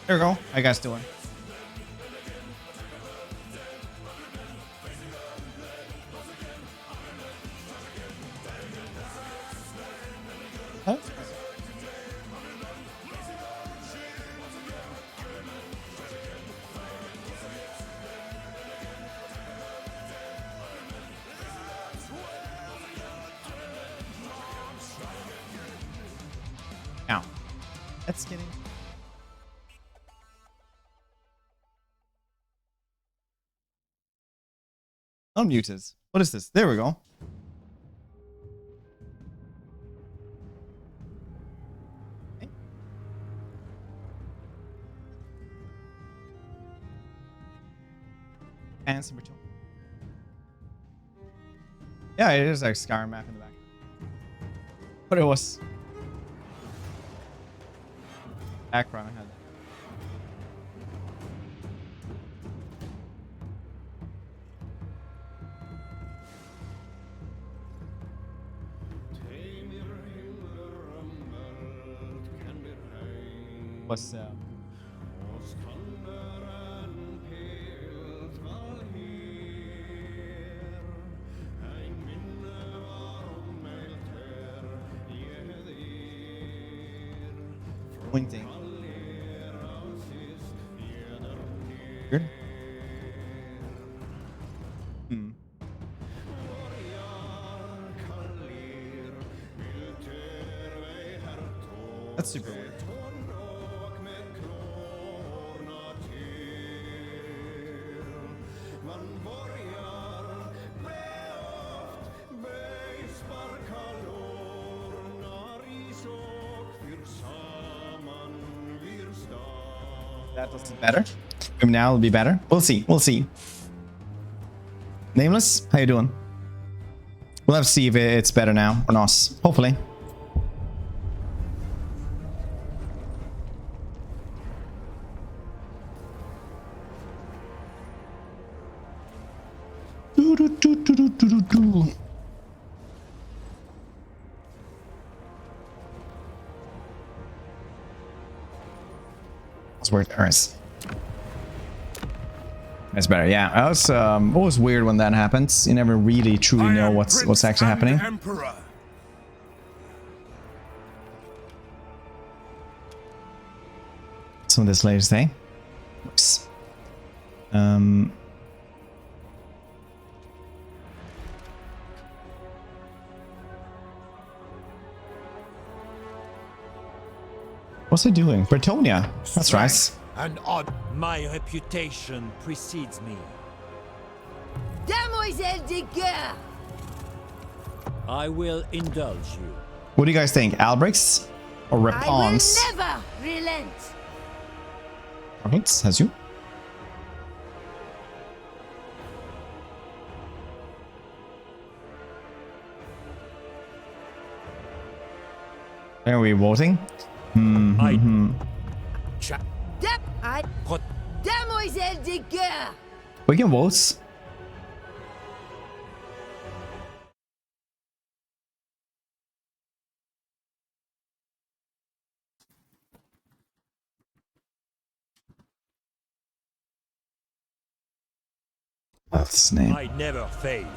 There we go. How you guys doing? Huh? Now, that's getting. Unmuted. What is this? There we go. Okay. Fancy Bretonnia. Yeah, it is like Skyrim map in the back. But it was background had. What's pointing? Good. That's super weird. That was better. Maybe now it'll be better. We'll see. We'll see. Nameless, how you doing? We'll have to see if it's better now or not. Hopefully. Word. Alright. That's better. Yeah, that was always weird when that happens. You never really truly know what's actually happening. Emperor. Some of this latest thing. Oops. What's it doing? Bretonnia. That's right. And odd. My reputation precedes me. Demoiselle de guerre. I will indulge you. What do you guys think? Albrix or Repons? I will never relent. Alright, has you. Are we voting? Demoiselle de guerre. We can vote. What's his name? I never fail.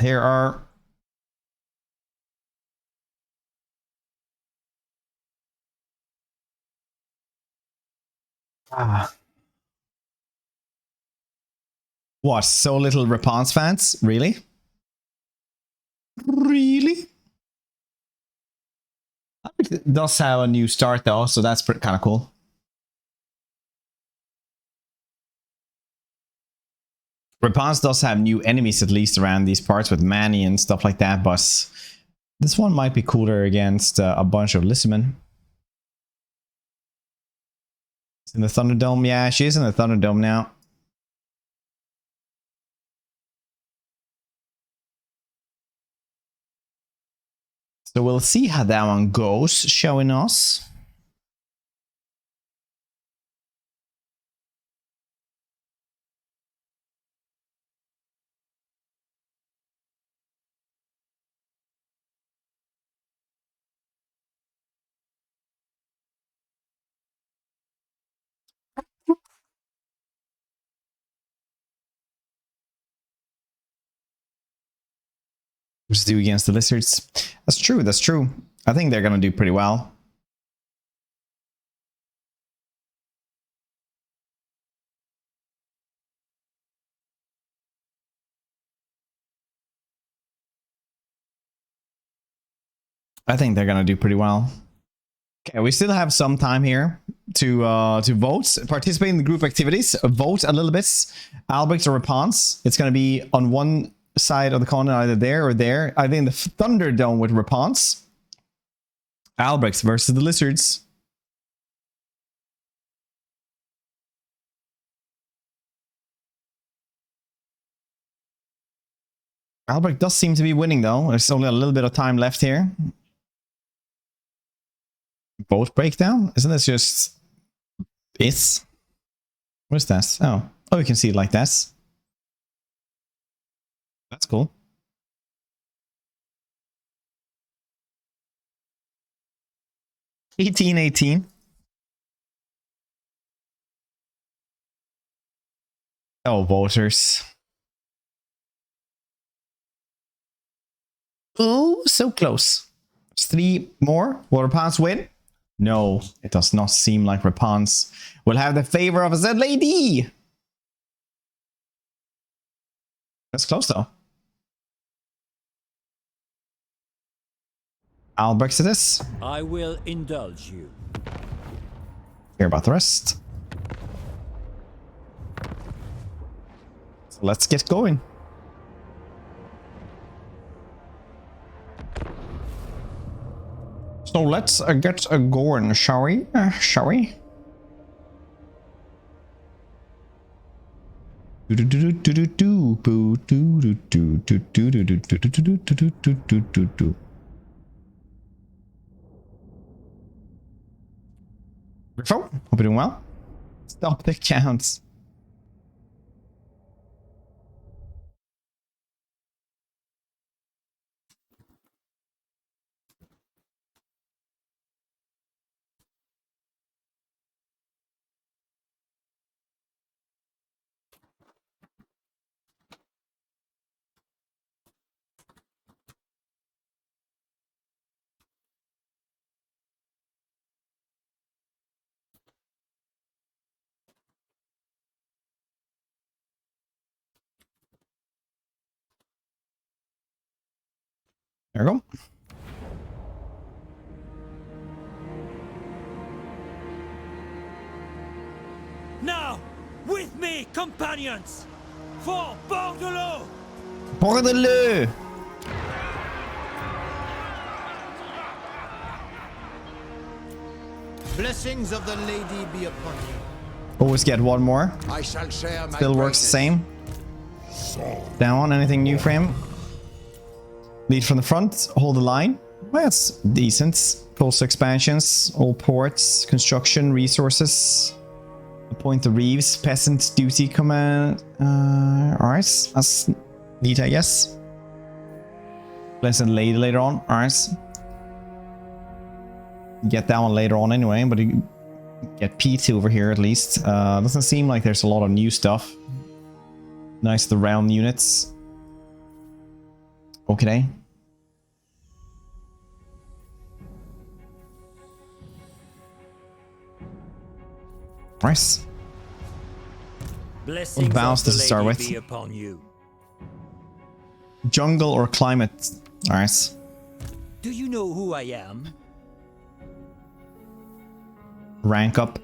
Here are what? So little Repons fans? Really? Really? It does have a new start though, so that's kind of cool. Repons does have new enemies at least around these parts with Manny and stuff like that, but this one might be cooler against a bunch of Lissamen. In the Thunderdome? Yeah, she is in the Thunderdome now. So we'll see how that one goes, showing us. Just do against the lizards. That's true, that's true. I think they're gonna do pretty well. I think they're gonna do pretty well. Okay, we still have some time here to vote, participate in the group activities, vote a little bit. Albrecht or Rapance. It's gonna be on one side of the continent, either there or there. I think the Thunderdome with Rapance. Albrecht versus the lizards. Albrecht does seem to be winning though. There's only a little bit of time left here. Boat breakdown? Isn't this just is? What is that? Oh, you can see it like this. That's cool. $18.18. Oh, voters. Oh, so close. There's 3 more. Will Rapance win? No, it does not seem like Rapance will have the favor of a Z lady. That's close though. I'll Brexit this. I will indulge you. Hear about the rest. So let's get going. So let's get going, shall we? Shall we? Hope you're doing well. Stop the counts. There we go. Now, with me, companions, for Bordelot! Bordelot! Blessings of the lady be upon you. Always get one more. I shall share my Still works the same. Down, anything new for him? Lead from the front, hold the line. Well, that's decent. Coastal expansions, all ports, construction, resources. Appoint the Reeves, peasant duty command. Alright, that's neat, I guess. Pleasant lady later on, alright. Get that one later on anyway, but you get P2 over here at least. Doesn't seem like there's a lot of new stuff. Nice, the round units. Okay. Nice. Blessings Vows of the to start lady with. be upon you. Jungle or climate? Alright. Do you know who I am? Rank up.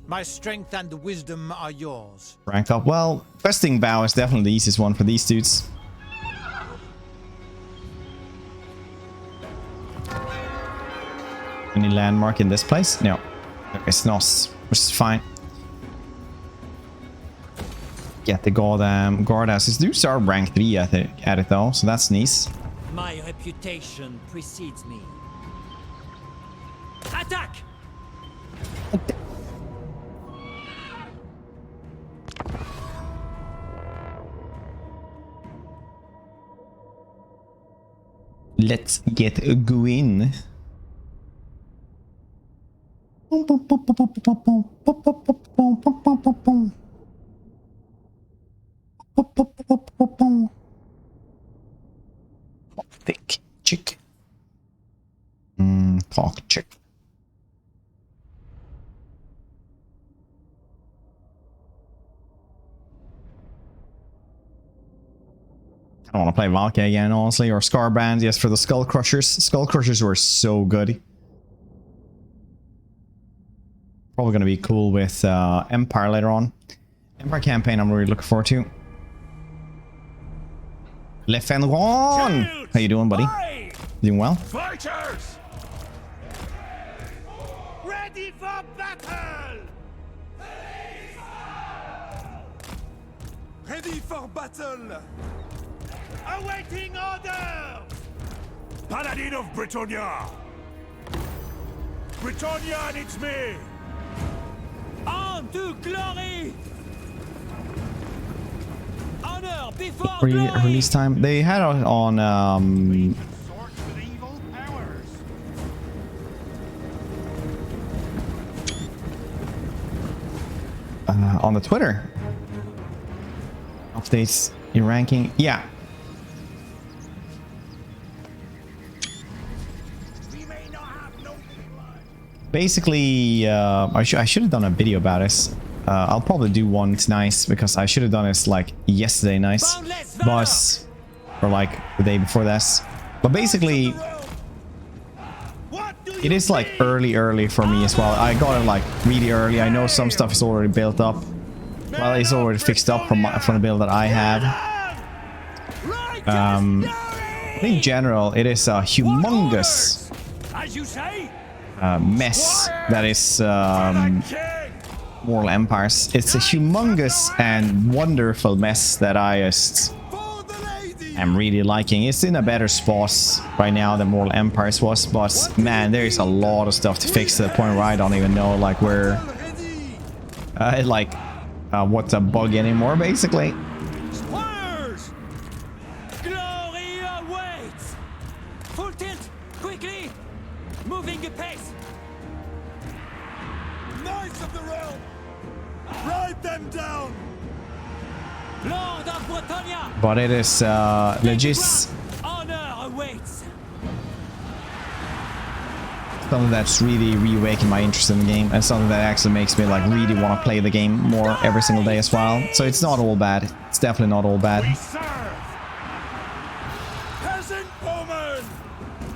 My strength and wisdom are yours. Rank up. Well, questing vow is definitely the easiest one for these dudes. Any landmark in this place? No. Okay, Snoss. which is fine. Get the guard asses. These are rank 3 at it though, so that's nice. My reputation precedes me. Attack! Let's get going. Thick chick. Talk chick. I don't want to play Valka again, honestly, or Scarbrand, yes, for the Skull Crushers. Skull Crushers were so good. Probably going to be cool with Empire later on. Empire campaign I'm really looking forward to. Le Fenron! How you doing, buddy? Doing well? Fighters! Ready for battle! Ready for battle! Awaiting order! Paladin of Bretonnia! Bretonnia needs me! On to glory! Honor before glory! Release time. They had it on the Twitter. Updates your ranking. Yeah. Basically, I should have done a video about this. I'll probably do one tonight because I should have done this like yesterday night, but or like the day before this. But basically, it is like early for me as well. I got it like really early. I know some stuff is already built up. Well, it's already fixed up from the build that I have. In general, it is a humongous mess that is Mortal Empires. It's a humongous and wonderful mess that I just am really liking. It's in a better spot right now than Mortal Empires was, but man, there is a lot of stuff to fix to the point where I don't even know like where what's a bug anymore, basically. Glory awaits! Full tilt, quickly! Moving apace! Knights of the realm! Ride them down! Lord of Bretonnia! But it is legit Honor awaits! something that's really reawakened my interest in the game, and something that actually makes me like really want to play the game more every single day as well. So it's not all bad. It's definitely not all bad. Peasant woman!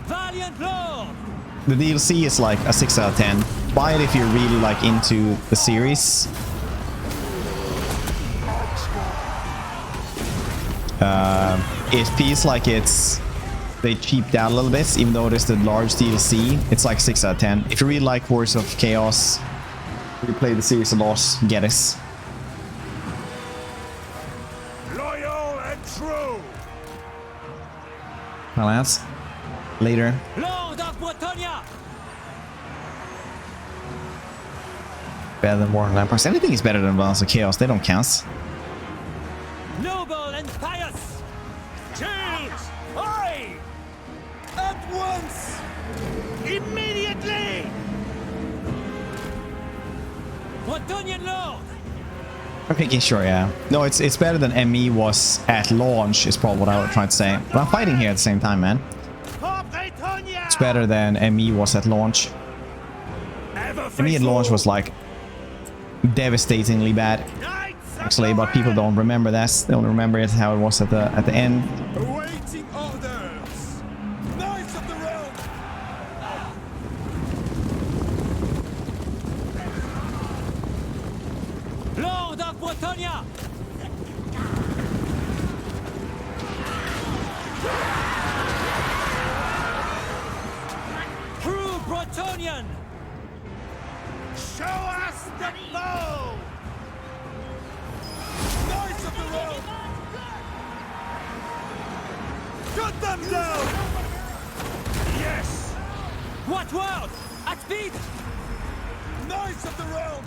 Valiant lord! The DLC is like a 6 out of 10. Buy it if you're really like into the series. It feels like they cheaped out a little bit, even though it is the large DLC. It's like 6 out of 10. If you really like Wars of Chaos, you play the series a lot, get it. Loyal and true! Well, lads, later. Lord of Bretonnia! Better than Mortal Empires. Anything is better than Wars of Chaos. They don't count. Noble and pious! Shields! Aye! At once! Immediately! Bretonian Lord! I'm making sure, yeah. No, it's better than ME was at launch, is probably what I was trying to say. But I'm fighting here at the same time, man. It's better than ME was at launch. ME at launch was like devastatingly bad. Actually, but people don't remember that. They don't remember it how it was at the end. Awaiting orders! Knights of the realm! Lord of Bretonnia! True Bretonian! Show us the bow! Knights of the Realm! Cut them down! Yes! What word? At speed! Knights of the Realm!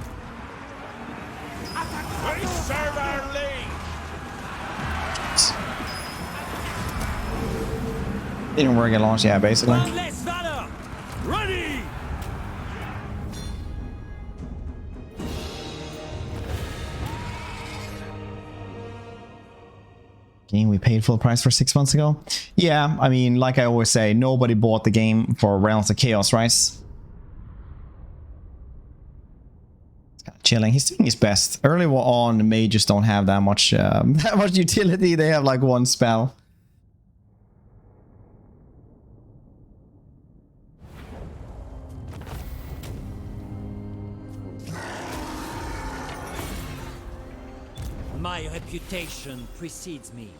We serve our lead! Didn't work at launch, yeah, basically. One less valor! Ready! Game we paid full price for 6 months ago. Yeah, I mean, like I always say, nobody bought the game for Realms of Chaos, right? It's kind of chilling. He's doing his best. Early on, the mages don't have that much that much utility. They have like one spell. My reputation precedes me.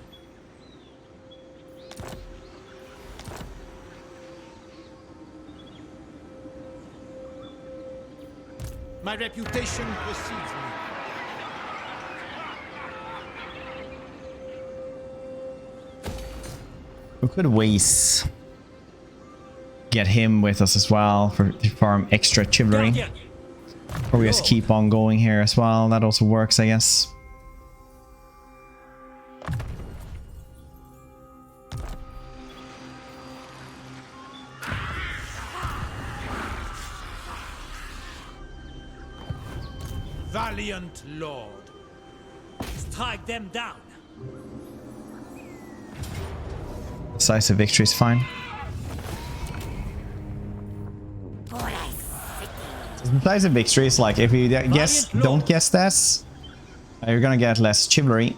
My reputation precedes me. We could waste. Get him with us as well for to farm extra chivalry. Guardian! Or we just keep on going here as well. That also works, I guess. Valiant Lord. Strike them down! Decisive victory is fine. Decisive victory is like if you don't guess this, you're gonna get less chivalry.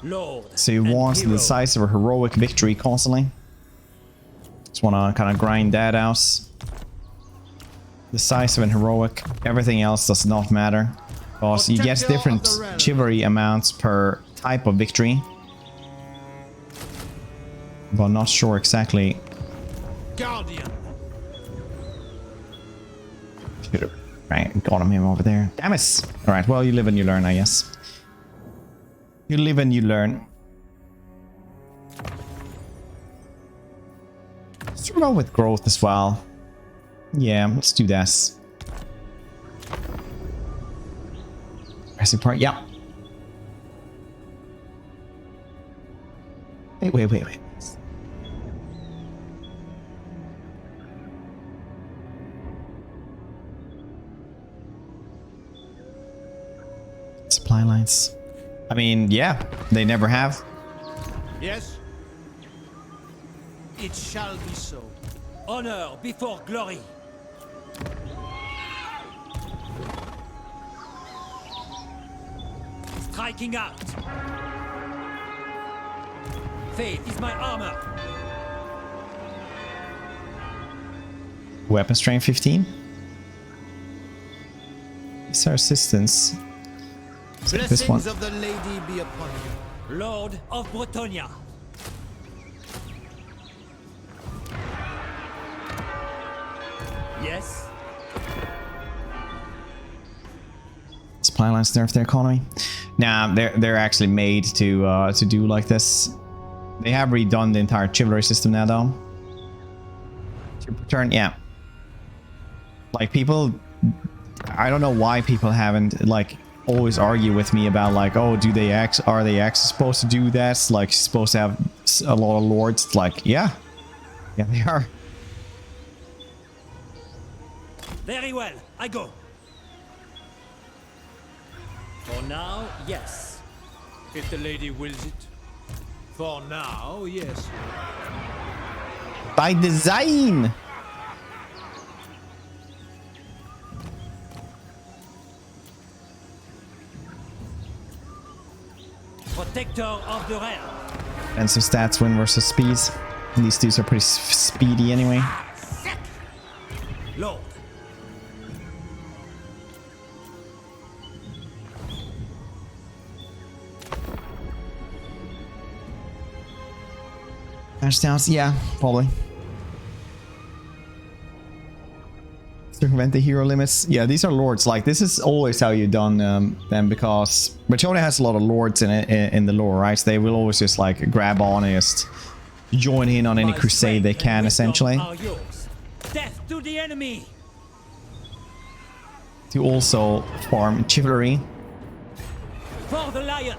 Lord So you and want the hero. decisive or heroic victory constantly. Just wanna kind of grind that out. Decisive and heroic. Everything else does not matter. Because you get Protector different of the realm. chivalry amounts per type of victory. But not sure exactly. Guardian. Should've got him over there. Damn it! Alright, well, you live and you learn, I guess. You live and you learn. Let's roll with growth as well. Yeah, let's do this. Pressing part, yeah. Wait. Supply lines. I mean, yeah, they never have. Yes? It shall be so. Honor before glory! Striking out! Faith is my armor! Weapon strength 15. Is our assistance? This one. Blessings of the lady be upon you. Lord of Bretonnia! Yes? Supply lines nerf their economy. Nah, they're actually made to do like this. They have redone the entire chivalry system now, though. Turn, yeah. Like people, I don't know why people haven't like always argue with me about like, oh, are they actually supposed to do that? Like supposed to have a lot of lords? It's like, yeah, they are. Very well, I go. For now, yes. If the lady wills it. For now, yes. By design. Protector of the realm. And some stats, win versus speeds. These dudes are pretty speedy anyway. Lord. Touchdowns, yeah, probably. Circumvent the hero limits. Yeah, these are lords. Like, this is always how you've done them, because Bretonnia has a lot of lords in the lore, right? So they will always just like grab on and just join in on any crusade they can, essentially. Death to the enemy. To also farm chivalry. For the lion.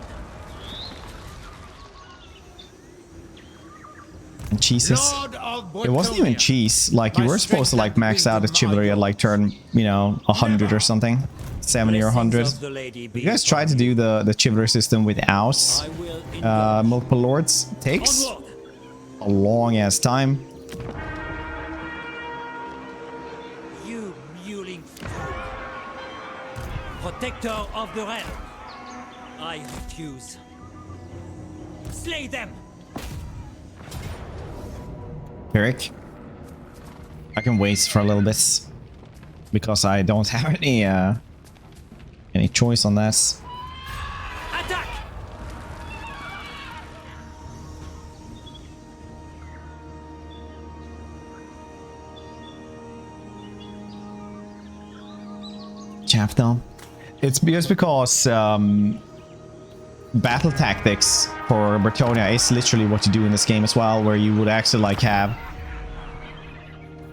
And cheeses. Lord of It wasn't even Bretonnia. cheese. Like, you My were supposed to like strength and max out his wisdom are chivalry at like turn, you know, 100 or something. 70 or 100. Blessings of the lady be You guys tried to do the chivalry system with Aus. I will indulge. Multiple lords. Takes Onward. a long ass time. You mewling fool. Protector of the realm. I refuse. Slay them. Eric, I can wait for a little bit because I don't have any choice on this. Attack. Chapter. It's just because battle tactics for Bretonnia is literally what you do in this game as well, where you would actually like have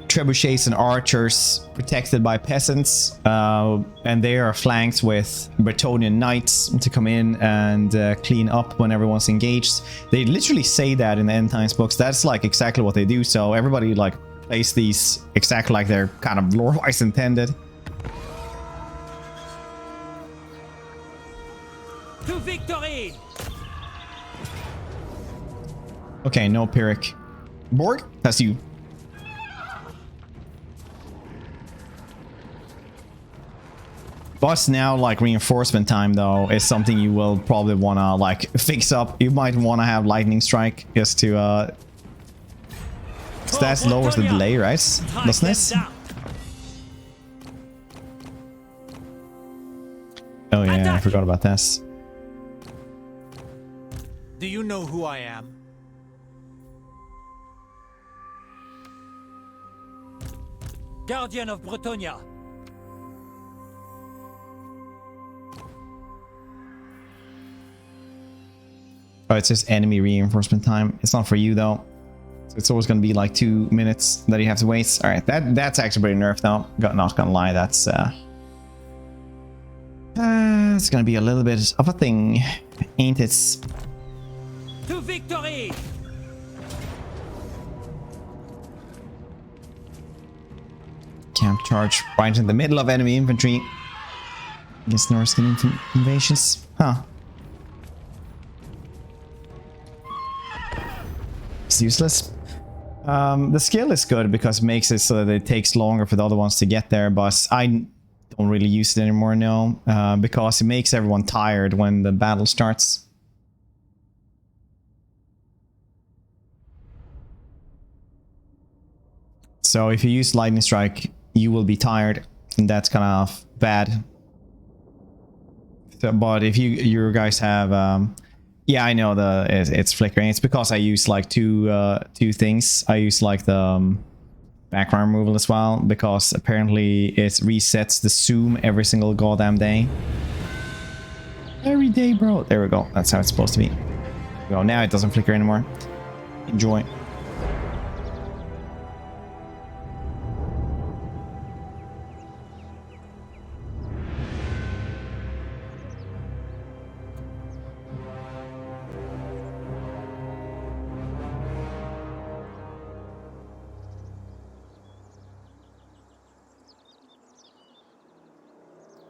trebuchets and archers protected by peasants, and they are flanked with Bretonnian knights to come in and clean up when everyone's engaged. They literally say that in the End Times books. That's like exactly what they do. So everybody like plays these exactly like they're kind of lore-wise intended. To victory. Okay, no Pyrrhic. Borg, that's you. Boss now, like reinforcement time though, is something you will probably wanna like fix up. You might wanna have lightning strike just to so that lowers the delay, right? Doesn't it? Oh yeah, I forgot about this. Do you know who I am? Guardian of Bretonnia. Oh, it says enemy reinforcement time. It's not for you though. So it's always gonna be like 2 minutes that you have to wait. All right, that's actually pretty nerfed though. Not gonna lie, that's it's gonna be a little bit of a thing, ain't it? To victory. Camp charge right in the middle of enemy infantry. Against Northern invasions. Huh. It's useless. The skill is good because it makes it so that it takes longer for the other ones to get there, but I don't really use it anymore now, because it makes everyone tired when the battle starts. So if you use lightning strike, you will be tired, and that's kind of bad. So, but if you guys have yeah, I know it's flickering. It's because I use like two things. I use like the background removal as well, because apparently it resets the zoom every single goddamn day. Every day, bro. There we go. That's how it's supposed to be. Well, now it doesn't flicker anymore. Enjoy.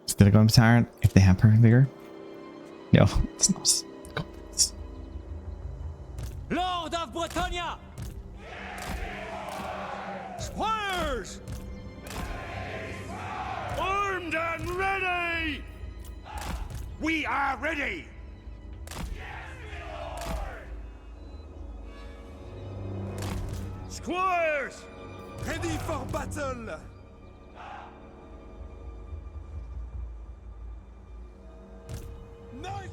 Still gonna be tired if they have perfect vigor. No, it's not. Lord of Bretonnia. Squires! Armed and ready! We are ready! Squires! Ready for battle. Nice!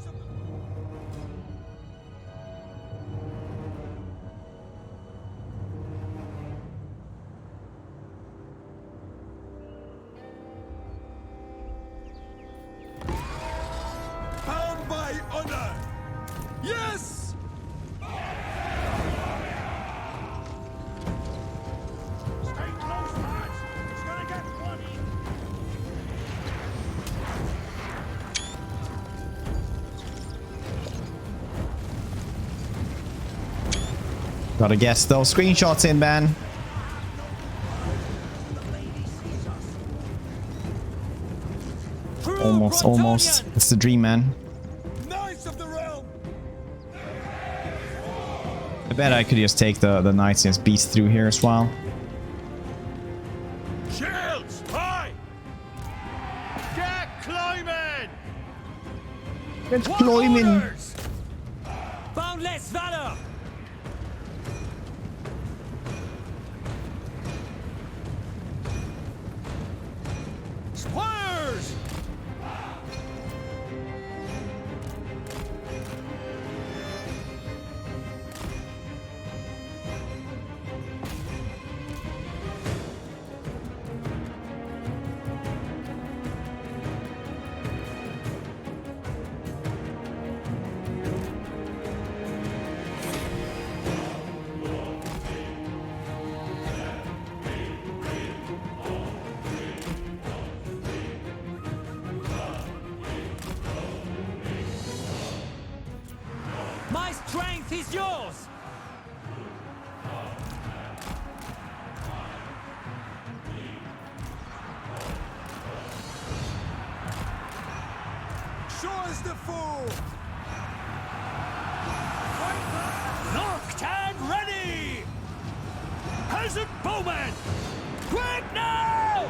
Gotta get those screenshots in, man. Through Almost. Bretonnia! It's the dream, man. Knights of the realm! I bet I could just take the knights and just beast through here as well. Shields, high! Get climbing! It's climbing. Orders! Boundless valor! Squires! My strength is yours! Sure as the fool! Locked and ready! Peasant bowmen! Quick now!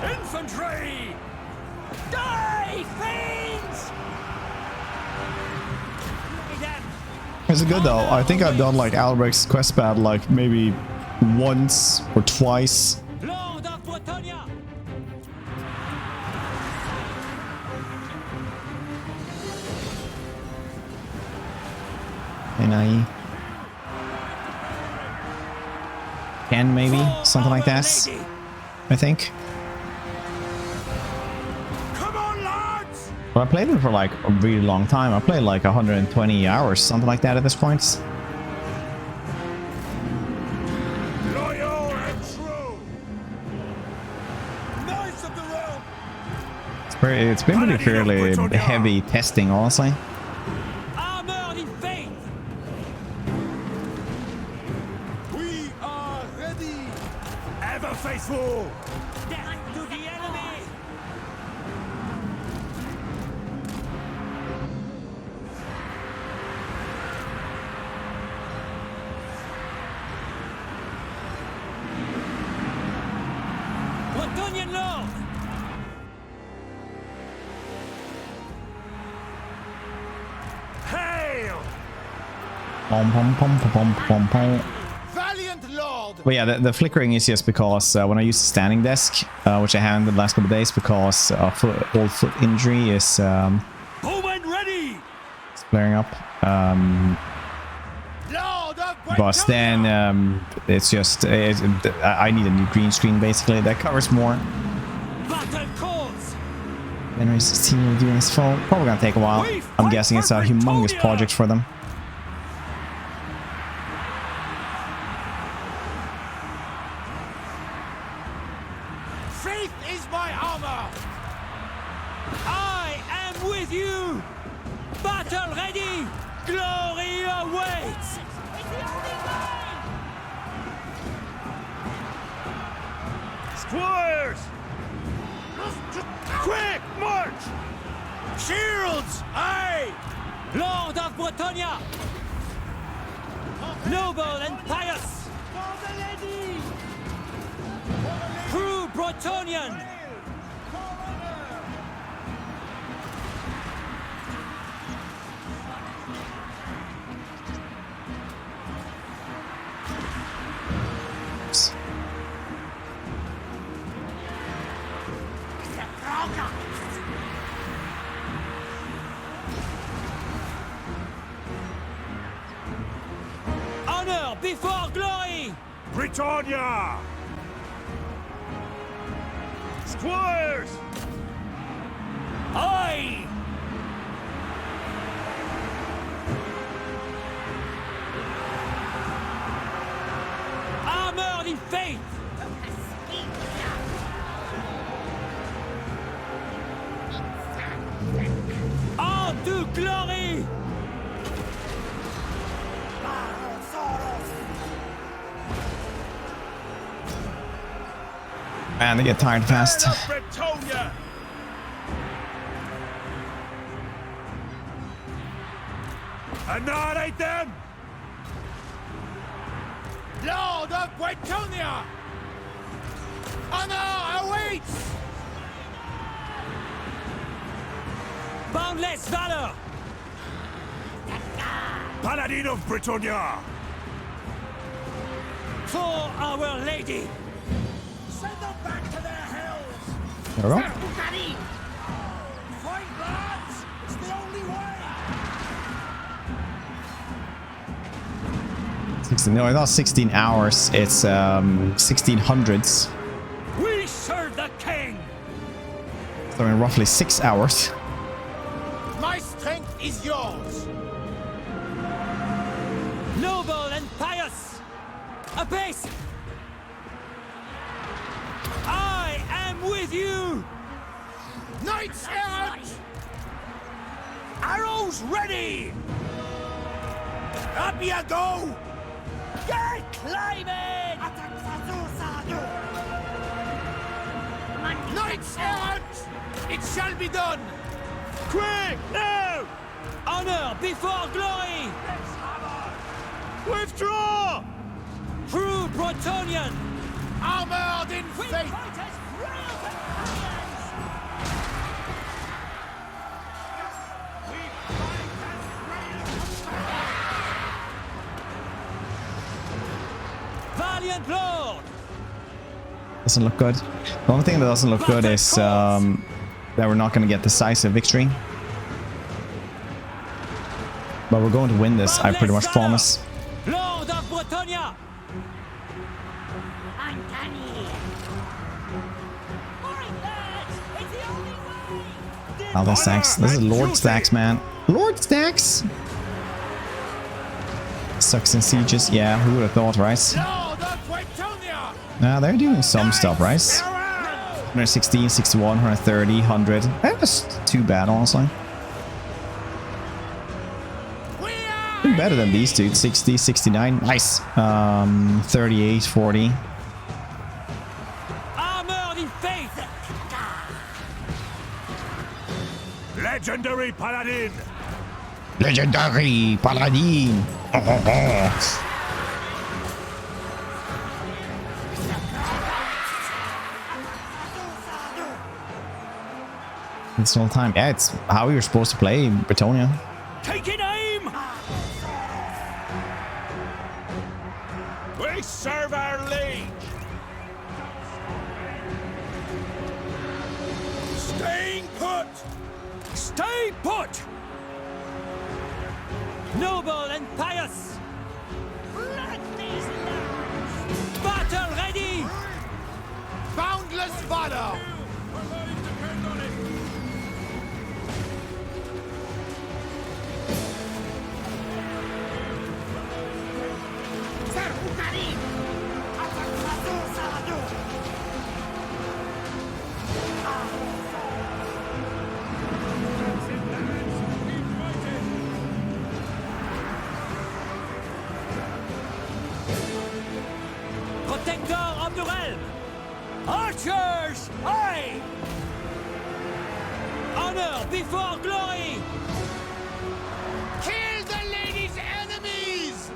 Infantry! Die, fiends! Is it good though? I think I've done like Albrecht's quest battle like maybe once or twice. Lord of Bretonnia! And I can maybe something like that. I think. Come on, lads! But I played it for like a really long time. I played like 120 hours, something like that at this point. Loyal and true! Knights of the realm! It's been pretty fairly heavy testing, honestly. Armored in faith! We are ready! Ever faithful! Death to the enemy! Bretonian Lord! Hail! Pom pom pom pom pom pom. Valiant lord! But yeah, the flickering is just because when I use the standing desk, which I haven't the last couple of days because old foot injury is Bowmen ready! flaring up. Lord of But then it's just I need a new green screen basically that covers more. Battle calls! Henry's team will do this fall. Probably gonna take a while. I'm guessing it's a humongous project for them. Faith is my armor! I am with you! Battle ready! Glory awaits! Squires! Quick, march! Shields! Aye! Lord of Bretonnia! Noble and pious! True Bretonian! Honor before glory! Bretonnia! Squires! Aye! Armored in faith! On to glory! Man, they get tired fast. Bretonnia! Annihilate them! Lord of Bretonnia! Honor awaits! Boundless valor! Paladin of Bretonnia! For Our Lady! Send them back to their hells! There we go. Fight, lads! It's the only way! 16, no, not 16 hours. It's 1600s. We serve the king! So in roughly 6 hours. My strength is yours! Noble and pious! Apace! I am with you! Knights errant! Arrows ready! Up you go! Get climbing! Knights errant! It shall be done! Quick, now! Honor before glory! Withdraw! True Bretonian! Armored in faith! Valiant Lord! Doesn't look good. The only thing that doesn't look good is that we're not going to get decisive victory. But we're going to win this, I pretty much promise. Lord of Bretonnia! Now this stacks. This is Lord Stacks, man. Lord Stacks! Sucks in sieges. Yeah, who would have thought, right? Lord of Bretonnia! Nah, they're doing some stuff, right? 116, 61, 130, 100. That was too bad, honestly. Doing better than these dudes. 60, 69. Nice. 38, 40. Armored in faith! Legendary Paladin! Legendary Paladin! It's all time. Yeah, it's how you're supposed to play Bretonnia. Taking aim! We serve our liege! Staying put! Stay put! Noble and pious! Battle ready! Boundless valor! Protector of the realm! Archers, aye! Honor before glory! Kill the lady's enemies!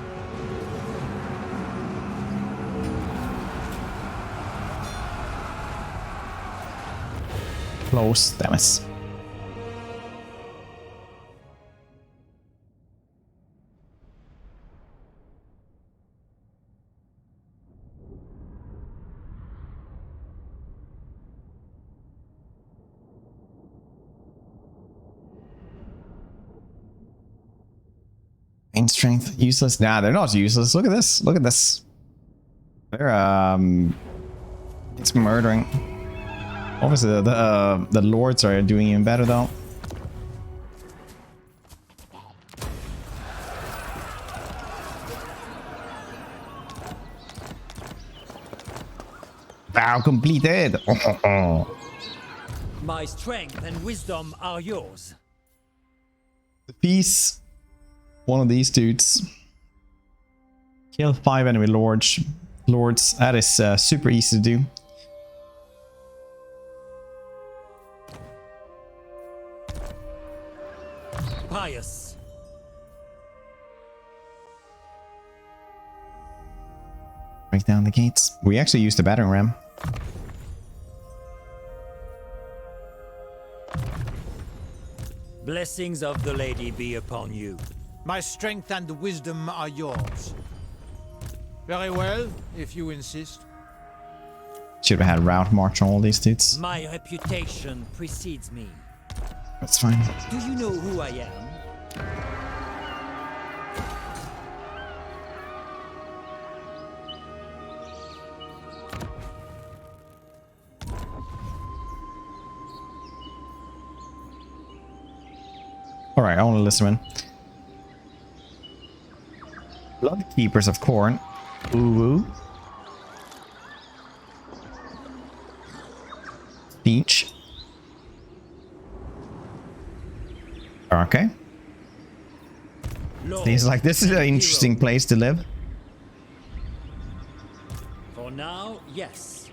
Close, damn it. Main strength useless. Nah, they're not useless. Look at this. Look at this. They're it's murdering. Obviously the lords are doing even better though. Vow completed. My strength and wisdom are yours. Peace. One of these dudes. Kill 5 enemy lords. That is super easy to do. pious. Break down the gates. We actually used the battering ram. Blessings of the lady be upon you. My strength and wisdom are yours. Very well, if you insist. Should have had route march on all these dudes. My reputation precedes me. That's fine. Do you know who I am? Alright, I want to listen in. Blood Keepers of Corn. Ooh. Beach. Okay. Lord, He's like, this is an interesting hero. place to live. For now, yes.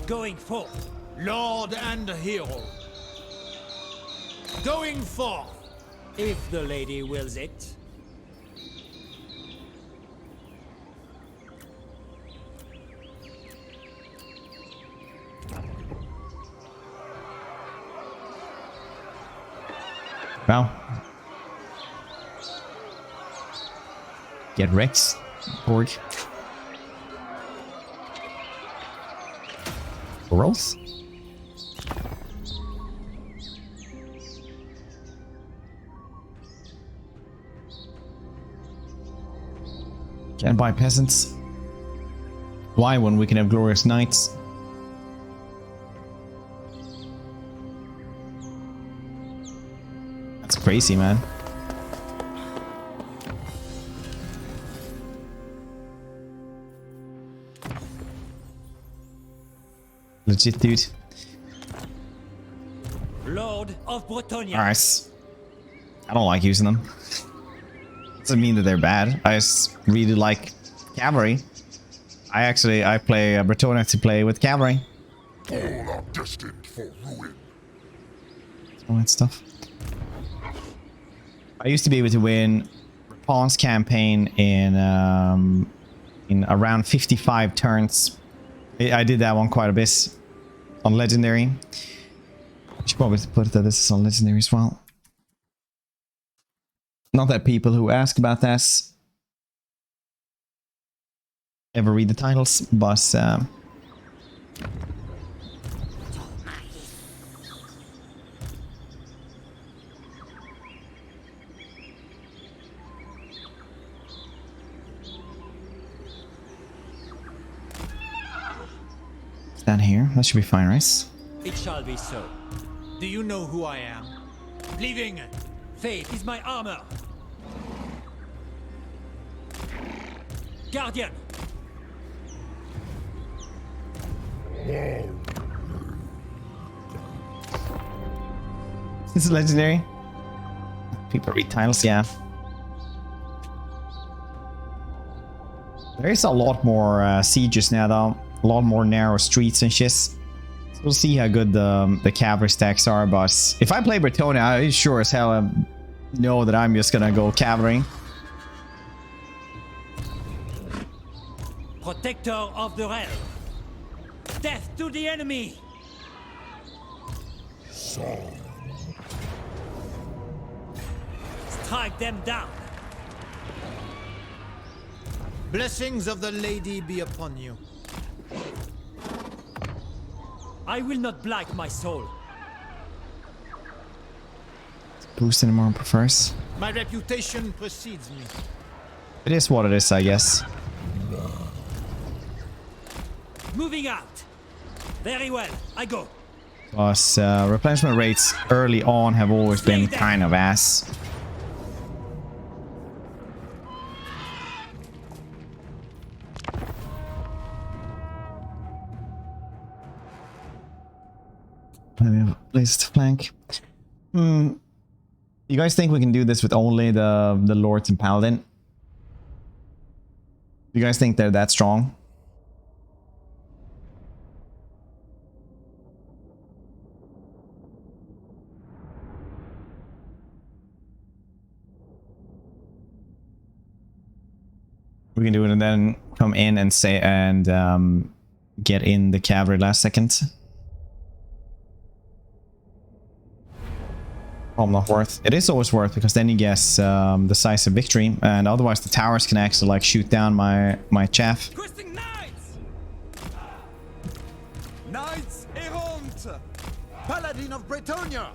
Going forth. Lord and hero. Going forth. If the lady wills it. Well. Get Rex. Borg. Growth. Can't buy peasants. Why when we can have glorious knights? That's crazy, man. Legit, dude. Lord of Bretonnia. Nice. I don't like using them. Doesn't mean that they're bad. I just really like cavalry. I play Bretonnia to play with cavalry. All are destined for ruin. All that stuff. I used to be able to win Pawn's campaign in around 55 turns. I did that one quite a bit on legendary. I should probably put that this is on legendary as well. Not that people who ask about this ever read the titles, but down here, that should be fine, right? It shall be so. Do you know who I am? Leaving. Faith is my armor. Guardian. This is legendary. People read titles, yeah. There is a lot more sieges now, though. A lot more narrow streets and shit. So we'll see how good the cavalry stacks are, but if I play Bretonnia, I sure as hell know that I'm just gonna go cavalry. Protector of the realm. Death to the enemy. Strike them down. Blessings of the lady be upon you. I will not blight my soul. Boost anymore prefers. My reputation precedes me. It is what it is, I guess. Moving out. Very well, I go. Plus, replenishment rates early on have always been kind of ass. We have a place to flank. You guys think we can do this with only the Lords and Paladin? You guys think they're that strong? We can do it and then come in and say and get in the cavalry last second. Oh, not worth. It is always worth because then you guess the size of victory, and otherwise the towers can actually like shoot down my chaff. Twisting knights! Knights errant! Paladin of Bretonnia!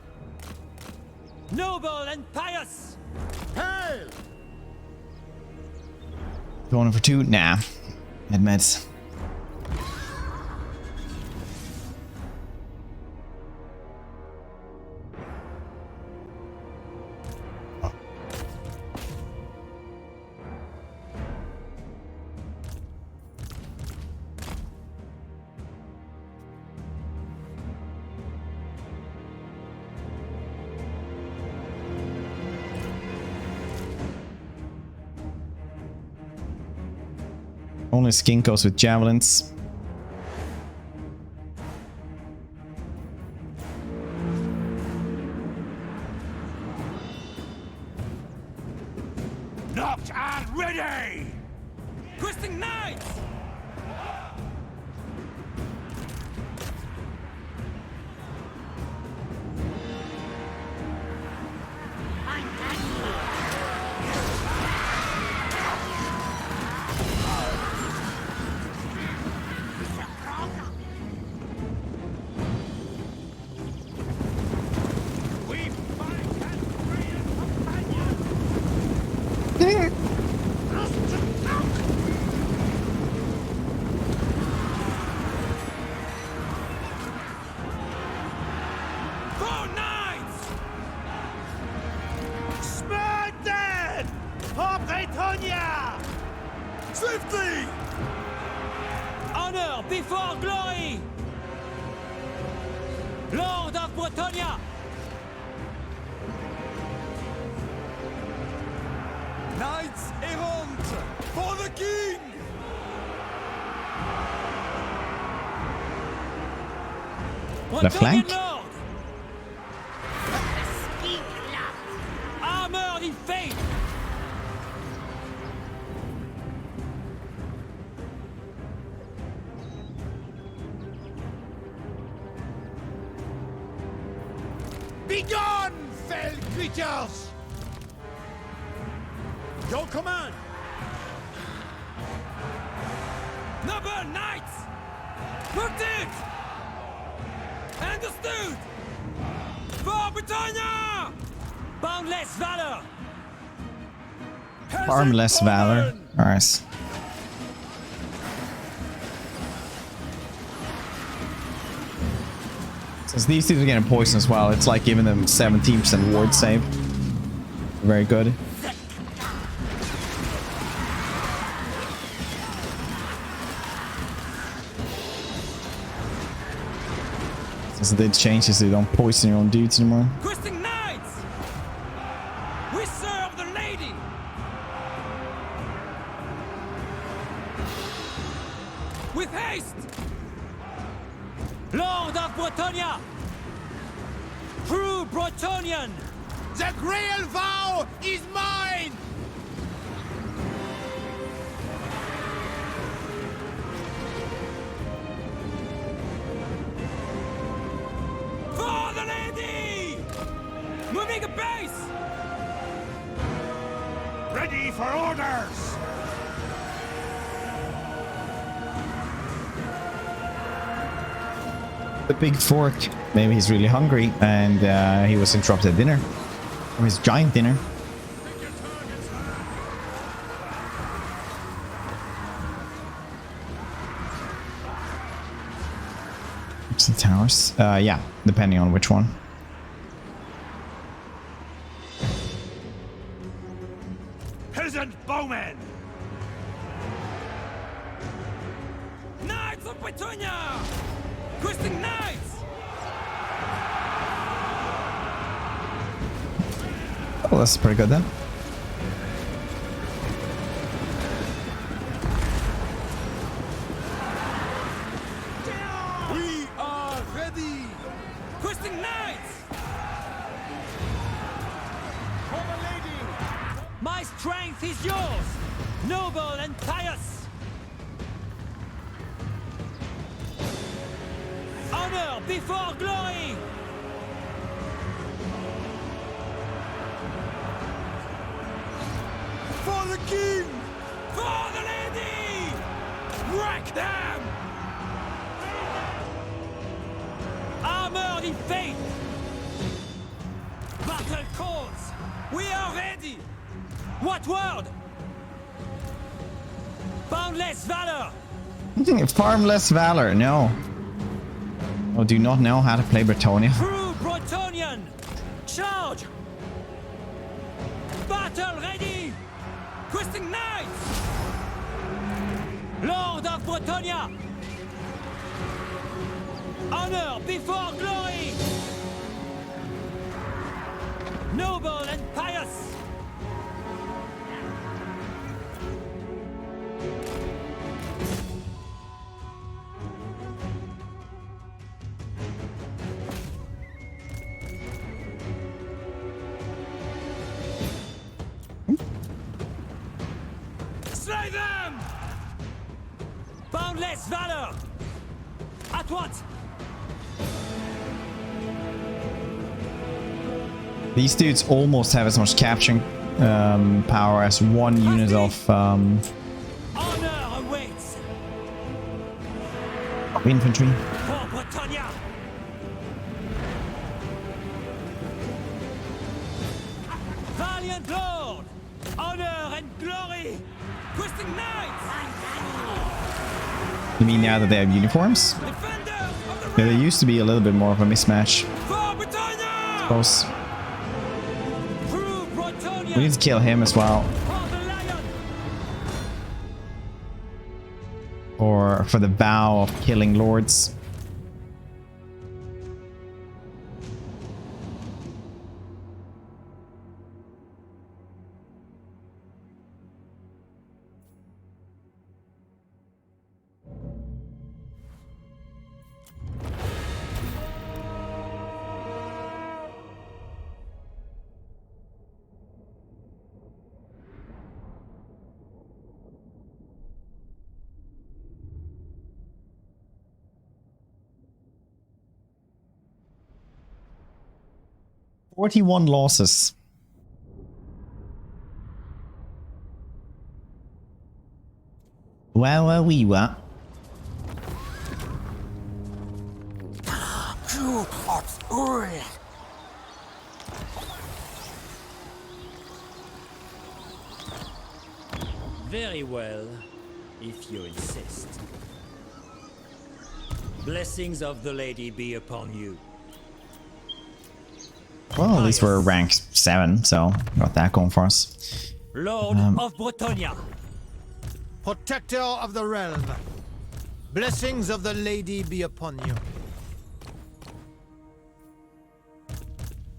Noble and pious! Hail! Going for 2? Nah. Admits. Only skinkos with javelins. Knocked and ready! Twisting knights! Four knights! Splendid! For Bretonnia! Swiftly! Honor before glory! Lord of Bretonnia! Knights errant! For the king! Left flank. Lord! Armored in faith! Begone, fell creatures! Your command! Noble knights! Protect! Understood! For Bretonnia! Boundless valor! Armless valor. Nice. Since these two are getting poison as well, it's like giving them 17% ward save. Very good. Since they changes, they don't poison your own dudes anymore. Twisting knights! We serve the lady! With haste! Lord of Bretonnia! True Bretonian! The Grail vow is mine! For the lady! Moving a base! Ready for orders! The big fork. Maybe he's really hungry and he was interrupted at dinner. Or his giant dinner. It's the towers. Yeah, depending on which one. Peasant bowmen! Knights of Bretonnia! Twisting knights! Oh, that's pretty good then. We are ready! Twisting knights! For the lady! My strength is yours! Noble and pious. Honor before glory. For the king! For the lady! Wreck them! Armored in faith! Battle calls! We are ready! What word? Boundless valor! Farmless valor, no. Oh, do not know how to play Bretonnia. True Bretonian! Charge! Battle ready! Questing knights! Lord of Bretonnia! Honor before glory! Noble and pious! Slay them! Boundless valor! At what? These dudes almost have as much capturing power as one unit of Honor awaits! infantry. For Bretonnia! Valiant Lord! Honor and glory! Questing knights! You mean now that they have uniforms? Defender of the Yeah, there used to be a little bit more of a mismatch. For Bretonnia! Suppose. True Bretonnia! We need to kill him as well. For the lion! Or for the vow of killing lords. "41 losses. Wow, wee, wah. Very well, if you insist. Blessings of the lady be upon you. Well, at least we're rank 7, so got that going for us. Lord of Bretonnia. Protector of the realm. Blessings of the lady be upon you.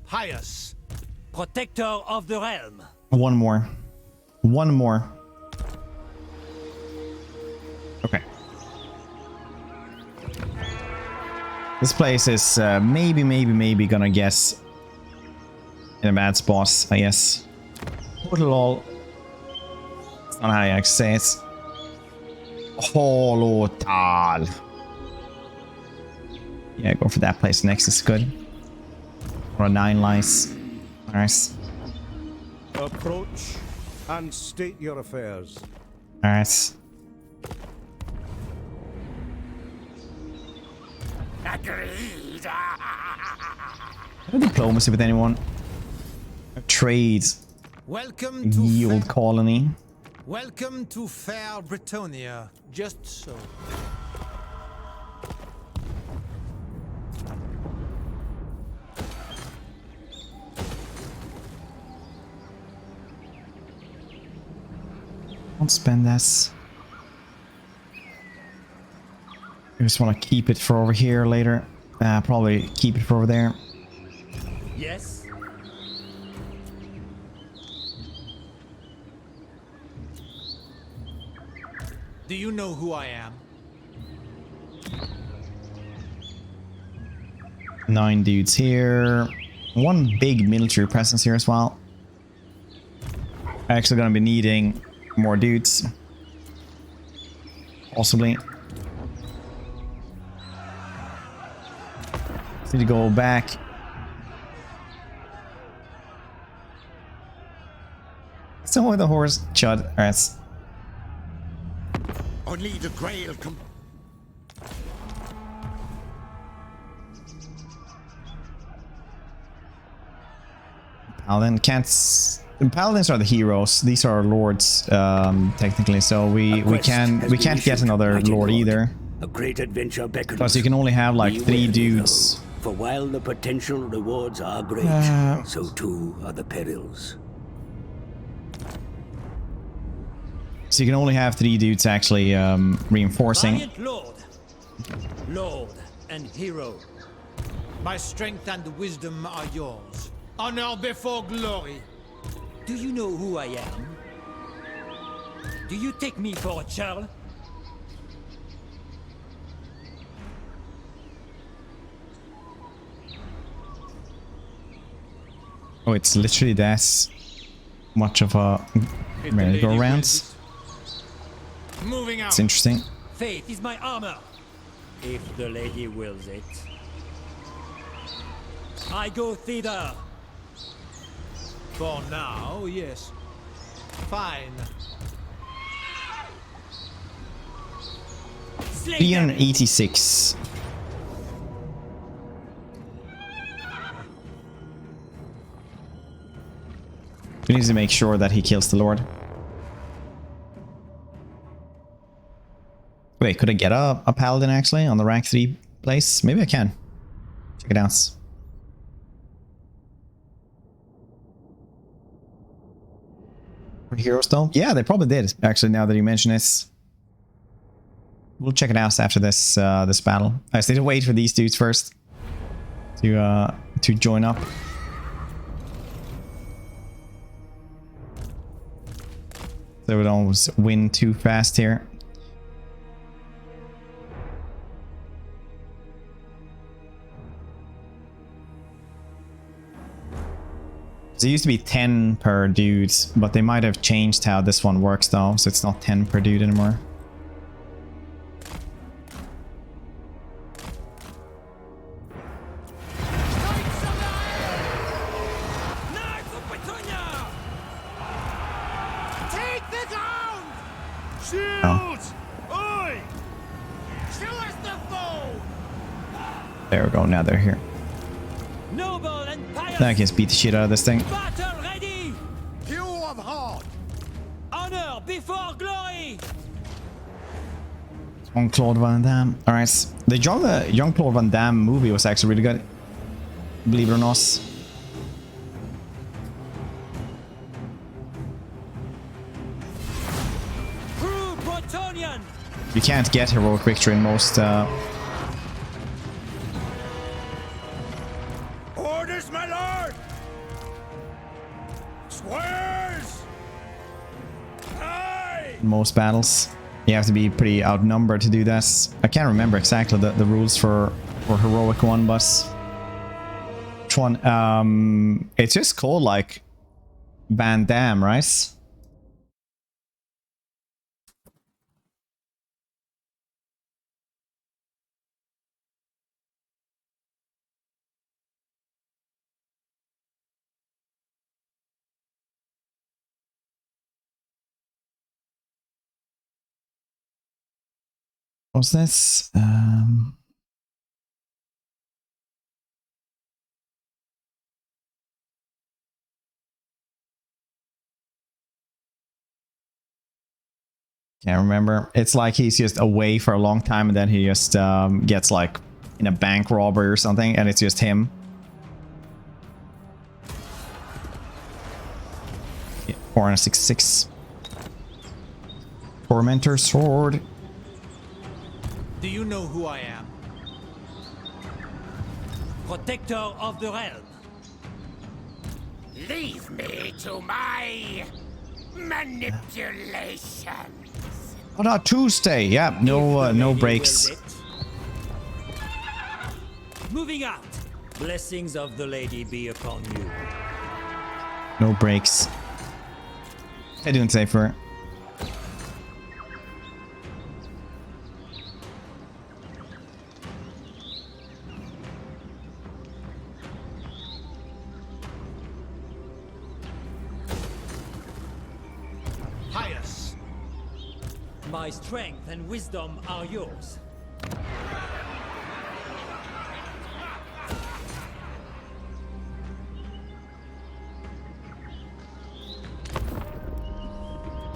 Pious. Protector of the realm. One more. One more. Okay. This place is maybe gonna guess in a bad spot, I guess. Total. That's not how you actually say it. Holotal. Yeah, go for that place next. It's good. Or 9 lice. Nice. Approach and state your affairs. Alright. Agreed. No diplomacy with anyone. Trade. Welcome to Yield colony. Welcome to fair Bretonnia. Just so. Don't spend this. I just want to keep it for over here later. Probably keep it for over there. Yes. Do you know who I am? 9 dudes here. One big military presence here as well. Actually going to be needing More dudes. Possibly. Need to go back. So with the horse chud. Alright. Only the Grail can. Paladin can't. Paladins are the heroes. These are lords, technically. So we can't get another lord either. A great adventure beckons. Plus, you can only have like Beware, 3 dudes. though, for while the potential rewards are great, so too are the perils. So you can only have 3 dudes actually reinforcing. Valiant Lord, Lord and hero. My strength and wisdom are yours. Honor before glory. Do you know who I am? Do you take me for a churl? Oh, it's literally that much of a merry-go-round. Moving out. It's interesting. Faith is my armor. If the lady wills it. I go thither. For now, yes. Fine. Slay them. 386. We need to make sure that he kills the Lord. Wait, could I get a paladin actually on the rank 3 place? Maybe I can. Check it out. Heroes though? Yeah, they probably did. Actually, now that you mention it, we'll check it out after this this battle. I just need to wait for these dudes first to join up. So we don't win too fast here. So it used to be 10 per dude, but they might have changed how this one works though, so it's not 10 per dude anymore. Knights of Bretonnia! Take the ground! Shields! Oi! Show us the foe! There we go, now they're here. Noble and pious! Now I can just beat the shit out of this thing. Battle ready! Pure of heart! Honor before glory! Jean-Claude Van Damme. Alright, the Jean-Claude Van Damme movie was actually really good. Believe it or not. True Bretonian! You can't get heroic victory in most Orders, my lord! Swears! Aye! most battles. You have to be pretty outnumbered to do that. I can't remember exactly the rules for heroic one, but which one? It's just called like Van Damme, right? What's this? Can't remember. It's like he's just away for a long time and then he just gets like in a bank robbery or something and it's just him. Yeah, 466. Tormentor sword. Do you know who I am? Protector of the realm. Leave me to my manipulations. Oh no, Tuesday. Yeah, no no breaks. Moving out. Blessings of the lady be upon you. No breaks. I doing safer. My strength and wisdom are yours.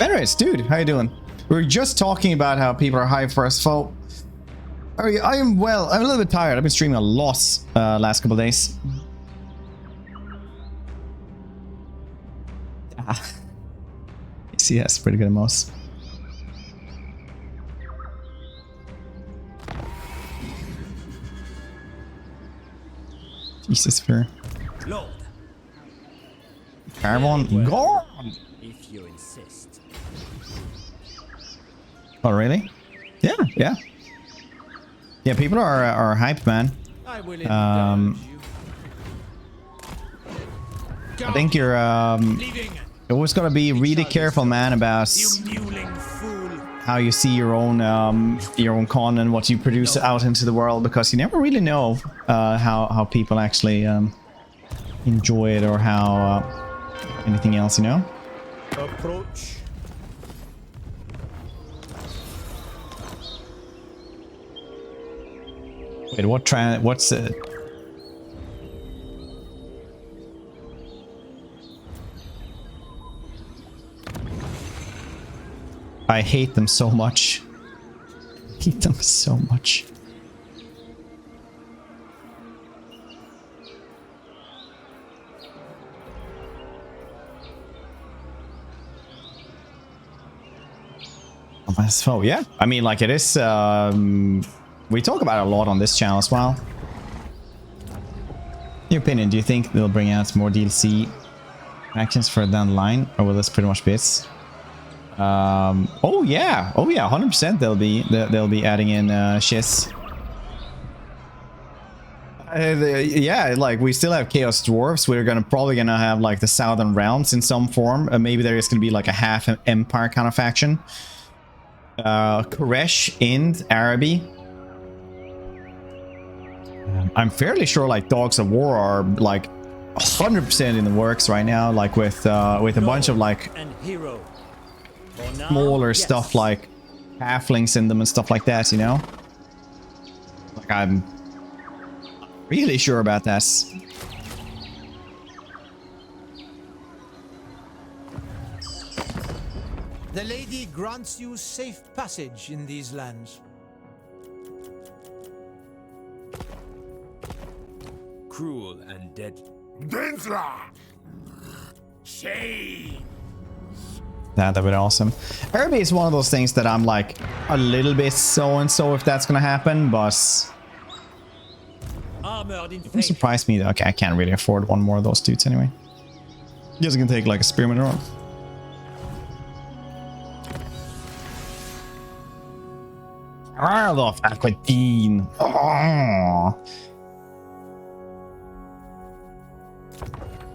Anyways, dude, how you doing? We were just talking about how people are hyped for Asphalt. I'm a little bit tired. I've been streaming a lot last couple of days. CS, pretty good at most. Jesus, fair. Lord, Caravan gone. if you insist. Oh, really? Yeah. Yeah, people are hyped, man. I will indulge you. I think you're Leaving, you always gotta be really careful, man, about you mewling fool. how you see your own con and what you produce out into the world, because you never really know how people actually enjoy it, or how anything else, you know. Approach. Wait, what's it? I hate them so much. I hate them so much. Oh yeah, I mean, like, it is. We talk about it a lot on this channel as well. In your opinion, do you think they'll bring out more DLC actions for down the line, or will this pretty much be it? Oh yeah, 100%. They'll be adding in shiz. Yeah, like, we still have Chaos Dwarves. We're probably gonna have like the Southern Realms in some form. Maybe there is gonna be like a half Empire kind of faction. Koresh, Ind, Araby. I'm fairly sure like Dogs of War are like 100% in the works right now, like with a bunch of like smaller stuff like halflings in them and stuff like that, you know. Like, I'm really sure about that. The lady grants you safe passage in these lands. Cruel and deadly. Densla! Shame! That'd be awesome. Araby is one of those things that I'm like a little bit so and so if that's gonna happen, but it wouldn't surprise me though. Okay, I can't really afford one more of those dudes anyway. Just gonna take like a spearman around. Earl of Aquitaine. Oh.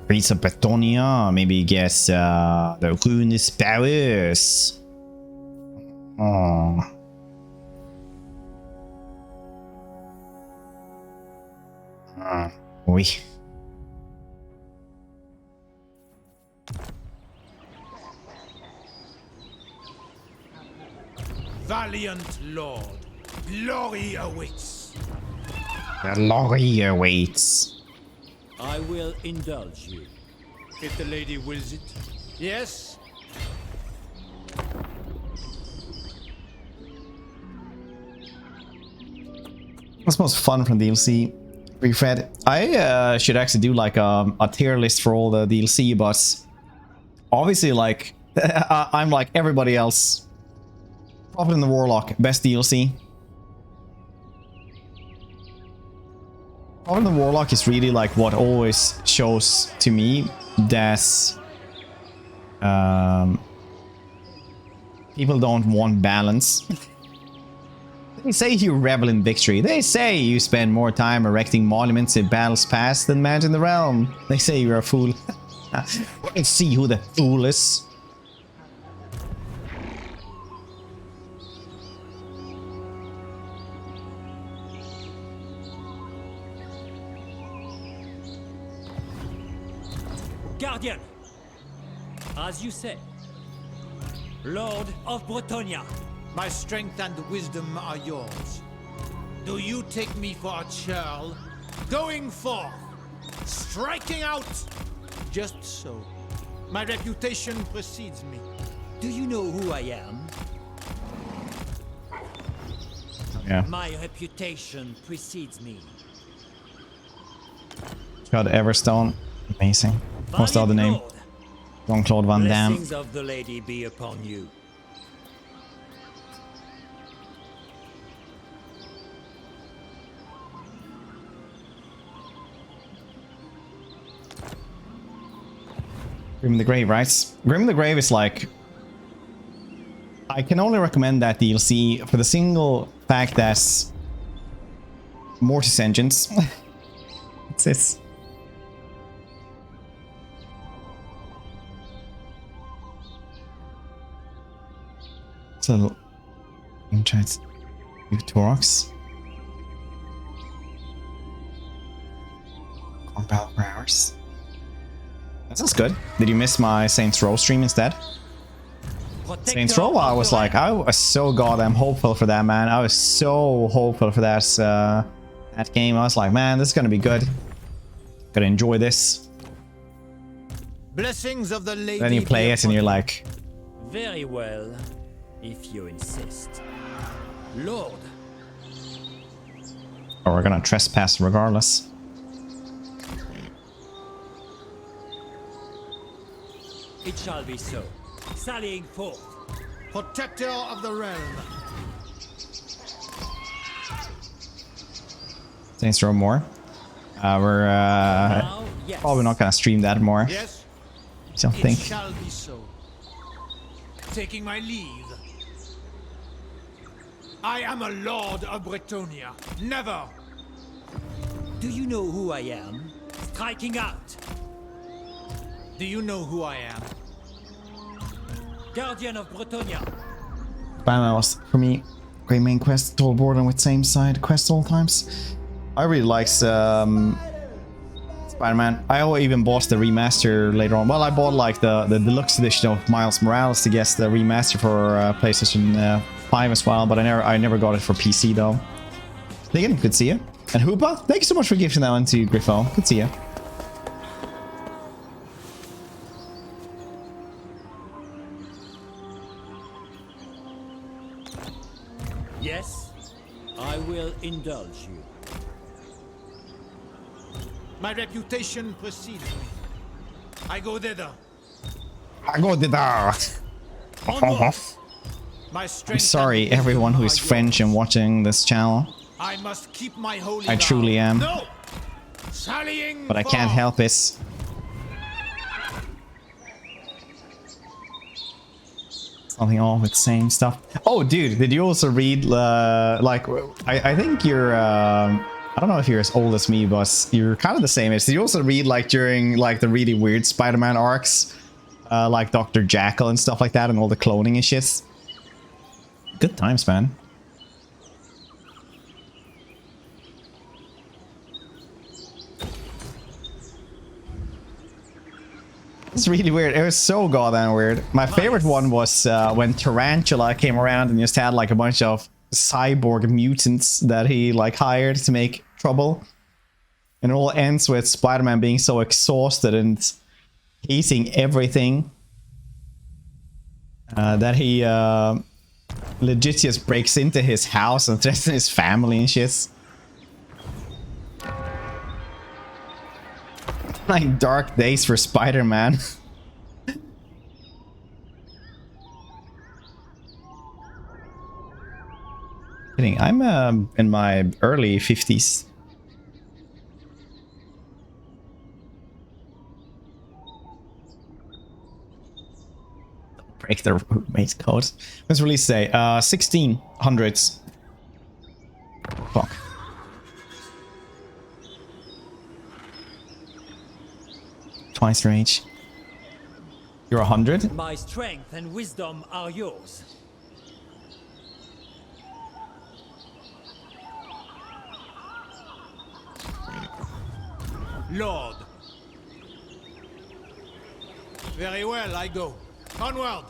Prince of Bretonnia. Maybe guess the Ruinous Palace. Oh. Oui. Valiant lord, glory awaits. Glory awaits. I will indulge you. If the lady wills it. Yes? What's most fun from DLC? Refred. I should actually do like a tier list for all the DLC, but obviously, like, I'm like everybody else. Prophet and the Warlock, best DLC. Prophet and the Warlock is really like what always shows to me that people don't want balance. They say you revel in victory. They say you spend more time erecting monuments in battles past than managing the realm. They say you're a fool. Let's see who the fool is. Guardian, as you say, Lord of Bretonnia. My strength and wisdom are yours. Do you take me for a churl? Going forth, striking out, just so. My reputation precedes me. Do you know who I am? Yeah. My reputation precedes me. Got Everstone. Amazing. What's the other name? Lord, Jean-Claude Van Damme. blessings of the lady be upon you. Grim the Grave, right? Grim the Grave is like... I can only recommend that DLC for the single fact that Mortis engines. It's this. So, chat. Torox. Compound hours. That sounds good. Did you miss my Saints Row stream instead? Saints Row, I was like, I was so goddamn hopeful for that, man. I was so hopeful for that that game. I was like, man, this is gonna be good. Gonna enjoy this. Blessings of the lady. Then you play it and you're like, Very well, if you insist. Lord, oh, we're gonna trespass regardless. it shall be so. Sallying forth. Protector of the realm. Saints Row more. We're Now, yes. probably not gonna stream that more. Yes, I don't it think. shall be so. Taking my leave. I am a lord of Bretonnia. Never. Do you know who I am? Striking out. Do you know who I am? Guardian of Bretonnia. Batman was, for me, great main quest, total boredom with same side quest all times. I really like Spider-Man. I even bought the remaster later on. Well, I bought like the deluxe edition of Miles Morales to get the remaster for PlayStation 5 as well, but I never got it for PC though. Again, good to see you. And Hoopa, thank you so much for gifting that one to Griffo. Good to see you. Yes, I will indulge you. My reputation precedes me. I go thither. I go to the... Onwards. My I'm strength sorry, and everyone who wisdom is are French and yours. watching this channel, I must keep my holy I vow. truly am. No. Sallying but I can't forth. help it. Something all with same stuff. Oh, dude, did you also read, like, I think you're, I don't know if you're as old as me, but you're kind of the same age. Did you also read, like, during, like, the really weird Spider-Man arcs? Like Dr. Jackal and stuff like that, and all the cloning and shit? Good times, man. It's really weird. It was so goddamn weird. My favorite one was when Tarantula came around and just had like a bunch of cyborg mutants that he like hired to make trouble. And it all ends with Spider-Man being so exhausted and hating everything that he legit just breaks into his house and threatens his family and shit. Like dark days for Spider-Man. Kidding, I'm in my early 50s. Break the roommate code. When's release day? 1600s. Fuck. Twice your age. You're 100? My strength and wisdom are yours. Lord. Very well, I go. Onward.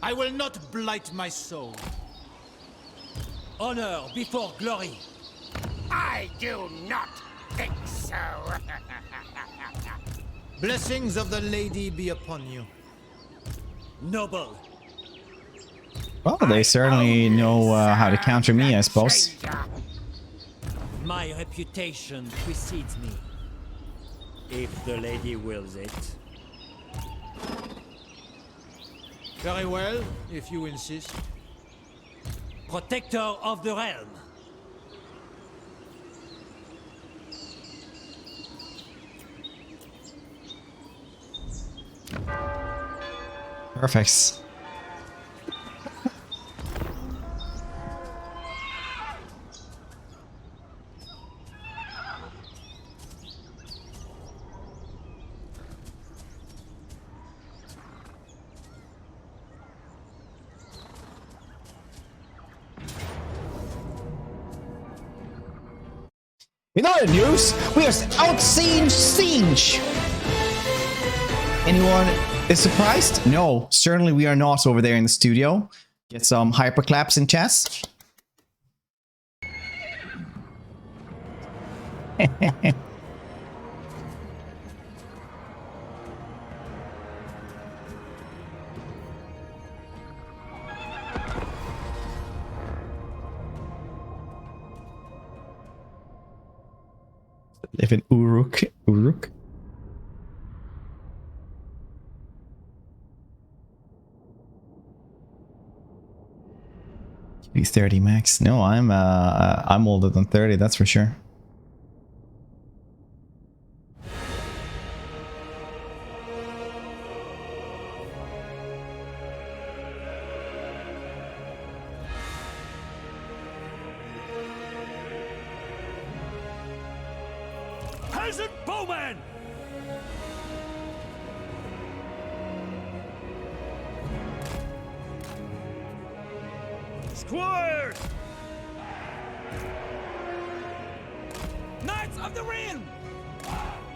I will not blight my soul. Honor before glory. I do not think so. Blessings of the lady be upon you. Noble. Well, they certainly know how to counter me, I suppose. My reputation precedes me. If the lady wills it. Very well, if you insist. Protector of the realm. Perfect. In other news, we are out siege. Anyone is surprised? No, certainly we are not over there in the studio. Get some hyper claps in chess. Live in Uruk. Uruk. Be 30 max. No, I'm older than 30, that's for sure. Peasant bowman! Squires! Knights of the Realm!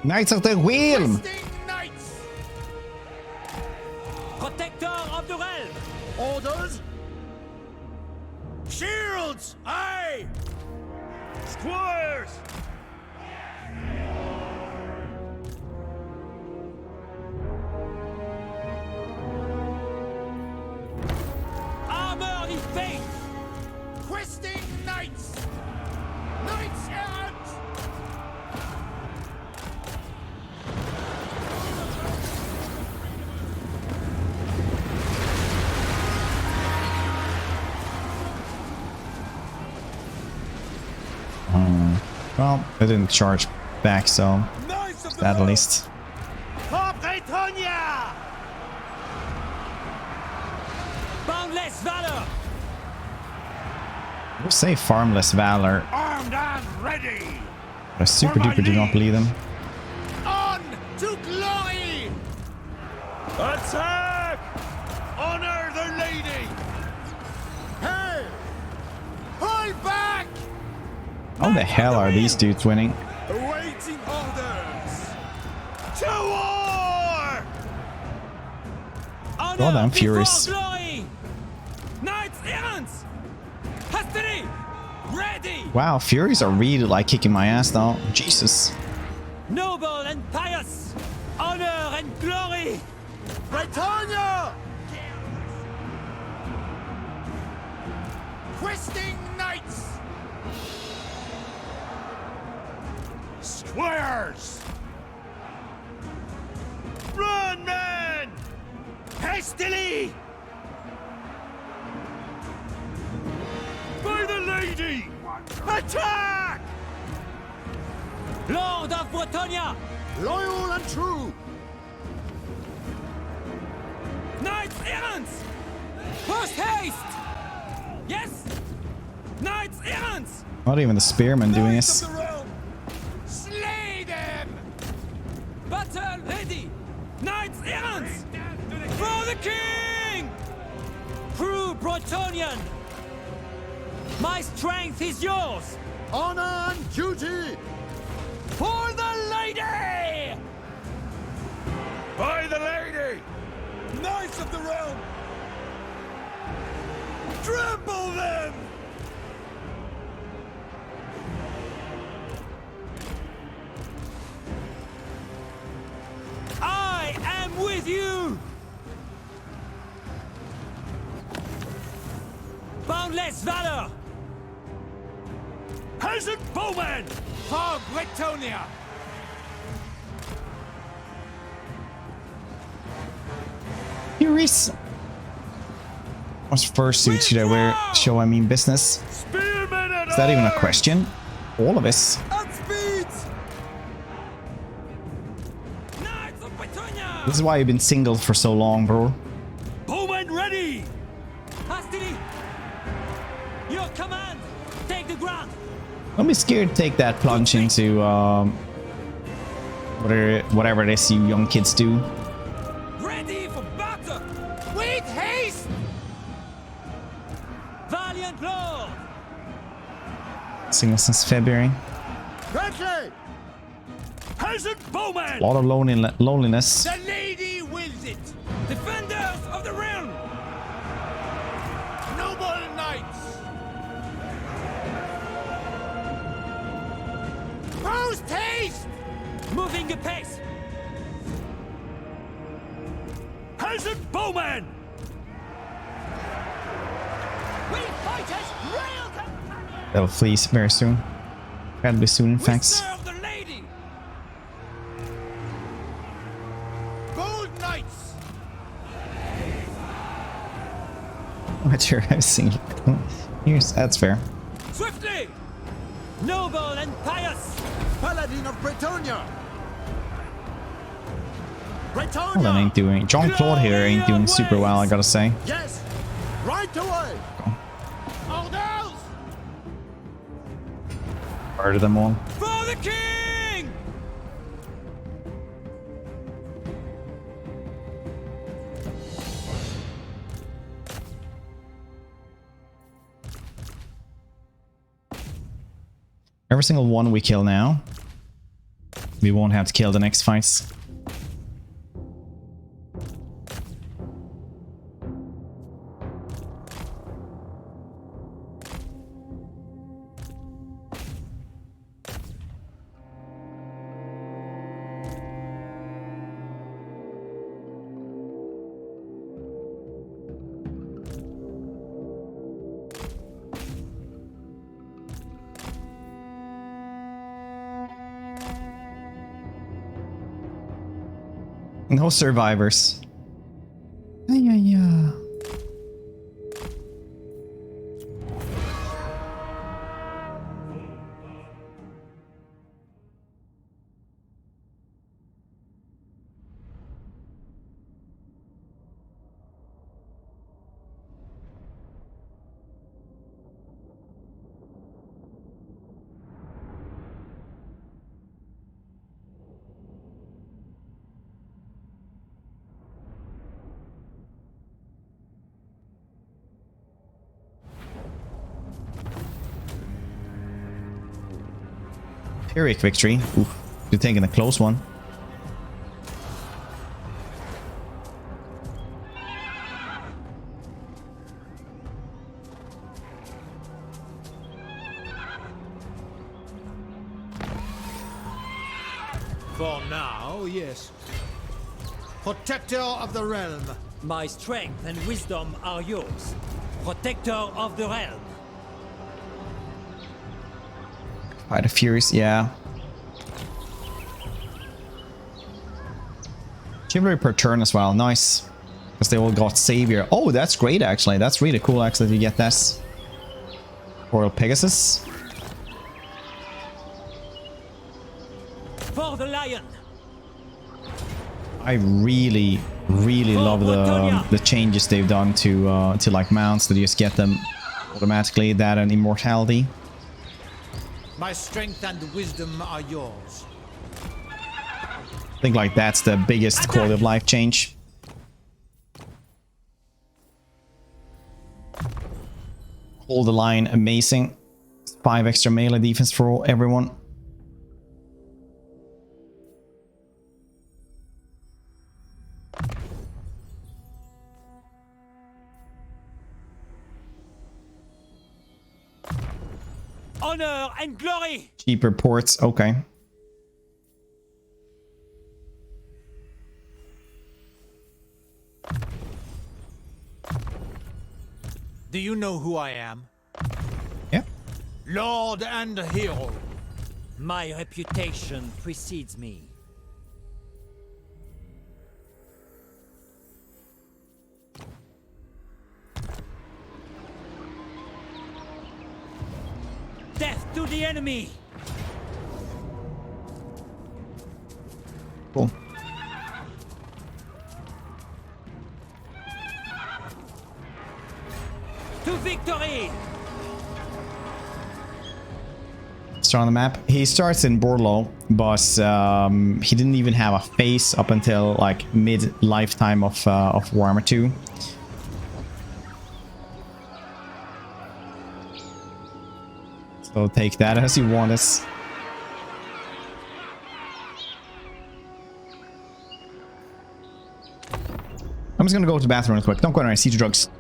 Knights of the Wheel! Knights! Protector of the Realm! Orders? Shields! Aye! Squires! Armor in faith! Questing knights! Knights errant! Well, I didn't charge back, so Knights of the that at Realm! least. For Bretonnia! Boundless valor! We'll say farmless valor. Armed and ready! I super duper do not believe them. On to glory! Attack! Honor the lady! Hey! Hold back! How the hell are these dudes winning? Awaiting orders! To war! Honor God, I'm before furious. glory! Knights errants! Hastily! Ready! Wow, Furies are really like kicking my ass now. Jesus. Noble and pious! Honor and glory! Bretonnia! Questing knights! Squares! Run, men! Hastily! By the lady! Attack! Lord of Bretonnia! Loyal and true! Knights errants! Post haste! Yes! Knights errants! Not even the spearmen doing Knights this. of the realm! Slay them! Battle ready! Knights errants! For the king! True Bretonian! My strength is yours! Honor and duty! For the lady! By the lady! Knights of the realm! Trample them! Boundless valor! Peasant bowmen! For Bretonnia! Furies. What's fursuit should I wear? Show I mean business. Spearmen at Is that even a arms! question? All of us. At speed! Knights of Bretonnia! This is why you've been single for so long, bro. Bowmen ready! Hastily! Your command! Take the ground! Don't be scared to take that plunge into whatever it is you young kids do. Ready for battle! With haste! Valiant Lord! Single since February. Ready! Peasant bowmen! A lot of loneliness. The lady wills it! Defenders of the realm! Noble knights! Post haste! Moving apace! Peasant bowmen! We fighters rail companions! They'll flee very soon. Incredibly soon, in We fact. serve the lady! Bold knights! What's your housing? Here's that's fair. Swiftly! Noble and pious! Paladin of Bretonnia! Bretonnia! Well, that ain't doing. Jean-Claude here ain't doing super well, I gotta say. Yes! Right away! Orders! Murder them all. For the king! Every single one we kill now, we won't have to kill the next fights. No survivors. Yeah. Pyrrhic victory. Oof. You're taking a close one. For now, yes. Protector of the realm. My strength and wisdom are yours. Protector of the realm. By the Furies, yeah. Chivalry per turn as well, nice. Because they all got Savior. Oh, that's great actually. That's really cool actually to get this. Royal Pegasus. For the lion. I really love the changes they've done to like mounts that you just get them automatically. That and immortality. My strength and wisdom are yours. I think like that's the biggest quality of life change. Hold the line, amazing. 5 extra melee defense for everyone. Honor and glory. Cheap reports, okay. Do you know who I am? Yeah. Lord and hero. My reputation precedes me. Death to the enemy! Cool. To victory! Start on the map. He starts in Bordeaux, but he didn't even have a face up until like mid lifetime of Warhammer 2. So take that as you want us. I'm just gonna go to the bathroom real quick. Don't go anywhere. See the drugs.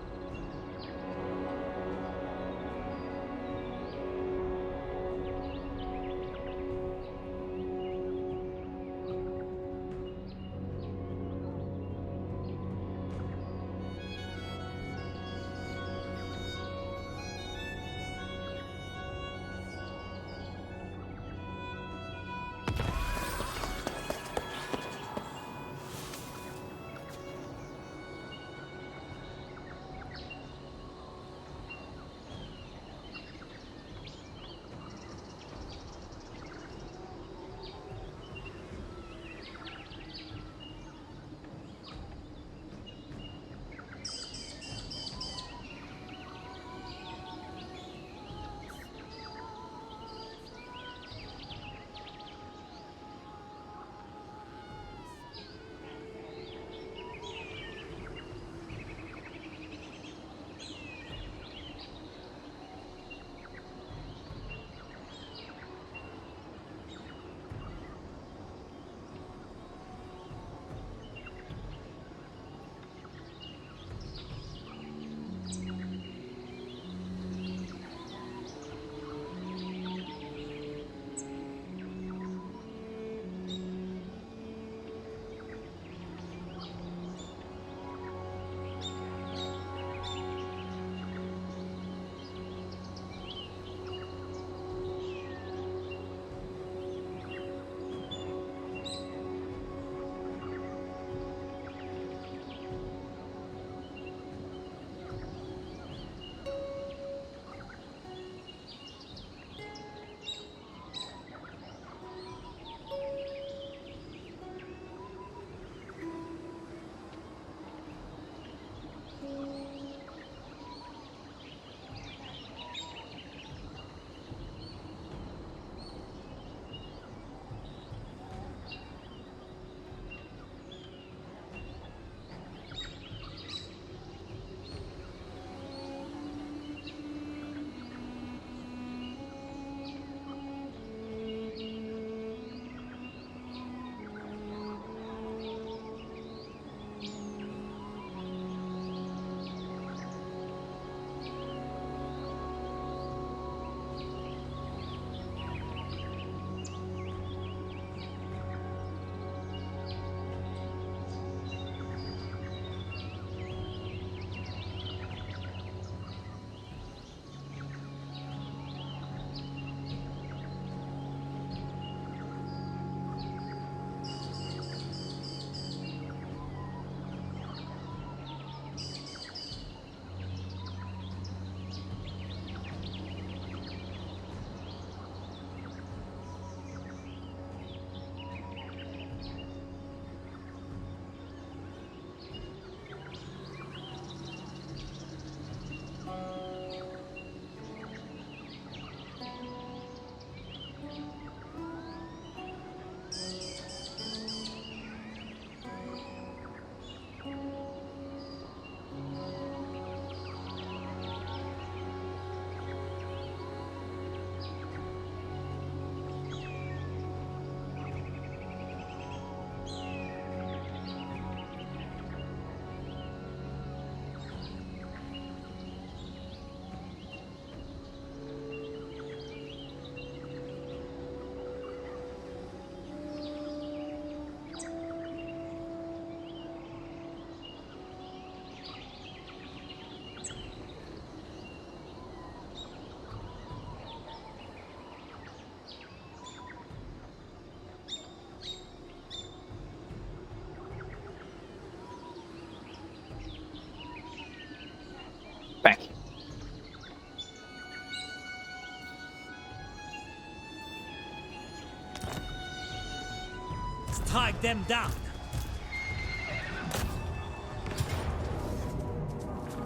them down.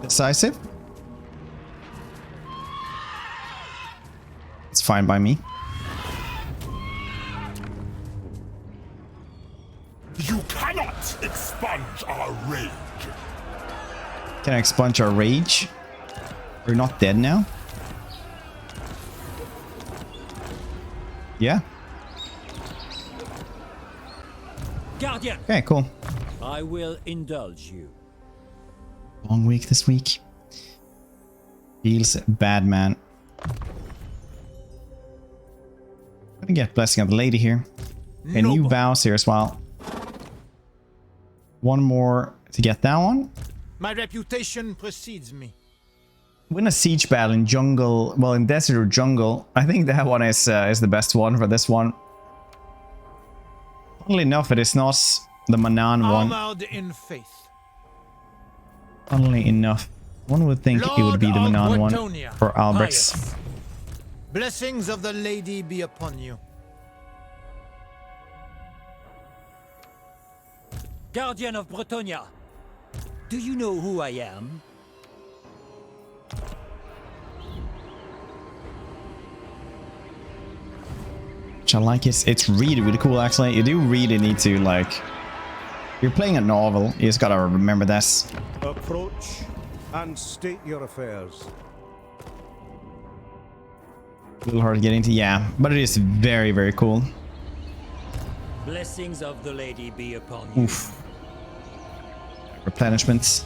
Decisive. It's fine by me. You cannot expunge our rage. Can I expunge our rage? We're not dead now. Yeah. Guardian, Okay, cool. I will indulge you. Long week this week. Feels bad, man. Gonna get blessing of the lady here. Okay, new vows here as well. One more to get that one. My reputation precedes me. Win a siege battle in jungle, well, in desert or jungle. I think that one is the best one for this one. Funnily enough, it is not the Manan one. Armored in faith. Funnily enough, one would think it would be the Lord of Manan one Bretonnia. for Albrecht's. Pious. Blessings of the lady be upon you. Guardian of Bretonnia, do you know who I am? Which I like it. It's really, really cool, actually. You do really need to, like... You're playing a novel. You just gotta remember this. Approach and state your affairs. A little hard to get into, yeah. But it is very, very cool. Blessings of the lady be upon you. Oof. Replenishments.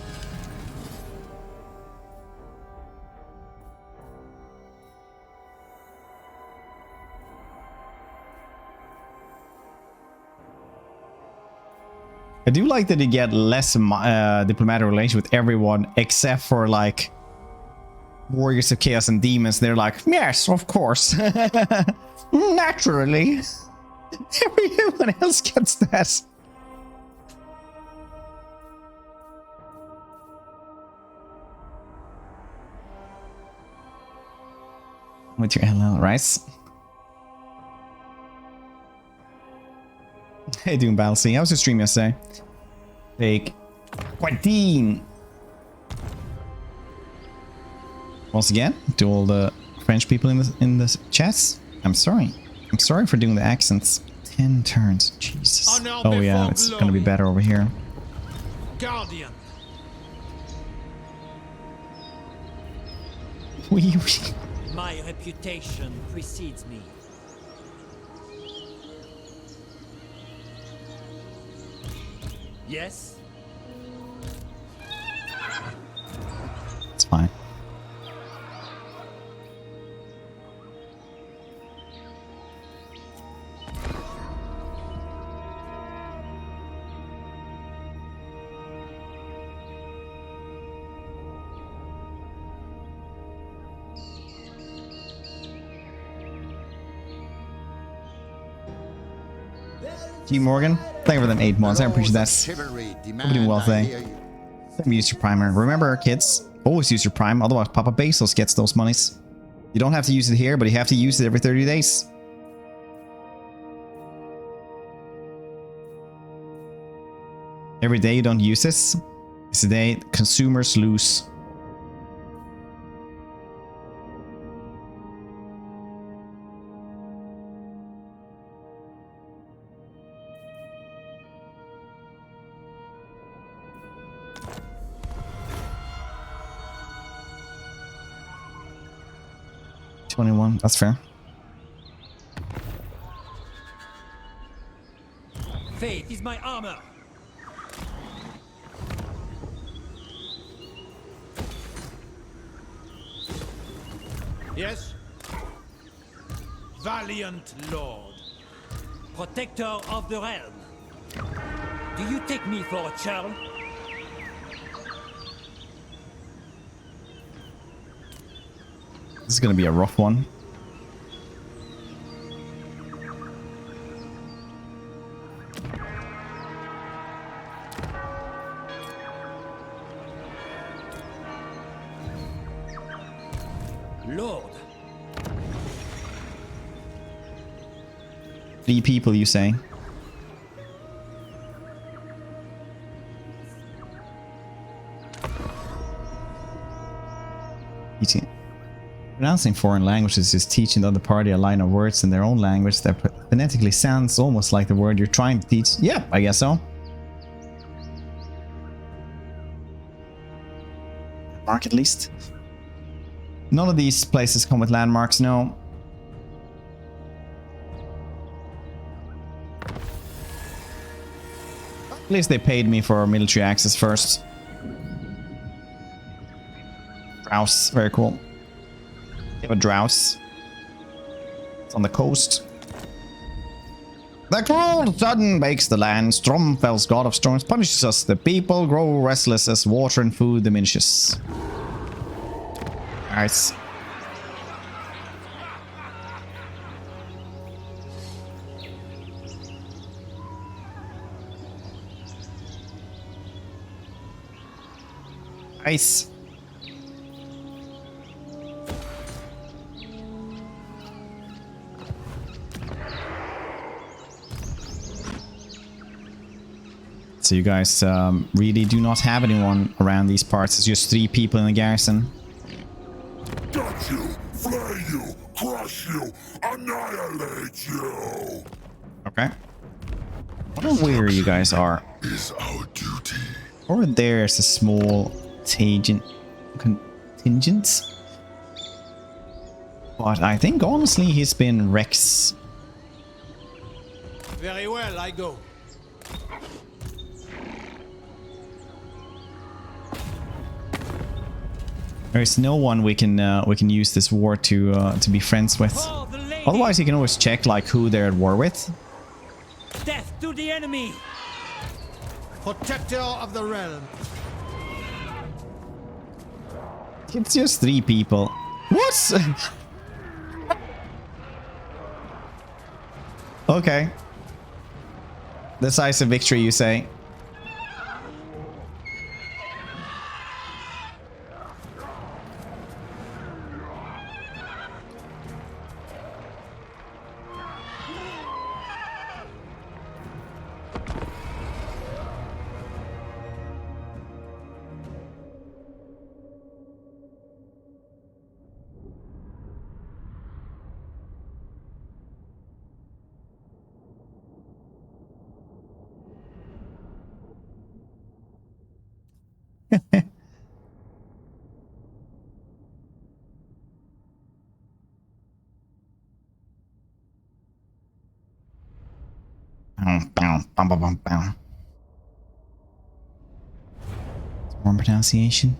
I do like that you get less diplomatic relation with everyone except for like warriors of chaos and demons. They're like, yes, of course. Naturally. Everyone else gets that. With your LL rice. Hey, doing battle scene. How was your stream yesterday? Take Quentin. Once again, to all the French people in the chats, I'm sorry. I'm sorry for doing the accents. 10 turns. Jesus. Oh yeah, it's gonna be better over here. Guardian. My reputation precedes me. Yes? It's fine. G Morgan, thank you for them 8 months. I appreciate that. Hope you're doing well today. Use your primer. Remember, kids, always use your prime. Otherwise, Papa Bezos gets those monies. You don't have to use it here, but you have to use it every 30 days. Every day you don't use this is the day consumers lose. $21, that's fair. Faith is my armor. Yes? Valiant Lord. Protector of the realm. Do you take me for a child? This is gonna be a rough one. Lord. 3 people, you say? Teaching. Pronouncing foreign languages is teaching the other party a line of words in their own language that phonetically sounds almost like the word you're trying to teach. Yeah, I guess so. Mark at least. None of these places come with landmarks, no. At least they paid me for military access first. Drows, very cool. You have a drows. It's on the coast. The cold sudden makes the land. Stromfel's god of storms punishes us. The people grow restless as water and food diminishes. Nice. Nice. So you guys really do not have anyone around these parts. It's just 3 people in the garrison. Got you, flay you, crush you, annihilate you. Okay. I wonder where you guys are. Is our duty. Over there's a small contingent. But I think honestly he's been Rex. Very well, I go. There is no one we can use this war to be friends with. For the lady. Otherwise, you can always check like who they're at war with. Death to the enemy. Protector of the realm. It's just 3 people. What? Okay. Decisive victory, you say? More pronunciation.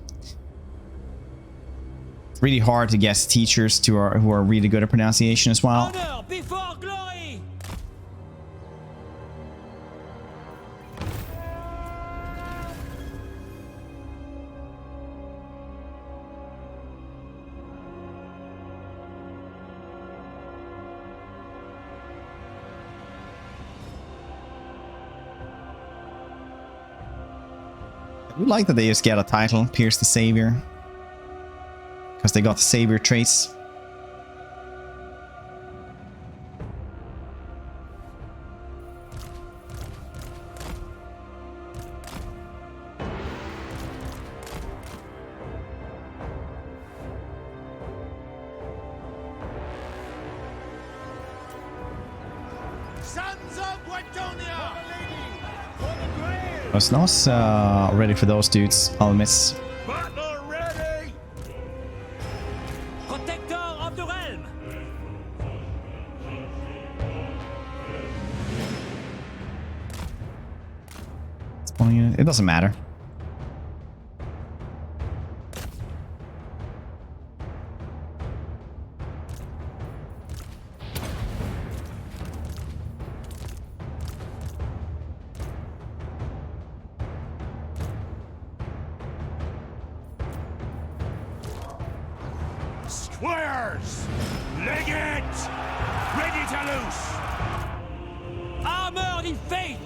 It's really hard to guess teachers who are really good at pronunciation as well. Honor before glory. I do like that they just get a title, Pierce the Savior. Because they got the Savior traits. Sons of Bretonnia! I was not ready for those dudes, I'll miss. Battle ready. Protector of the realm. Spawning unit. It doesn't matter. Squares! Leg it! Ready to loose! Armored in faith.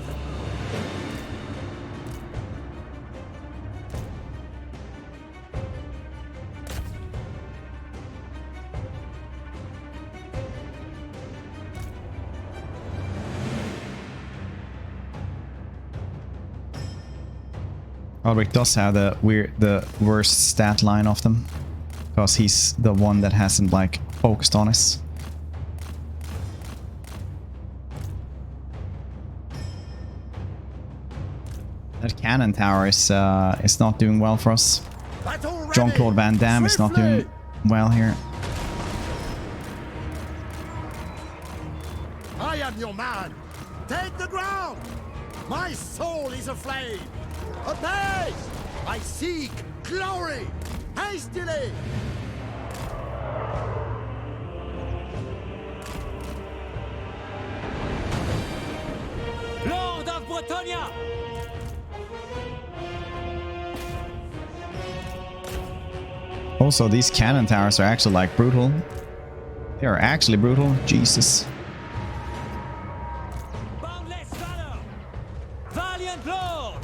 Albrecht does have the worst stat line of them. because he's the one that hasn't like focused on us. That cannon tower is not doing well for us. Jean-Claude Van Damme is not doing well here. I am your man. Take the ground. My soul is aflame. Obey! I seek glory. Hastily. Lord of Bretonnia! Also, these cannon towers are actually like brutal. They are actually brutal. Jesus. Boundless valor! Valiant Lord!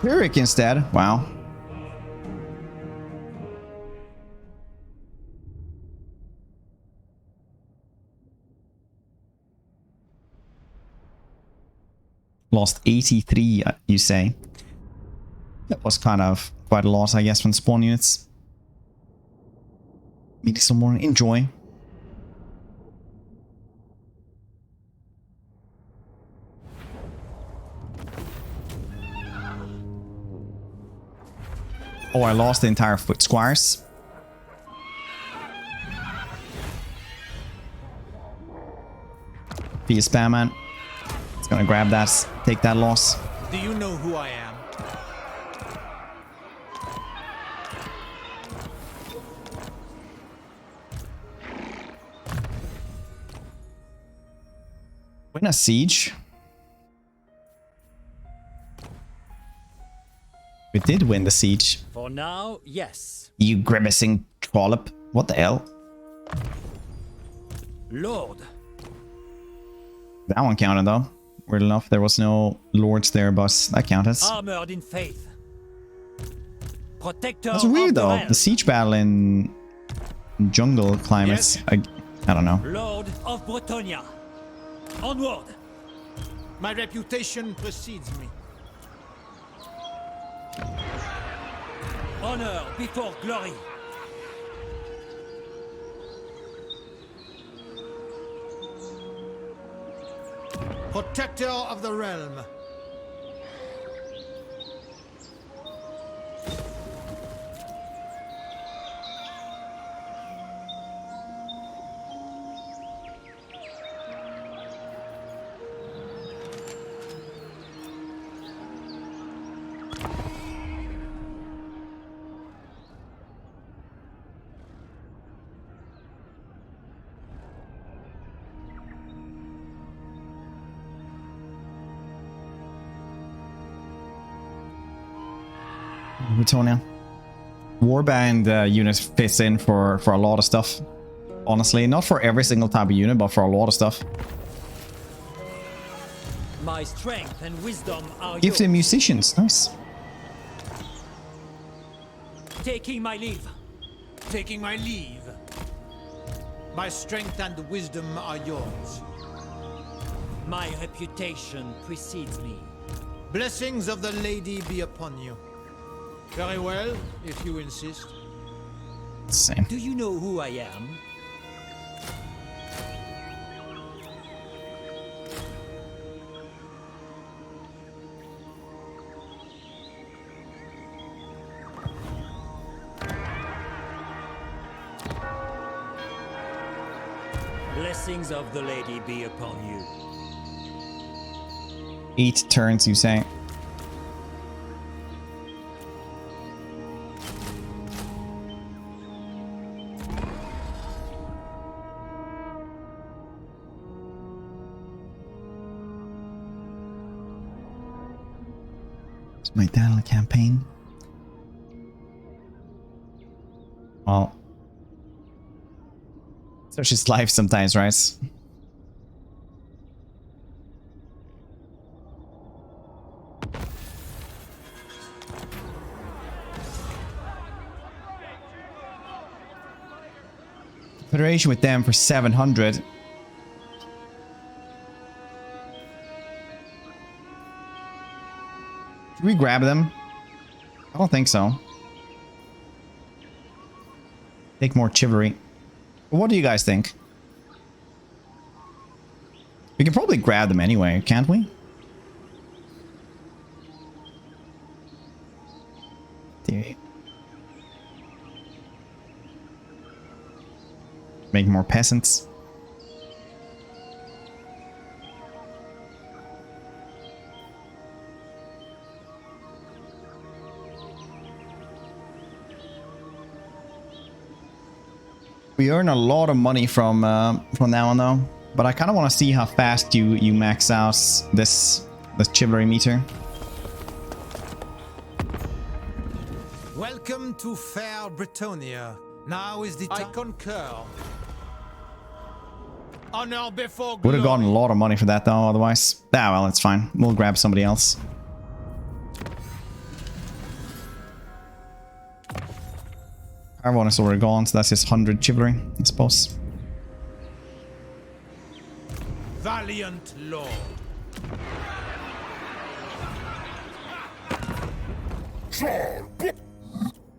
Pyrrhic instead. Wow. Lost 83, you say? That was kind of quite a loss, I guess, from spawn units. Maybe some more enjoy. Oh, I lost the entire foot squires. Be a spam man. It's gonna grab that, take that loss. Do you know who I am? Win a siege. We did win the siege. For now, yes. You grimacing trollop. What the hell? Lord. That one counted though. Weird enough, there was no lords there, but that counted. Armored in faith. Protector That's weird of the though. realm. The siege battle in jungle climates. Yes. I don't know. Lord of Bretonnia. Onward. My reputation precedes me. Honor before glory. Protector of the realm. Bretonnia. Warband unit fits in for a lot of stuff. Honestly, not for every single type of unit, but for a lot of stuff. My strength and wisdom are Give yours. the musicians. Nice. Taking my leave. Taking my leave. My strength and wisdom are yours. My reputation precedes me. Blessings of the lady be upon you. Very well, if you insist. Same. Do you know who I am? Blessings of the lady be upon you. 8 turns, you say? It's my Daniel campaign. Well, such is life sometimes, right? Federation with them for 700. Did we grab them? I don't think so. Take more chivalry. What do you guys think? We can probably grab them anyway, can't we? Make more peasants. We earn a lot of money from now on though, but I kind of want to see how fast you max out this chivalry meter. Welcome to fair Bretonnia. Now is the time. I concur. Honor before glory. Would have gotten a lot of money for that though, otherwise. Ah, well, it's fine. We'll grab somebody else. Everyone is already gone, so that's just 100 chivalry, I suppose. Valiant Lord.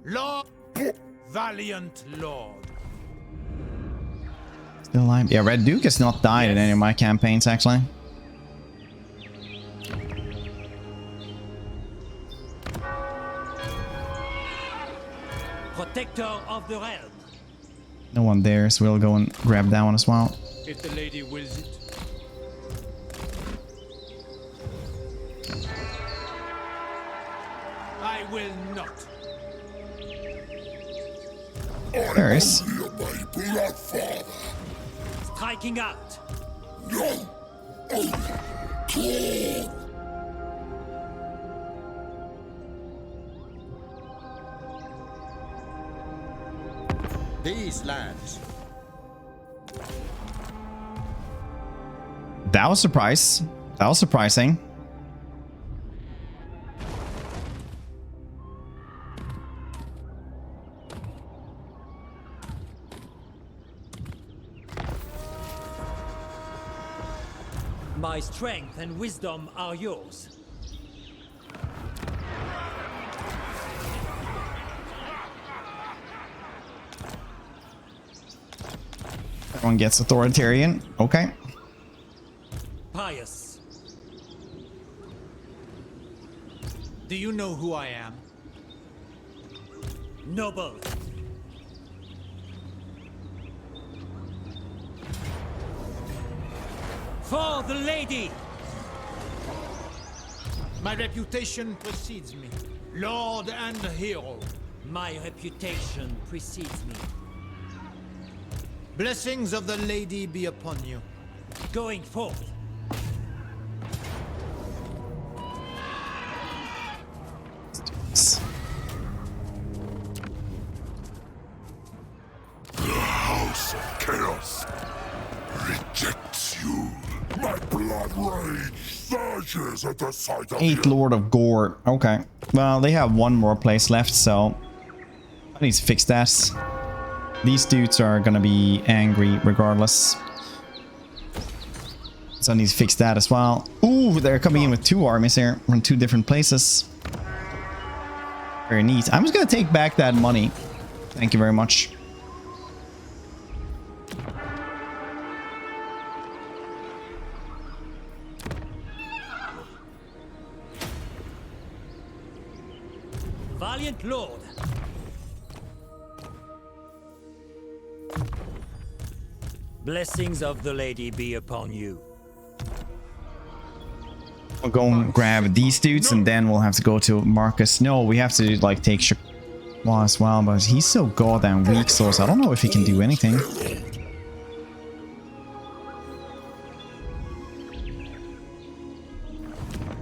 Lord. Valiant Lord. Still alive. Yeah, Red Duke has not died in any of my campaigns, actually. Protector of the realm. No one there, so we'll go and grab that one as well. If the lady wills it. I will not. There is. Striking out. These lands. That was a surprise. That was surprising. My strength and wisdom are yours. Everyone gets authoritarian. Okay. Pious. Do you know who I am? Noble. For the lady! My reputation precedes me. Lord and hero. My reputation precedes me. Blessings of the lady be upon you. Going forth. The House of Chaos rejects you. My blood rage surges at the sight of Eighth you. Lord of Gore. Okay. Well, they have one more place left, so I need to fix that. These dudes are gonna be angry regardless. So I need to fix that as well. Ooh, they're coming in with two armies here from two different places. Very neat. I'm just gonna take back that money. Thank you very much. Valiant Lord. Blessings of the lady be upon you. We'll go and grab these dudes and then we'll have to go to Marcus. No, we have to like take Chacois as well, but he's so goddamn weak, so I don't know if he can do anything.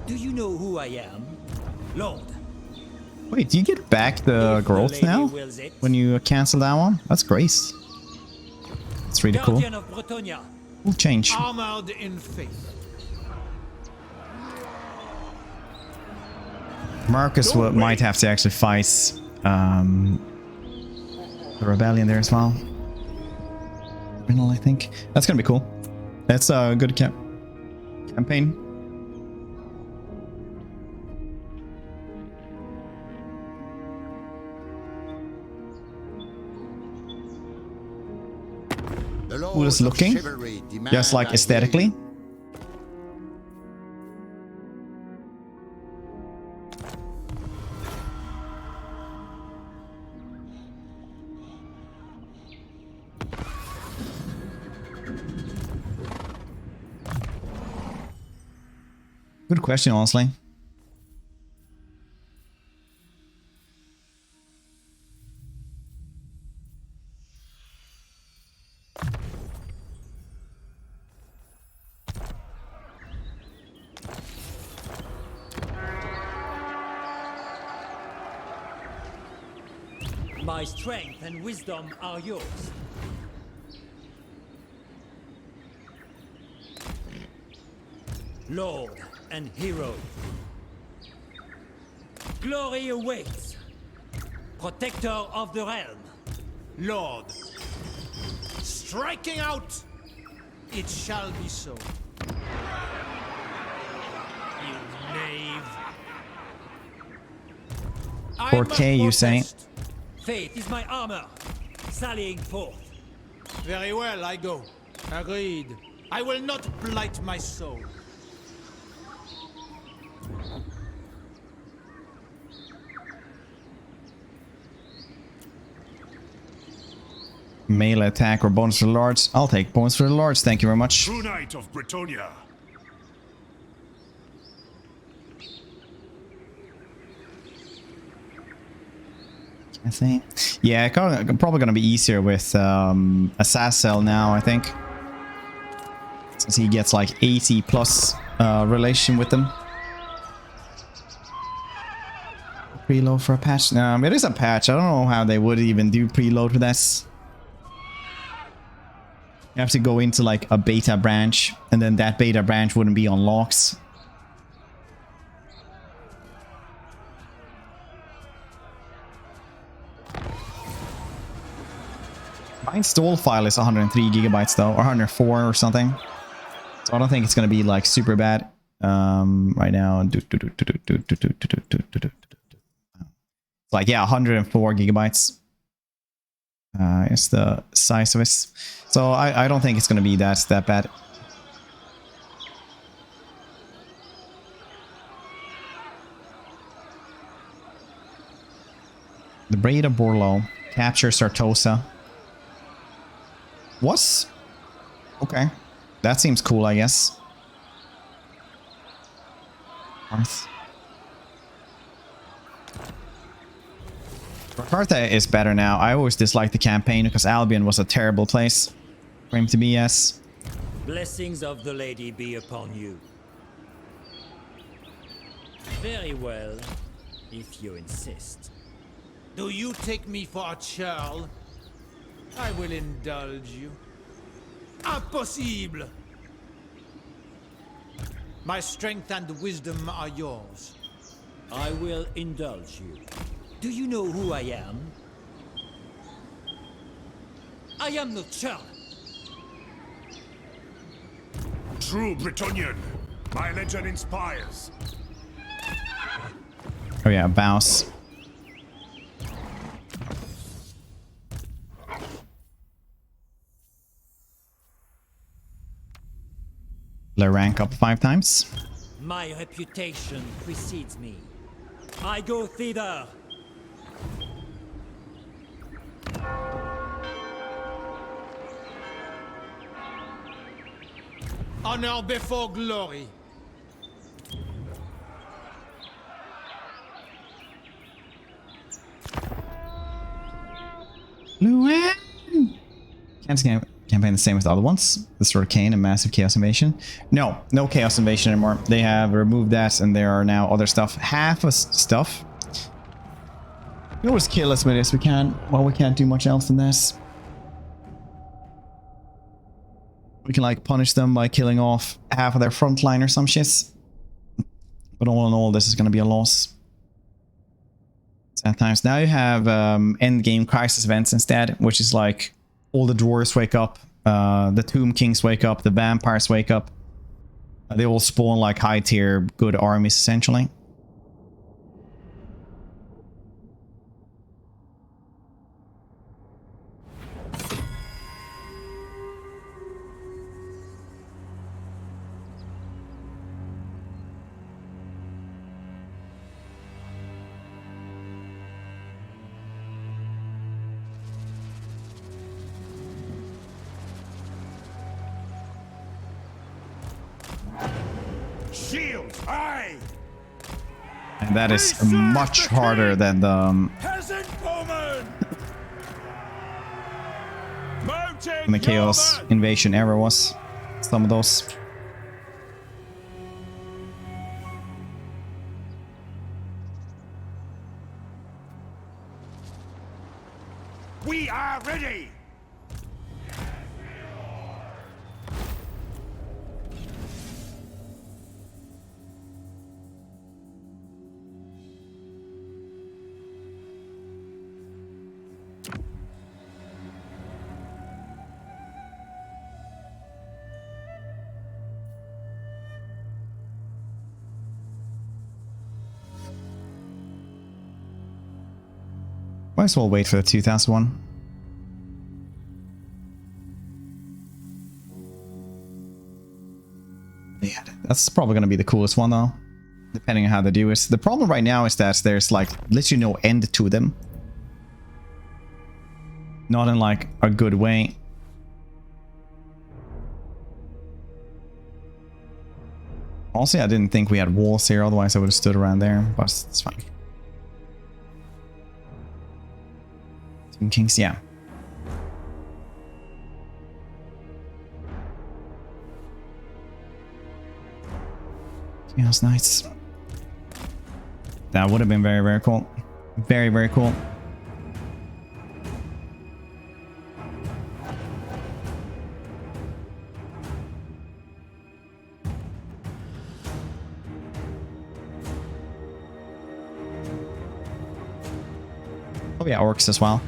Do you know who I am? Lord. Wait, do you get back the If the growth lady now wills it. when you cancel that one? That's great. That's really cool. Guardian of Bretonnia. Cool change. Armored in faith. Marcus might have to actually fight the rebellion there as well. I think that's gonna be cool. That's a good campaign. coolest looking, just like aesthetically. Good question, honestly. My strength and wisdom are yours. Lord and hero. Glory awaits. Protector of the realm. Lord, striking out, it shall be so. You knave. 4K, you say? Faith is my armor. Sallying forth. Very well, I go. Agreed. I will not blight my soul. Melee attack or bonus for the lords? I'll take bonus for the lords, thank you very much. True Knight of Bretonnia. I think. Yeah, probably gonna be easier with Assassin now, I think. Since he gets like 80 plus relation with them. Preload for a patch? No, it is a patch. I don't know how they would even do preload for this. You have to go into like a beta branch, and then that beta branch wouldn't be on locks. My install file is 103 gigabytes though, or 104 or something. So I don't think it's gonna be like super bad. Right now, it's like, yeah, 104 gigabytes. Is the size of it. So I don't think it's gonna be that bad. The Braid of Borlo. Capture Sartosa. What? Okay. That seems cool, I guess. Rakartha is better now. I always disliked the campaign because Albion was a terrible place for him to be, yes. Blessings of the lady be upon you. Very well, if you insist. Do you take me for a churl? I will indulge you. Impossible! My strength and wisdom are yours. I will indulge you. Do you know who I am? I am no child. True Bretonian. My legend inspires. Oh yeah, bounce. Let rank up 5 times. My reputation precedes me. I go thither. Honor before glory. Luan! Campaign the same as the other ones. The Sword of Cain and Massive Chaos Invasion. No Chaos Invasion anymore. They have removed that, and there are now other stuff. Half of stuff. We always kill as many as we can. Well, we can't do much else than this. We can like punish them by killing off half of their front line or some shits. But all in all, this is going to be a loss. Sad times. Now you have end game crisis events instead, which is like all the dwarves wake up, the Tomb Kings wake up, the vampires wake up. They all spawn like high tier good armies essentially. Shields, aye! And that is much harder than the Peasant bowmen! than the Chaos Invasion era was. Some of those. We are ready! Might as well wait for the 2001. Yeah, that's probably going to be the coolest one though, depending on how they do it. The problem right now is that there's like literally no end to them. Not in like a good way. Also, I didn't think we had walls here, otherwise I would have stood around there, but it's fine. Team Kings, yeah. Chaos Knights. That would have been very, very cool. Very, very cool. Oh yeah, orcs as well.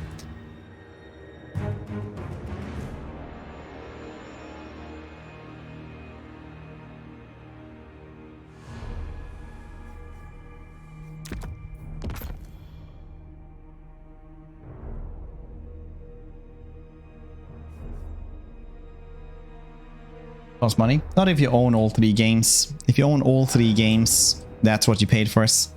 Cost money. Not if you own all 3 games. If you own all 3 games, that's what you paid for us.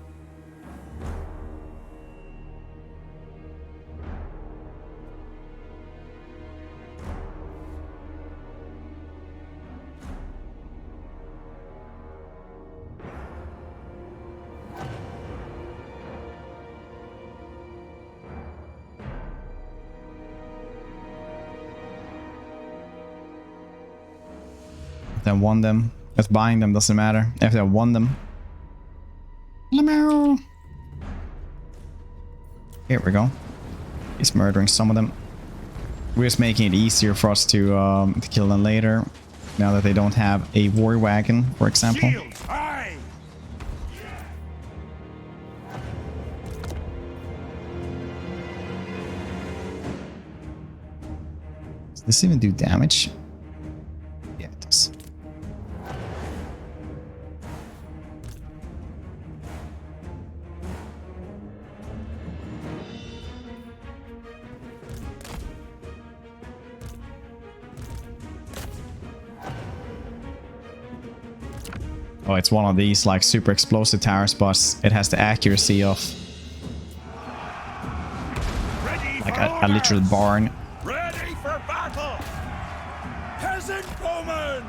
If they won them. If buying them doesn't matter. If they won them. Lemao. Here we go. He's murdering some of them. We're just making it easier for us to kill them later. Now that they don't have a war wagon, for example. Shields, aye! Does this even do damage? Yeah, it does. Oh, it's one of these like super explosive towers, but it has the accuracy of like a literal barn. Ready for battle! Peasant bowmen!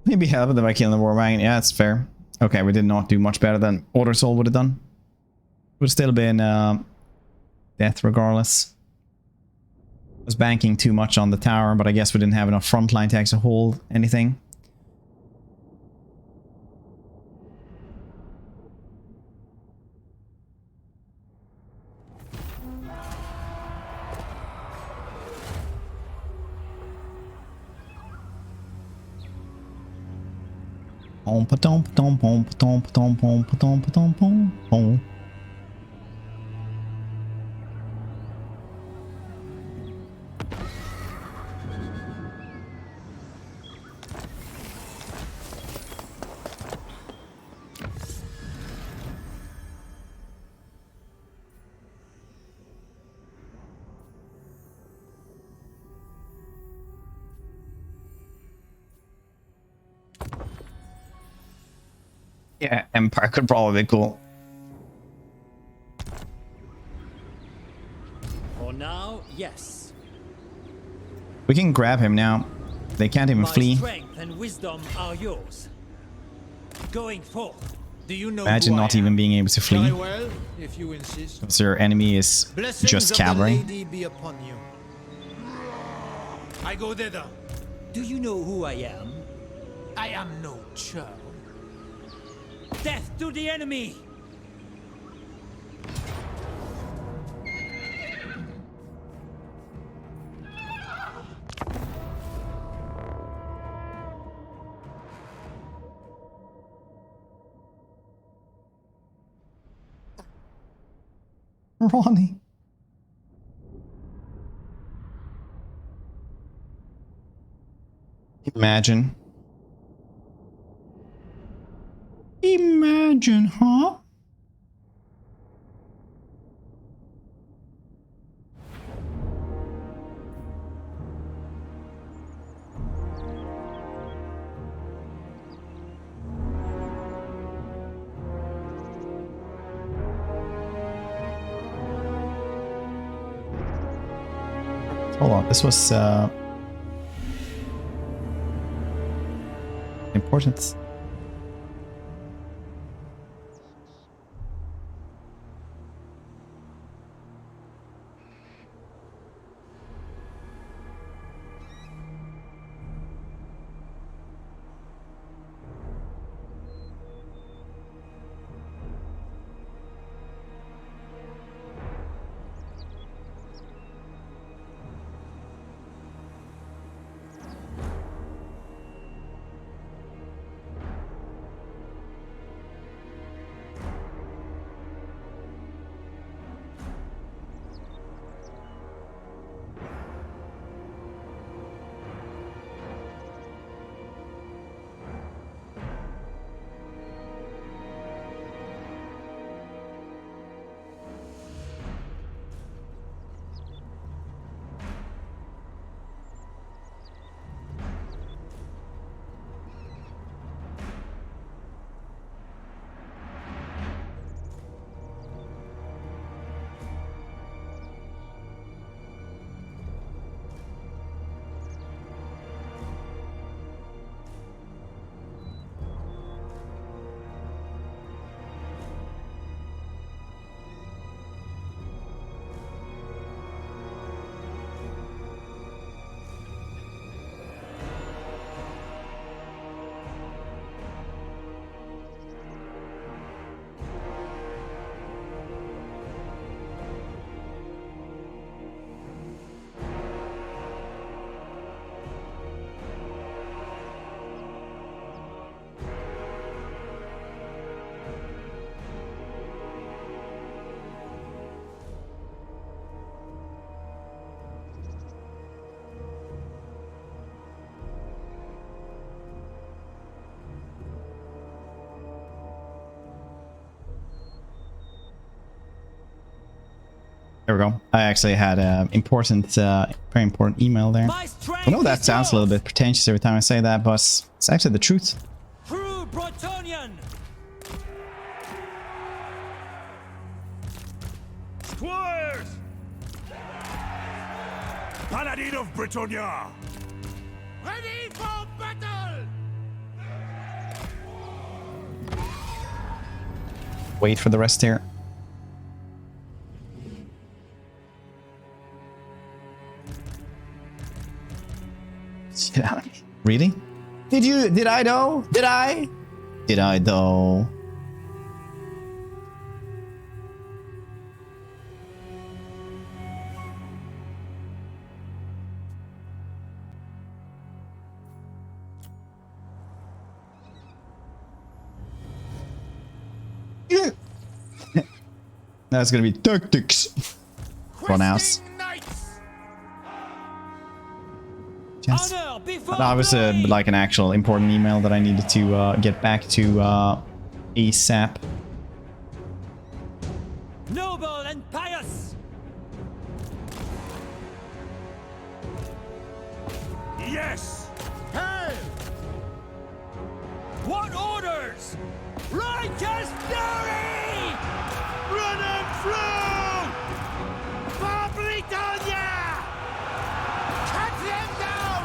Maybe help them by killing the war wagon. Yeah, that's fair. Okay, we did not do much better than Order Soul would have done. Would have still been death regardless. Was banking too much on the tower, but I guess we didn't have enough frontline to actually hold anything. Pom pa-tom pa-tom pom pa-tom pa-tom pom pa-tom pa-tom pom pom. Yeah, Empire could probably be cool. For now, yes. We can grab him now. They can't even My flee. strength and wisdom are yours. Going forth. Do you know Imagine who I not even am? being able to Very flee. well, if you insist. Because their enemy is Blessings just of the cavalry. lady be upon you. I go thither. Do you know who I am? I am no churl. Death to the enemy! Ronnie. Imagine. Imagine, huh? Hold on, this was important. There we go. I actually had an important, very important email there. My strength I know that is sounds a little yours. bit pretentious every time I say that, but it's actually the truth. True Bretonnian! Squires! Paladin of Bretonnia! Ready for battle! Wait for the rest here. Get out of me. Really? Did I though? Did I? Did I though? That's gonna be tactics. Pronounced. Yes. Honor before That was glory! like an actual important email that I needed to get back to ASAP. Noble and pious! Yes! Hail! What orders? Righteous fury! Run them through! For Bretonnia! Cut them down!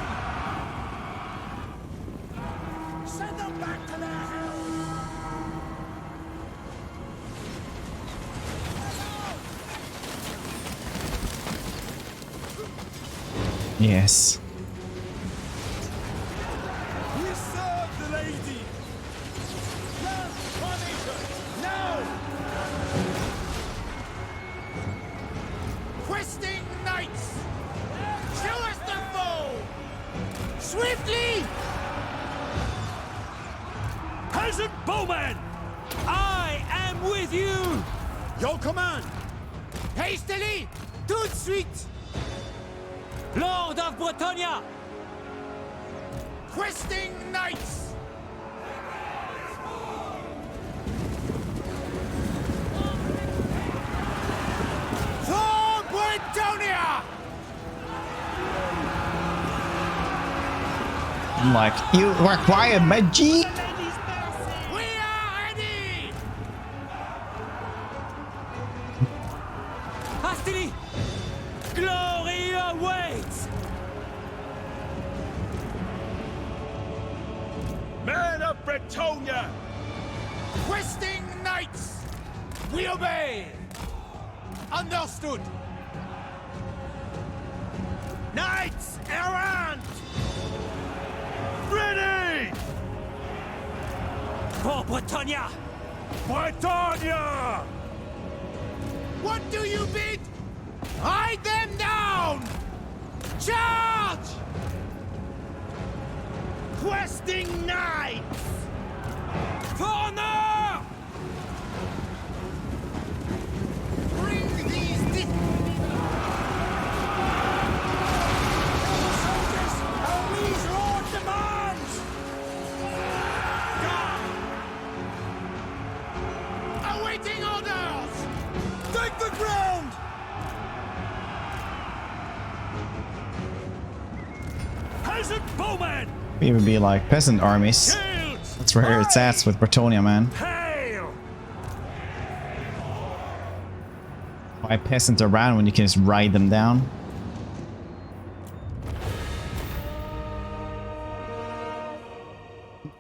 Send them back to their hell! Yes. We serve the lady! Now! Questing knights! Show us the foe! Swiftly! Peasant bowman! I am with you! Your command! Hastily! Tout de suite! Lord of Bretonnia! Questing knights! For Bretonnia! I'm like, you require magic? We are ready! Hastily! Glory awaits! Men of Bretonnia! Questing knights! We obey! Understood! Knights errant! Ready! For Bretonnia! Bretonnia! What do you bid? Hide them down! Charge! Questing knights! For honor! Bring these soldiers! Our lord demands! Awaiting orders! Take the ground! Peasant bowman! We would be like peasant armies. Shields! That's where it's at with Bretonnia, man. Hail! Why peasants around when you can just ride them down?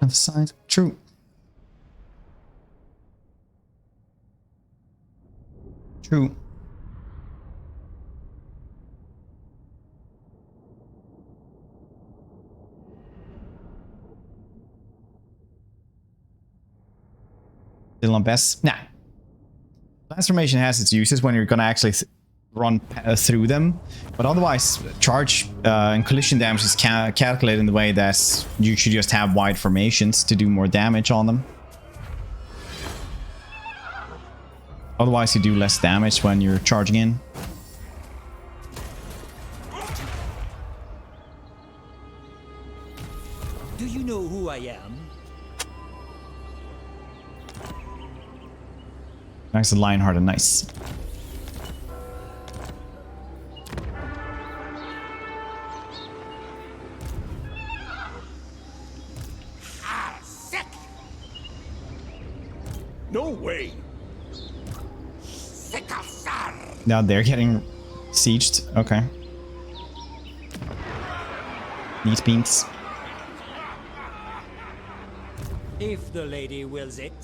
Other side. True. True. Still on best? Nah. Transformation has its uses when you're gonna actually run through them, but otherwise charge and collision damage is calculated in the way that you should just have wide formations to do more damage on them. Otherwise you do less damage when you're charging in. Do you know who I am? Nice and Lionheart and nice. Sick! No way! Sick of sun! Now they're getting sieged. Okay. Neat beans. If the lady wills it.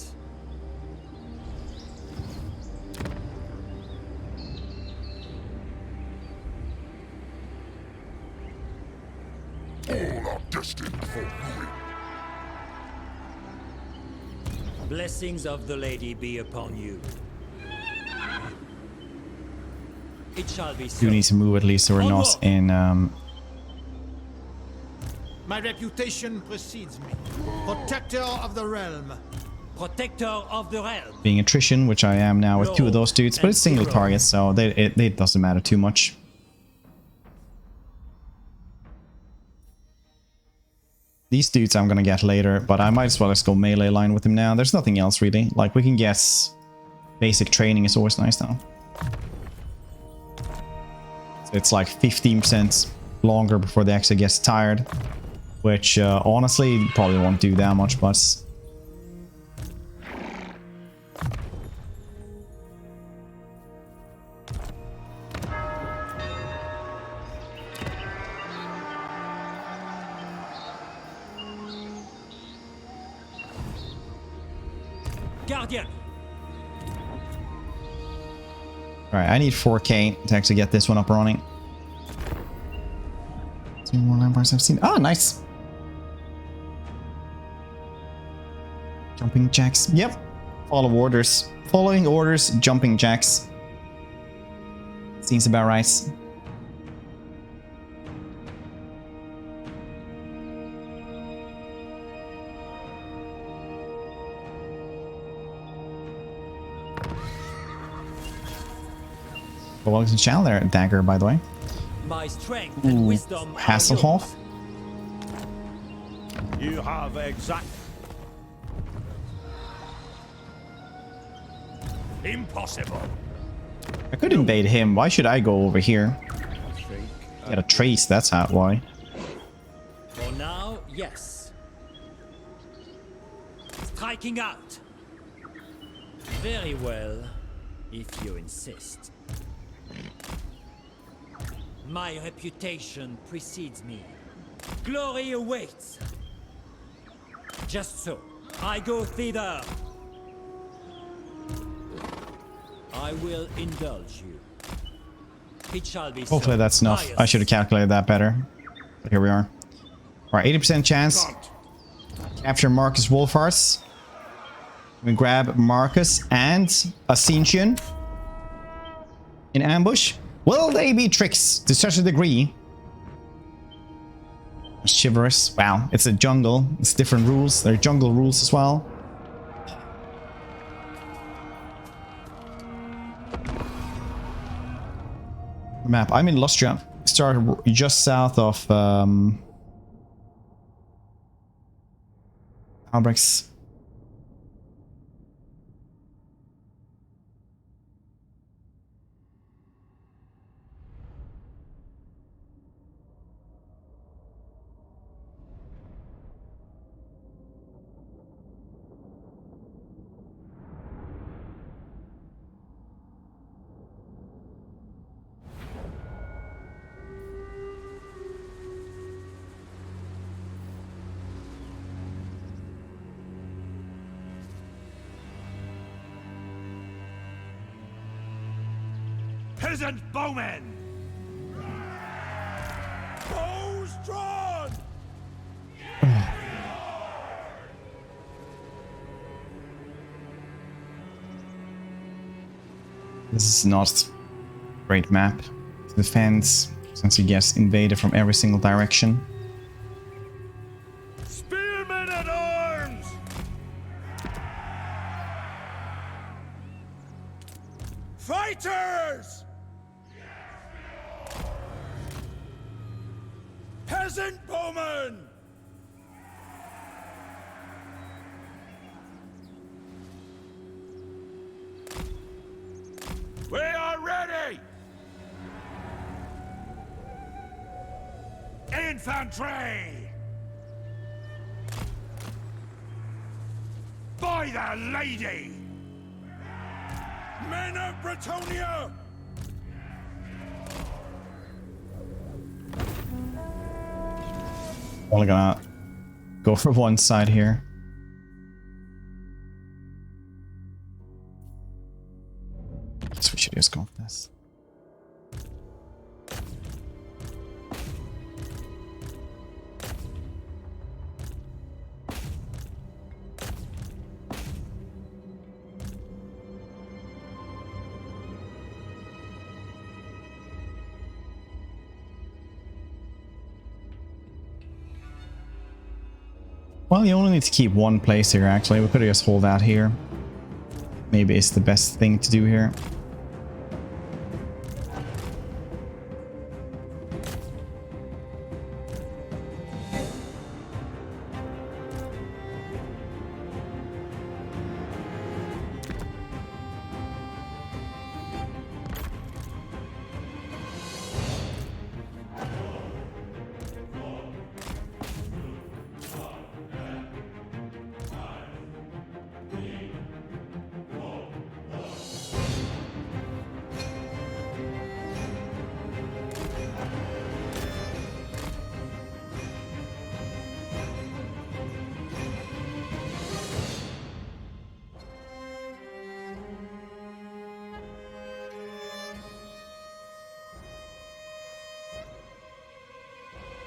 All are destined for ruin. Blessings of the lady be upon you. It shall be so. Do need to move at least so we're not in My reputation precedes me. Protector of the realm. Protector of the realm. being attrition, which I am now with two of those dudes, but it's single targets, so it doesn't matter too much. These dudes I'm gonna get later, but I might as well just go melee line with him now. There's nothing else really. Like, we can guess basic training is always nice now. So it's like 15% longer before they actually get tired, which honestly probably won't do that much, but Guardian. Alright, I need 4K to actually get this one up and running. 2 more Lamparts I've seen. Oh, nice. Jumping jacks. Yep. Follow orders. Following orders, jumping jacks. Seems about right. Well, welcome to the channel there, Dagger, by the way. My strength and wisdom are Hasselhoff. You have exact. Impossible. I could invade him. Why should I go over here? Get a trace, that's how why. For now, yes. Striking out. Very well, if you insist. My reputation precedes me. Glory awaits. Just so, I go thither. I will indulge you. It shall be Hopefully so. that's enough. I should have calculated that better. But here we are. Alright, 80% chance. Capture Marcus Wolfars. We grab Marcus and Ascension in ambush. Will they be tricks to such a degree? Chivalrous. Wow, it's a jungle. It's different rules. There are jungle rules as well. Map. I'm in Lustria. Started just south of Albrecht's. Peasant bowmen! Bows drawn! This is not a great map to defend, since you get invaded from every single direction. Spearmen at arms! Fighters! Peasant bowmen! We are ready! Infantry! By the lady! Men of Bretonnia! Only gonna go for one side here. Guess we should just go for this. Well, you only need to keep one place here, actually. We could just hold out here. Maybe it's the best thing to do here.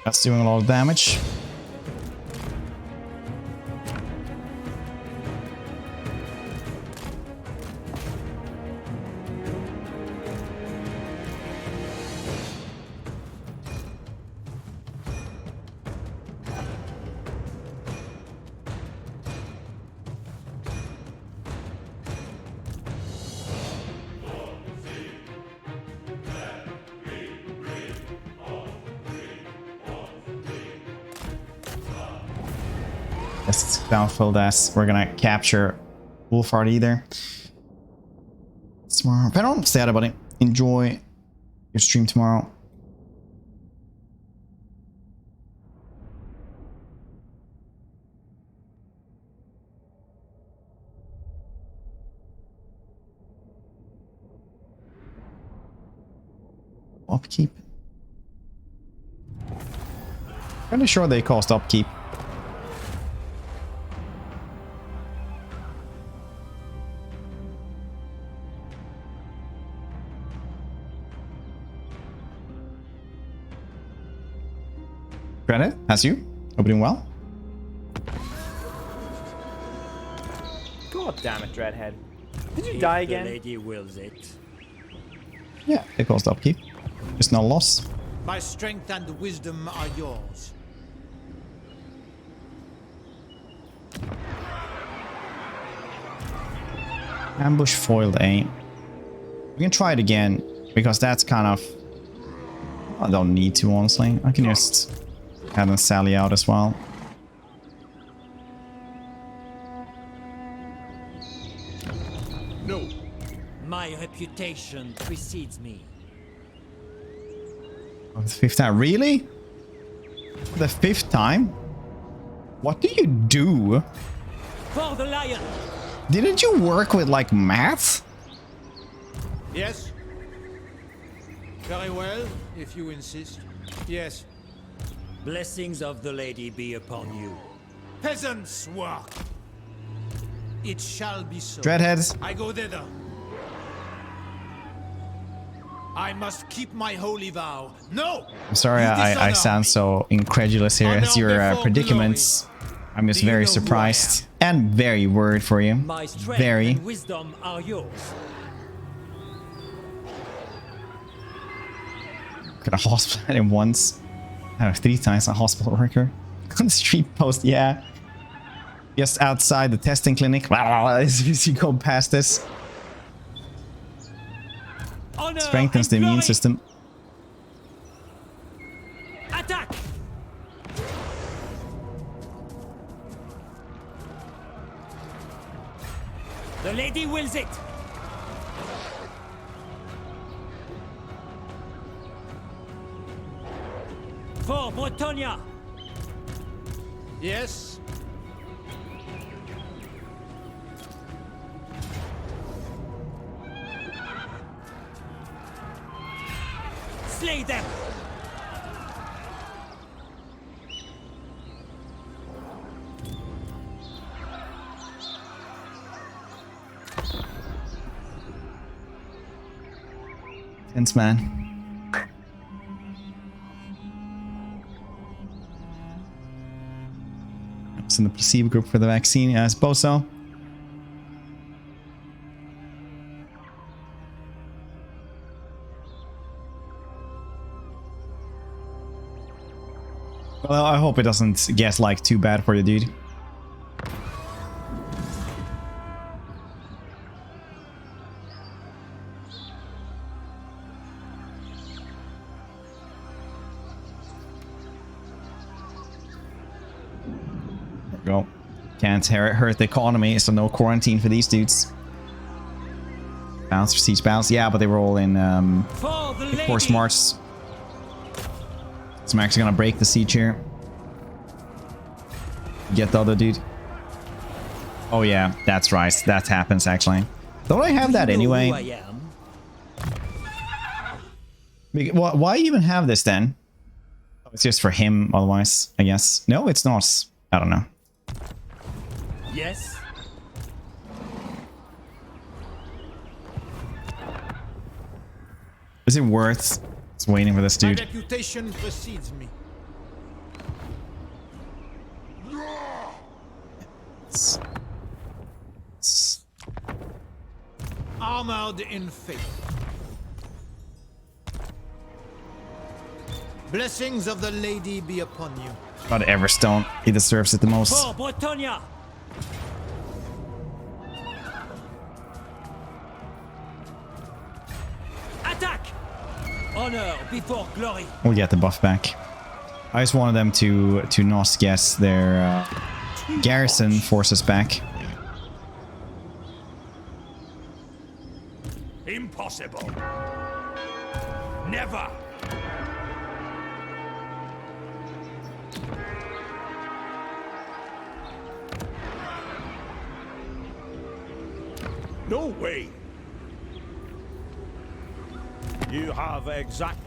That's doing a lot of damage. It's downfilled as we're gonna capture Wolfhard either. Tomorrow. But don't stay out about it. Enjoy your stream tomorrow. Upkeep. Pretty sure they cost upkeep. Credit, as you. Opening well. God damn it, Dreadhead. Did you die again? The lady wills it. Yeah, they cost upkeep. It's no loss. My strength and wisdom are yours. Ambush foiled aim. We can try it again because that's kind of... I don't need to, honestly. I can just have them sally out as well. No. My reputation precedes me. Oh, the fifth time? Really? The fifth time? What do you do? For the lion! Didn't you work with, like, math? Yes? Very well, if you insist. Yes. Blessings of the lady be upon you. Peasants' work. It shall be so. Dreadheads. I go thither. I must keep my holy vow. No! I'm sorry You I dishonor sound me. so incredulous here as Honor your before predicaments. I'm just Do you very know who I surprised and very worried for you. My strength Very. and wisdom are yours. Could have hospital him once. I don't know, 3 times a hospital worker. On the street post, yeah. Just outside the testing clinic. As you go past this. Honor Strengthens and the immune glory. system. Attack! The lady wills it. For Bretonnia. Yes? Slay them. Tense man. I was in the placebo group for the vaccine. Yeah, I suppose so. Well, I hope it doesn't get like too bad for you, dude. There we go. Can't hurt the economy, so no quarantine for these dudes. Bounce for siege bounce. Yeah, but they were all in For the lady. force march. So I'm actually gonna break the siege here. Get the other dude. Oh yeah, that's right. That happens actually. Don't I have that You know anyway? who I am. Why even have this then? Oh, it's just for him otherwise, I guess. No, it's not. I don't know. Yes. Is it worth waiting for this My dude? reputation precedes me. Armored in faith. Blessings of the lady be upon you. God, Everstone. He deserves it the most. For Bretonnia! Attack! Honor before glory. We'll get the buff back. I just wanted them to not get their garrison forces back. Impossible. Never. No way. You have exact.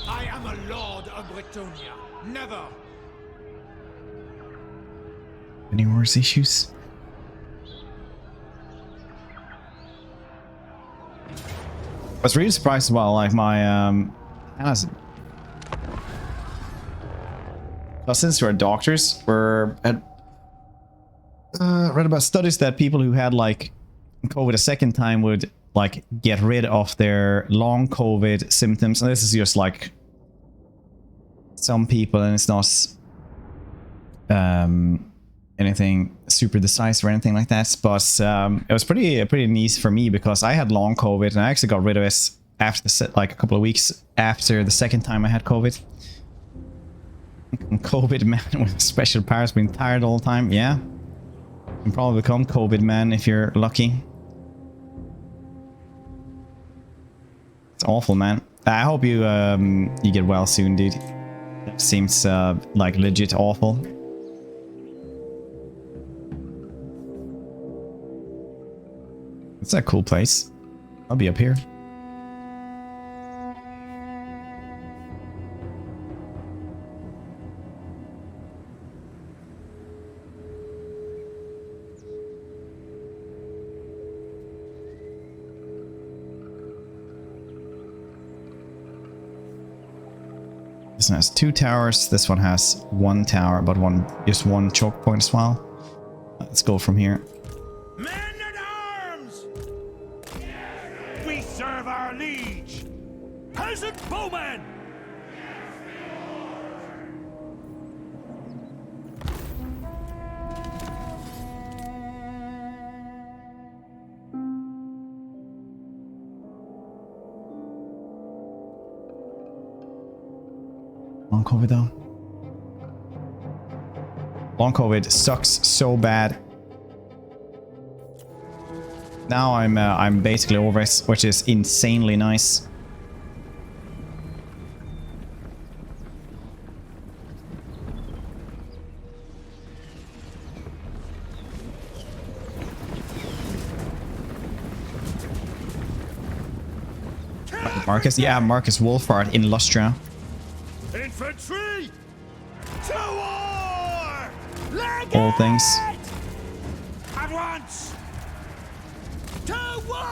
I am a lord of Bretonnia. Never. Any worse issues? I was really surprised as well, like my since we're doctors, we're at read about studies that people who had like COVID a second time would like get rid of their long COVID symptoms. And this is just like some people, and it's not anything super decisive or anything like that. But it was pretty neat for me because I had long COVID and I actually got rid of it after the like a couple of weeks after the second time I had COVID. COVID man with special powers, being tired all the time. Yeah, you can probably become COVID man if you're lucky. It's awful, man. I hope you you get well soon, dude. It seems like legit awful. It's a cool place. I'll be up here. This one has 2 towers. This one has 1 tower, but just one choke point as well. Let's go from here. Men at arms! We serve our liege! Peasant bowmen! Long COVID though. Long COVID sucks so bad. Now I'm basically over it, which is insanely nice. Marcus, yeah, Marcus Wolfhard in Lustra. Infantry! To war! All things. At once! To war!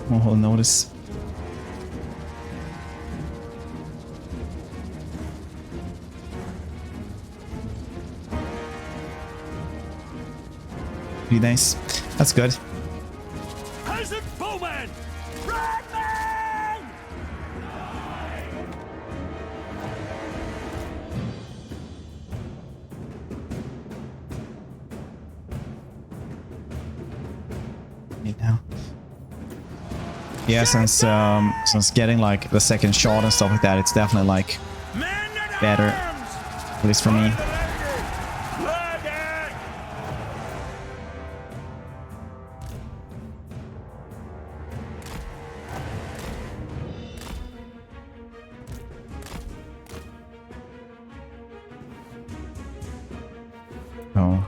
Oh, he'll notice. Pretty nice. That's good. Peasant bowmen! Redmen! Now. Yeah, since getting like the second shot and stuff like that, it's definitely like better, at least for me. Oh.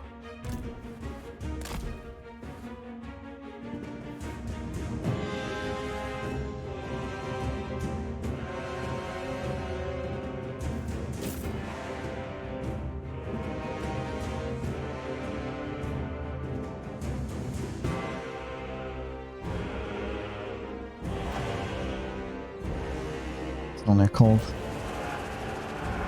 It's only cold.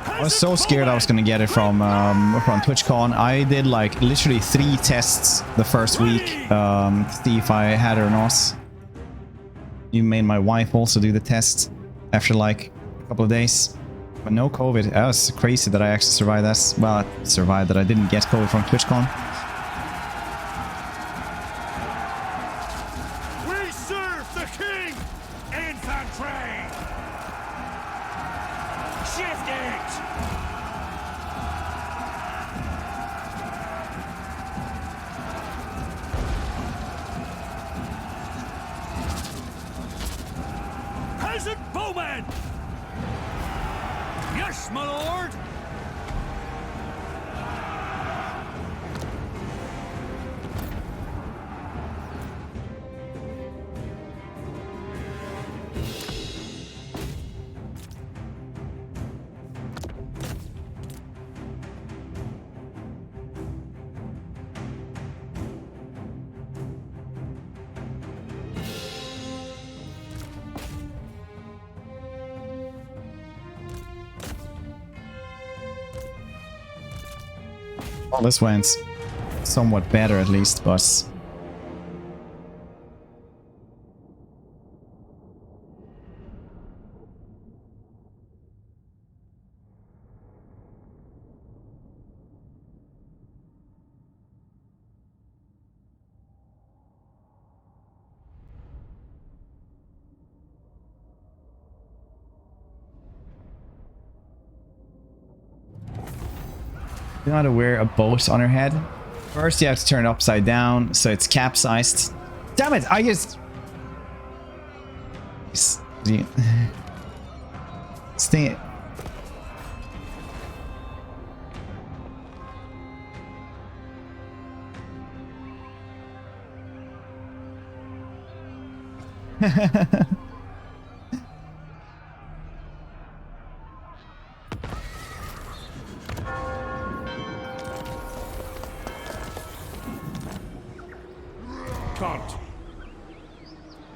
I was so scared I was gonna get it from TwitchCon. I did like literally 3 tests the first week to see if I had it or not. You made my wife also do the test after like a couple of days. But no COVID. That was crazy that I actually survived that. Well, I survived that I didn't get COVID from TwitchCon. We serve the king! Infantry! Shift it! Peasant bowmen! Yes, my lord! Well, this went somewhat better at least, but... You know how to wear a boat on her head? First you have to turn it upside down so it's capsized. Damn it, I just... Stay... Can't.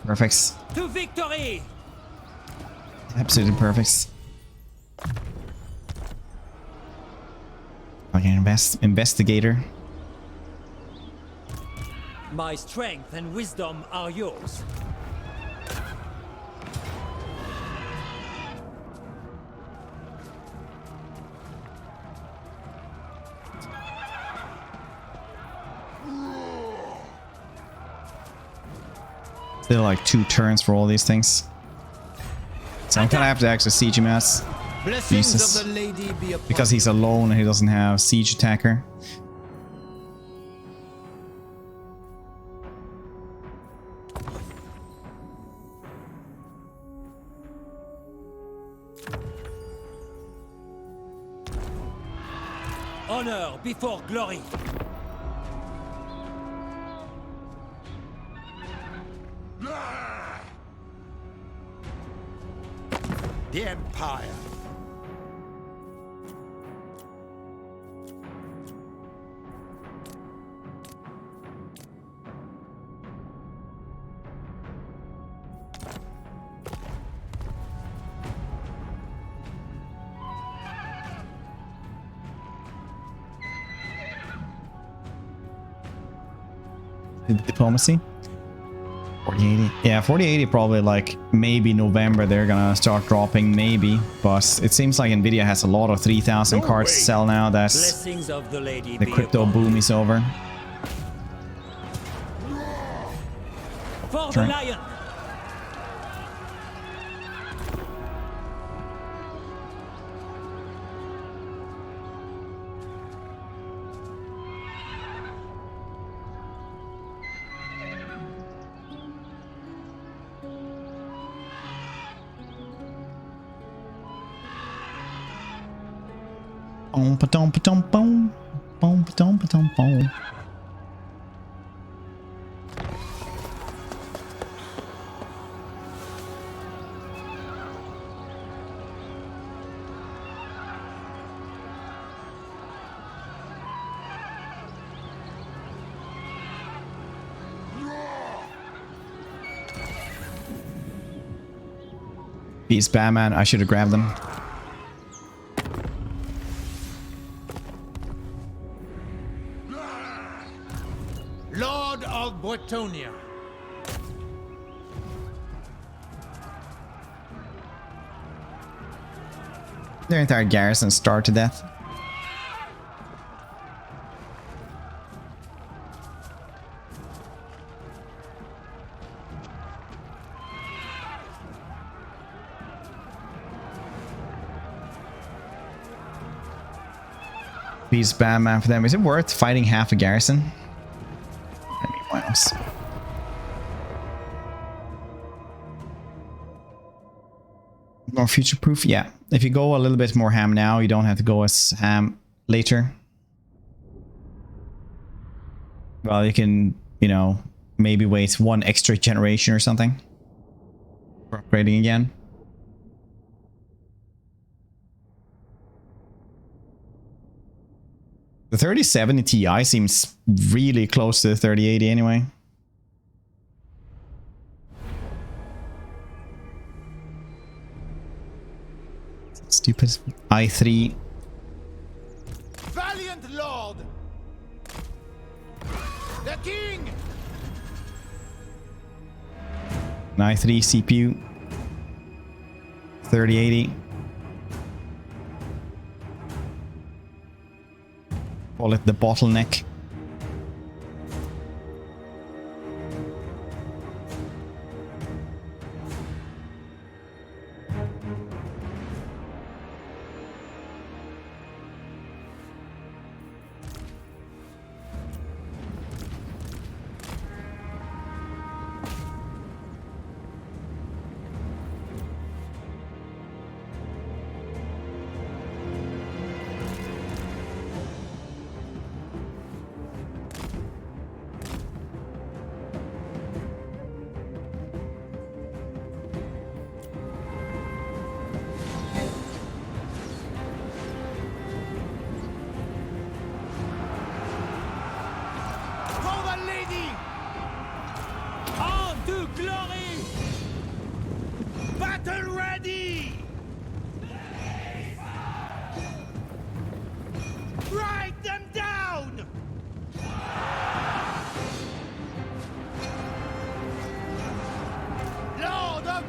Perfect. To victory! Absolutely perfect. Okay, investigator. My strength and wisdom are yours. Still like 2 turns for all these things. So I'm gonna have to actually siege him as Blessings useless. of the lady be upon Because he's alone and he doesn't have siege attacker. Honor before glory. The Empire. Diplomacy. 4080. Yeah, 4080 probably like maybe November they're gonna start dropping, maybe. But it seems like Nvidia has a lot of 3000 cards to sell now. That's Blessings of the lady the be crypto upon boom you. is over. For Sure. the lion. Boom, ba-dum, ba-dum, boom. Boom, ba-dum, ba-dum, boom. Peace, Batman. I should have grabbed them. Lord of Bretonnia. Their entire garrison starved to death. Peace, Batman for them. Is it worth fighting half a garrison? I mean, what else? More future proof? Yeah. If you go a little bit more ham now, you don't have to go as ham later. Well, you can, you know, maybe wait one extra generation or something for upgrading again. The 3070 Ti seems really close to the 3080 anyway. Stupid i3. Valiant Lord! The King! An i3 CPU. 3080. Call it the bottleneck.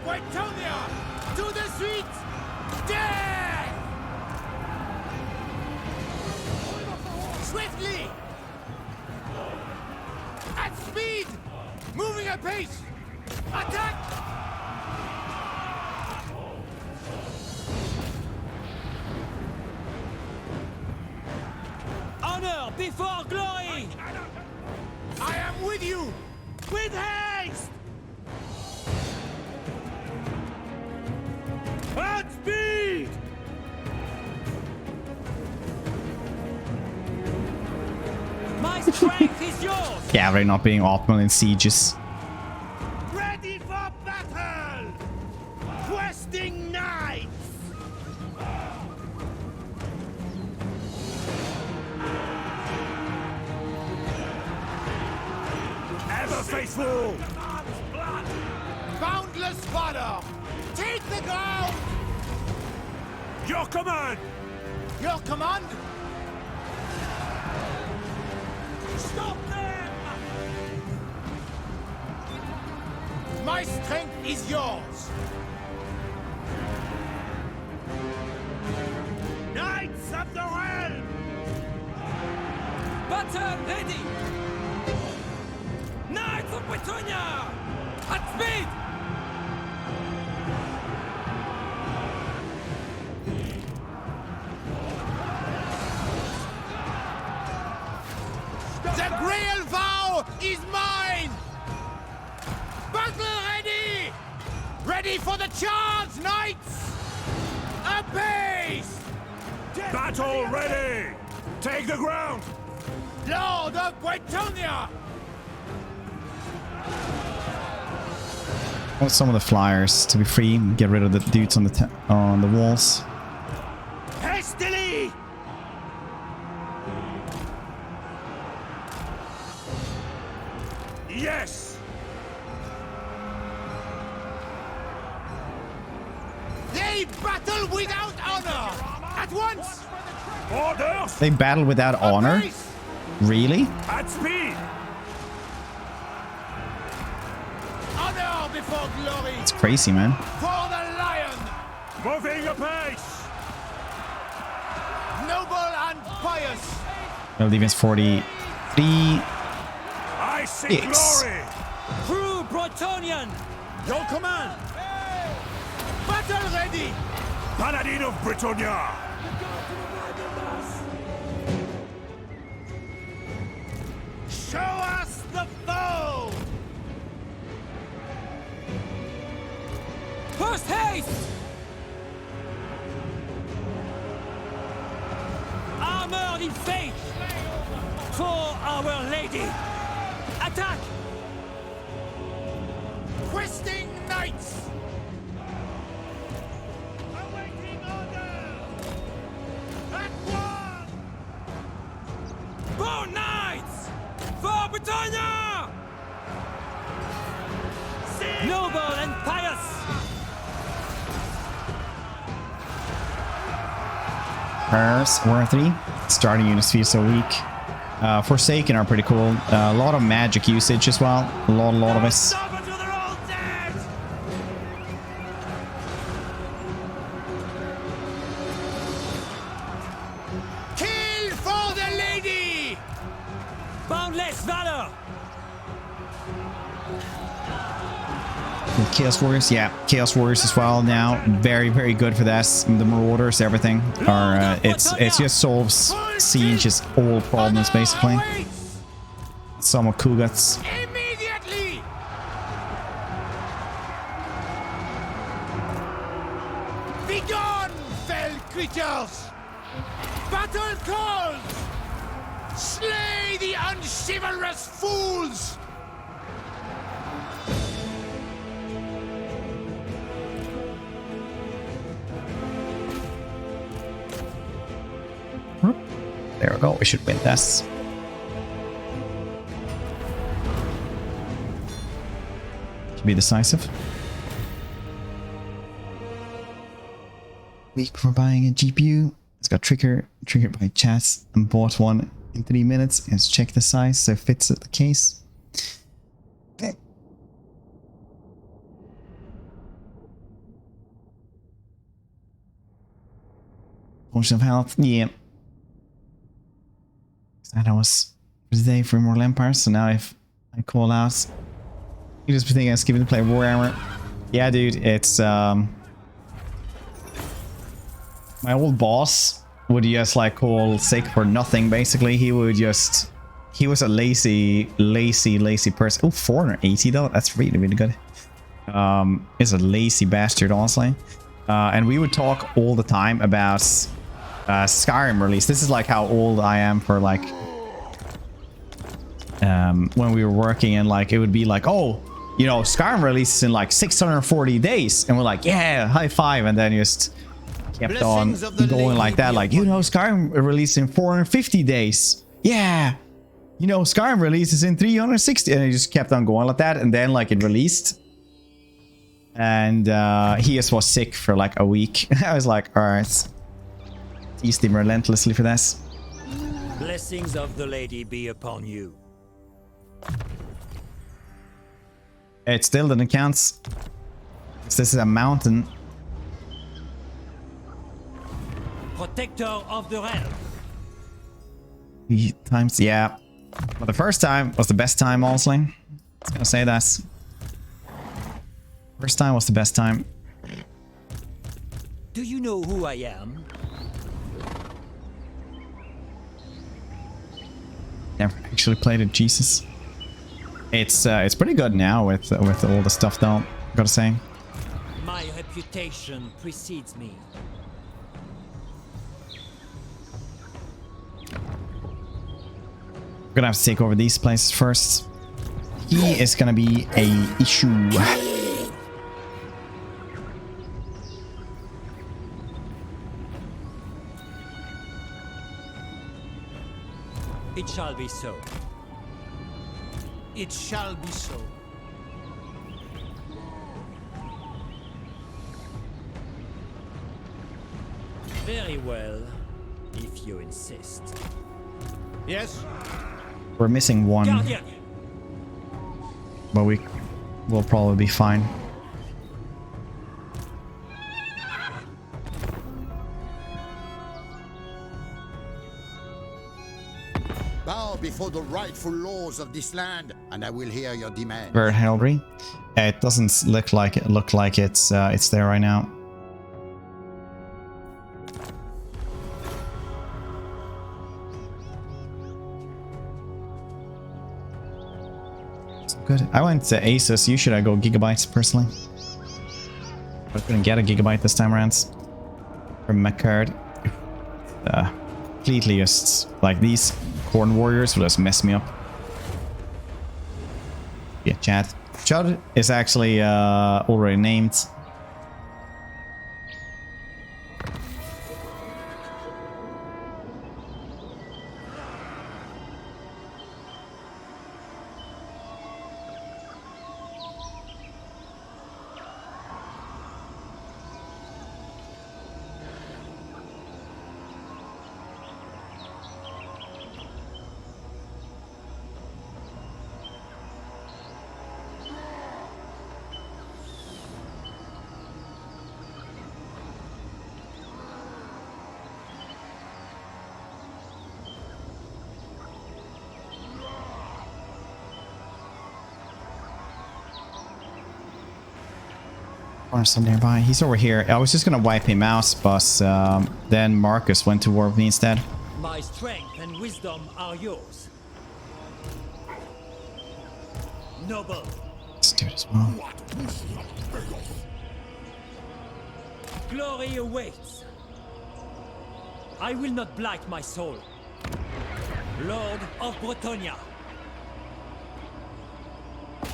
Bretonnia! To the streets! Death! Swiftly! At speed! Moving at pace! Attack! Honor before glory! I am with you! With haste! At speed! My strength is yours! Cavalry not being optimal in sieges. Ready for battle! Questing knights! Ever faithful! Boundless fodder! Take the ground! Your command! Your command? Stop them! My strength is yours! Knights of the Realm! Battle ready! Knights of Bretonnia! At speed! The Grail vow is mine! Battle ready! Ready for the charge, knights! Apace! Battle ready! Take the ground! Lord of Bretonnia! I want some of the flyers to be free and get rid of the dudes on the walls. Hastily! Yes! They battle without honor! At once! Orders! They battle without honor? Pace! Really? At speed! Honor before glory! It's crazy, man. For the lion! Moving apace! Noble and pious! No defense 43. I see Yes. glory! True Bretonian! Your command! Battle ready! Paladin of Bretonnia! Show us the foe! First haste! Armored in faith! For Our Lady! Attack! Questing knights! Awaiting order! At one! Born Knights! For Bretonnia! Noble and pious! Prayers worthy. Starting units feel so weak. Forsaken are pretty cool. A lot of magic usage as well. A lot of it. Stop until they're all dead! Kill for the lady! Boundless valor! Chaos Warriors, yeah, Chaos Warriors as well now. Very good for this. The Marauders, everything. Are it just solves sieges, all problems basically. Some of Kugats. Immediately! Begone, fell creatures! Battle calls! Slay the unchivalrous fools! There we go. We should win this. Should be decisive. Week for buying a GPU. It's got triggered by chats and bought one in 3 minutes. Let's check the size so it fits the case. Okay. Potion of health. Yeah. That was for today for Immortal Empire. So now if I call out, you just be thinking of skipping to play War Armor. Yeah, dude, it's my old boss would just like call sick for nothing. Basically, he was a lazy person. Oh, 480 though. That's really good. Is a lazy bastard, honestly. And we would talk all the time about Skyrim release. This is like how old I am for like when we were working, and like it would be like, oh, you know, Skyrim releases in like 640 days, and we're like, yeah, high five, and then just kept on going like that, like, you know, Skyrim releases in 450 days, yeah, you know, Skyrim releases in 360, and it just kept on going like that, and then like it released, and he just was sick for like a week. I was like, all right, teased him relentlessly for this. Blessings of the Lady be upon you. It still didn't count. This is a mountain. Protector of the realm. 3 times, yeah. But the first time was the best time, honestly. I was gonna say that. First time was the best time. Do you know who I am? Never actually played it, Jesus. It's pretty good now with all the stuff though, gotta say. My reputation precedes me. gonna have to take over these places first. He is gonna be a issue. It shall be so. It shall be so. Very well, if you insist. Yes? We're missing one, Guardian! but we will probably be fine. Bow before the rightful laws of this land, and I will hear your demand. Very hungry. It doesn't look like it's there right now. Good. I went to Asus. Usually I go gigabytes personally. But I couldn't get a gigabyte this time around. From my card. Completely just like these corn warriors will just mess me up. Yeah, chat. Chud is actually already named. Still nearby. He's over here. I was just gonna wipe him out, but then Marcus went to war with me instead. My strength and wisdom are yours. Noble. Let's do it as well. Glory awaits. I will not blight my soul. Lord of Bretonnia.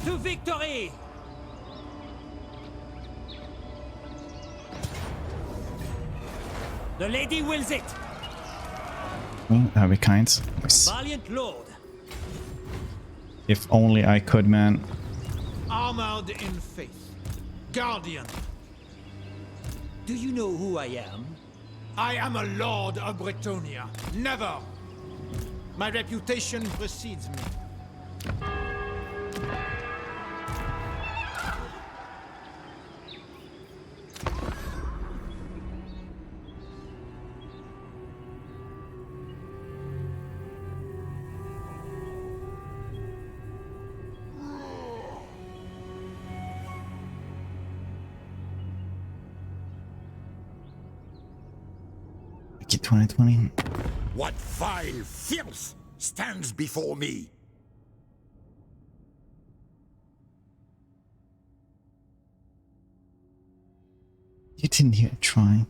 To victory! The lady wills it. That'd be kind. Nice. Valiant Lord. If only I could, man. Armored in faith. Guardian. Do you know who I am? I am a Lord of Bretonnia. Never. My reputation precedes me. Get 2020. What vile filth stands before me? You didn't hear it try.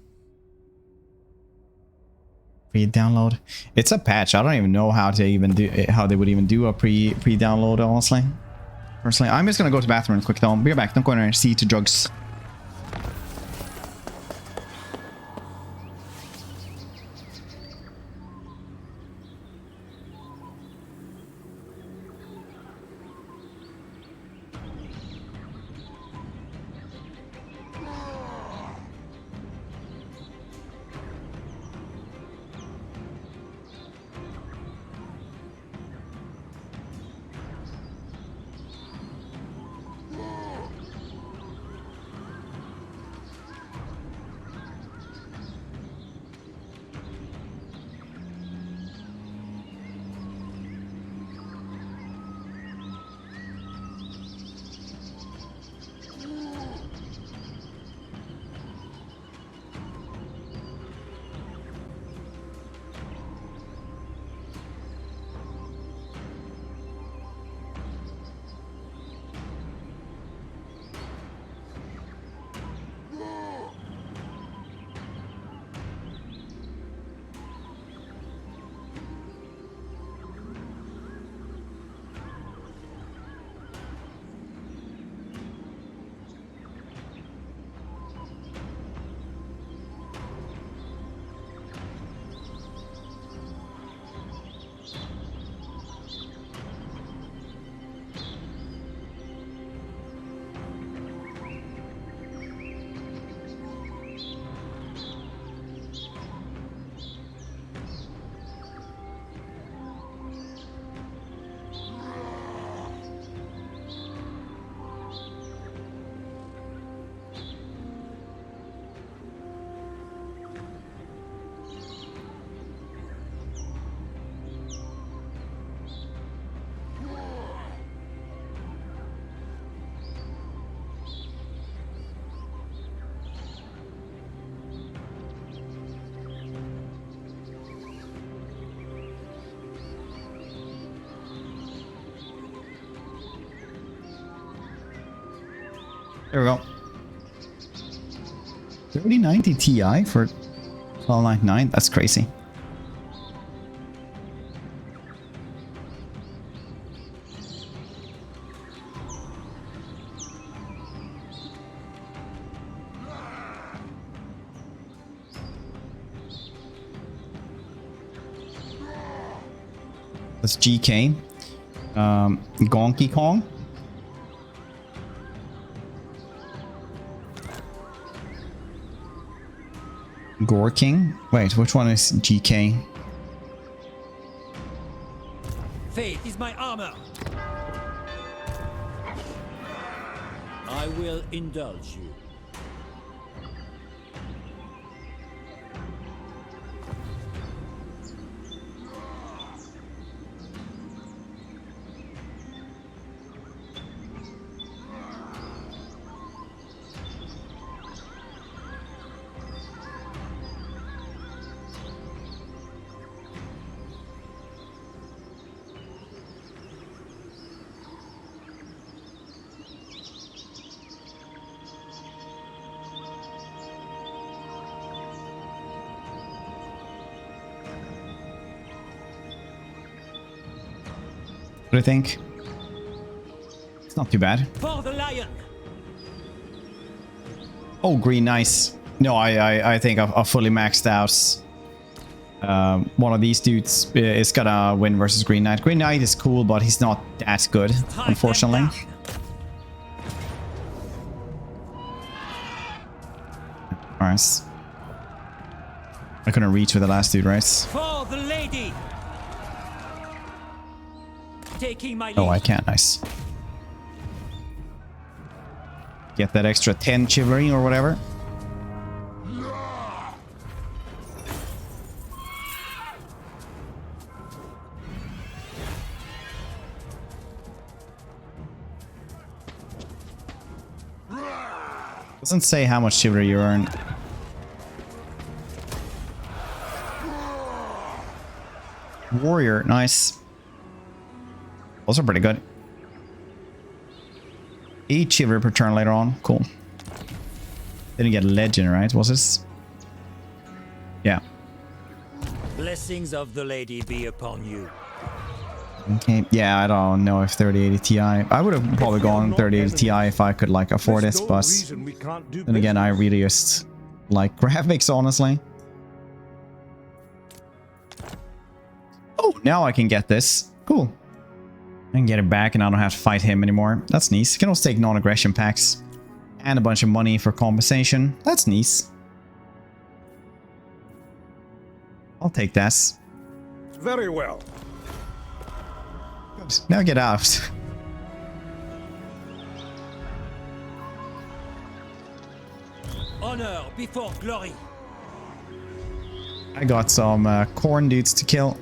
Pre-download. It's a patch. I don't even know how to even do how they would even do a pre-download, honestly. Personally, I'm just gonna go to the bathroom real quick though. Be right back. Don't go in there and see to drugs. There we go. 3090 Ti for 1299. That's crazy. That's GK. Gonky Kong. Gore King. Wait, which one is GK? Faith is my armor. I will indulge you. What do you think? It's not too bad. For the lion. Oh, green, nice. No, I think I've fully maxed out. One of these dudes is gonna win versus Green Knight. Green Knight is cool, but he's not that good, unfortunately. Alright. I couldn't reach with the last dude, right? For the lady. Taking my lead. Oh, I can't. Nice. Get that extra 10 chivalry or whatever. Doesn't say how much chivalry you earn. Warrior, nice. Those are pretty good. 8 chivalry per turn later on. Cool. Didn't get legend, right? Was this? Yeah. Blessings of the lady be upon you. Okay. Yeah, I don't know if 3080 Ti. I would have probably gone 3080 Ti if I could like afford this, but then again, I really just like graphics, honestly. Oh, now I can get this. Cool. I can get it back and I don't have to fight him anymore. That's nice. You can also take non-aggression packs and a bunch of money for compensation. That's nice. I'll take that. Very well. Good. Now get out. Honor before glory. I got some corn dudes to kill.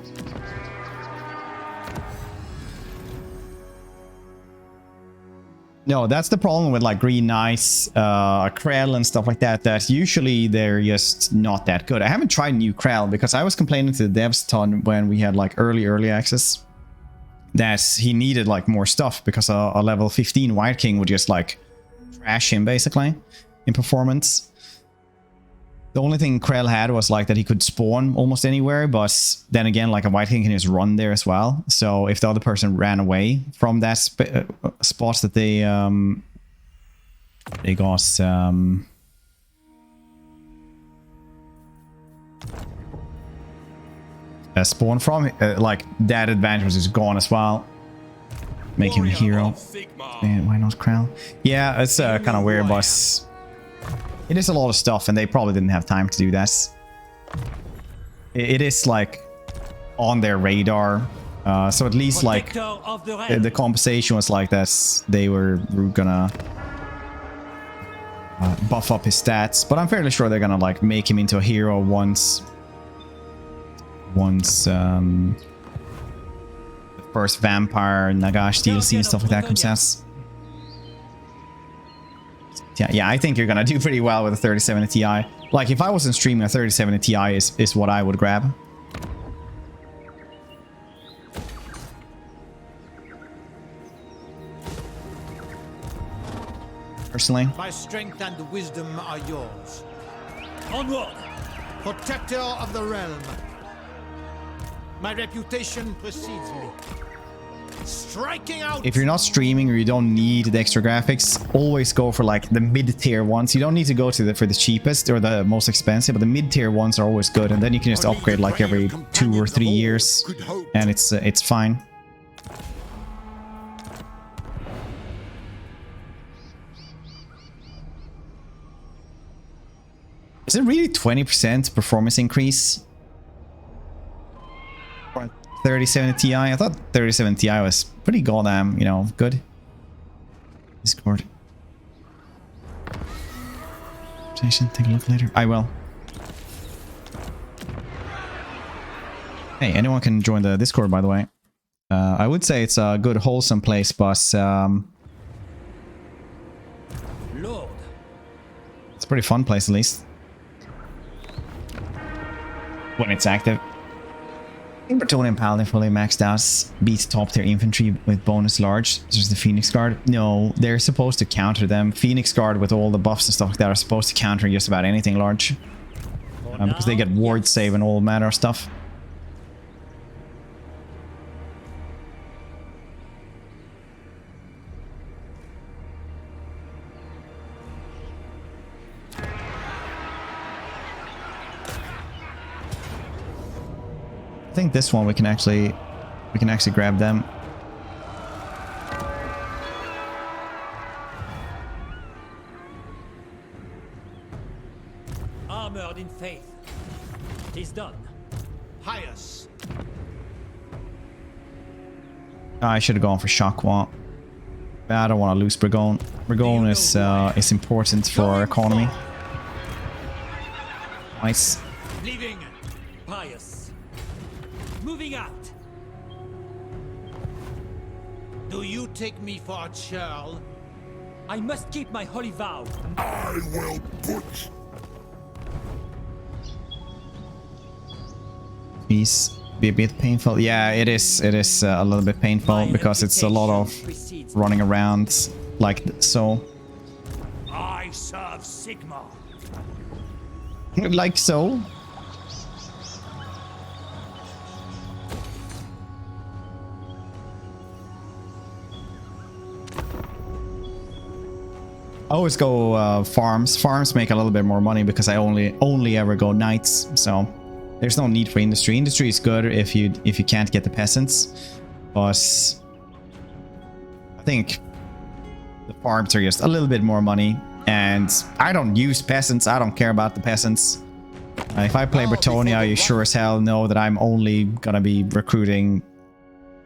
No, that's the problem with like Green Knights, Krell and stuff like that, that usually they're just not that good. I haven't tried new Krell because I was complaining to the devs ton when we had like early access that he needed like more stuff because a level 15 White King would just like trash him basically in performance. The only thing Krell had was like that he could spawn almost anywhere, but then again, like a White King can just run there as well. So if the other person ran away from that spot that they got spawn from, like that advantage was just gone as well. Make him a hero. Man, why not Krell? Yeah, it's kind of weird, but it is a lot of stuff, and they probably didn't have time to do that. It is like on their radar, so at least like the compensation was like that. They were gonna buff up his stats, but I'm fairly sure they're gonna like make him into a hero once the first Vampire Nagash DLC and stuff like that comes out. Yeah, I think you're gonna do pretty well with a 3070 Ti. Like, if I wasn't streaming, a 3070 Ti is what I would grab. personally. My strength and wisdom are yours. Onward! Protector of the realm. My reputation precedes me. Striking out. If you're not streaming or you don't need the extra graphics, always go for like the mid-tier ones. You don't need to go to for the cheapest or the most expensive, but the mid-tier ones are always good, and then you can just upgrade like every 2 or 3 years, and it's fine. Is it really 20% performance increase? 3070 Ti? I thought 3070 Ti was pretty goddamn, you know, good. Discord. Take a look later. I will. Hey, anyone can join the Discord, by the way. I would say it's a good, wholesome place, but Lord. it's a pretty fun place, at least. When it's active. Bretonnia Paladin fully maxed out, beats top tier infantry with bonus large. There's the Phoenix Guard. No, they're supposed to counter them. Phoenix Guard with all the buffs and stuff like that are supposed to counter just about anything large. Because they get ward save and all manner of stuff. I think this one we can actually grab them. Armored in faith. Tis done. Pious. I should have gone for Shockwall. I don't want to lose Bregon. Bregon is important for our economy. Nice. Leaving. Pious. Moving out. Do you take me for a churl? I must keep my holy vow. I will put Peace be a bit painful. Yeah, it is. It is a little bit painful because it's a lot of running around like so. I serve Sigma. Like so. I always go farms. Farms make a little bit more money because I only ever go knights, so there's no need for industry. Industry is good if you can't get the peasants, but I think the farms are just a little bit more money, and I don't use peasants. I don't care about the peasants. If I play Bretonnia, you sure as hell know that I'm only gonna be recruiting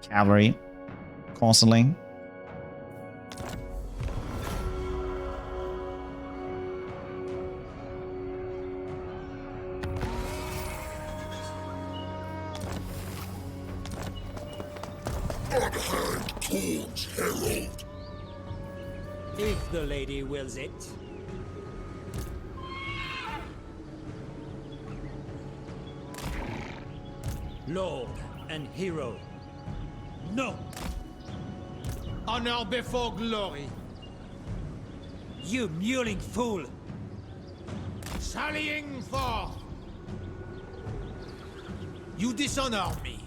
cavalry constantly. Herald. If the lady wills it. Lord and hero. No! Honor before glory. You mewling fool! Sallying forth. You dishonor me.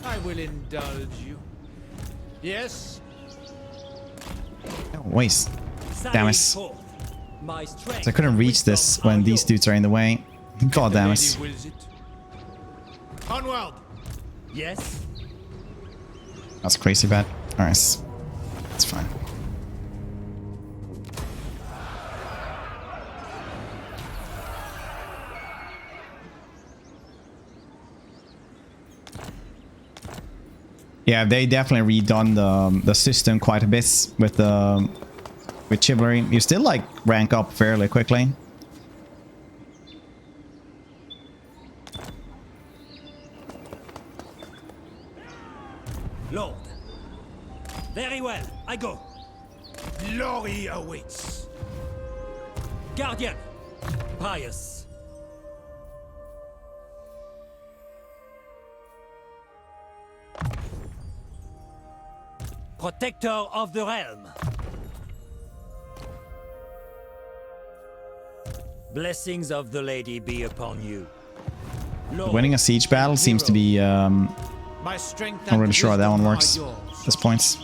I will indulge you. Yes? Oh, waste. Damn it. My strength. So I couldn't reach this when these dudes are in the way. God damn it. Onward. Yes. That's crazy bad. Alright. It's fine. Yeah, they definitely redone the system quite a bit with chivalry. You still like rank up fairly quickly. Lord. Very well, I go. Glory awaits. Guardian. Pious. Protector of the realm. Blessings of the lady be upon you. Lord, Winning a siege battle seems to be My strength not and really sure how that one wisdom works are yours. at this point.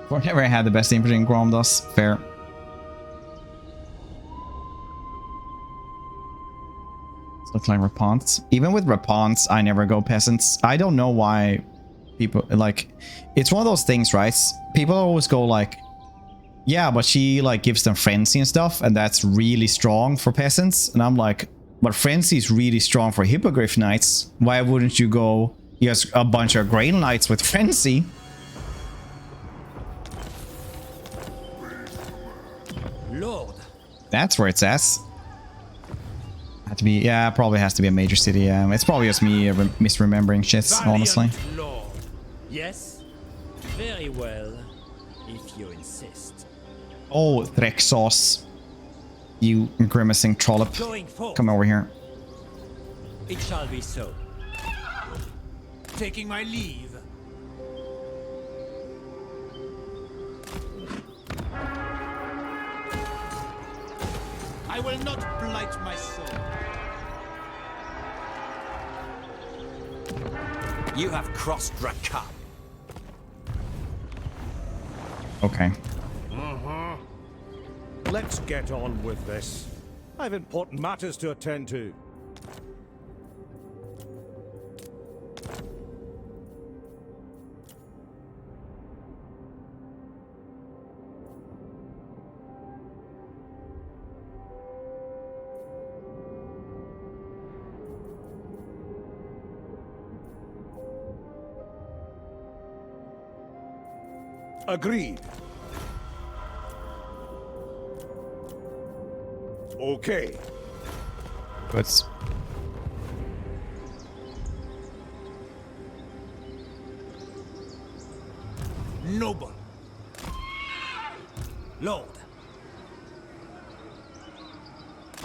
We've never had the best infantry in Grom does. Fair. Look like Rapants. Even with Rapants, I never go peasants. I don't know why people like. It's one of those things, right? People always go like, yeah, but she like gives them frenzy and stuff, and that's really strong for peasants. And I'm like, but frenzy is really strong for Hippogriff Knights. Why wouldn't you go? Yes, a bunch of Grail Knights with frenzy. Lord. That's where it's at. Had to be, yeah, probably has to be a major city. It's probably just me misremembering shit, honestly. Valiant Lord. Yes? Very well, if you insist. Oh, Threxos. You grimacing trollop. Come over here. It shall be so. Taking my leave. I will not blight my soul. You have crossed Rakam. Okay. Let's get on with this. I've important matters to attend to. Agreed. Okay. But Noble. Lord.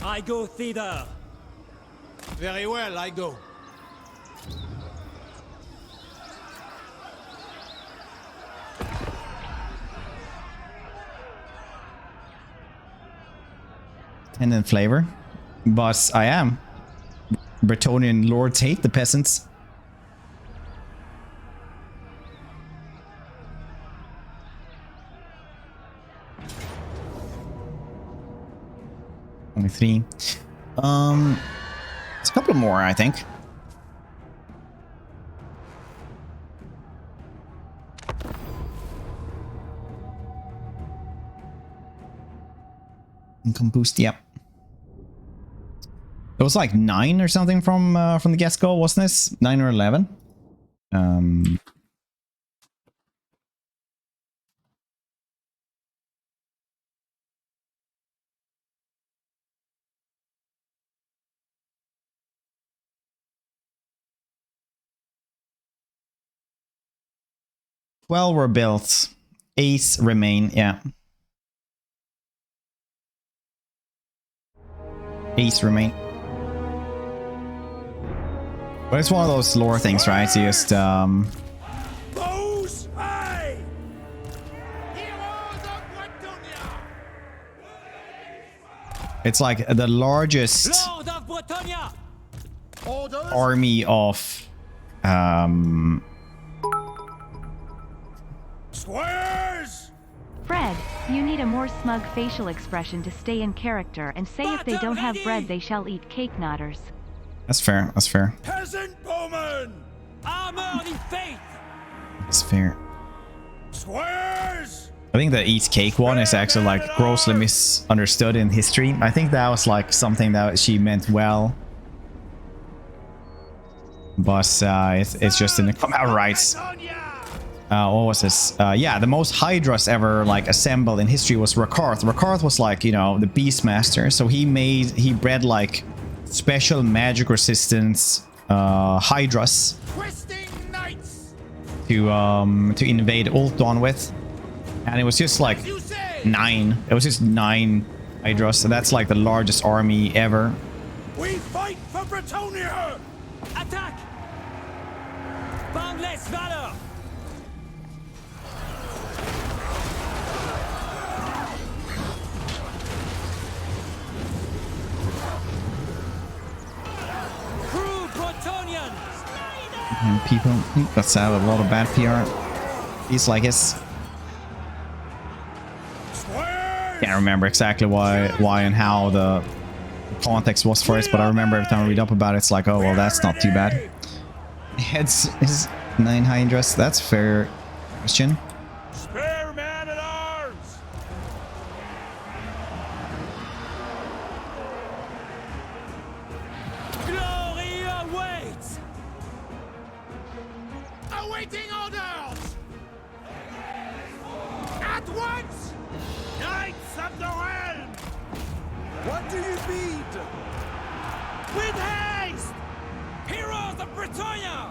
I go thither. Very well, I go. tendon flavor. But I am. Bretonnian lords hate the peasants. Only 3. It's a couple more, I think. Income boost, yep. It was like 9 or something from the get-go, wasn't it? 9 or 11. 12 were built. 8 remain, yeah. 8 remain. But it's one of those lore things, right? You just Those I! Heroes of Bretonnia! it's like the largest Lord of Bretonnia! Orders? army of Squares! Fred, you need a more smug facial expression to stay in character and say if they don't have bread they shall eat cake knotters. That's fair, that's fair. Peasant bowmen! Armored in faith! That's fair. Squares! I think the eat cake one is actually like grossly misunderstood in history. I think that was like something that she meant well. But it's just didn't come out right. What was this? Yeah, the most Hydras ever like assembled in history was Rakarth. Rakarth was like, you know, the Beastmaster. So he bred like special magic resistance Hydras to invade Ultron with. And it was just like 9. It was just 9 Hydras. So that's like the largest army ever. We fight for Bretonnia! Attack! Boundless valor! Crew Bretonian! And people, that's out a lot of bad PR. He's like his. Can't remember exactly why and how the context was for it, but I remember every time I read up about it, it's like, oh well, that's not too bad. Heads is 9 high interest. That's fair question. Spare man at arms! Glory awaits! Awaiting orders! At once! Knights of the Realm! What do you need? With haste! Heroes of Bretonnia!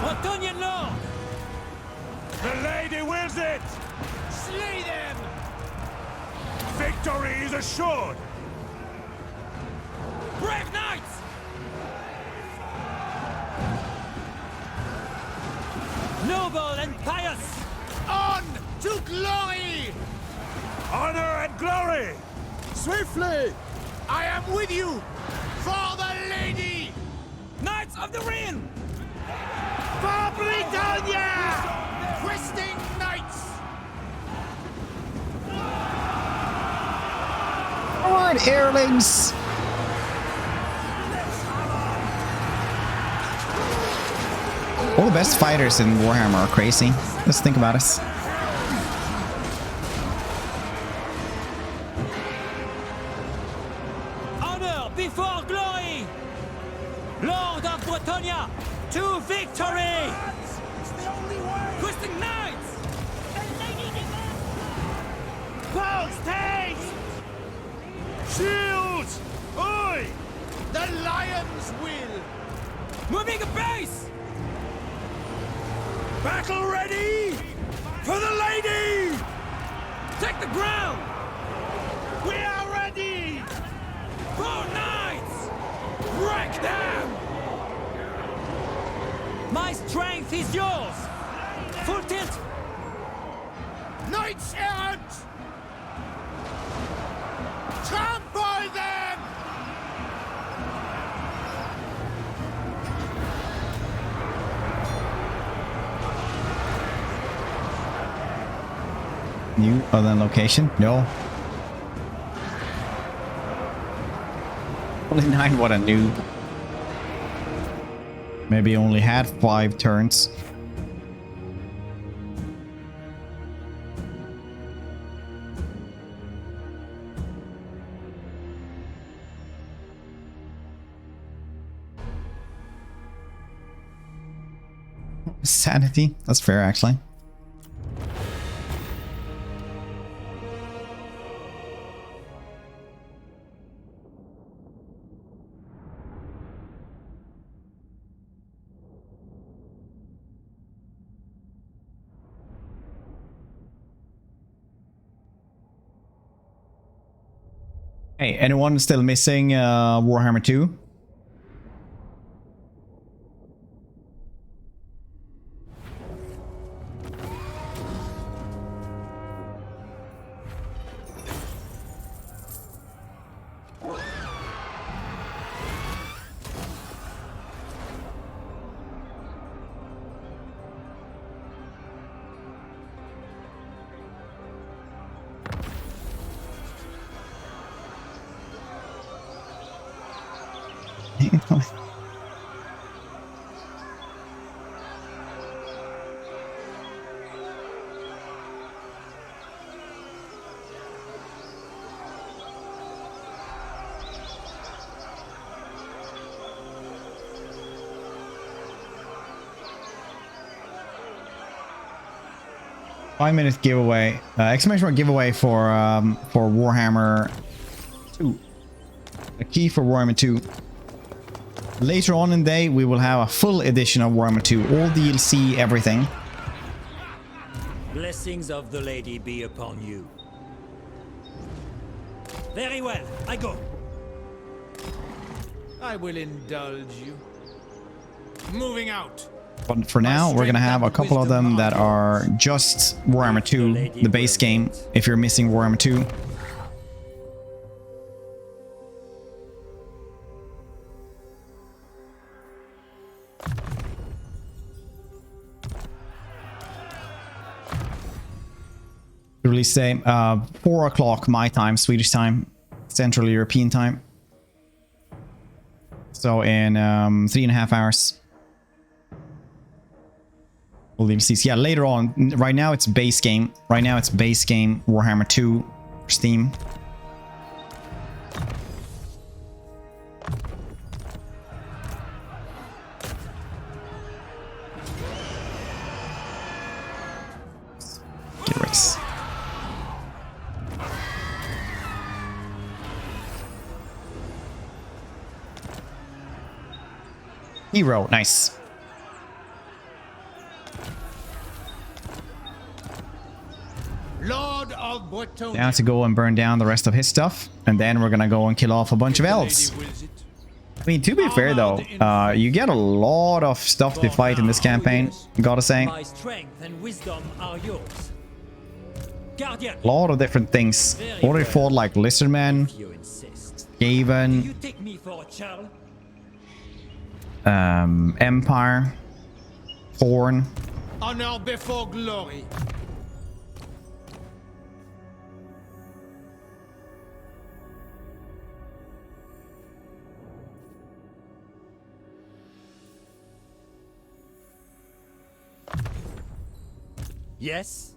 Bretonian Lord! The lady wills it! Slay them! Victory is assured! Brave knights! Noble and pious! On to glory! Honor and glory! Swiftly! I am with you! For the lady! Knights of the Ring! For Bretonnia! Questing knights! Forward, airlings! All the best fighters in Warhammer are crazy. Let's think about it. Honor before glory! Lord of Bretonnia, to victory! Questing knights! Post haste! Shields! Oi! The lion's will! Moving a base! Battle ready! For the lady! Take the ground! We are ready! Four knights! Wreck them! My strength is yours! Full tilt! Knights errant! Trample them! New other than location? No. Only 9, what a noob. Maybe only had 5 turns. Sanity. That's fair, actually. Hey, anyone still missing Warhammer 2? Five-minute giveaway, exclamation mark giveaway for Warhammer 2. A key for Warhammer 2. Later on in the day, we will have a full edition of Warhammer 2, all DLC, everything. Blessings of the lady be upon you. Very well, I go. I will indulge you. Moving out. But for now, we're gonna have a couple of them that are just Warhammer 2, the base game, if you're missing Warhammer 2. Release day, 4 o'clock my time, Swedish time, Central European time. So in 3.5 hours. We'll leave these. Yeah, later on. Right now it's base game. Right now it's base game Warhammer 2 for Steam. Get Rex. Hero, nice. Lord of Bretonnia. Now to go and burn down the rest of his stuff, and then we're gonna go and kill off a bunch of elves. I mean, to be fair though, you get a lot of stuff to fight in this campaign, gotta say. My strength and wisdom are yours. Guardian. A lot of different things. Already fought like Lizardmen, Skaven, You take me for a child? Empire, Thorn. Honor before glory. Yes?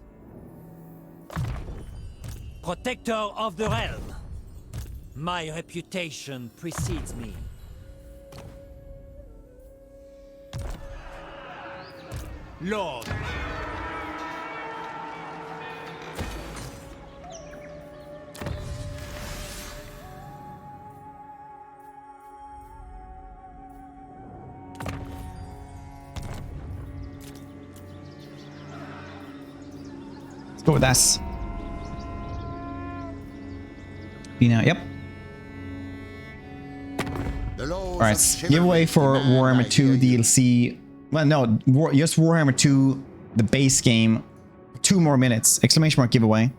Protector of the realm. My reputation precedes me. Lord. Let's go with this. Yep. Alright, giveaway for Warhammer 2 DLC. Well, no, just Warhammer 2, the base game. 2 more minutes. Exclamation mark giveaway.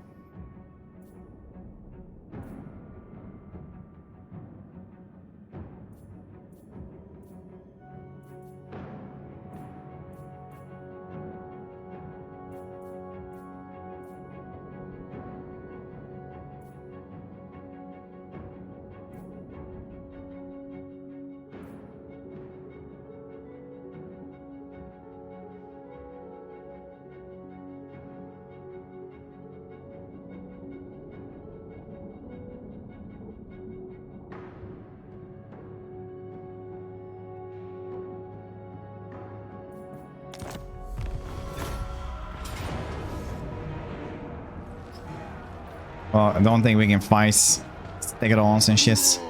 Well, I don't think we can fight Stegadons and shit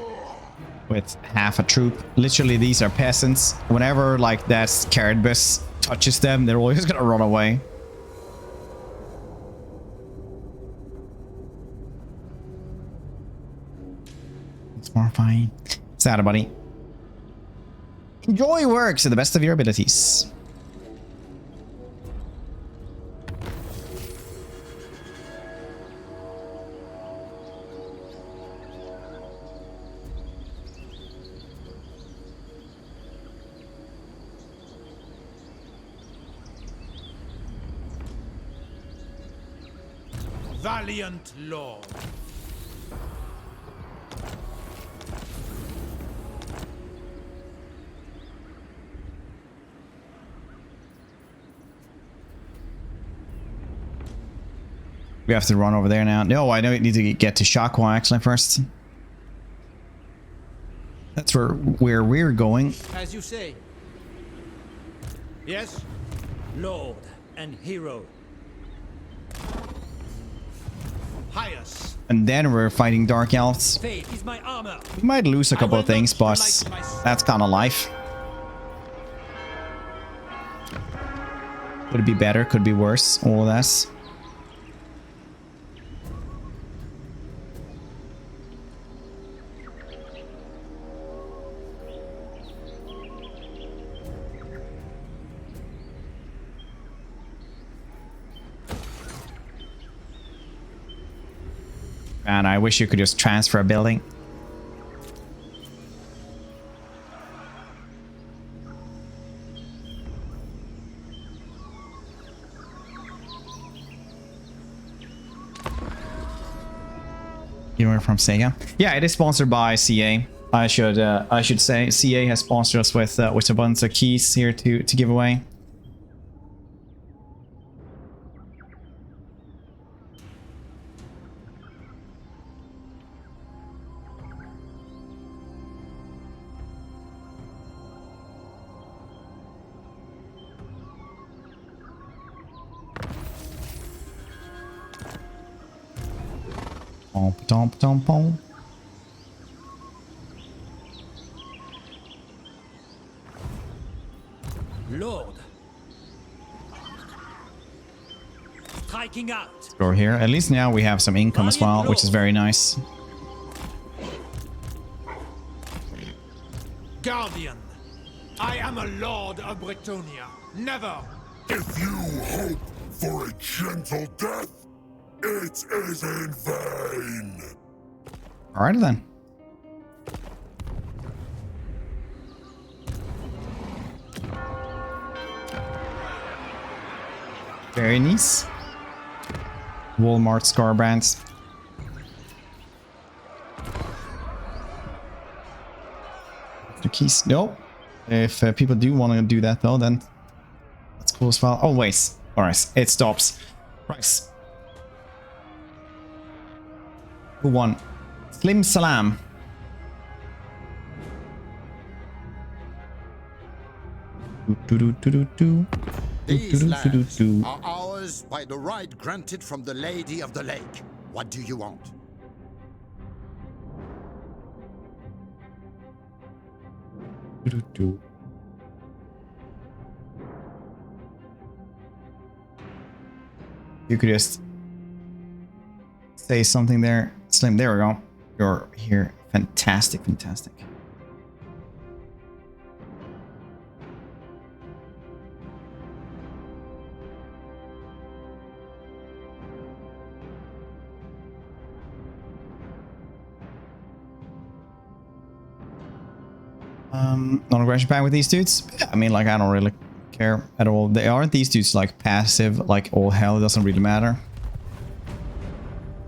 with half a troop. Literally, these are peasants. Whenever like that carrot bus touches them, they're always gonna run away. It's horrifying. Sad, buddy. Enjoy work to the best of your abilities. Valiant Lord. We have to run over there now. No, I don't need to get to Shakwa actually first. That's where we're going. As you say. Yes? Lord and hero. Highest. And then we're fighting Dark Elves. Faith is my armor. We might lose a couple of things, but that's kind of life. Could it be better? Could be worse. All of this. And I wish you could just transfer a building. You were from Sega? Yeah, it is sponsored by CA. I should say CA has sponsored us with a bunch of keys here to give away. Lord. Striking out. Door here. At least now we have some income as well, which is very nice. Guardian, I am a lord of Bretonnia. Never. If you hope for a gentle death, it is in vain. Alright then. Very nice. Walmart scar brands. The keys. No. If people do want to do that though, then that's cool as well. Oh wait. Alright, it stops. Right. Who won? Slim Salam. These lands are ours by the right granted from the Lady of the Lake. What do you want? You could just say something there. Slim, there we go. You're here. Fantastic, fantastic. Non-aggression pact with these dudes? Yeah, I mean, like, I don't really care at all. They aren't these dudes like passive, like all hell, it doesn't really matter.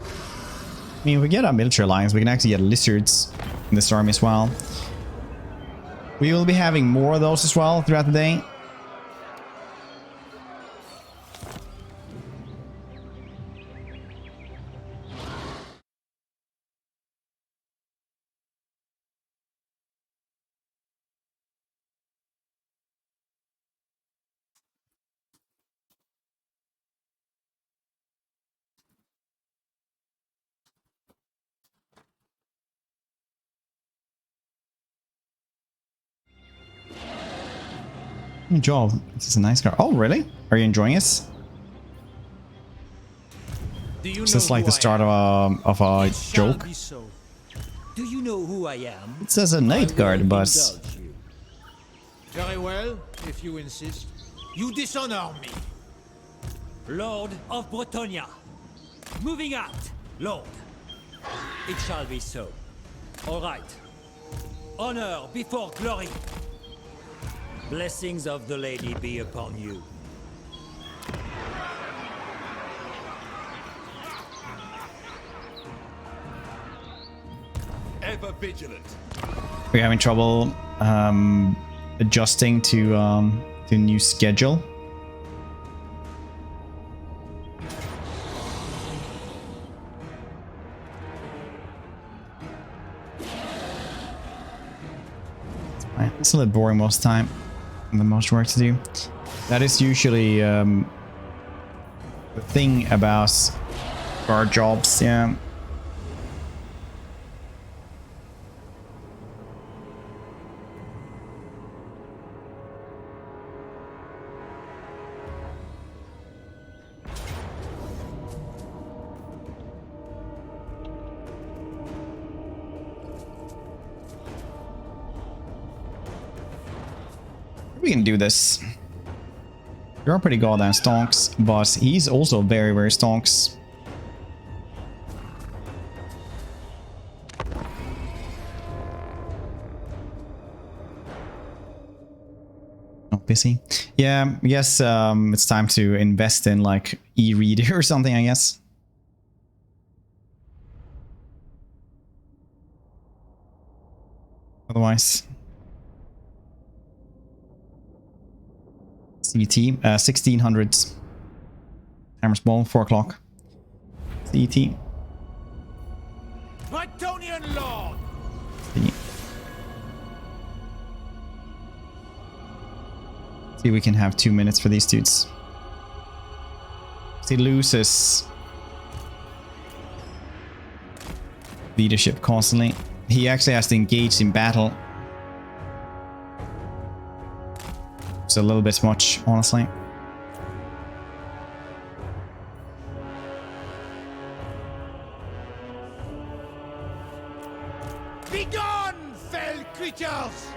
I mean, if we get our military alliance, we can actually get lizards in this army as well. We will be having more of those as well throughout the day. Good job. This is a nice car. Oh, really? Are you enjoying it? Is this like the start of a joke? So. Do you know who I am? It says a night guard, but Very well, if you insist. You dishonor me. Lord of Bretonnia. Moving out, Lord. It shall be so. All right. Honor before glory. Blessings of the Lady be upon you. Ever vigilant. we're having trouble adjusting to the new schedule. It's a little boring most of the time. The most work to do. That is usually the thing about our jobs, yeah. We can do this. You're pretty goddamn stonks, but he's also very, very stonks. busy. Yeah, I guess it's time to invest in like e-reader or something, I guess. Otherwise. CET, 1600s. Hammer's Ball, 4 o'clock. CET. Bretonian Lord! See, we can have 2 minutes for these dudes. He loses leadership constantly. He actually has to engage in battle. It's a little bit much, honestly. Begone, fell creatures!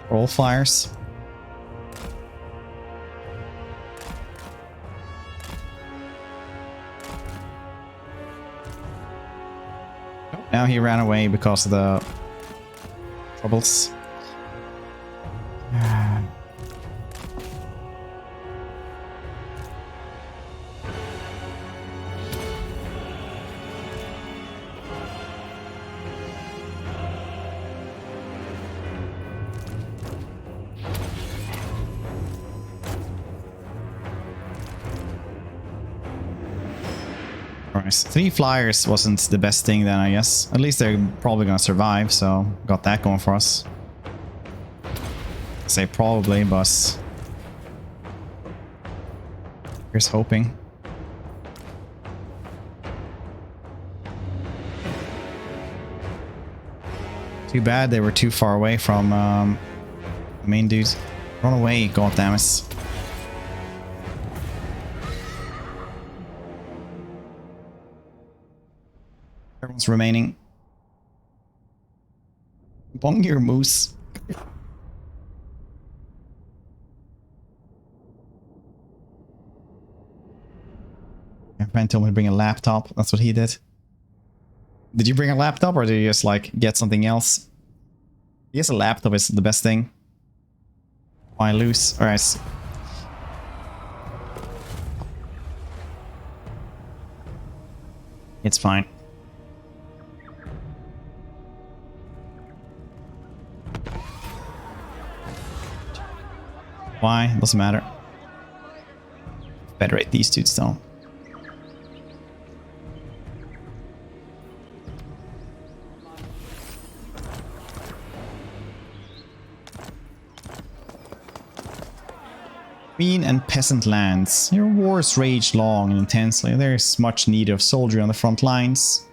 All fires. Now he ran away because of the troubles. Alright, 3 flyers wasn't the best thing then, I guess. At least they're probably gonna survive, so got that going for us. I say probably, but here's hoping. Too bad they were too far away from the main dudes. Run away, goddammit. Everyone's remaining. Bong your moose. My friend told me to bring a laptop. That's what he did. Did you bring a laptop or did you just like get something else? I guess a laptop is the best thing. Why lose? Alright. It's fine. Why? Doesn't matter. Federate these dudes though. Queen and peasant lands. Your wars rage long and intensely. There's much need of soldiery on the front lines.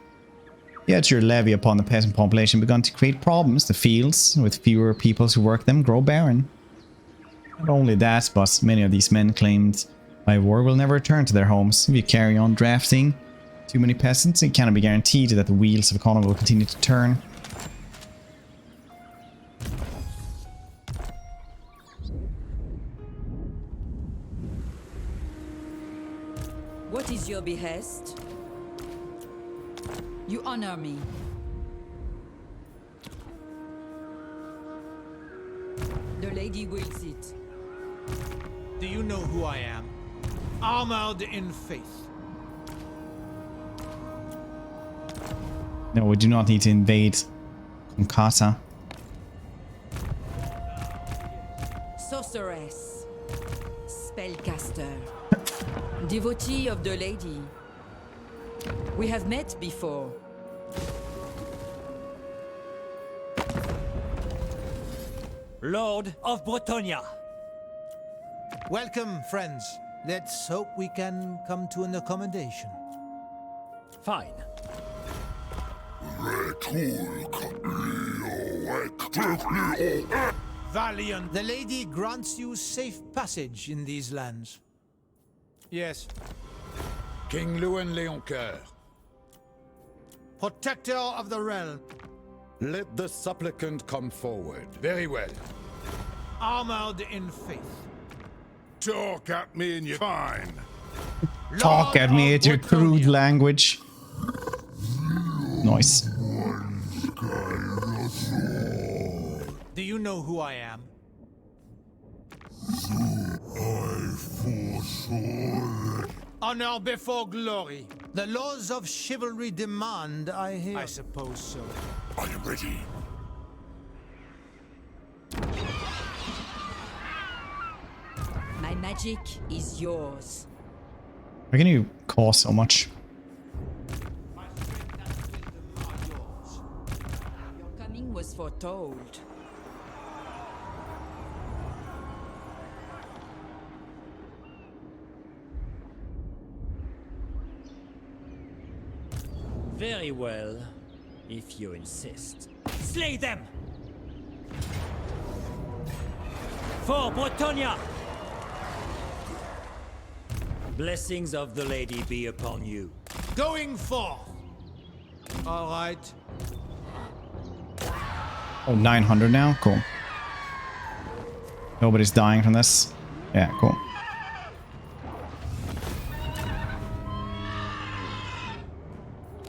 Yet your levy upon the peasant population begun to create problems. The fields, with fewer peoples who work them, grow barren. Not only that, but many of these men claimed by war will never return to their homes. If you carry on drafting too many peasants, it cannot be guaranteed that the wheels of economy will continue to turn. What is your behest? You honor me. The lady wills it. Do you know who I am? Armored in faith. No, we do not need to invade Konkata. Sorceress. Spellcaster. Devotee of the lady. We have met before. Lord of Bretonnia. Welcome, friends. Let's hope we can come to an accommodation. Fine. Valiant. The lady grants you safe passage in these lands. Yes. King Lewin Leoncoeur. Protector of the realm. Let the supplicant come forward. Very well. Armored in faith. Talk at me in your fine. Talk at me at your crude language. Nice. Do you know who I am? Honor before glory. The laws of chivalry demand, I hear. I suppose so. Are you ready? My magic is yours. Why can you call so much? Your coming was foretold. Very well, if you insist. Slay them! For Bretonnia! Blessings of the lady be upon you. Going forth. All right. Oh, 900 now? Cool. Nobody's dying from this. Yeah, cool.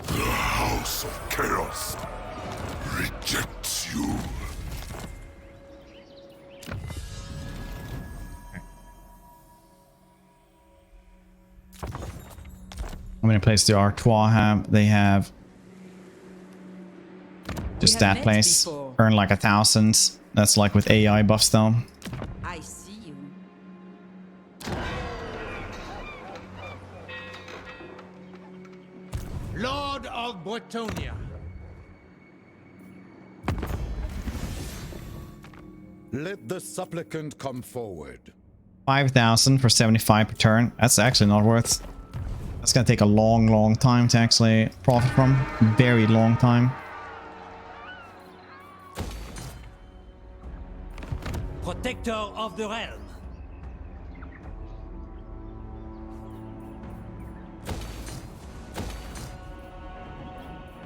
The House of Chaos rejects you. How many places do Artois have? They have just have that met place. before. Earn like 1,000. That's like with AI buffs though. I see you. Lord of Bretonnia. Let the supplicant come forward. 5,000 for 75 per turn. That's actually not worth. That's gonna take a long time to actually profit from. Very long time. Protector of the realm.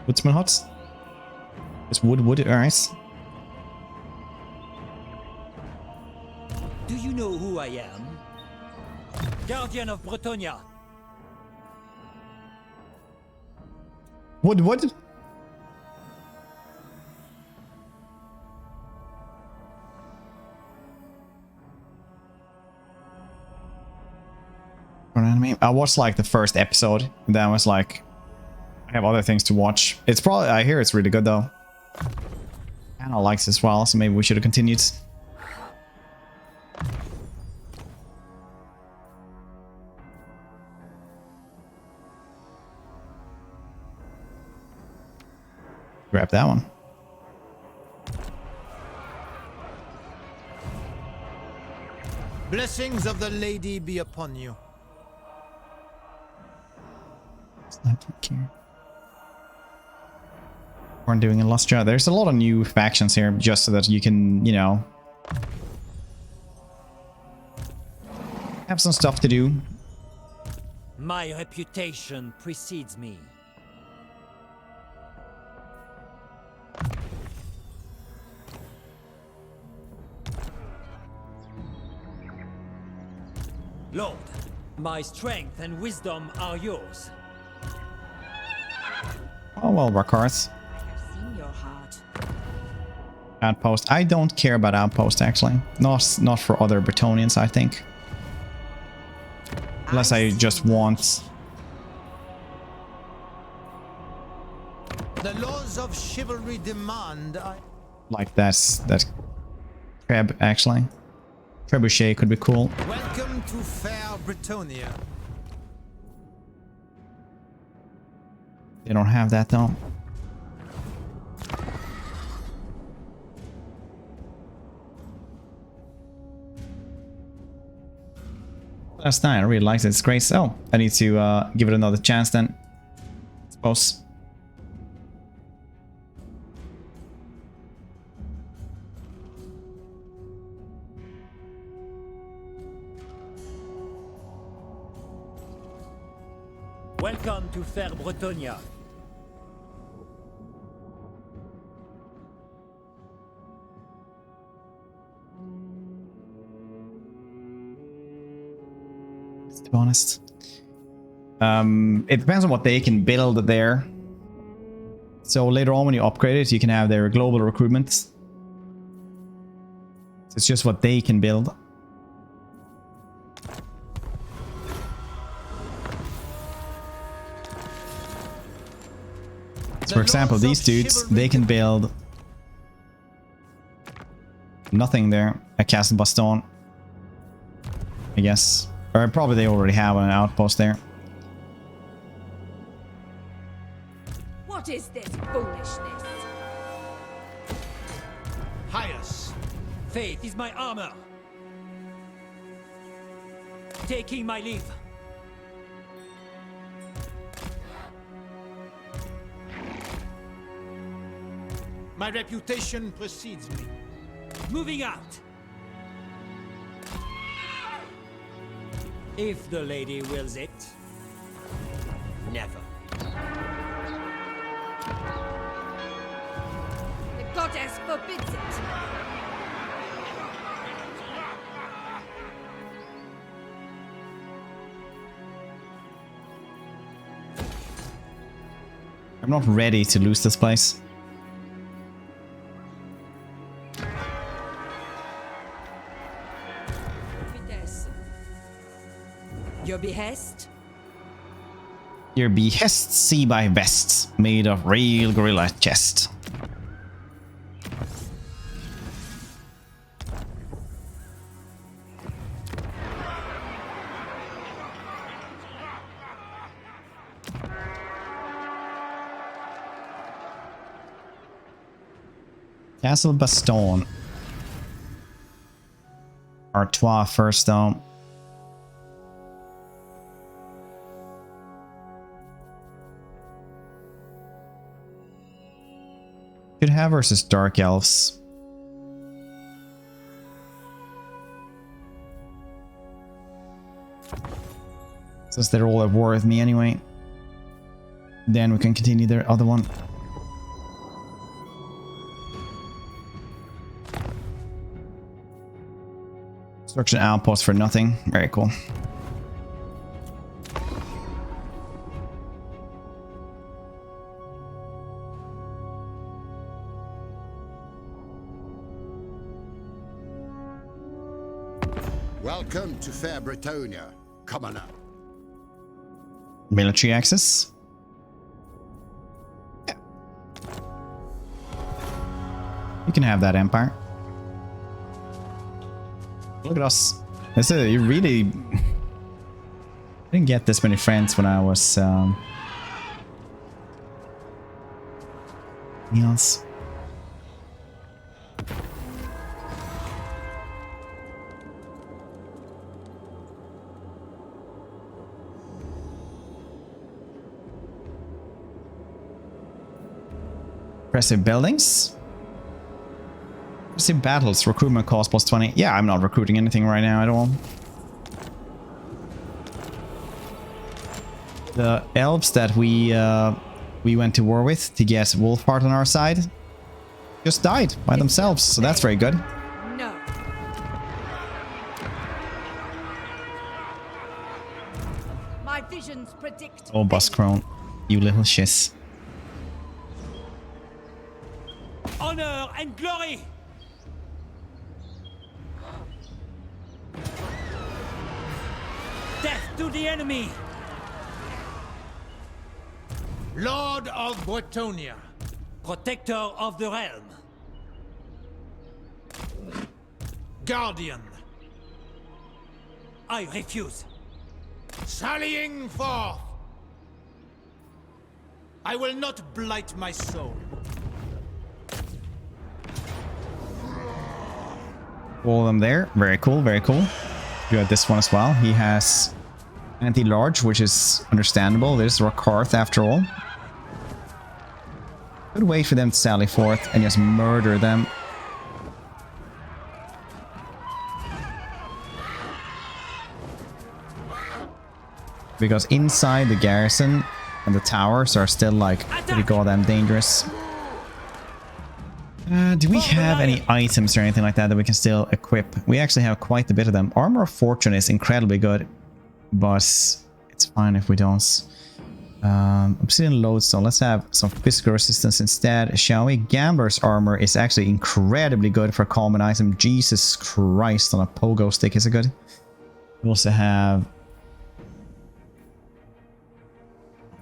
Woodsman huts. It's wood, alright. Do you know who I am? Guardian of Bretonnia. Wood. I watched like the first episode, and then I was like, I have other things to watch. It's probably, I hear it's really good though. Anna likes it as well, so maybe we should have continued. Grab that one. Blessings of the lady be upon you. We're doing a lost job. There's a lot of new factions here, just so that you can, you know, have some stuff to do. My reputation precedes me. Lord, my strength and wisdom are yours. Oh well, Rakarth. Seen your heart. Outpost. I don't care about outpost actually. Not for other Bretonians, I think. Unless I just want. The laws of chivalry demand. Like that Treb actually. Trebuchet could be cool. Welcome to fair Bretonnia. They don't have that though. Last night I really liked it. It's great. So I need to give it another chance then. I suppose. Welcome to fair Bretonnia. To be honest. It depends on what they can build there. So later on when you upgrade it, you can have their global recruitment. It's just what they can build. For example, these dudes, they can build nothing there at Castle Baston, I guess. Or probably they already have an outpost there. What is this foolishness? Hyas, faith is my armor. Taking my leave. My reputation precedes me. Moving out. If the lady wills it. Never. The goddess forbids it. I'm not ready to lose this place. Your behest? Your behest see by vests made of real gorilla chest. Castle Baston. Artois first though. Could have versus Dark Elves. Since they're all at war with me anyway. Then we can continue their other one. Construction outpost for nothing. Very cool. Welcome to fair Bretonnia. Come on up. Military access. Yeah. You can have that empire. Look at us. This is you really didn't get this many friends when I was else. Impressive buildings. Impressive battles. Recruitment cost plus 20. Yeah, I'm not recruiting anything right now at all. The elves that we went to war with to get Wolfheart on our side just died by themselves, so that's very good. No. My visions predict. Oh, Buscrone, you little shiz. Honor and glory! Death to the enemy! Lord of Bretonnia. Protector of the realm. Guardian. I refuse. Sallying forth. I will not blight my soul. All of them there. Very cool, very cool. You have this one as well. He has anti-large, which is understandable. There's Rockhearth after all. Good way for them to sally forth and just murder them. Because inside the garrison and the towers are still like pretty goddamn dangerous. Do we have any items or anything like that that we can still equip? We actually have quite a bit of them. Armor of Fortune is incredibly good, but it's fine if we don't. Obsidian Lodestone. Let's have some physical resistance instead, shall we? Gambler's Armor is actually incredibly good for a common item. Jesus Christ, on a pogo stick is it good? We also have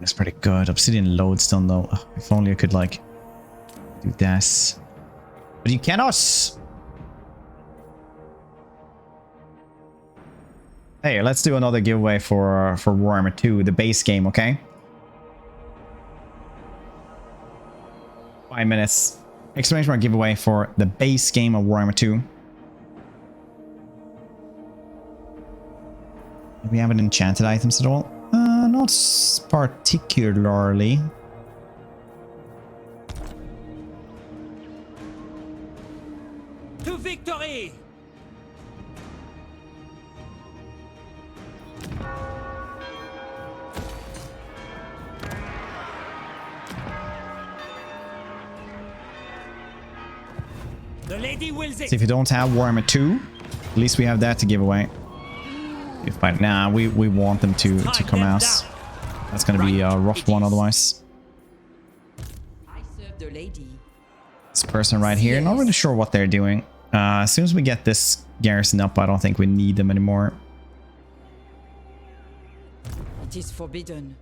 That's pretty good. Obsidian lodestone though. Ugh, if only I could like do this. But you cannot. Hey, let's do another giveaway for Warhammer 2, the base game, okay? 5 minutes. Exclamation mark giveaway for the base game of Warhammer 2. Do we have any enchanted items at all? Not particularly. To victory! The lady wills it. So if you don't have Warhammer 2, at least we have that to give away. If by now we want them to come out. That's gonna be a rough one otherwise. I serve the lady. This person right here, not really sure what they're doing. As soon as we get this garrison up, I don't think we need them anymore. It is forbidden.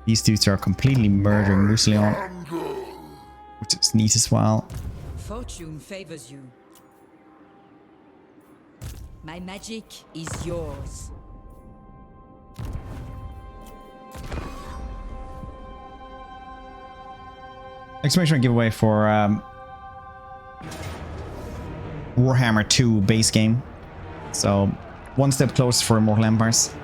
These dudes are completely murdering Mousillon, which is neat as well. Fortune favors you. My magic is yours. Exclamation giveaway for Warhammer 2 base game. So one step closer for Immortal Empires.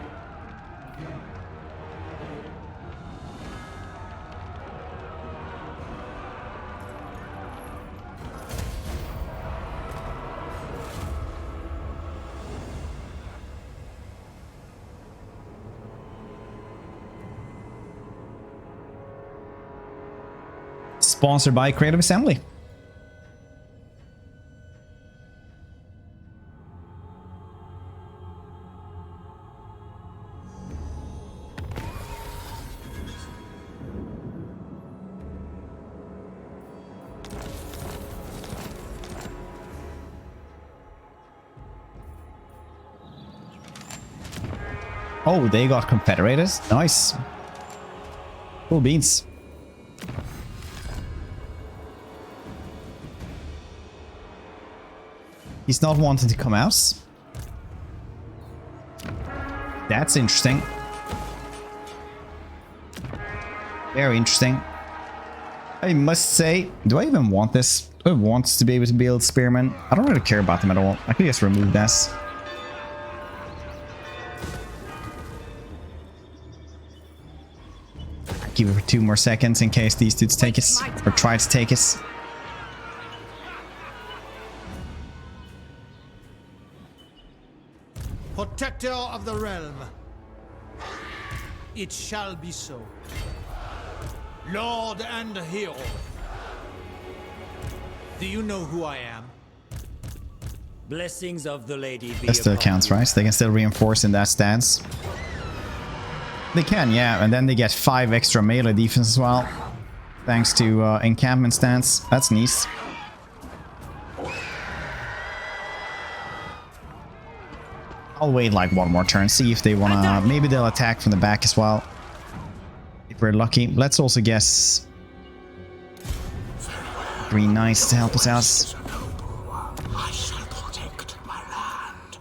Sponsored by Creative Assembly. Oh, they got Confederated. Nice. Cool beans. He's not wanting to come out. That's interesting. Very interesting. I must say, do I even want this? Do I want to be able to build spearmen? I don't really care about them at all. I could just remove this. Keep it for 2 more seconds in case these dudes take us or try to take us. Protector of the realm. It shall be so. Lord and hero. Do you know who I am? Blessings of the lady be That still upon counts, you. right? They can still reinforce in that stance. They can, yeah, and then they get 5 extra melee defense as well. Thanks to encampment stance. That's nice. I'll wait like 1 more turn, see if they wanna... Maybe they'll attack from the back as well. If we're lucky. Let's also guess... Green Knights to help us out. I shall protect my land.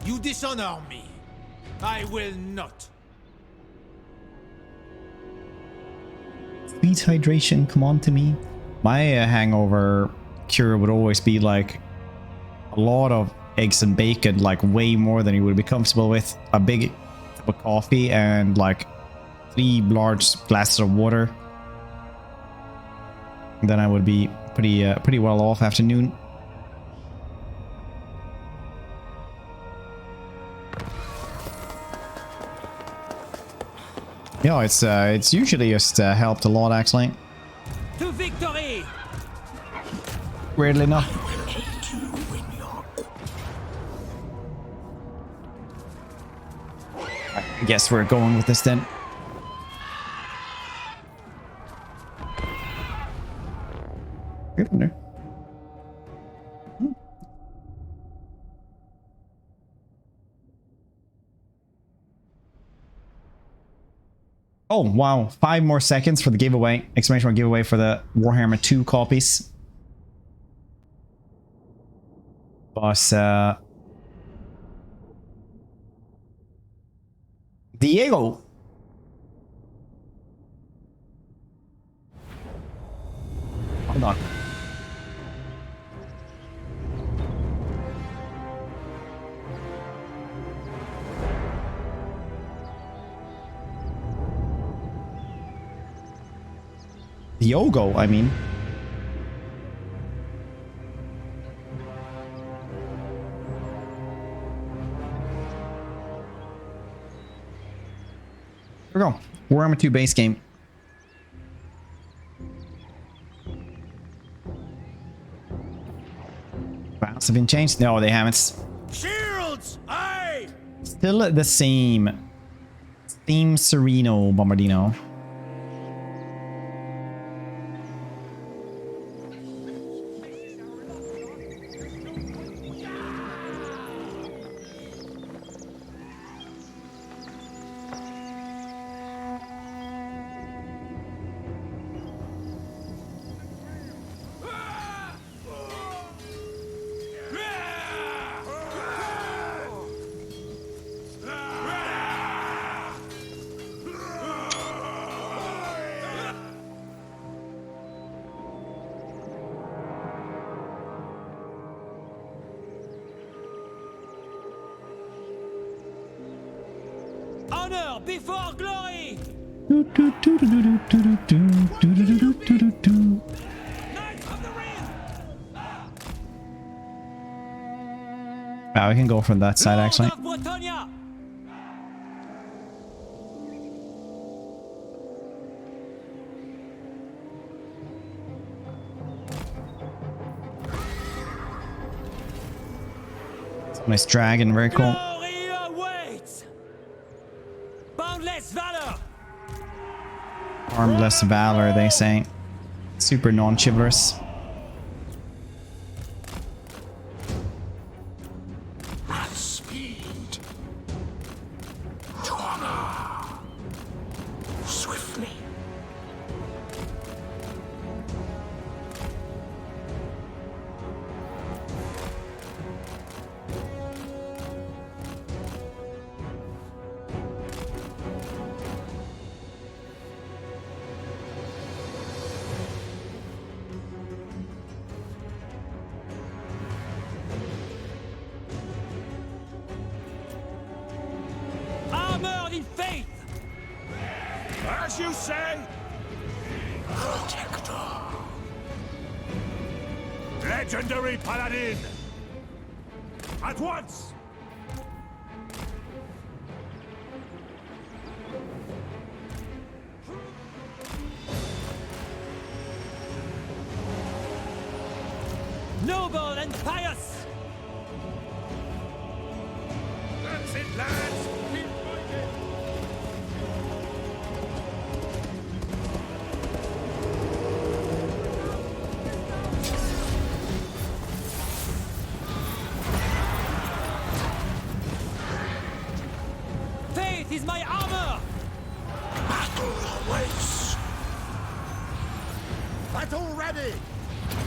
You dishonor me. I will not. Sweet hydration, come on to me. My hangover cure would always be like a lot of eggs and bacon, like way more than you would be comfortable with. A big cup of coffee and like 3 large glasses of water. And then I would be pretty well off after noon. Yeah, it's usually just helped a lot actually. To victory! Weirdly enough. I guess we're going with this then. Good one there. Oh, wow. 5 more seconds for the giveaway. Exclamation mark giveaway for the Warhammer 2 copies. But, Diego. Hold on. Diogo, I mean. Here we go. Warhammer 2 base game. Battles have been changed? No, they haven't. Shields! Aye! Still the same. Team Sereno Bombardino. Honor before glory! Wow, we can go from that side actually. Lord of Bretonnia! Nice dragon, very cool. Glory awaits! Boundless valor! Armless valor, they say. Super non-chivalrous. At speed. To honor. Swiftly. Armored in faith! As you say! Protector. Legendary paladin! At once! Noble and pious! That's it, lads! Keep fighting! Faith is my armor! Battle awaits. Battle ready!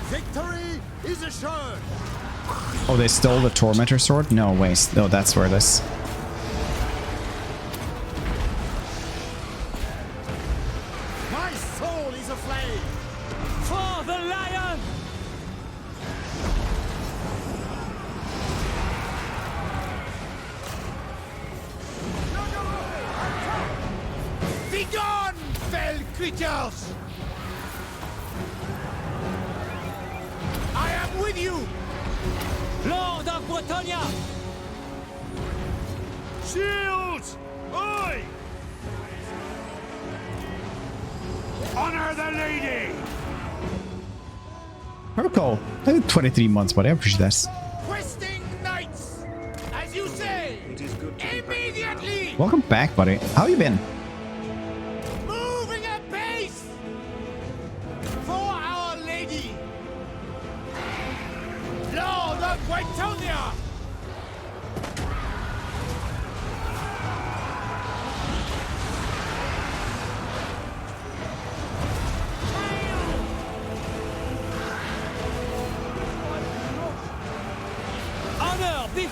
Victory is assured! Oh, they stole the Tormentor sword? No, wait. No, that's where this. My soul is aflame! For the lion! Begone, fell creatures! I am with you! Lord of Bretonnia! Shields! Oi! Honor the lady! Protocol. 23 months, but I appreciate that. Questing knights! As you say! It is good to Immediately! Welcome back, buddy. How you been? Moving at pace! For Our Lady! Lord of Bretonnia!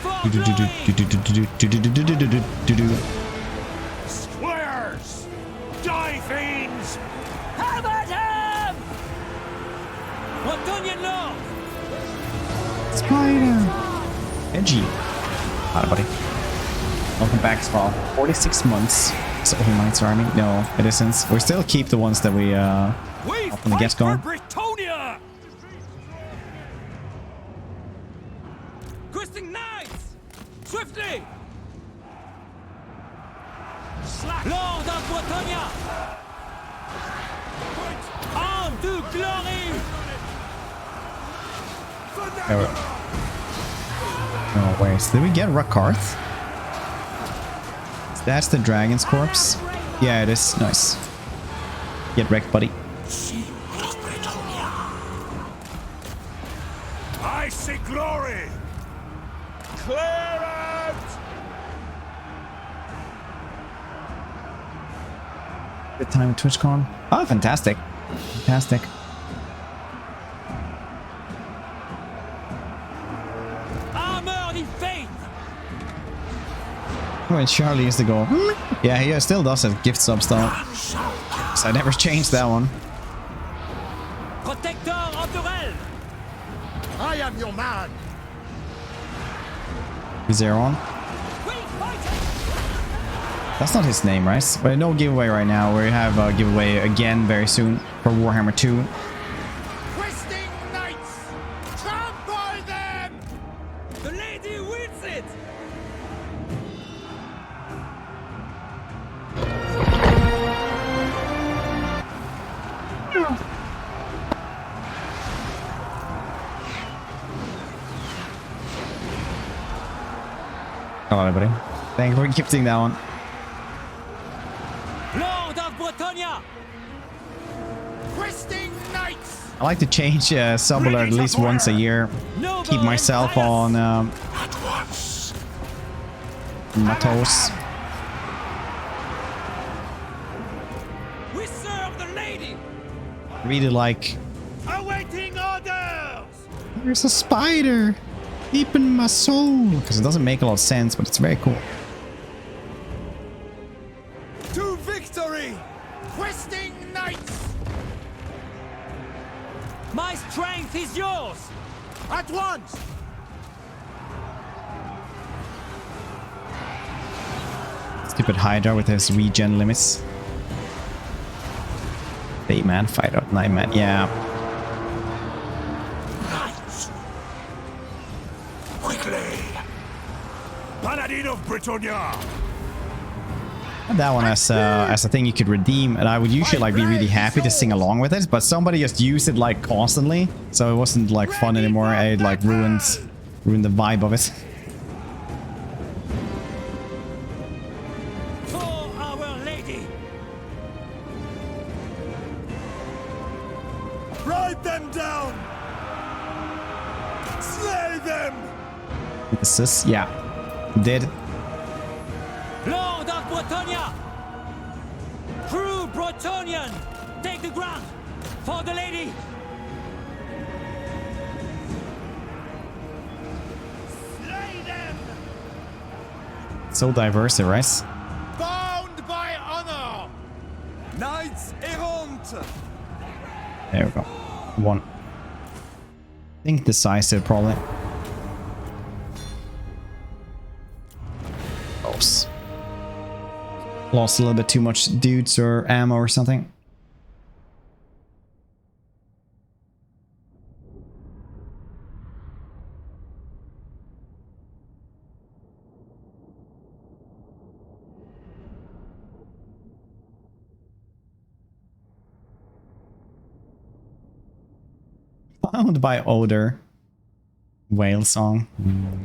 for glory! Squares! Die, fiends! How about him? Bretonnian Lord! Spider! Edgy. Hi, buddy. Welcome back, Small. 46 months. So who Knights Army? No, it isn't. We still keep the ones that we from the get-go. Bretonnia! Questing knights! Swiftly! Lord of Bretonnia! On to glory! Oh, wait. Did we get Rakarth? That's the dragon's corpse. Yeah, it is. Nice. Get wrecked, buddy. I see glory! Clear out! Good time at TwitchCon. Oh, fantastic. Fantastic. Armored in faith! When Charlie used to go, yeah, he still does have gift subs though. So I never changed that one. Protector of the realm! I am your man. Is there on? That's not his name, right? But no giveaway right now. We have a giveaway again very soon for Warhammer 2. Questing knights! Trample them! The lady wins it! Hello, everybody. Thank you for gifting that one. Lord of Bretonnia! Questing knights! I like to change sub alert at least once a year. Keep myself on my toes. We serve the lady! Really like. Awaiting orders! There's a spider deep in my soul. Because it doesn't make a lot of sense, but it's very cool. To victory! Questing knights! My strength is yours! At once! Stupid Hydra with his regen limits. 8-man fight out 9-man, yeah. Quickly! Paladin of Bretonnia! That one as a thing you could redeem, and I would usually like be really happy to sing along with it, but somebody just used it like constantly, so it wasn't like fun anymore. It like ruined the vibe of it. For our lady! Ride them down! Slay them! This is, yeah, did. Lord of Bretonnia! True Bretonian! Take the ground! For the lady! Slay them! So diverse, right? Bound by honor! Knights errant! There we go. One. I think decisive, probably. Oops. Lost a little bit too much dudes or ammo or something. Found by odor. Whale song.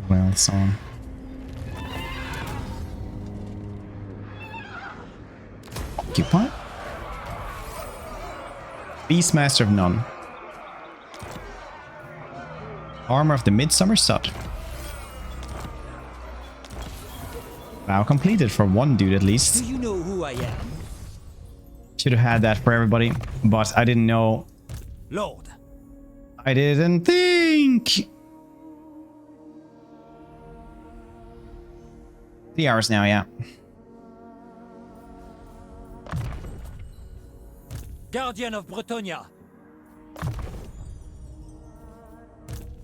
Whale song. Occupy. Beastmaster of None. Armor of the Midsummer Sod. Wow, completed for one dude at least. Do you know who I am? Should have had that for everybody, but I didn't know. Lord. I didn't think. 3 hours now, yeah. Guardian of Bretonnia.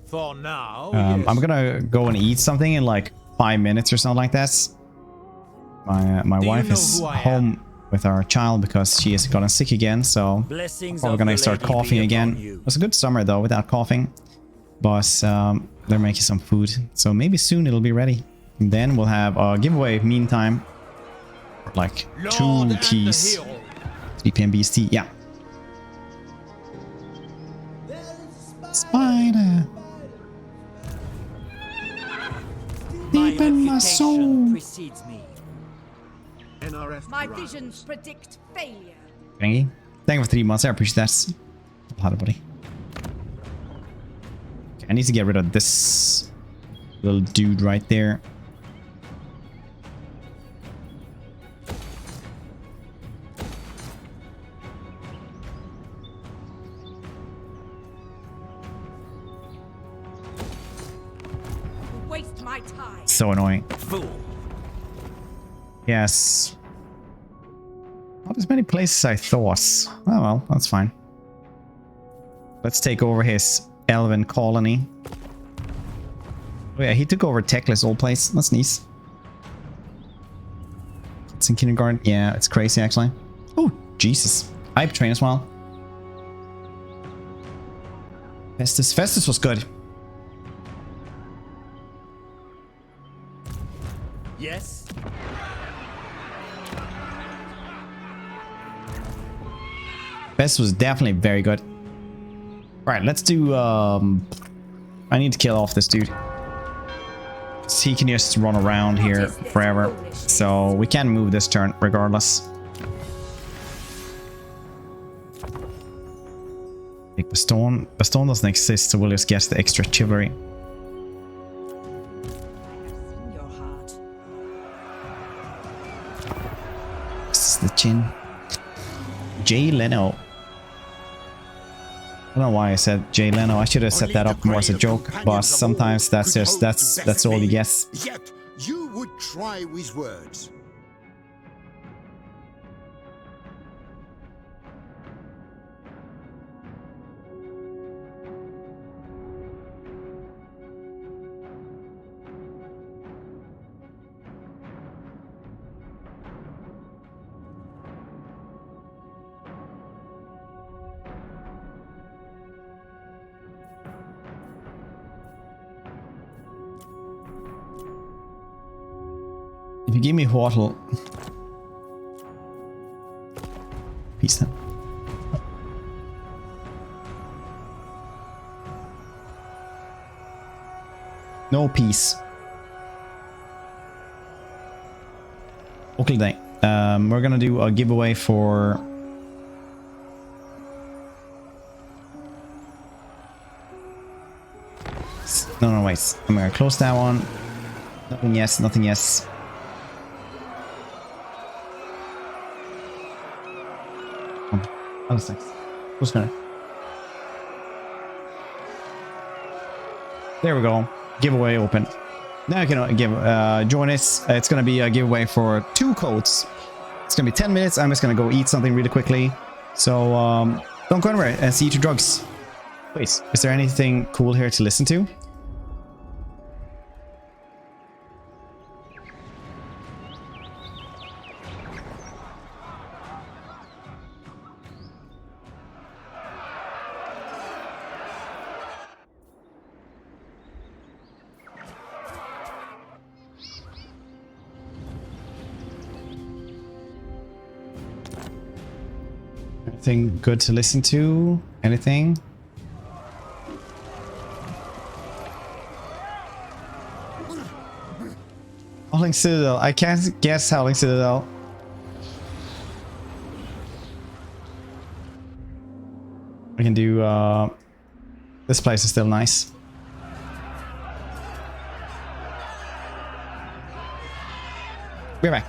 For now, I'm yes. gonna go and eat something in like 5 minutes or something like that. My Do you wife know is who I am? home with our child because she has gotten sick again, so Blessings probably of gonna the start lady coughing be again. upon you. It was a good summer though without coughing, but they're making some food, so maybe soon it'll be ready. And then we'll have a giveaway meantime, like Lord 2 and the keys. hero. 3 PM BST, yeah. Spider. Deep in my soul. Precedes me. My visions predict failure. Thank you. Thank you for 3 months. I appreciate that. A lot, buddy. Okay, I need to get rid of this little dude right there. You waste my time. So annoying. Fool. Yes. Not as many places I thought. Oh well, that's fine. Let's take over his elven colony. Oh yeah, he took over Techless old place. That's nice. It's in kindergarten. Yeah, it's crazy actually. Oh, Jesus. Hype train as well. Festus was good. Yes. Festus was definitely very good. Right, let's do I need to kill off this dude. So he can just run around here forever. So we can move this turn regardless. Take Baston. Baston doesn't exist, so we'll just get the extra chivalry. In your heart. This is the chin. Jay Leno. I don't know why I said Jay Leno. I should have set that up more as a joke, but sometimes that's just that's all you get. Yet you would try with words. If you give me Whortle, peace then. No peace. Okay, then. We're gonna do a giveaway for. No, wait. I'm gonna close that one. Nothing, yes, nothing, yes. Oh, that's nice. Who's gonna? There we go. Giveaway open. Now you can give join us. It's gonna be a giveaway for 2 codes. It's gonna be 10 minutes. I'm just gonna go eat something really quickly. So don't go anywhere and see you to drugs. Wait, is there anything cool here to listen to? Anything good to listen to? Anything? Howling Citadel. I can't guess Howling Citadel. We can do this place is still nice. Be right back.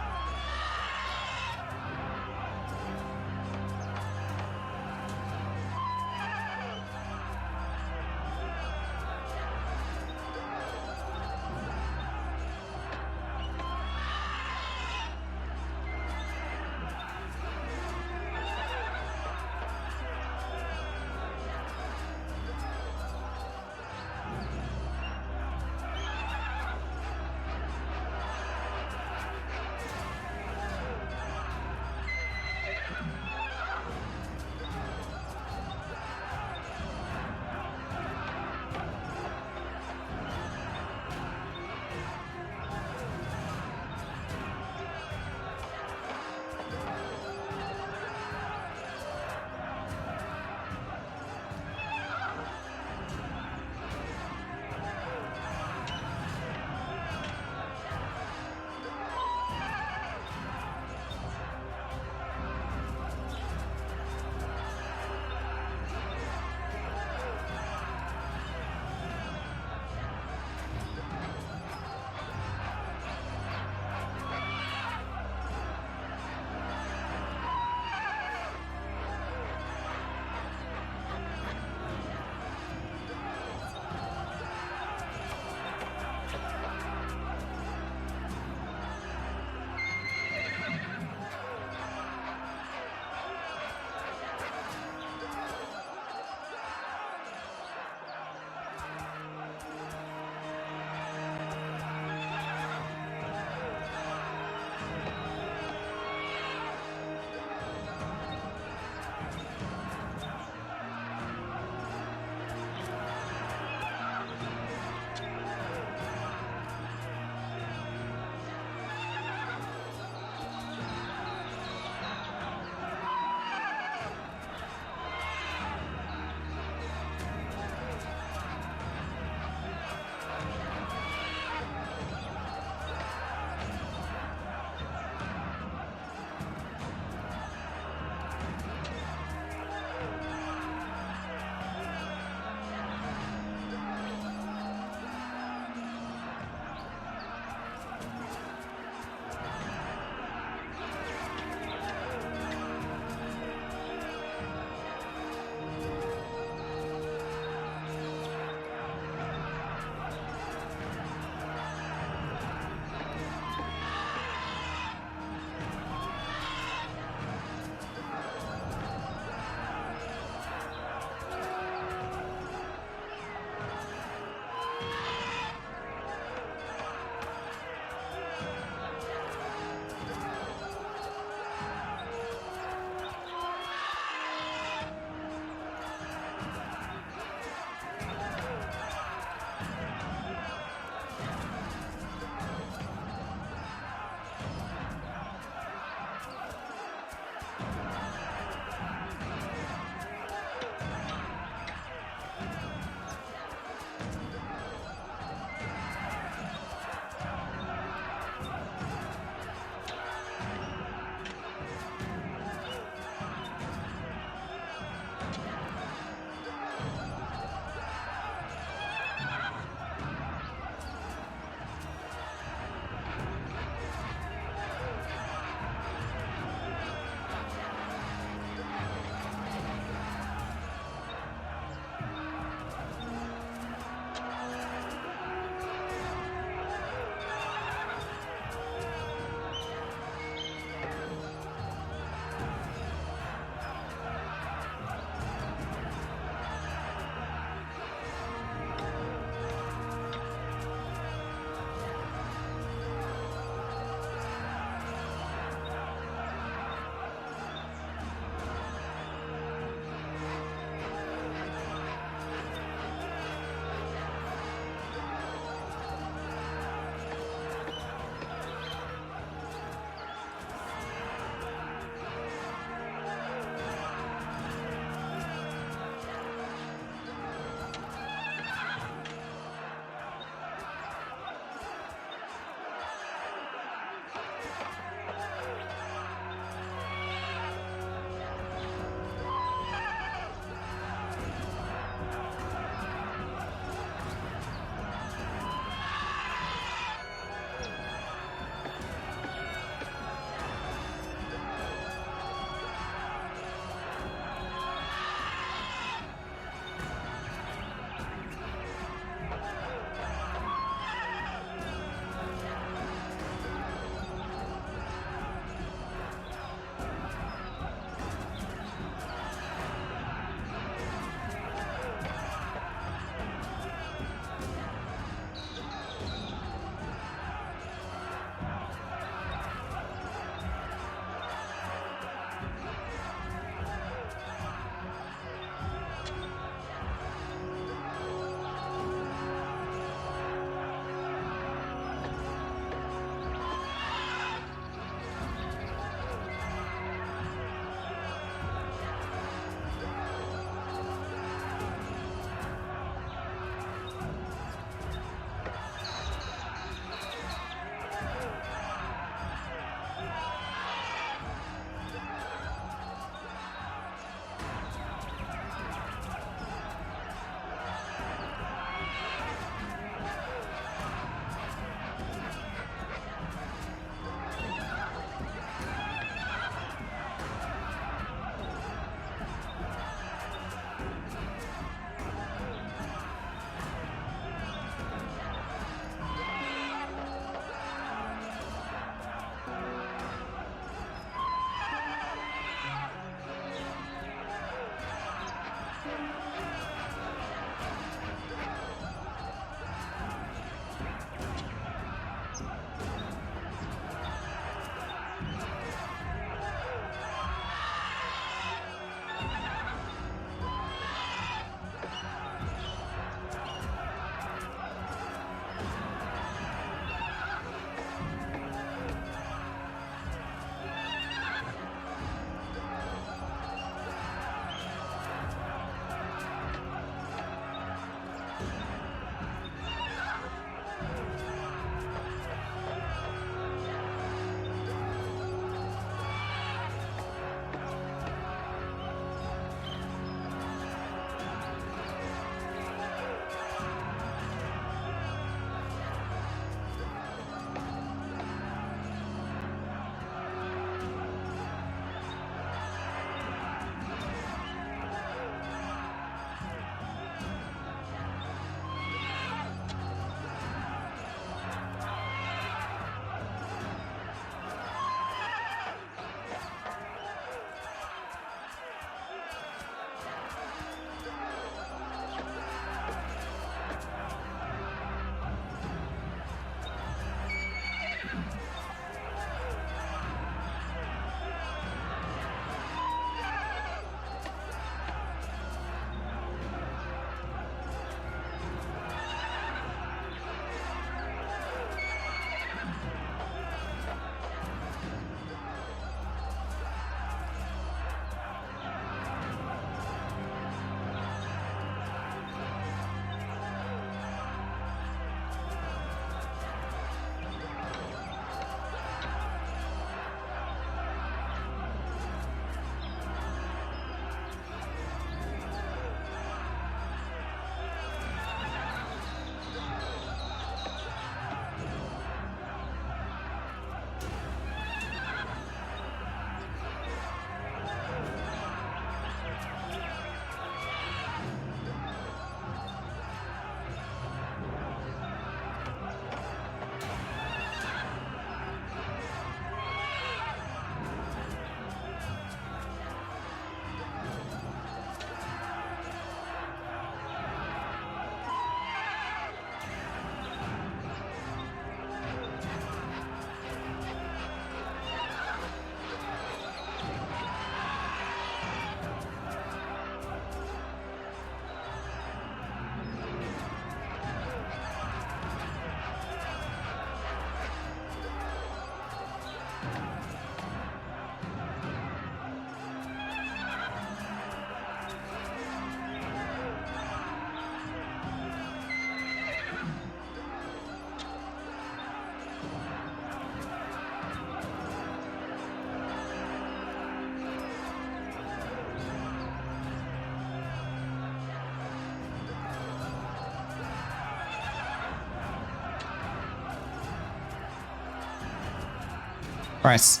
Alright.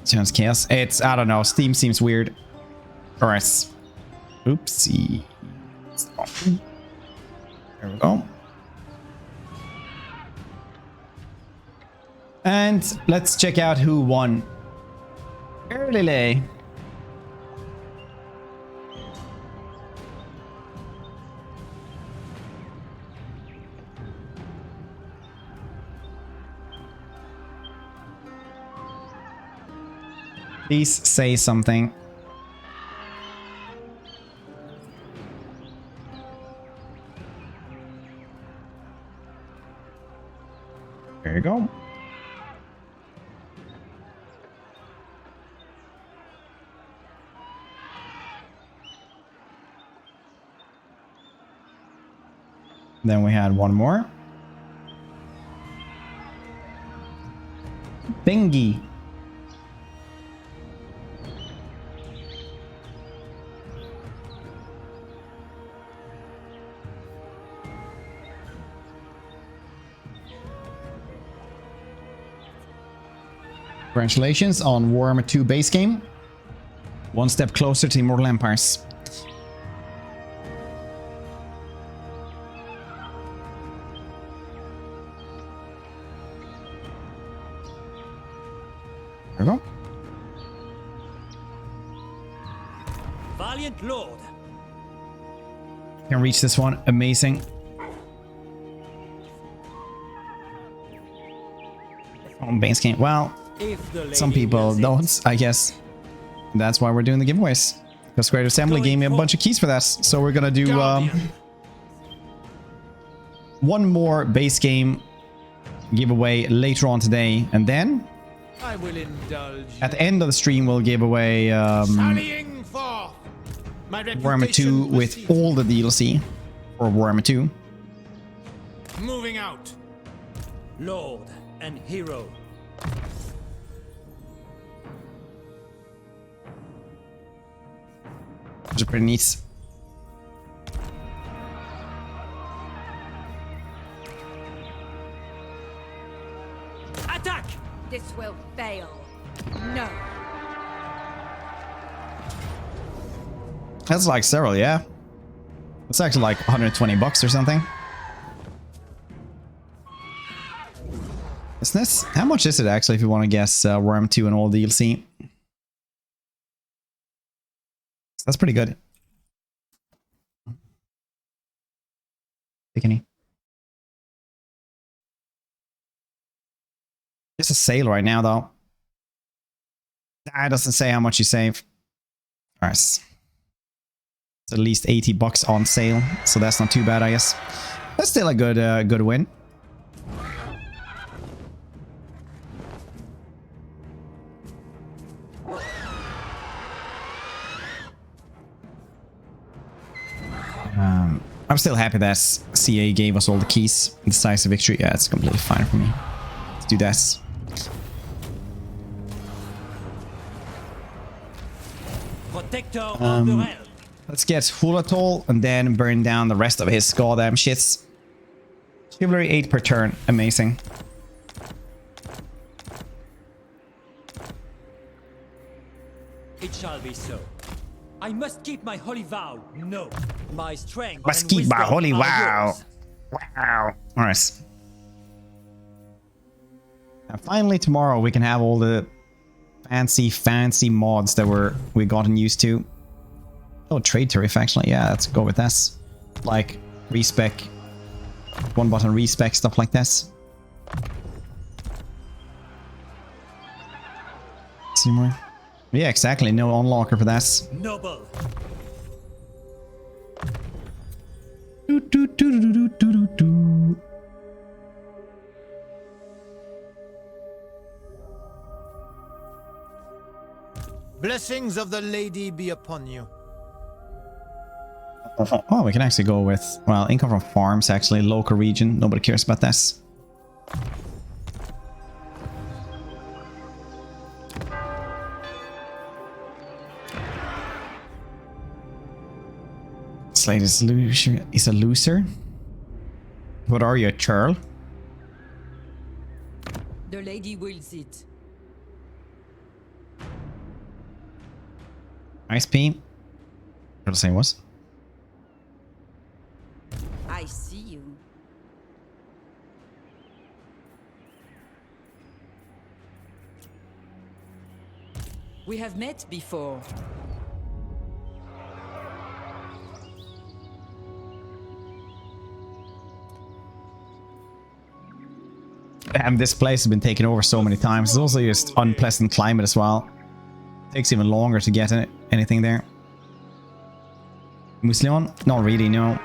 Sounds chaos. It's, I don't know, Steam seems weird. Alright. Oopsie. There we go. And let's check out who won. Early. Please say something. There you go. Then we had one more. Bingy. Congratulations on Warhammer 2 base game. One step closer to Immortal Empires. There we go. Valiant Lord. Can reach this one. Amazing. On base game. Well, some people don't, I guess. That's why we're doing the giveaways. Because Great Assembly gave me a bunch of keys for that. So we're gonna do one more base game giveaway later on today, and then I will indulge. At the end of the stream, we'll give away Warhammer 2 with all the DLC for Warhammer 2. Moving out. Lord and hero. Which is pretty neat. Attack! This will fail. No. That's like several, yeah. It's actually like 120 bucks or something. Isn't this? How much is it actually if you want to guess Warhammer 2 and all DLC? That's pretty good. Take any. It's a sale right now though. That doesn't say how much you save. Alright. It's at least 80 bucks on sale, so that's not too bad, I guess. That's still a good good win. I'm still happy that CA gave us all the keys. Decisive victory. Yeah, it's completely fine for me. Let's do that. Protector of the realm. Let's get Hulatol and then burn down the rest of his goddamn shits. Chivalry 8 per turn. Amazing. It shall be so. I must keep my holy vow. No, my strength. Must and keep my wisdom holy are vow. yours. Wow. Alright. And finally tomorrow we can have all the fancy mods that we gotten used to. Oh, trade tariff actually. Yeah, let's go with this. Like respec, one button respec, stuff like this. See more? Yeah, exactly. No unlocker for that. Noble. Blessings of the lady be upon you. Oh, we can actually go with, well, income from farms, actually, local region. Nobody cares about this. Slate is a loser. What are you, a churl? The lady wills it. Nice P. What the same was. I see you. We have met before. Damn, this place has been taken over so many times. It's also just unpleasant climate as well. Takes even longer to get anything there. Muslion? Not really, no.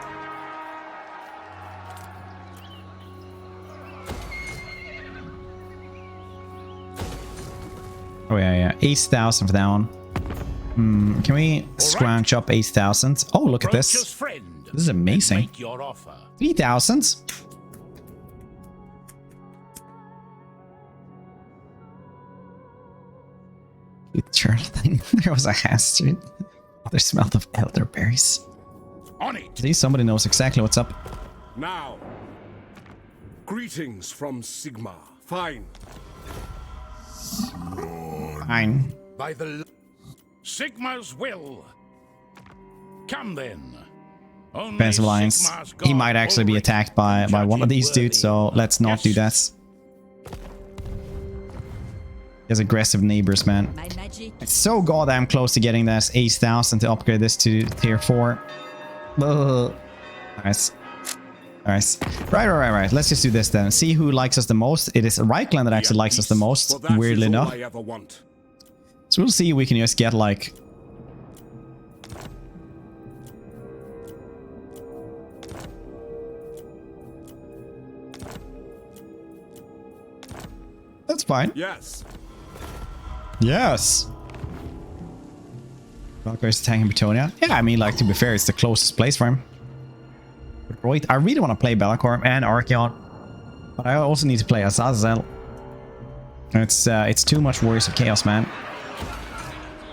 Oh yeah. 8,000 for that one. Can we scrounge up 8,000? Oh, look at this. This is amazing. 3,000? Thing. There was a hazard. There smelled of elderberries. On it. See, somebody knows exactly what's up. Now. Greetings from Sigma. Fine. Fine. By the Sigma's will. Come then. Defensive lines. He might actually be attacked by one of these dudes, so let's not do that. He has aggressive neighbors, man. It's so goddamn close to getting that 8,000 to upgrade this to tier 4. Nice. Nice. Right. Let's just do this then. See who likes us the most. It is Reichland that actually likes us the most, weirdly enough. So we'll see if we can just get like... That's fine. Yes. Yes. Valkyrie's attacking Bretonnia. Yeah, I mean, like, to be fair, it's the closest place for him. But right, I really want to play Bellacorp and Archeon. But I also need to play Azazel. It's too much Warriors of Chaos, man.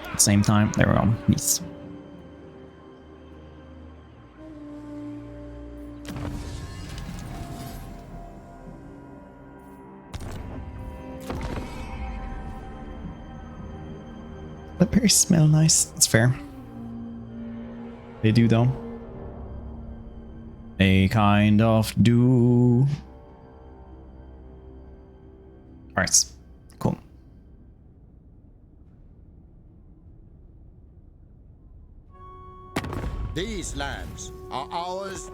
At the same time, there we go. Peace. The berries smell nice. That's fair. They do, though. They kind of do. Alright. Cool. These lands are ours.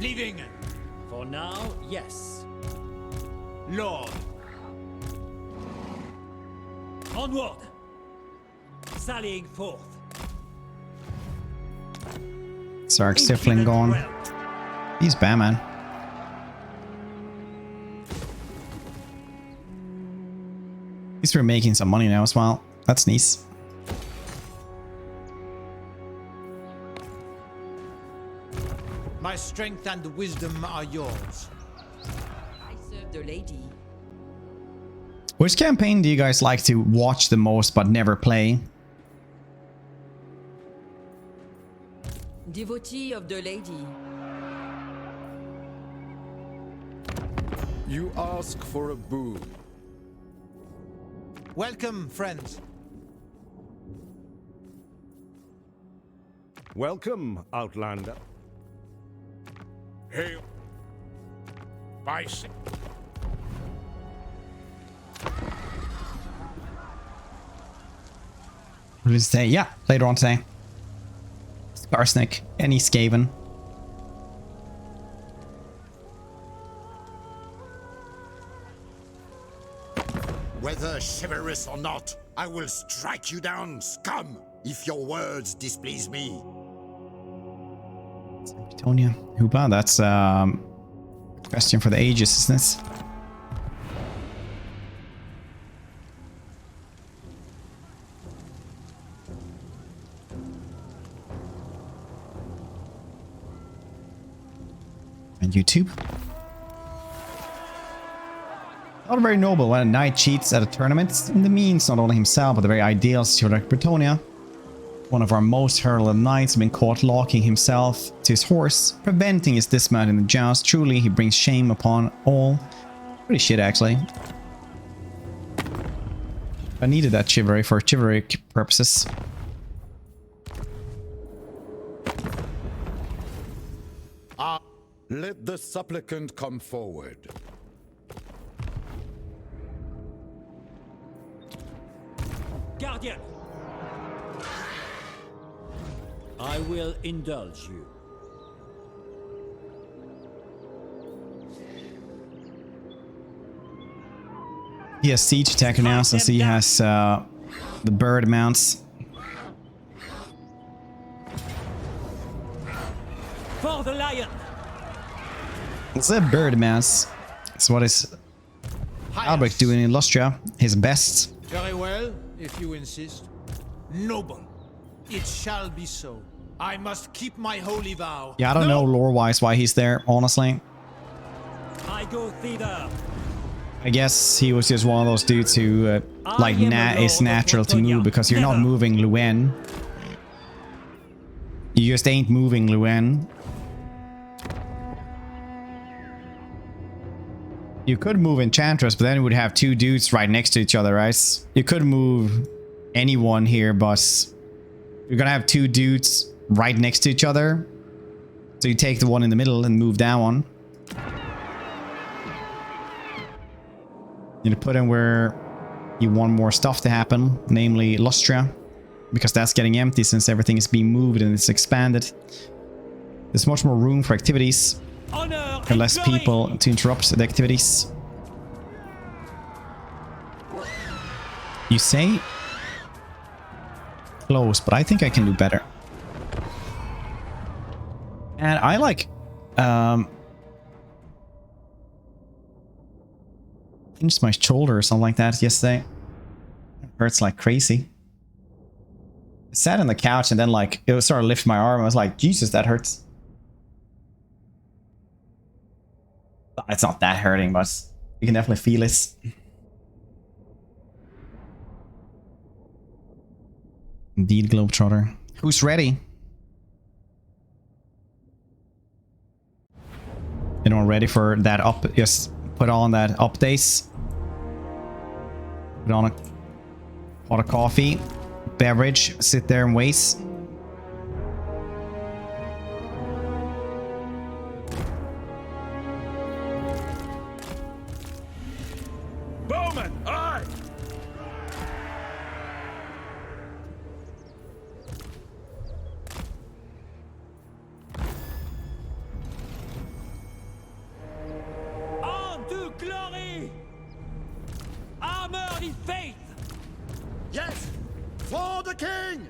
Leaving. For now, yes. Lord. Onward. Sallying forth. Sark Stifling gone. He's bad, man. At least we're making some money now as well. That's nice. My strength and wisdom are yours. I serve the lady. Which campaign do you guys like to watch the most but never play? Devotee of the lady. You ask for a boon. Welcome, friends. Welcome, Outlander. Hail. By What did it say? Yeah, later on today. Skarsnik, any Skaven. Whether chivalrous or not, I will strike you down, scum, if your words displease me. Bretonnia. Hoopa, that's question for the ages, isn't it? YouTube. Not very noble when a knight cheats at a tournament and demeans not only himself but the very ideals of Bretonnia. One of our most heralded knights has been caught locking himself to his horse, preventing his dismount in the joust. Truly, he brings shame upon all. Pretty shit, actually. I needed that chivalry for chivalric purposes. Let the supplicant come forward. Guardian! I will indulge you. He has siege attacker now, since he has the bird mounts. For the lion! It's a bird mounts. It's what is Albrecht doing in Lustria. His best. Very well, if you insist. Noble. It shall be so. I must keep my holy vow. Yeah, I don't know lore-wise why he's there, honestly. I go thither. I guess he was just one of those dudes who, like, it's natural to move because you're not moving Luen. You just ain't moving Luen. You could move Enchantress, but then it would have two dudes right next to each other, right? You could move anyone here, but you're gonna have two dudes right next to each other. So you take the one in the middle and move that one. You put in where you want more stuff to happen, namely Lustria, because that's getting empty since everything is being moved and it's expanded. There's much more room for activities. And less people to interrupt the activities. You say close, but I think I can do better. And I like pinched my shoulder or something like that yesterday. It hurts like crazy. I sat on the couch and then like it started to lift my arm. I was like, Jesus, that hurts. It's not that hurting, but you can definitely feel it. Indeed, Globetrotter. Who's ready? Anyone ready for that up? Just put on that updates. Put on a pot of coffee, beverage, sit there and wait. Bowman, aye! On to glory! Armored in faith! Yes! For the king!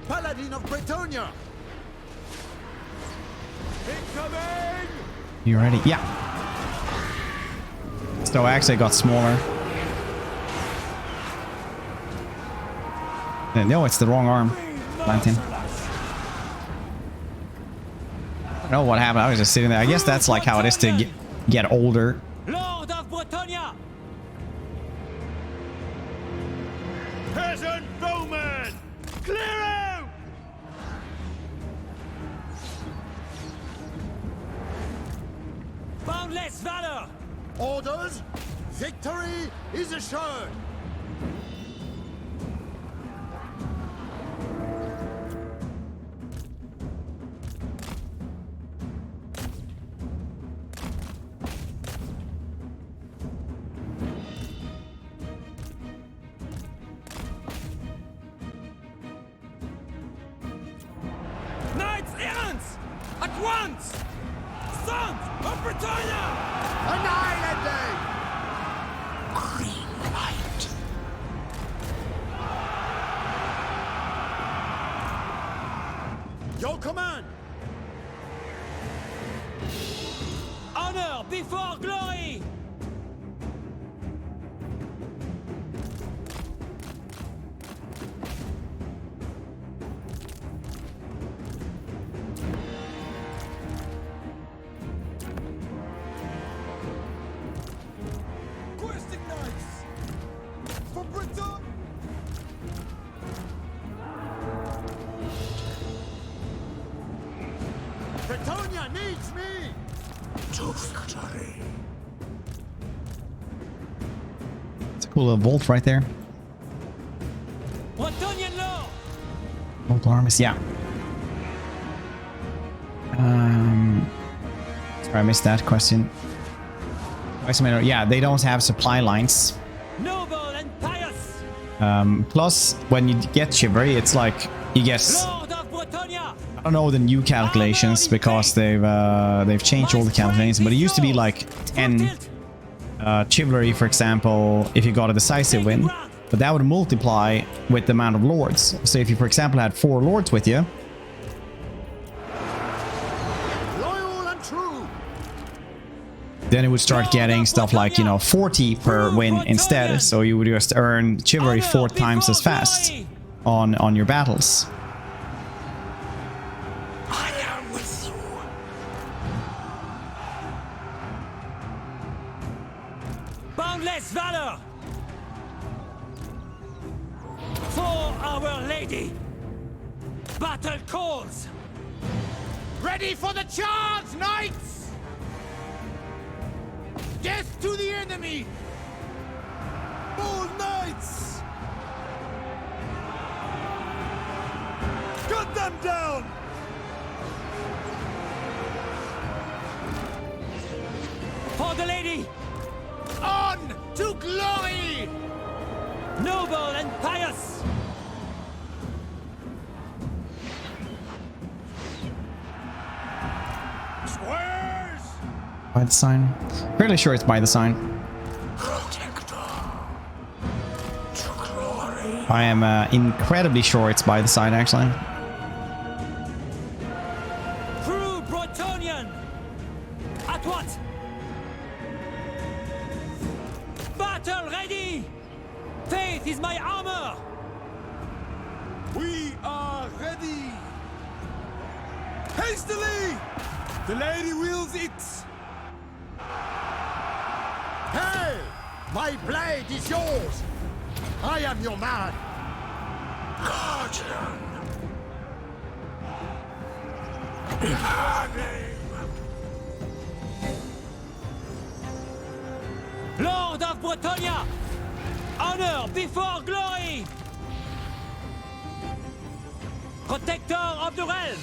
Paladin of Bretonnia! Incoming! You ready? Yeah. So actually got smaller. No, it's the wrong arm. Planting. I don't know what happened. I was just sitting there. I guess that's like how it is to get older. Lord of Bretonnia! Peasant bowman! Clear out! Boundless valor! Orders! Victory is assured! Knights errant! At once! Sons of Bretonnia! Annihilate them! Green light. Your command! Honor before glory! Breton! Bretonnia needs me! To victory. It's a cool little vault right there. Bretonian law! Vault armies, yeah. Sorry, I missed that question. Yeah, they don't have supply lines. Noble and pious! Plus, when you get chivalry, it's like you get, Lord of Bretonnia! I don't know the new calculations because they've changed all the calculations, but it used to be like 10 chivalry, for example, if you got a decisive win, but that would multiply with the amount of lords. So if you, for example, had 4 lords with you, Loyal and true! then it would start getting stuff like, you know, 40 per win instead. So you would just earn chivalry 4 times as fast on your battles. I am with you. Boundless valor! For Our Lady! Battle calls! Ready for the charge, knights! Death to the enemy! All knights! Cut them down! For the lady! On to glory! Noble and pious! Squares! By the sign. Fairly sure it's by the sign. Protector. To glory. I am incredibly sure it's by the sign, actually. True Bretonian! At what? Battle ready! Faith is my armor! We are ready! Hastily! The lady wills it! Hey! My blade is yours! I am your man! Guardian. In her name. Lord of Bretonnia! Honor before glory! Protector of the realm!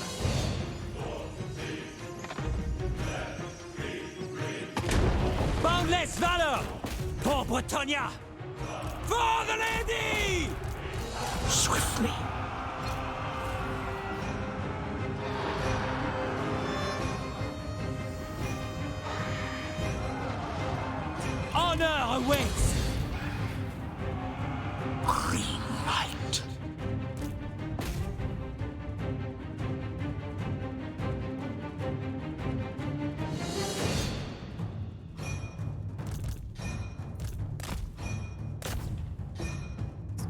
Boundless valor! For Bretonnia! For the lady! Swiftly. Honor awaits! Green light.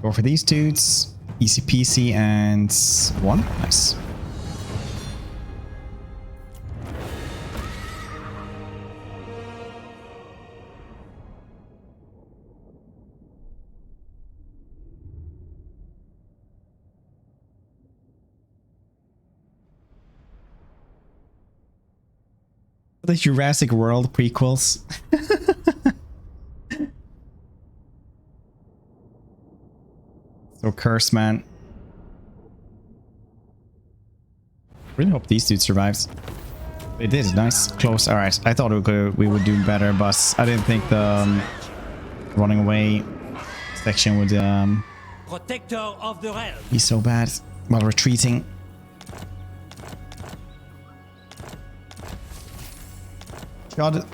Go for these dudes. Easy peasy and 1. Nice. The Jurassic World prequels. So cursed, man. Really hope these dudes survives. They did. Nice. Close. Alright. I thought we would do better, but I didn't think the running away section would Protector of the realm! be so bad while retreating. God.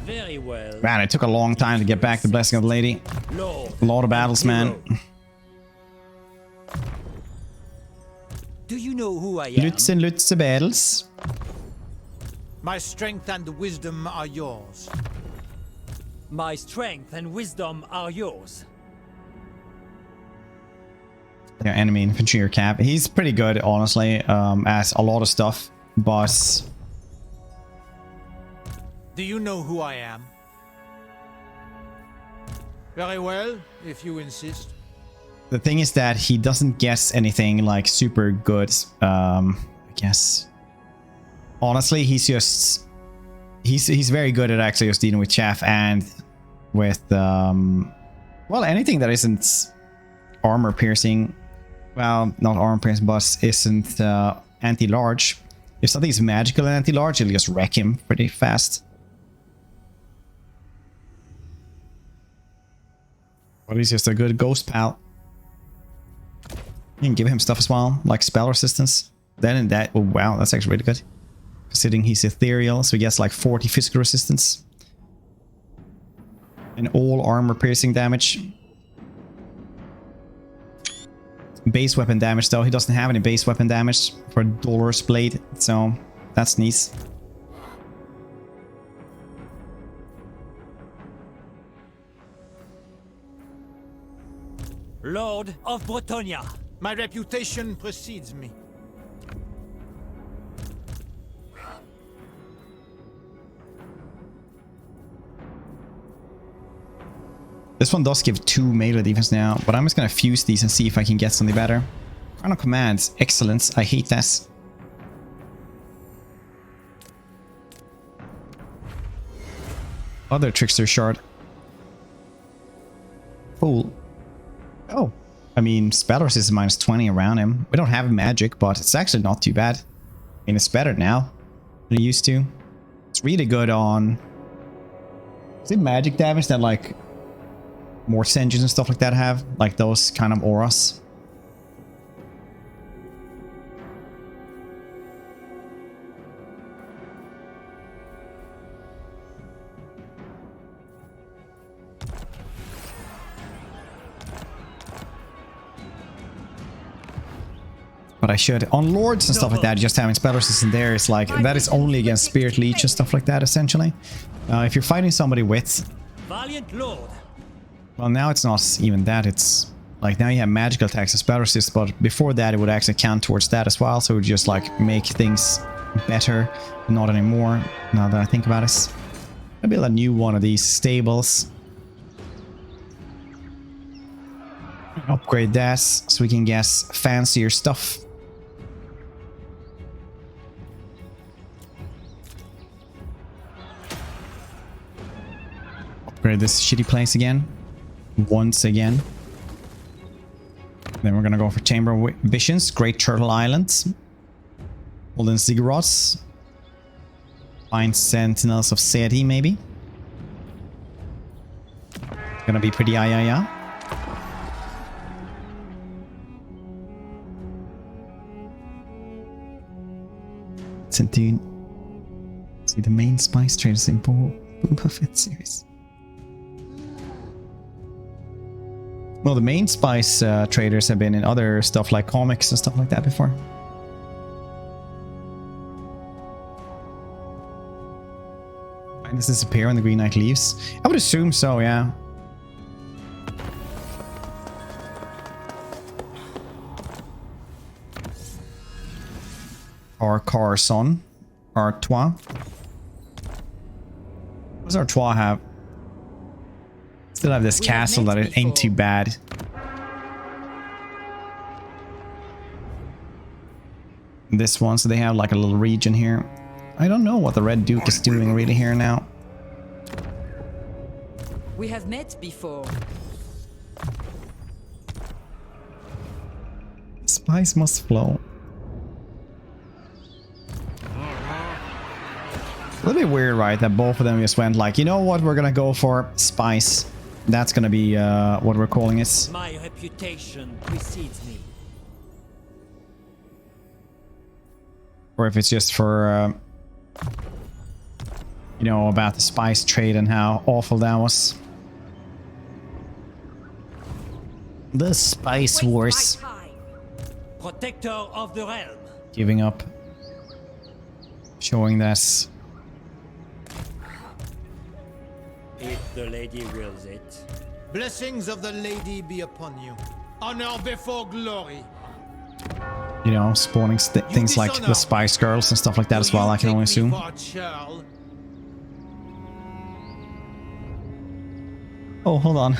Very well. Man, it took a long time to get back the Blessing of the Lady. Lord. A lot of battles, man. Do you know who I am? Lutz and Lutz battles. My strength and wisdom are yours. My strength and wisdom are yours. Yeah, enemy infantry or cap. He's pretty good, honestly, as a lot of stuff, but Do you know who I am? Very well, if you insist. The thing is that he doesn't guess anything like super good. I guess. Honestly, he's very good at actually just dealing with chaff and with well, anything that isn't armor piercing. Well, not armor piercing, but isn't anti-large. If something is magical and anti-large, it'll just wreck him pretty fast. But he's just a good ghost pal. You can give him stuff as well, like spell resistance. Then in that, oh wow, that's actually really good. Considering he's ethereal, so he gets like 40 physical resistance. And all armor piercing damage. Base weapon damage though, he doesn't have any base weapon damage for Dolorous Blade, so that's nice. Lord of Bretonnia. My reputation precedes me. This one does give 2 melee defense now, but I'm just gonna fuse these and see if I can get something better. Crown of Command, excellence, I hate this. Other Trickster Shard. Fool. Oh, I mean, spell resist is -20 around him. We don't have magic, but it's actually not too bad. I mean, it's better now than it used to. It's really good on... Is it magic damage that, like, Morse engines and stuff like that have? Like those kind of auras? But I should. On Lords and stuff like that, just having spell resistance there is like, that is only against Spirit Leech and stuff like that, essentially. If you're fighting somebody with... Valiant Lord. Well, now it's not even that, it's... Like, now you have magical attacks and spell resist, but before that it would actually count towards that as well, so it would just, like, make things better. Not anymore, now that I think about it. I'll build a new one of these stables. Upgrade that, so we can guess fancier stuff. Upgrade this shitty place again. Once again. Then we're gonna go for Chamber of Visions, Great Turtle Island, Golden Ziggurats, Find Sentinels of Seti, maybe. Gonna be pretty yeah. See the main spice traders in Boba Fett series. Well, the main spice traders have been in other stuff like comics and stuff like that before. Why does this appear when the Green Knight leaves? I would assume so, yeah. Or Carson. Artois. What does Artois have? Still have this castle that it ain't too bad. This one, so they have like a little region here. I don't know what the Red Duke is doing really here now. We have met before. Spice must flow. A little bit weird, right? That both of them just went like, you know what, we're gonna go for spice. That's gonna be what we're calling it. My reputation precedes me. Or if it's just for, you know, about the spice trade and how awful that was. The Spice Wars. Protector of the realm. Giving up. Showing that. If the lady wills it. Blessings of the lady be upon you. Honor before glory. You know, spawning things like the Spice Girls and stuff like that as well, I can only assume. Oh, hold on.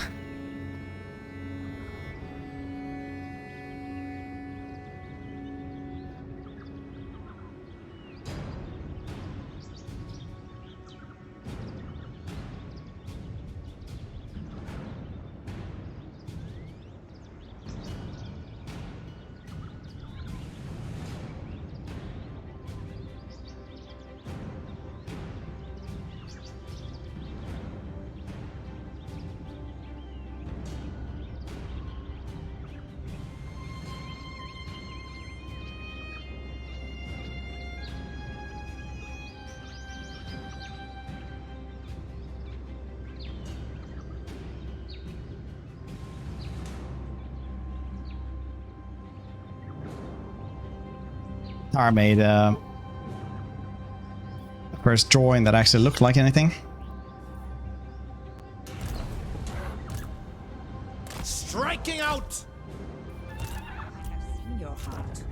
Tar made the first drawing that actually looked like anything. Striking out! In your heart.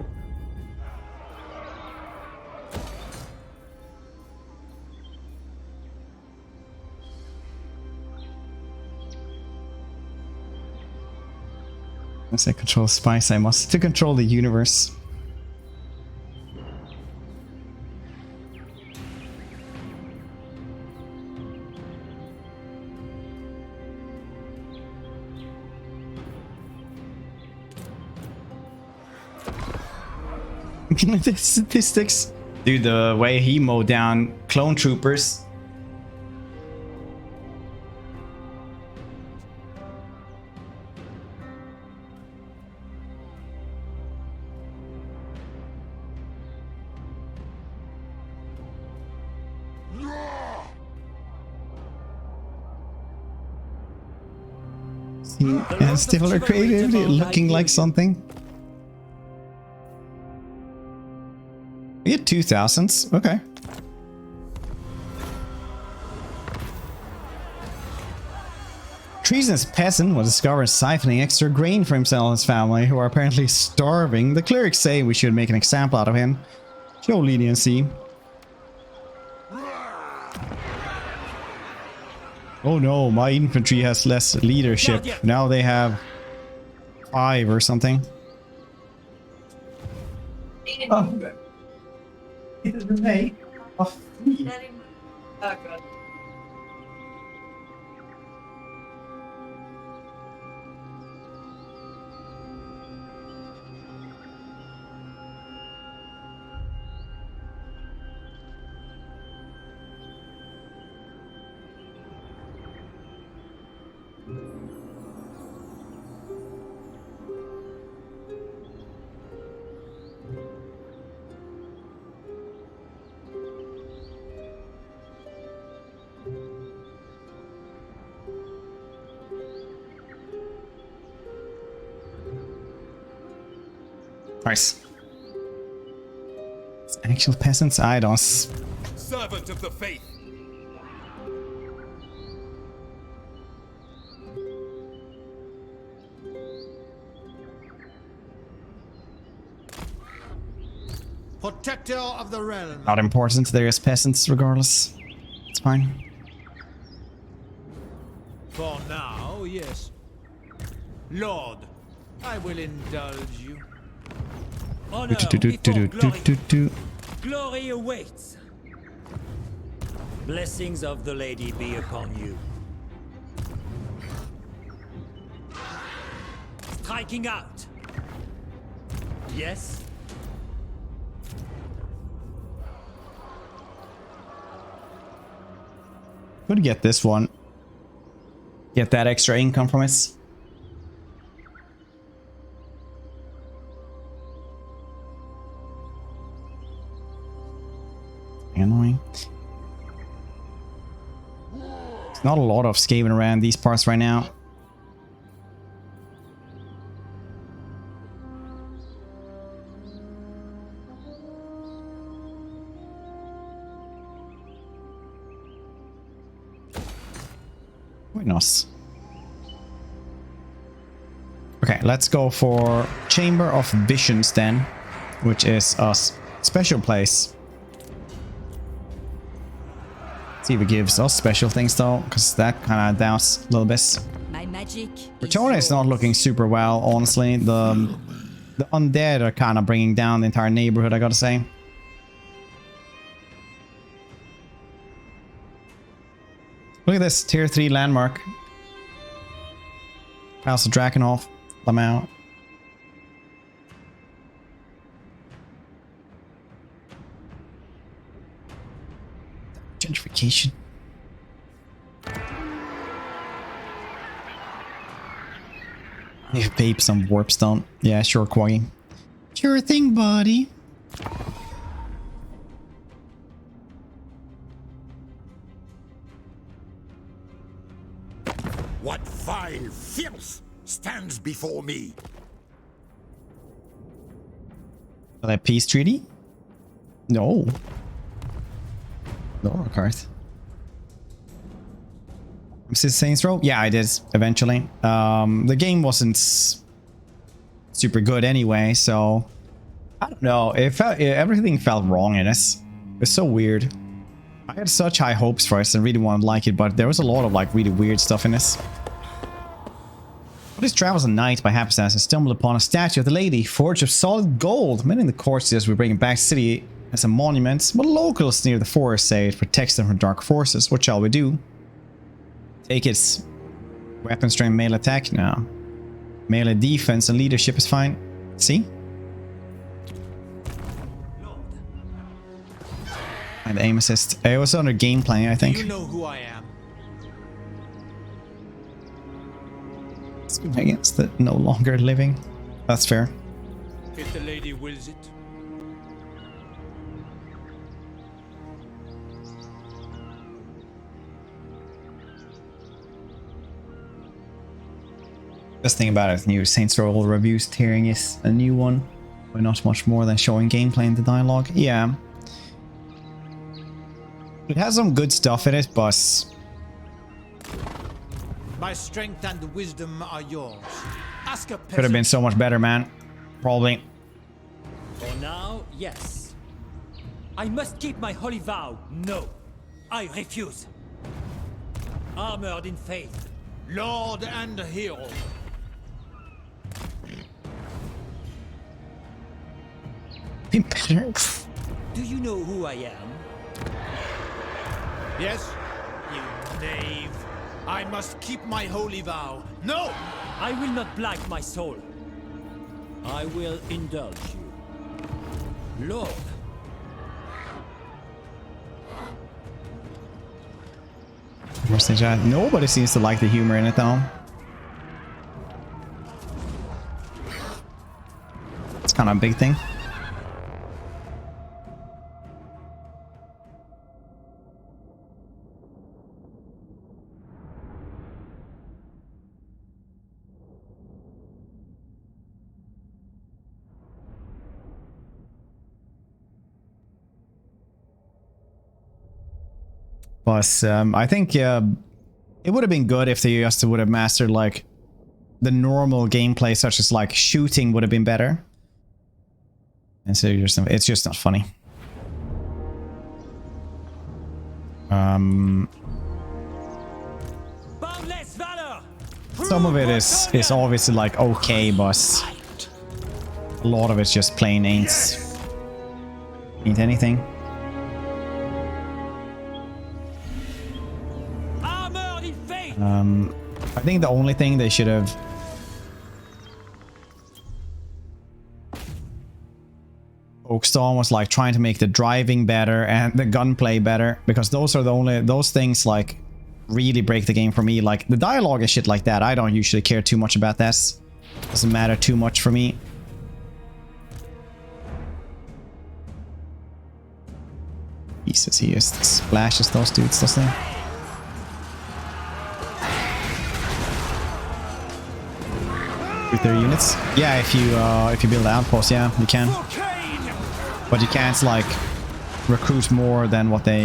As I control spice, I must to control the universe. The statistics. Dude, the way he mowed down clone troopers. See, and still are creativity looking like something. We get 2000s. Okay. Treasonous peasant was discovered siphoning extra grain for himself and his family, who are apparently starving. The clerics say we should make an example out of him. Show leniency. Oh no, my infantry has less leadership. Now they have 5 or something. Oh. It is me. Oh, God. Nice. It's actual peasants' idols. Servant of the faith. Protector of the realm. Not important, there is peasants regardless. It's fine. For now, yes. Lord, I will indulge you. Honor before glory. Glory awaits. Blessings of the lady be upon you. Striking out. Yes. Could get this one. Get that extra income from it. Annoying. There's not a lot of skating around these parts right now. Quite nice. Okay, let's go for Chamber of Visions then, which is a special place. See if it gives us special things though, because that kind of doubts a little bit. My magic. Bretonnia is not looking super well, honestly. The undead are kind of bringing down the entire neighborhood, I gotta say. Look at this tier 3 landmark. House of Drakenhof, Lamau. Gentrification. If Babe some warpstone. Yeah, sure, Quaggy. Sure thing, buddy. What vile filth stands before me? That peace treaty? No. No card. Saints Row? Yeah, I did eventually. The game wasn't super good anyway, so I don't know. Everything felt wrong in it. It's so weird. I had such high hopes for it and really wanted to like it, but there was a lot of like really weird stuff in this. This travels a night by happenstance and stumbled upon a statue of the lady, forged of solid gold. Many in the court says we bring it back to the city as a monument, but locals near the forest say it protects them from dark forces. What shall we do? Take its weapon strength melee attack? No. Melee defense and leadership is fine. See? And aim assist. It was under gameplay, I think. You know who I am. Against the no longer living. That's fair. If the lady wills it. Best thing about it, new Saints Row reviews tearing is a new one, but not much more than showing gameplay in the dialogue. Yeah. It has some good stuff in it, but My strength and wisdom are yours. Ask a peasant. could have been so much better, man. Probably. For now, yes. I must keep my holy vow. No, I refuse. Armored in faith. Lord and hero. Be better. Do you know who I am? Yes, you knave. I must keep my holy vow. No! I will not blight my soul. I will indulge you. Lord. Nobody seems to like the humor in it, though. It's kind of a big thing. Plus, I think it would have been good if they just would have mastered like the normal gameplay, such as like shooting would have been better. And so it's just not funny. Some of it is obviously like okay, but a lot of it's just plain ain't anything. I think the only thing they should have focused on was like trying to make the driving better and the gunplay better, because those are those things like really break the game for me. Like the dialogue and shit like that, I don't usually care too much about that. Doesn't matter too much for me. Jesus, he just splashes those dudes, doesn't he? With their units, yeah. If you build outposts, yeah, you can. But you can't like recruit more than what they.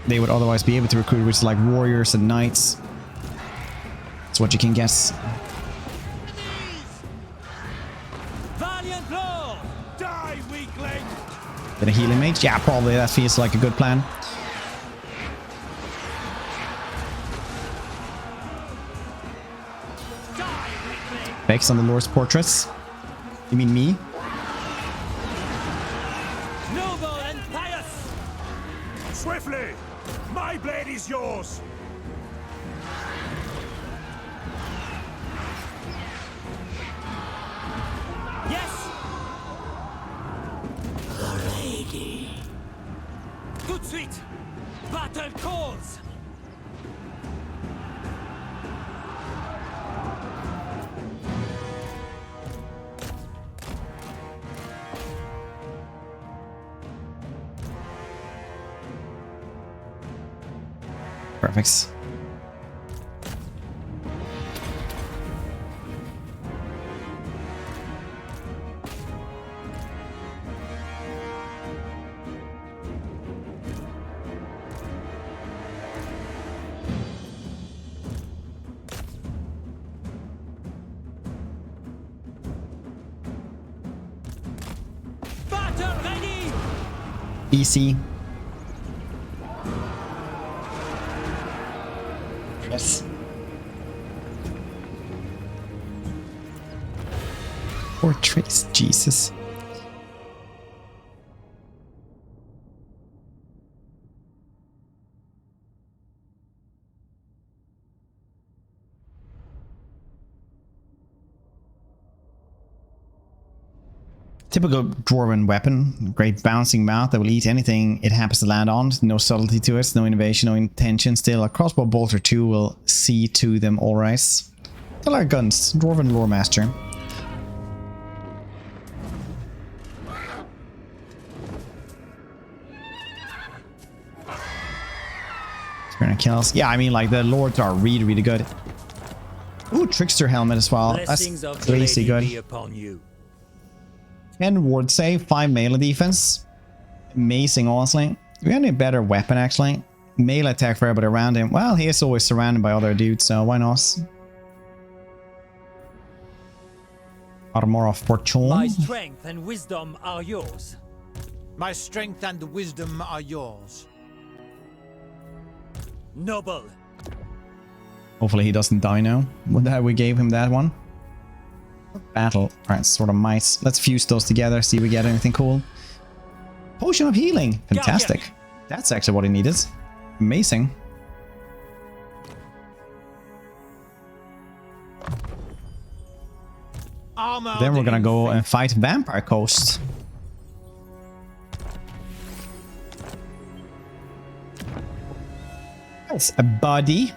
They would otherwise be able to recruit, which is like warriors and knights. That's what you can guess. Get a healing mage? Yeah, probably. That feels like a good plan. Effects on the Lord's portraits. You mean me? Noble and pious! Swiftly! My blade is yours! Yes! The lady. Tout de suite! Battle calls! Perfect. Easy. Yes. Poor Trace, Jesus. Typical dwarven weapon, great bouncing mouth that will eat anything it happens to land on. No subtlety to it, no innovation, no intention. Still, a crossbow bolt or two will see to them all right. They like guns, dwarven lore master. Kills. Yeah, I mean, like, the lords are really, really good. Ooh, trickster helmet as well. That's crazy good. 10 ward save, 5 melee defense. Amazing, honestly. Do we have any better weapon, actually? Melee attack for everybody around him. Well, he is always surrounded by other dudes, so why not? Armor of Fortune. My strength and wisdom are yours. My strength and wisdom are yours. Noble. Hopefully he doesn't die now. What the hell, we gave him that one? Battle. Alright, sort of mice. Let's fuse those together, see if we get anything cool. Potion of healing. Fantastic. That's actually what he needed. Amazing. Then we're gonna go and fight Vampire Coast. That's a buddy.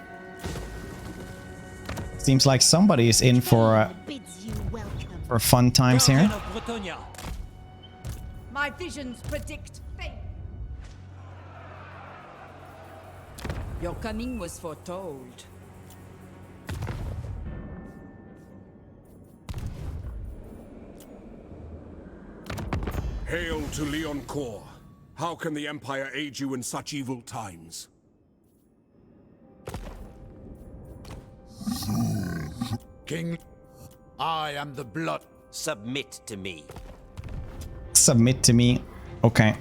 Seems like somebody is in for fun times here. My visions predict fate. Your coming was foretold. Hail to Leoncoeur. How can the Empire aid you in such evil times? King, I am the blood. Submit to me. Submit to me. Okay.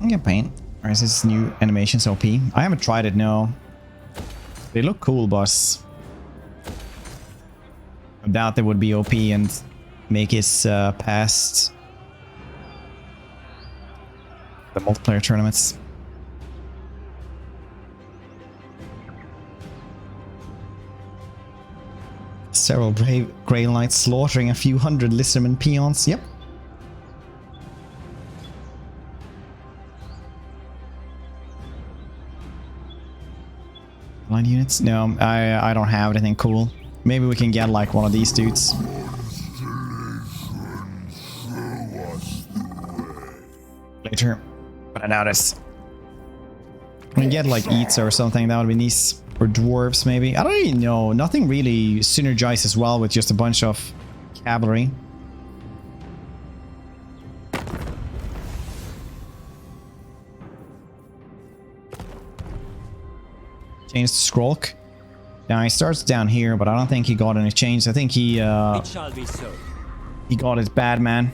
I get paint. Or is this new animations OP? I haven't tried it, no. They look cool, boss. I doubt they would be OP and make his past the multiplayer tournaments. Several brave Grey Knights slaughtering a few hundred Listerman peons. Yep. Line units? No, I don't have anything cool. Maybe we can get like one of these dudes. Later. But I doubt it. We can get like Eats or something, that would be nice. Or dwarves, maybe. I don't even know. Nothing really synergizes well with just a bunch of cavalry. Change to Skrulk. Now he starts down here, but I don't think he got any change. I think he It shall be so. He got his bad man.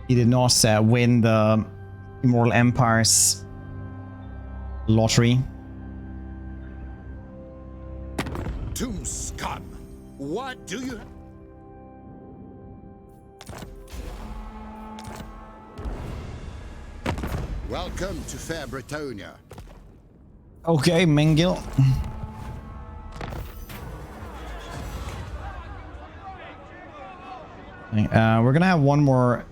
He did not win the Immortal Empire's lottery. Tomb scum! What do you... Welcome to fair Bretonnia. Okay, Mengil. We're gonna have one more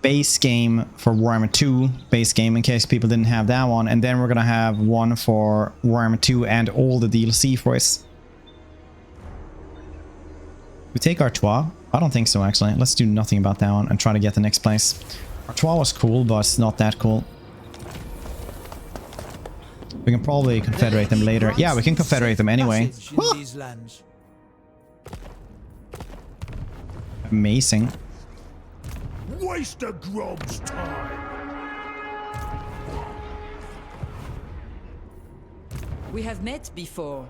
base game for Warhammer 2 base game in case people didn't have that one, and then we're gonna have one for Warhammer 2 and all the DLC for us. We take Artois? I don't think so, actually. Let's do nothing about that one and try to get the next place. Artois was cool, but it's not that cool. We can probably confederate them later. Yeah, we can confederate them anyway. Amazing. Waste a grob's time. We have met before.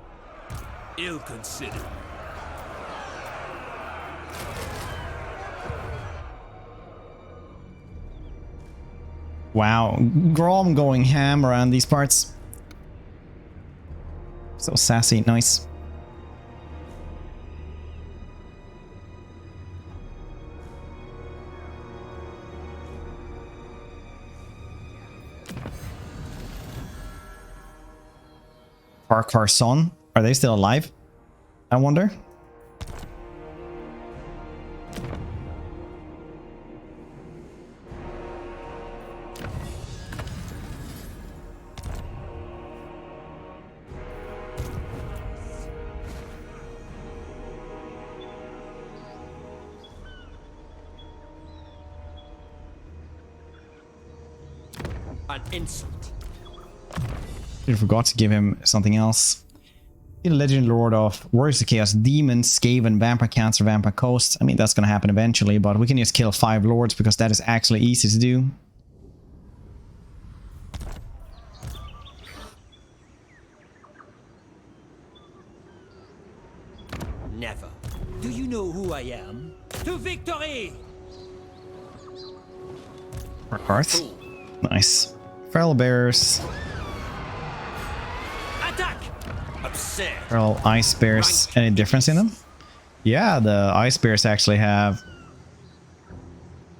Ill considered. Wow, Grom going ham around these parts. So sassy, nice. Farquhar's son, are they still alive? I wonder. An insult. I forgot to give him something else. The Legend Lord of Warriors of Chaos, Demon, Skaven, Vampire Cancer, Vampire Coast. I mean, that's gonna happen eventually, but we can just kill 5 lords because that is actually easy to do. Never. Do you know who I am? To victory! Farquhar's. Nice. Feral Bears. Attack! Upset. Feral Ice Bears. Any difference in them? Yeah, the Ice Bears actually have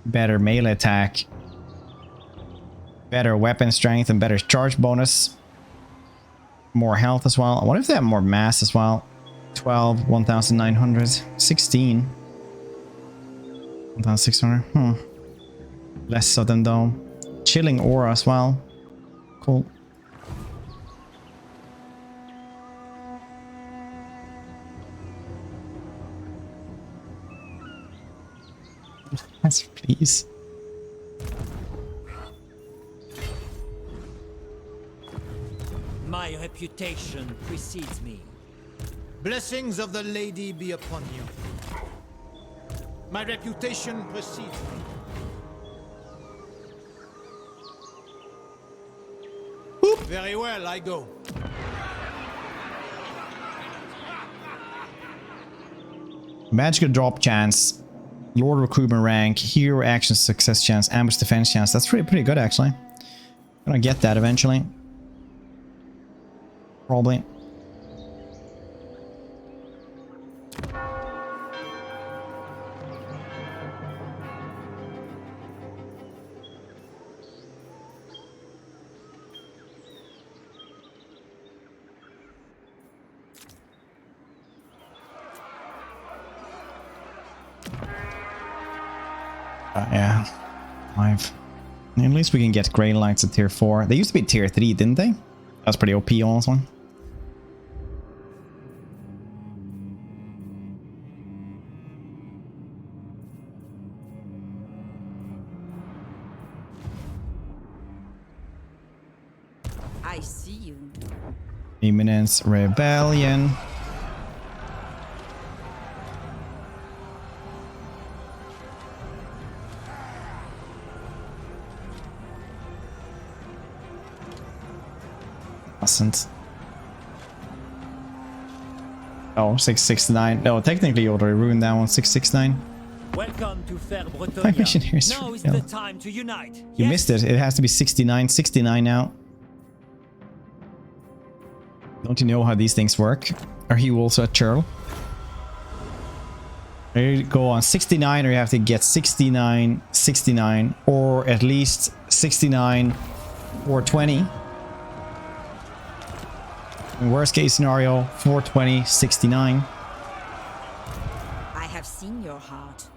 better melee attack, better weapon strength, and better charge bonus. More health as well. I wonder if they have more mass as well. 12, 1,900, 16. 1,600. Less of them though. Chilling aura as well. Cool. Yes, please. My reputation precedes me. Blessings of the lady be upon you. My reputation precedes me. Oop. Very well, I go. Magical drop chance, Lord recruitment rank, hero action success chance, ambush defense chance. That's pretty good actually. I'm gonna get that eventually. Probably. Yeah, 5. At least we can get Grey Lights at tier 4. They used to be tier 3, didn't they? That's pretty OP also. I see you. Imminence Rebellion. Oh, 669. No, technically you already ruined that one. 669. Welcome to fair My Bretonnia. mission here is Now is real. the time to unite. You Yes? missed it. It has to be 69. 69 now. Don't you know how these things work? Are you also a churl? You go on 69 or you have to get 69, 69, or at least 69 or 20. In worst case scenario, 420, 69. I have seen your heart.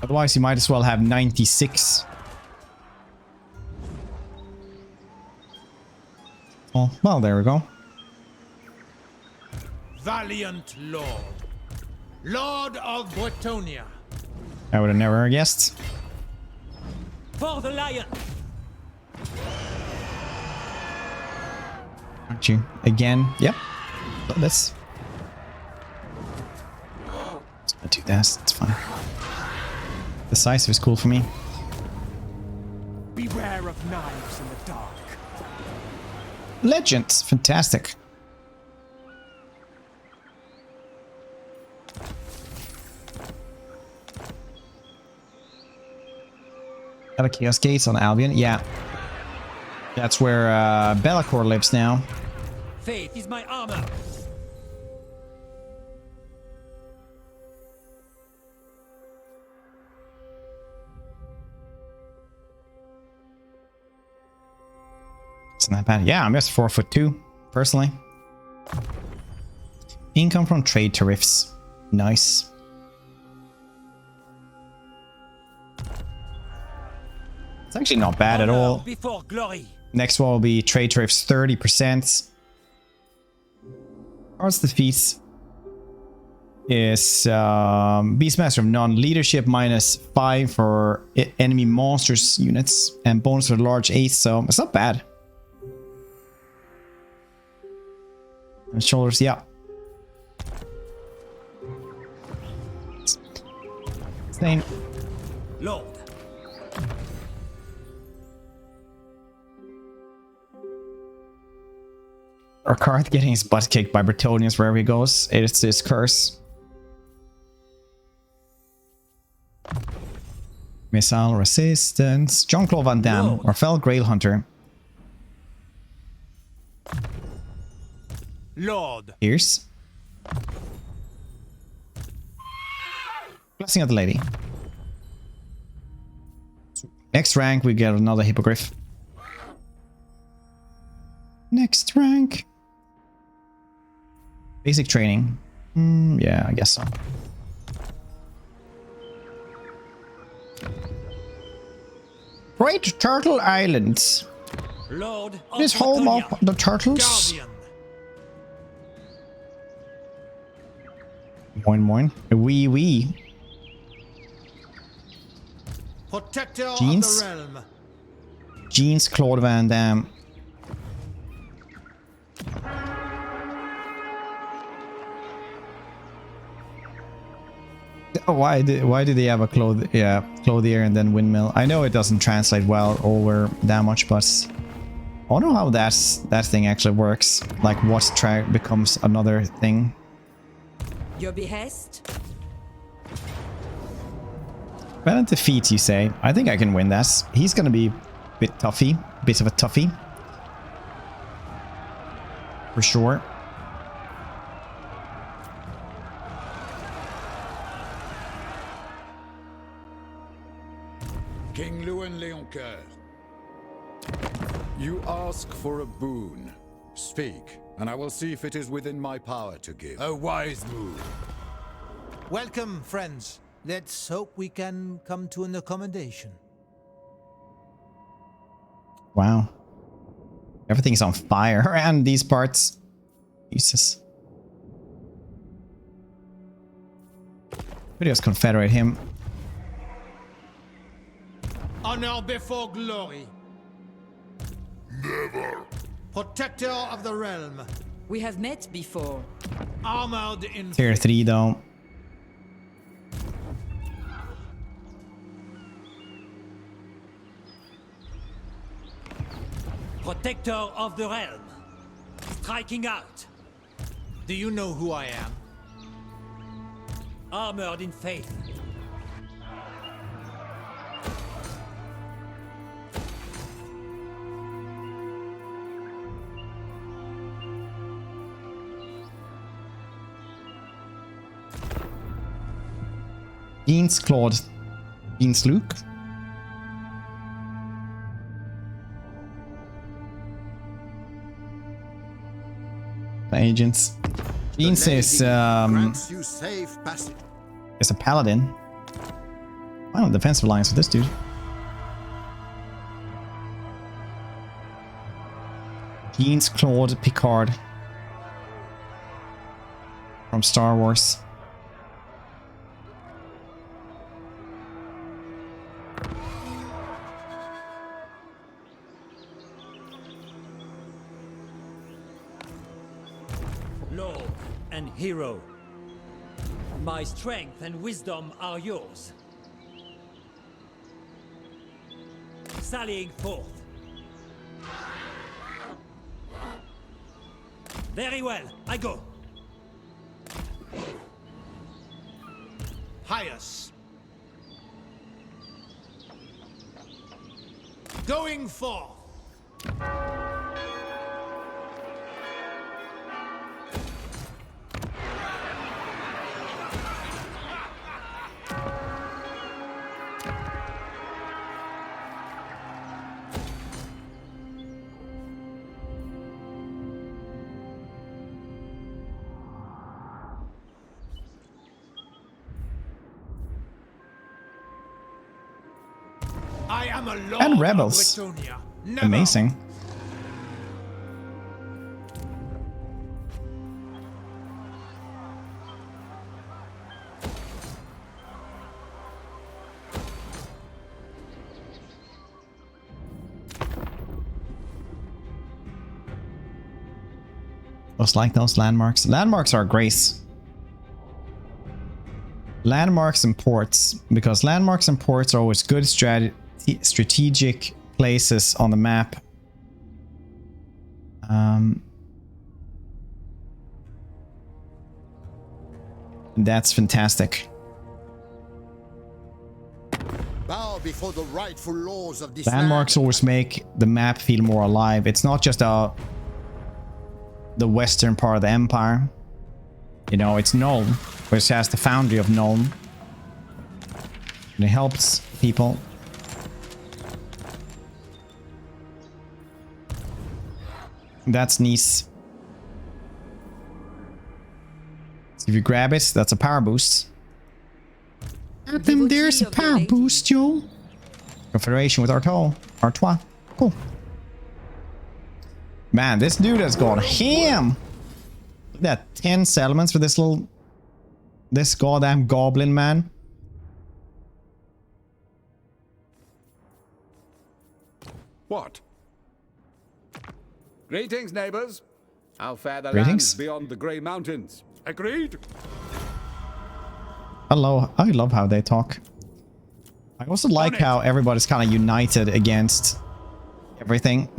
Otherwise, you might as well have 96. Oh, well, there we go. Valiant Lord. Lord of Bretonnia. I would have never guessed. For the lion. Aren't you? Again? Yep. Let's do this. It's fine. Decisive is cool for me. Beware of knives in the dark. Legend. Fantastic. Got a Chaos Gates on Albion. Yeah. That's where Be'lakor lives now. Faith is my armor. It's not bad. Yeah, I'm just 4'2", personally. Income from trade tariffs. Nice. It's actually not bad at all. Before glory. Next one will be trade tariffs 30%. Arts defeats is Beastmaster of non-leadership -5 for enemy monsters units and bonus for large 8, so it's not bad. And shoulders, yeah. Same. Lord. Our card getting his butt kicked by Bretonnians wherever he goes. It's his curse. Missile resistance. Jean-Claude Van Damme. Orfel Grail Hunter. Lord. Here's Blessing of the Lady. Next rank, we get another Hippogriff. Next rank. Basic training. Yeah, I guess so. Great Turtle Islands. Lord It is home of the turtles. Guardian. Moin moin. Wee. Protector Jeans. of the realm. Jean-Claude Van Damme. Oh, why do they have a clothier and then windmill? I know it doesn't translate well over that much, but I don't know how that thing actually works. Like what becomes another thing. Your behest? Well, defeat, you say? I think I can win that. He's gonna be a bit of a toughie. For sure. King Lewin Leoncoeur. You ask for a boon. Speak, and I will see if it is within my power to give. A wise move. Welcome, friends. Let's hope we can come to an accommodation. Wow. Everything's on fire around these parts. Jesus. We just confederate him. Honor before glory. Never. Protector of the realm. We have met before. Armored in Tier 3 though. Protector of the realm. Striking out. Do you know who I am? Armored in faith. Jean-Claude. Jean-Luc. Agents. Jeans is you safe passage. a paladin. I don't defensive alliance with this dude. Jean-Claude Picard from Star Wars. Lord and hero. My strength and wisdom are yours. Sallying forth. Very well, I go. Pious. Going forth. I am a lord And rebels. of Bretonnia. Never. Amazing. Just like those landmarks. Landmarks are grace. Landmarks and ports, because landmarks and ports are always good strategic places on the map. That's fantastic. Bow before the rightful laws of this Landmarks land. always make the map feel more alive. It's not just the western part of the empire. You know, it's Nuln, which has the foundry of Nuln. And it helps people. That's Nice. So if you grab it, that's a power boost. And then there's a power boost, Joe. Confederation with Artois. Cool. Man, this dude has gone ham. Look at that, 10 settlements for this goddamn goblin man. What? Greetings, neighbors. How fare the Greetings. lands beyond the Grey Mountains? Agreed? Hello, I love how they talk. I also like how everybody's kind of united against everything.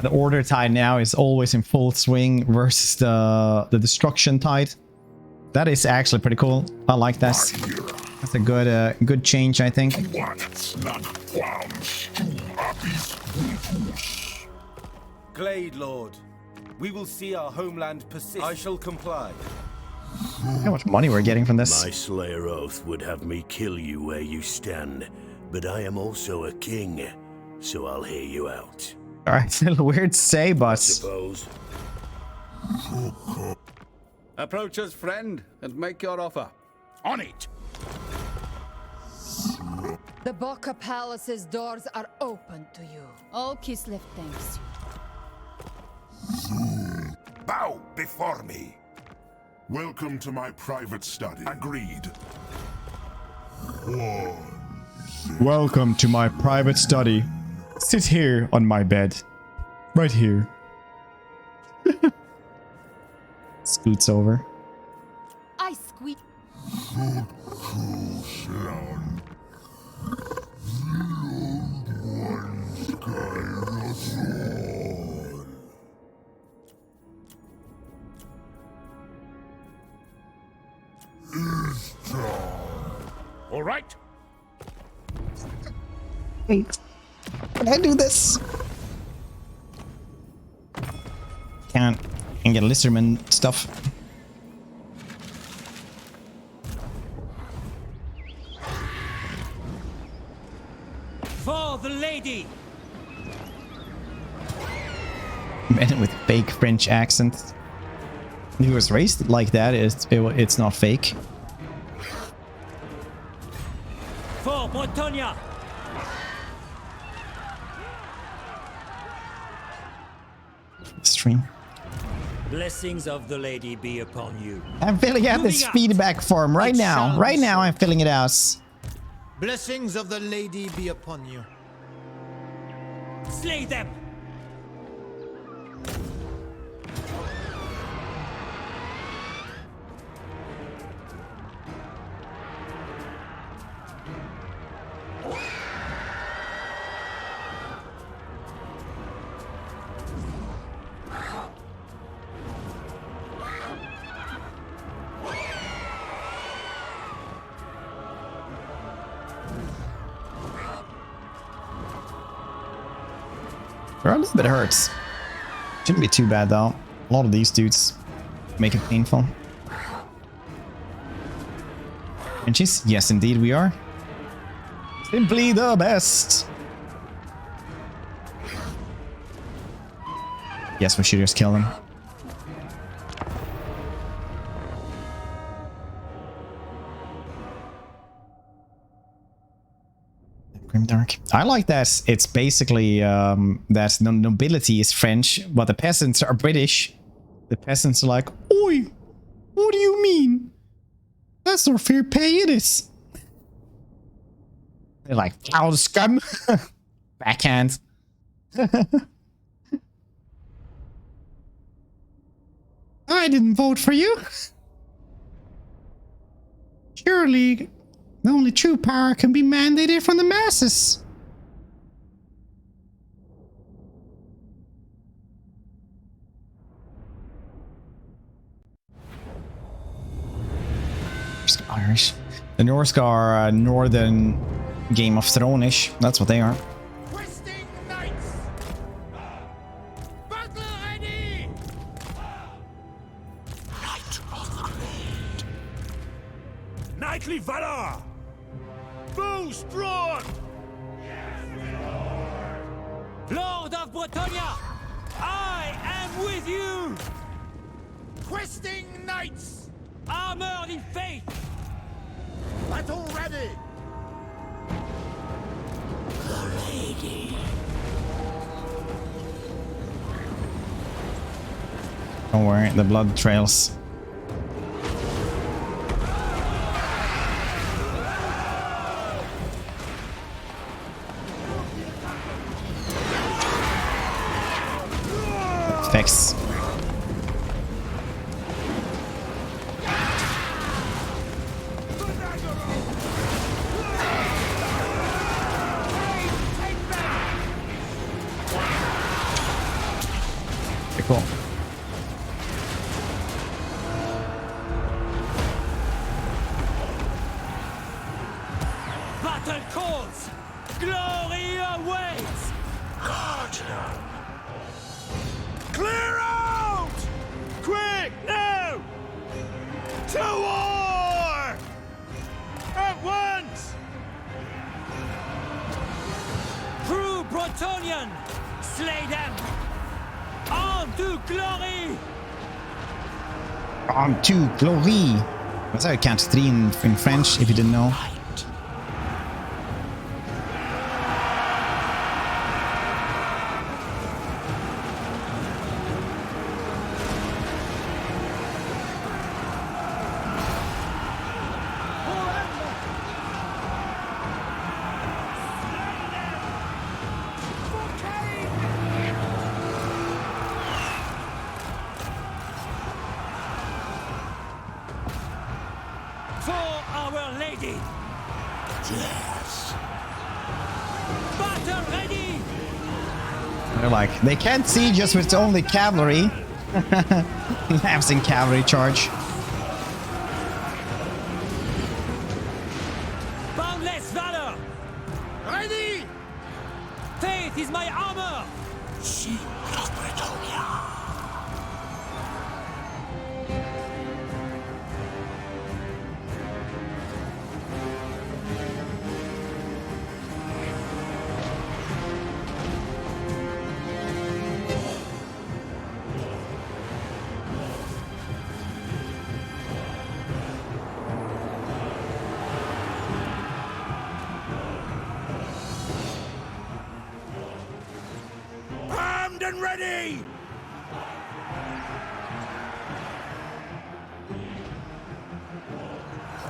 The order tide now is always in full swing versus the destruction tide. That is actually pretty cool. I like this. That's a good change, I think. Glade Lord, we will see our homeland persist. I shall comply. How much money we're getting from this? My Slayer oath would have me kill you where you stand, but I am also a king, so I'll hear you out. Alright, it's a little weird to say, but... Suppose. Approach us, friend, and make your offer. On it! The Boca Palace's doors are open to you. All Kislev thanks you. Bow before me. Welcome to my private study. Agreed. Welcome to my private study. Sit here on my bed. Right here. Scoots over. I squeak. All right. Wait. Can I do this? Can't get Listerman stuff. For the lady. Man with fake French accent. He was raised like that. It's not fake. For Bretonnia. Stream. Blessings of the lady be upon you. I'm filling out this feedback form right now. Right now, I'm filling it out. Blessings of the lady be upon you. Slay them. They're a little bit hurts. Shouldn't be too bad though. A lot of these dudes make it painful. And she's, yes indeed we are. Simply the best. Yes, we should just kill them. Grimdark. I like that it's basically that the nobility is French, but the peasants are British. The peasants are like, oi, what do you mean? That's not fair pay, it is. They're like, foul scum. Backhand. I didn't vote for you. Surely the only true power can be mandated from the masses. Irish. The Norse are northern Game of Thrones-ish. That's what they are. Twisting knights! Battle ready! Knight of the Glade. Knightly valor! Bows drawn! Lord of Bretonnia, I am with you! Twisting knights! Armored in faith! Battle ready! The lady. Don't worry, the blood trails. Fix. Okay, cool. Battle calls! Glory awaits! Guardian. Clear out! Quick, now! To war! At once! True Bretonian! Slay them! On to glory! On to glory! That's how you count 3 in French, if you didn't know. For Our Lady! Yes. Battle ready! They're like, they can't siege us with only cavalry. Laughs in cavalry charge. Boundless valor! Ready! Faith is my armor! Shield of Bretonnia. Armed and ready!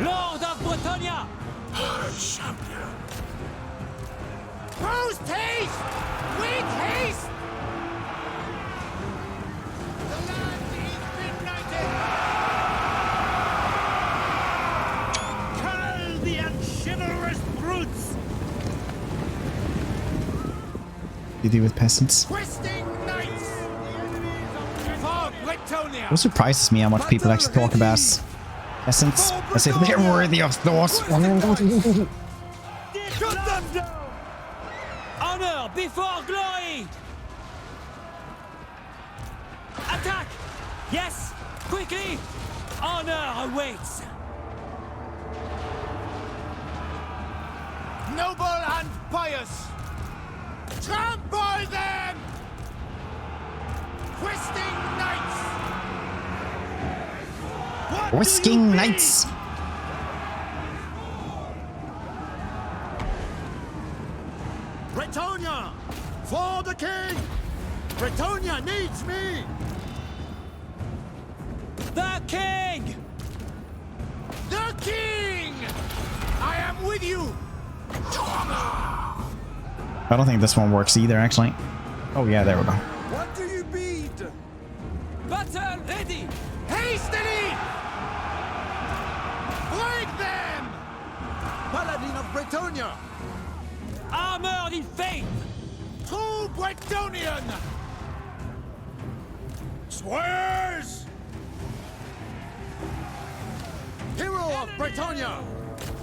Lord of Bretonnia! Her champion. Post haste! With haste! The land is benighted! Cull the unchivalrous brutes! You deal with peasants. Twisting knights! For Bretonnia! What surprises me how much people actually talk about peasants as if they're worthy of thoughts. Cut them down! Honor before glory! Attack! Yes! Quickly! Honor awaits! Noble and pious! Trample them! Twisting knights! Whisking Knights. Bretonnia! For the king! Bretonnia needs me! The king! The king! I am with you! I don't think this one works either, actually. Oh yeah, there we go. What do you bid? Battle ready! Hastily! Break them! Paladin of Bretonnia! Armored in faith! True Bretonian! Swears! Hero of Bretonnia!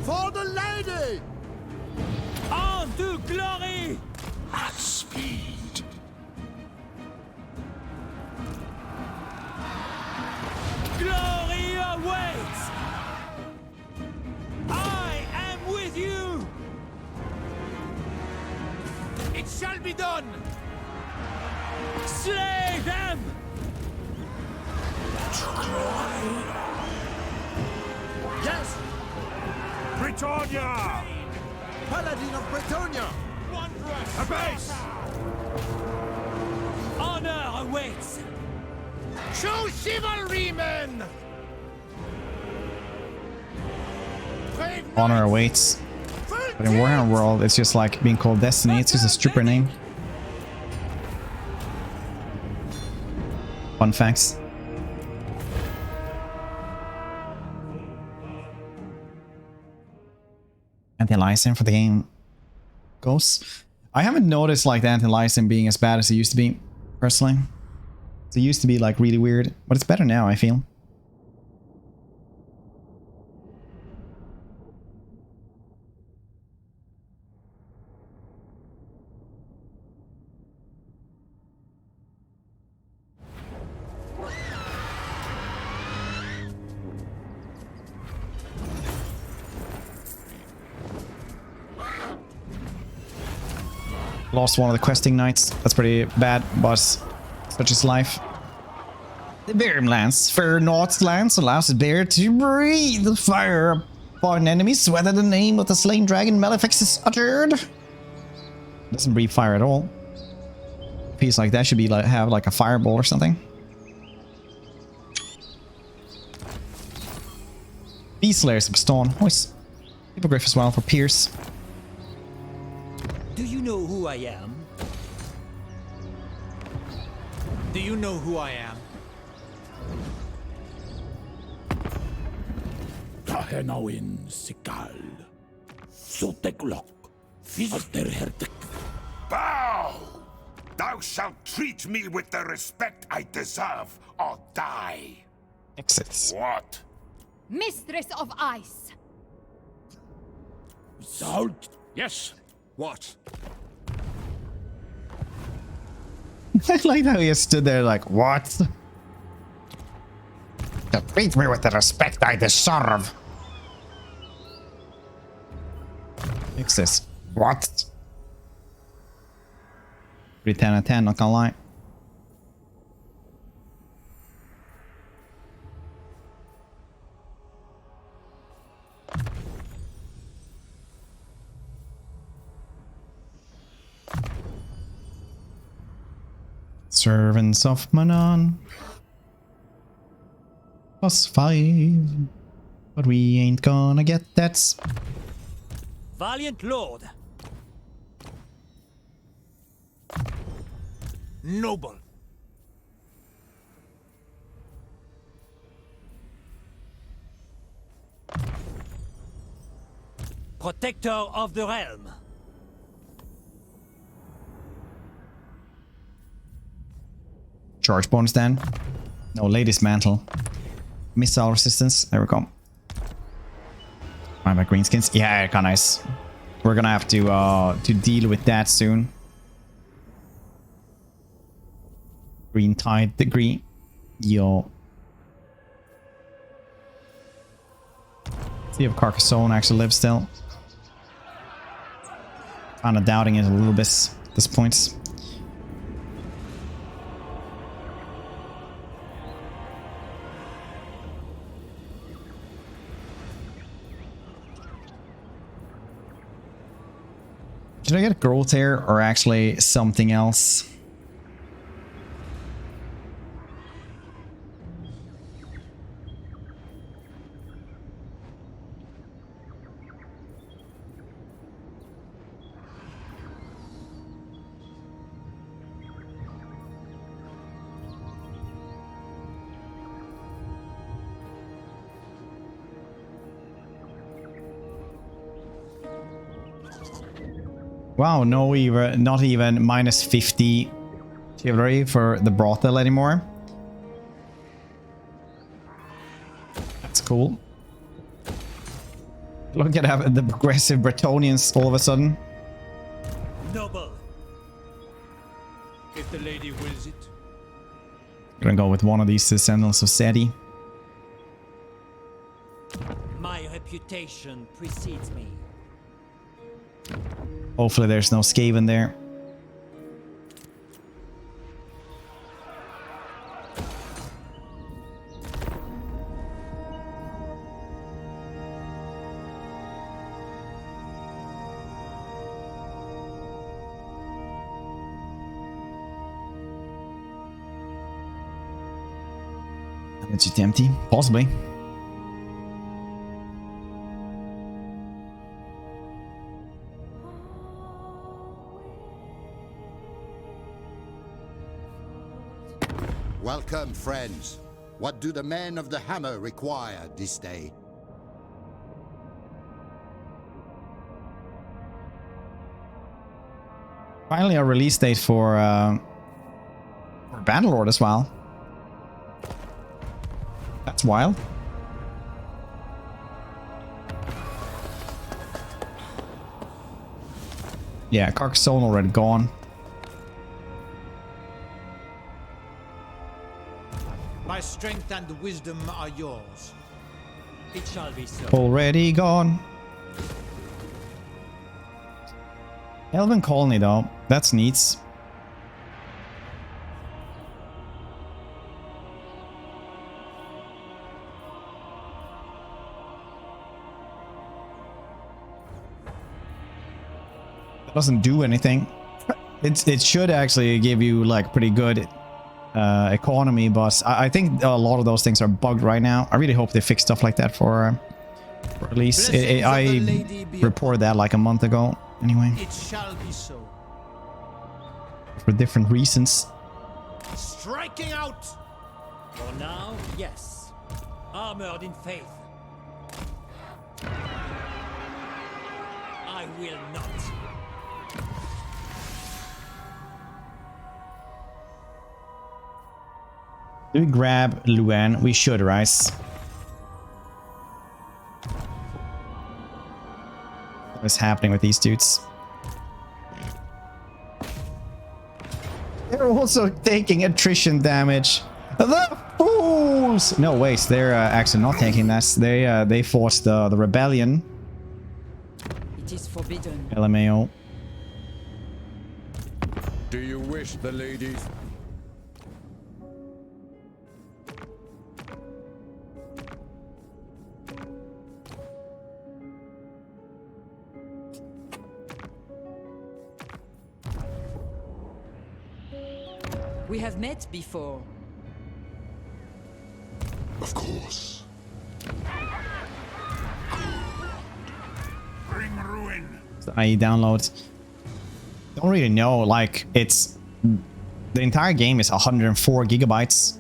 For the lady! On to glory! At speed. Glory awaits! I am with you! It shall be done! Slay them! Yes! Bretonnia! Paladin of Bretonnia! A base! Honor awaits! Show chivalry, men! Brave Honor awaits. But in Warhammer World, it's just like being called Destiny. It's just a stripper name. Fun facts. Anti-aliasing for the game goes. I haven't noticed like the anti-aliasing being as bad as it used to be, personally. It used to be like really weird, but it's better now, I feel. Lost one of the questing knights. That's pretty bad, but such is life. The Bearlands, Fair North Lands allows the bear to breathe fire upon enemies, whether the name of the slain dragon Malefic is uttered. Doesn't breathe fire at all. A piece like that should be like have like a fireball or something. Beast Slayers of Stone. Nice. Hippogriff as well for Pierce. Do you know who I am? Do you know who I am? Kahenawin Sikal. Soteklok. Fisterhertek. Bow! Thou shalt treat me with the respect I deserve, or die. Exits. What? Mistress of Ice. Salt? Yes. What? I like how he stood there like, what? To treat me with the respect I deserve. Fix this. What? Pretty 10 out of 10, not gonna lie. Servants of Manon. +5. But we ain't gonna get that. Valiant Lord. Noble. Protector of the realm. Charge bonus then. No, latest mantle. Missile resistance. There we go. My greenskins. Yeah, kinda nice. We're gonna have to deal with that soon. Green tide degree. Yo. See if Carcassonne actually lives still. Kinda doubting it a little bit at this point. Should I get growth here or actually something else? Wow, no, even not even minus 50 chivalry for the brothel anymore. That's cool. Look at the progressive Bretonians all of a sudden. Noble. If the lady wills it. Gonna go with one of these descendants of Seti. My reputation precedes me. Hopefully there's no Skaven there. It's just empty, possibly. Welcome, friends. What do the men of the hammer require this day? Finally a release date for Bannerlord as well. That's wild. Yeah, Carcassonne already gone. My strength and wisdom are yours. It shall be so. Already gone. Elven Colony though, that's neat. That doesn't do anything. It should actually give you like pretty good economy, but I think a lot of those things are bugged right now. I really hope they fix stuff like that for release. I reported that like a month ago anyway. It shall be so. For different reasons. Striking out! For now, yes. Armored in faith. I will not. Do we grab Luan? We should, right? What is happening with these dudes? They're also taking attrition damage. The fools! No, wait, they're actually not taking that. They forced the rebellion. It is forbidden. LMAO. Do you wish the ladies? We have met before. Of course. Bring ruin. So IE downloads. Don't really know, like, it's... The entire game is 104 gigabytes.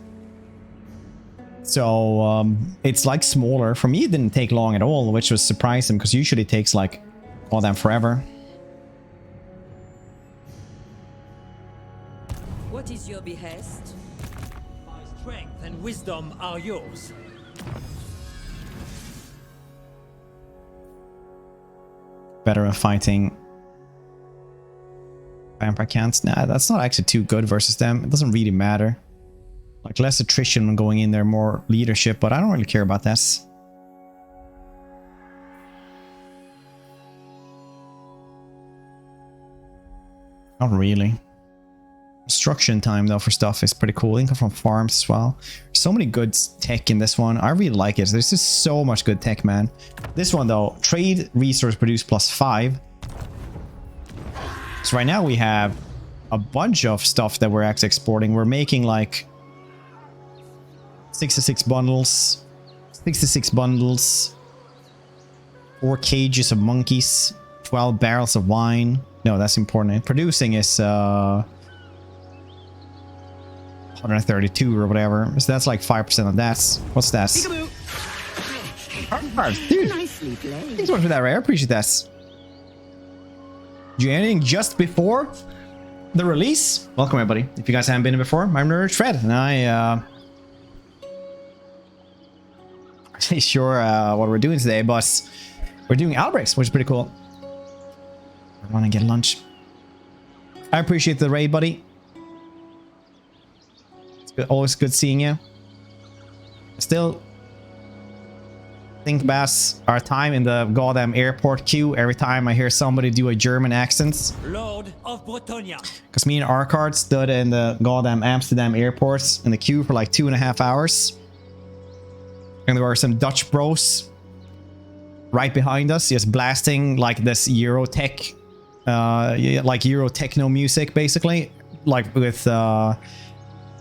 So, it's like smaller. For me, it didn't take long at all, which was surprising, because usually it takes like more than forever. What is your behest? My strength and wisdom are yours. Better at fighting vampire cants. Nah, that's not actually too good versus them. It doesn't really matter. Like less attrition when going in there, more leadership, but I don't really care about this. Not really. Construction time though for stuff is pretty cool. Income from farms as well. So many good tech in this one. I really like it. There's just so much good tech, man. This one though, trade resource produce +5. So right now we have a bunch of stuff that we're actually exporting. We're making like 66 bundles, 66 bundles, 4 cages of monkeys, 12 barrels of wine. No, that's important. Producing is 132 or whatever. So that's like 5% of that. What's that? Dude, Nicely played. thanks so much for that, Ray. I appreciate that. Did you anything just before the release? Welcome, everybody. If you guys haven't been here before, I'm Nerd Fred, and I'm not sure what we're doing today, but we're doing outbreaks, which is pretty cool. I want to get lunch. I appreciate the raid, buddy. It's good, always good seeing you. Still think about our time in the goddamn airport queue every time I hear somebody do a German accent. Lord of Bretonnia. Because me and Arkard stood in the goddamn Amsterdam airport in the queue for like 2.5 hours. And there were some Dutch bros right behind us, just blasting like this Euro tech, like Euro techno music, basically, like with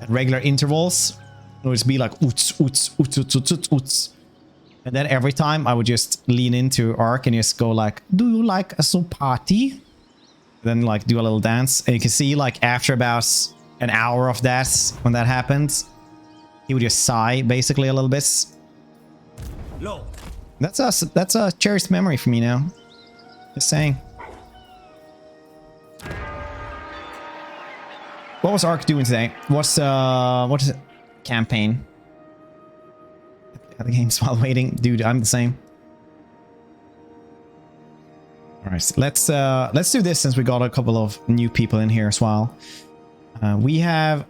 regular intervals. It would just be like oots, oots, oots, oots, oots, oots, oots. And then every time I would just lean into Ark and just go like, "Do you like a soup party?" Then like do a little dance, and you can see like after about an hour of that, when that happened, he would just sigh basically a little bit. Lord. That's a cherished memory for me now. Just saying. What was Ark doing today? What is it? Campaign. The games while waiting, dude. I'm the same. All right, so let's do this since we got a couple of new people in here as well. We have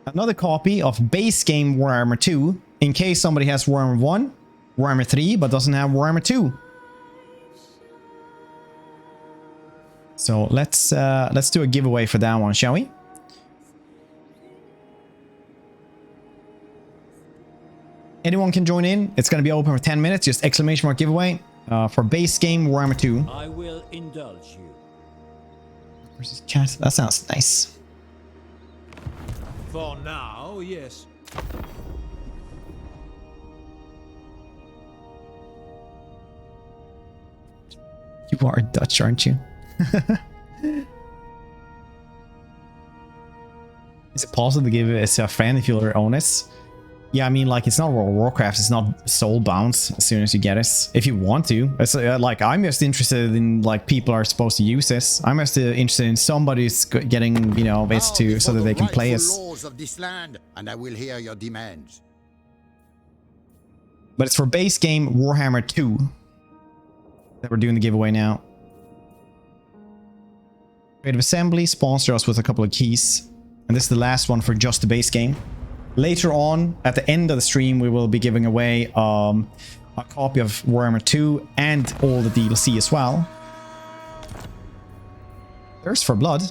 another copy of base game Warhammer 2 in case somebody has Warhammer 1, Warhammer 3, but doesn't have Warhammer 2. So let's do a giveaway for that one, shall we? Anyone can join in. It's going to be open for 10 minutes. Just exclamation mark giveaway for base game Warhammer 2. I will indulge you. Versus chat. That sounds nice. For now, yes. You are Dutch, aren't you? Is it possible to give it as a friend if you're honest? Yeah, I mean, like, it's not World of Warcraft. It's not soul bounce as soon as you get it. If you want to. It's like, I'm just interested in, like, people are supposed to use this. I'm just interested in somebody's getting, you know, this to so that they can play us. Laws of this land, and I will hear your demands. But it's for base game Warhammer 2 that we're doing the giveaway now. Creative Assembly sponsor us with a couple of keys. And this is the last one for just the base game. Later on, at the end of the stream, we will be giving away a copy of Warhammer 2 and all the DLC as well. Thirst for blood.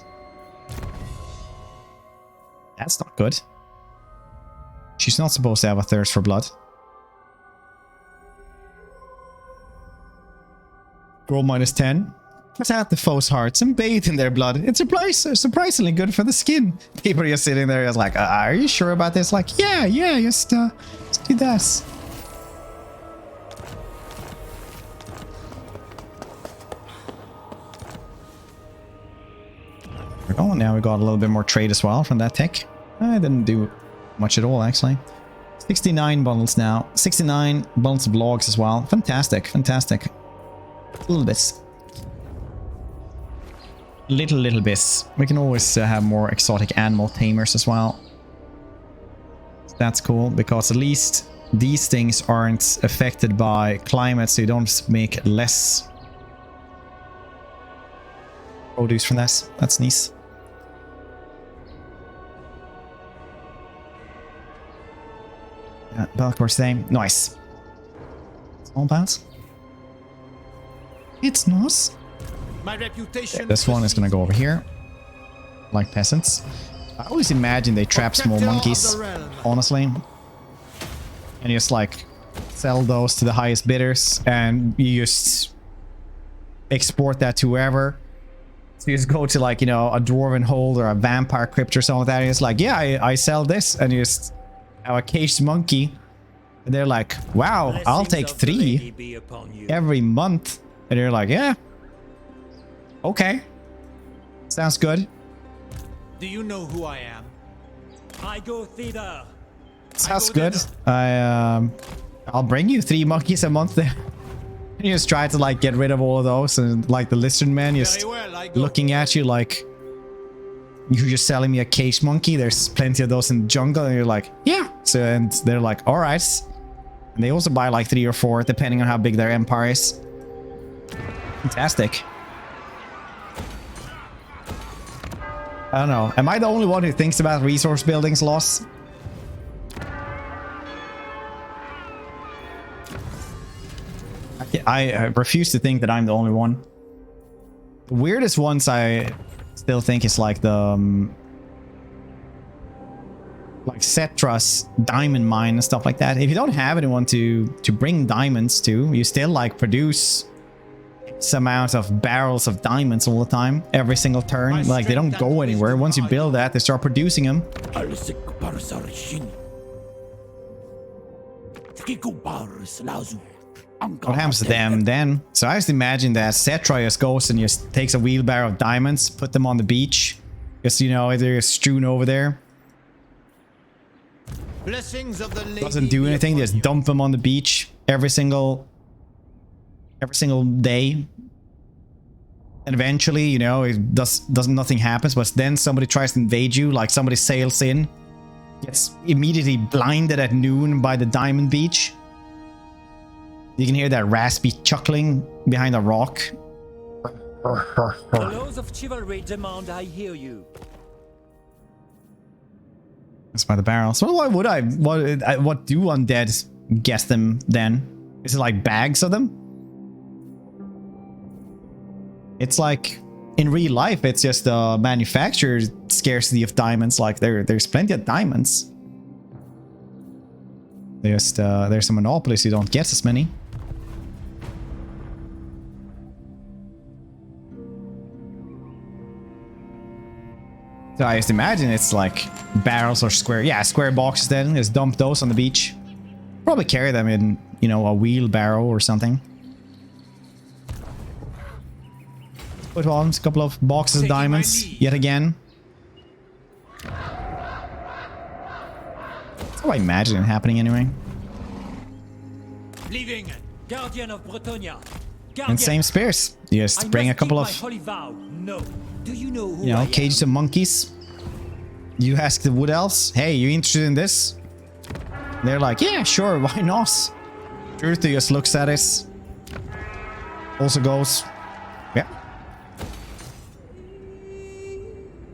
That's not good. She's not supposed to have a thirst for blood. Roll -10. Attack the foe's hearts and bathe in their blood. It's surprisingly good for the skin. People are just sitting there just like, are you sure about this? Like, yeah, just do this. Oh, now we got a little bit more trade as well from that tech. I didn't do much at all, actually. 69 bundles now. 69 bundles of logs as well. Fantastic, fantastic. A little bit. Little bits. We can always have more exotic animal tamers as well. That's cool, because at least these things aren't affected by climate, so you don't make less produce from this. That's nice. Belcour's name. Nice. Small pass. It's nice. My reputation. This one is gonna go over here. Like peasants. I always imagine they trap small monkeys, honestly. And you just like sell those to the highest bidders and you just export that to whoever. So you just go to like, you know, a dwarven hold or a vampire crypt or something like that. And it's like, yeah, I sell this, and you just have a caged monkey. And they're like, wow, I'll take 3 every month. And you're like, yeah. Okay. Sounds good. Do you know who I am? I go thither. Sounds good. I'll bring you 3 monkeys a month there. And you just try to like get rid of all of those, and like the lizard man just looking at you like, you're just selling me a caged monkey. There's plenty of those in the jungle, and you're like, yeah. So and they're like, all right. And they also buy like 3 or 4 depending on how big their empire is. Fantastic. I don't know. Am I the only one who thinks about resource buildings loss? I refuse to think that I'm the only one. The weirdest ones I still think is like the like Cetra's diamond mine and stuff like that. If you don't have anyone to bring diamonds to, you still like produce some amount of barrels of diamonds all the time, every single turn. Like they don't go anywhere. Once you build that, they start producing them. What happens to them then? So I just imagine that Cetra just goes and just takes a wheelbarrow of diamonds, put them on the beach. Just, you know, they're strewn over there. Blessings of the lady. Doesn't do anything, just dump them on the beach every single day. And eventually, you know, nothing happens, but then somebody tries to invade you, like somebody sails in, gets immediately blinded at noon by the diamond beach. You can hear that raspy chuckling behind a rock. The laws of chivalry demand I hear you. That's by the barrels. So why would I? What do undead guess them then? Is it like bags of them? It's like in real life, it's just a manufacturer's scarcity of diamonds. Like there's plenty of diamonds. There's a monopoly, so you don't get as many. So I just imagine it's like barrels or square boxes then. Just dump those on the beach. Probably carry them in, you know, a wheelbarrow or something. Put on a couple of boxes of diamonds yet again. That's how I imagine it happening anyway. Leaving, Guardian of Bretonnia. And same spears. You just bring a couple of, No. Do you know who you know, cages of monkeys. You ask the wood elves, hey, you interested in this? And they're like, yeah, sure, why not? Truthie just looks at it. Also goes, yeah.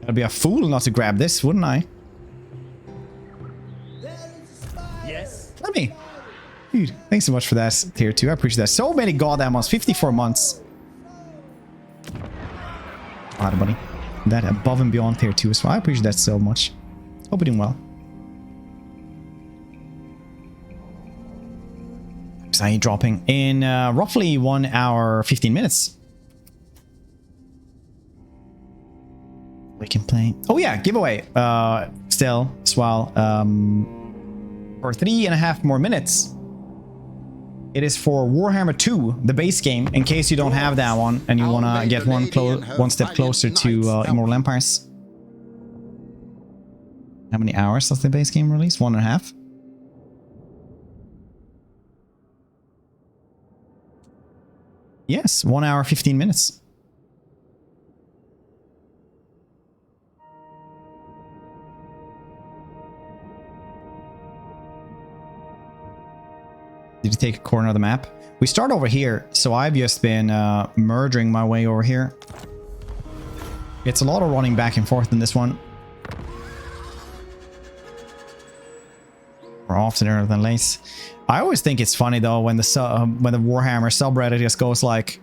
I'd be a fool not to grab this, wouldn't I? Yes. Let me. Dude, thanks so much for that tier 2. I appreciate that. So many goddamn months. 54 months. Alright, buddy. That above and beyond tier 2 as well. I appreciate that so much. Hope you're doing well. So I dropping in roughly 1 hour 15 minutes. We can play. Oh yeah, giveaway. Still as well. For 3.5 more minutes. It is for Warhammer 2, the base game, in case you don't have that one and you want to get one step closer to Immortal Empires. How many hours does the base game release? 1.5? Yes, 1 hour 15 minutes. Did you take a corner of the map? We start over here, so I've just been merging my way over here. It's a lot of running back and forth in this one. More often rather than late. I always think it's funny though when the Warhammer subreddit just goes like,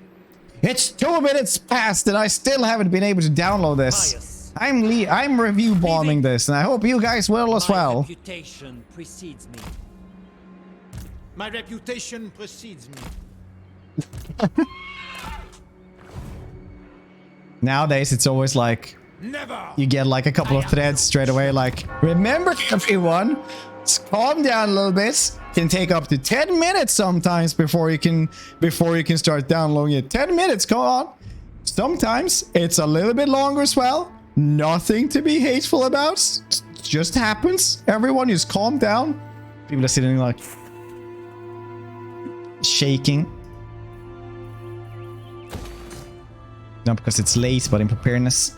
"It's 2 minutes past and I still haven't been able to download this. I'm review bombing this, and I hope you guys will as well." My reputation precedes me. My reputation precedes me. Nowadays, it's always like you get like a couple of threads straight away. Like, remember everyone, calm down a little bit. Can take up to 10 minutes sometimes before you can start downloading it. 10 minutes, go on. Sometimes it's a little bit longer as well. Nothing to be hateful about. It just happens. Everyone just calm down. People are sitting like shaking. Not because it's late, but in preparedness.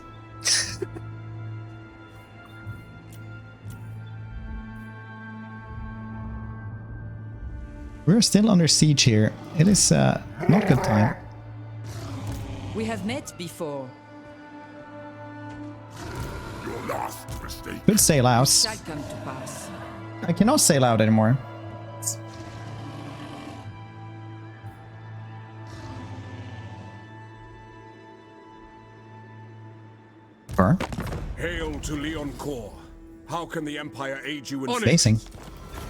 We're still under siege here. It is not good time. We have met before. Your last mistake. Could sail out. Shall come to pass. I cannot sail out anymore. Burr. Hail to Leoncourt. How can the Empire aid you in Facing.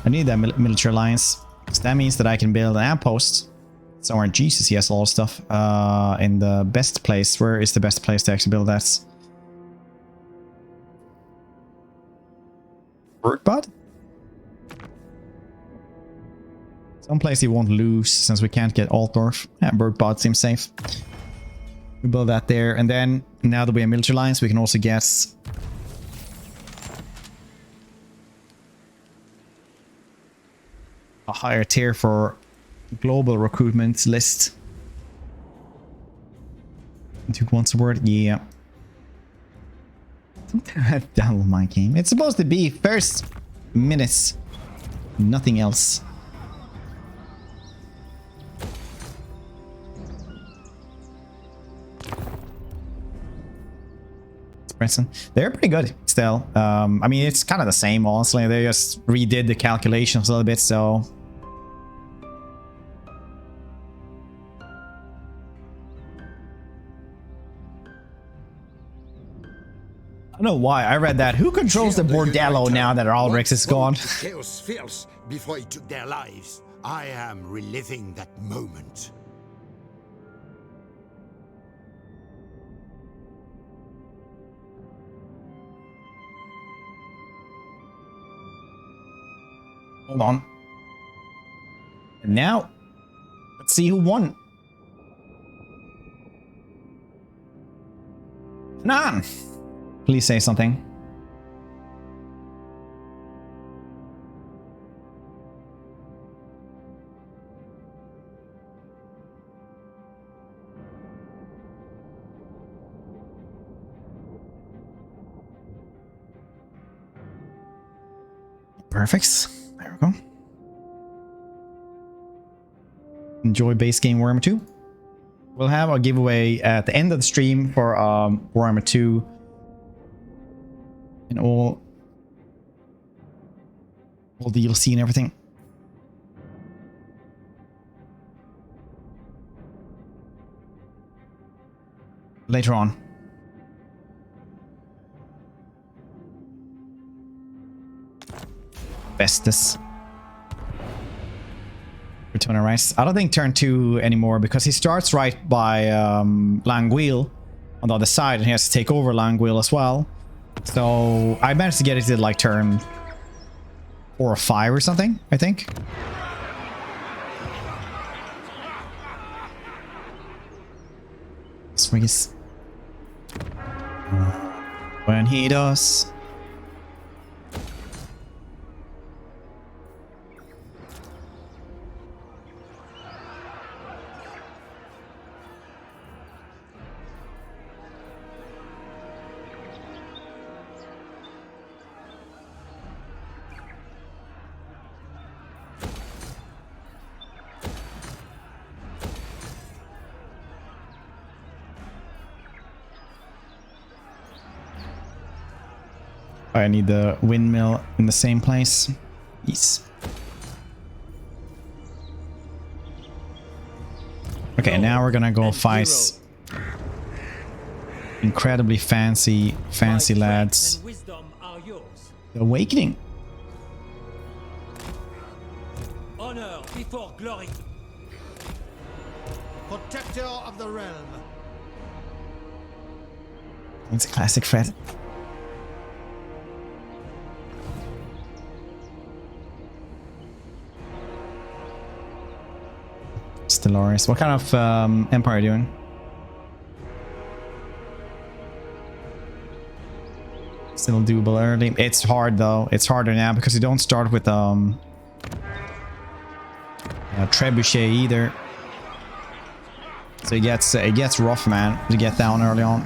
I need that military alliance. So that means that I can build an outpost. Somewhere in Jesus, he has a lot of stuff. In the best place. Where is the best place to actually build that? Birdbud? Some place he won't lose since we can't get Altdorf. Yeah, Birdbud seems safe. We build that there, and then now that we have military alliance, we can also get a higher tier for global recruitment list. Duke wants a word? Yeah. Don't have download my game. It's supposed to be first minutes, nothing else. They're pretty good still. I mean, it's kind of the same, honestly. They just redid the calculations a little bit, so I don't know why I read that. Who controls the bordello now that Albrecht is gone? Chaos feels before he took their lives. I am reliving that moment. Hold on. And now, let's see who won. Nan! Please say something. Perfect. There we go. Enjoy base game Warhammer 2. We'll have a giveaway at the end of the stream for Warhammer 2 and all DLC and everything. Later on. Bestus. Bretonnia Rice. I don't think turn 2 anymore because he starts right by Languille on the other side and he has to take over Languille as well. So I managed to get it to like turn 4 or 5 or something, I think. Swiggies. When he does. I need the windmill in the same place. Yes. Okay, now we're gonna go fight incredibly fancy lads. And wisdom are yours. The Awakening. Honor before glory. Protector of the realm. It's a classic Fred. Stellaris. What kind of empire are you doing? Still doable early. It's hard though. It's harder now because you don't start with trebuchet either. So it gets rough, man, to get down early on.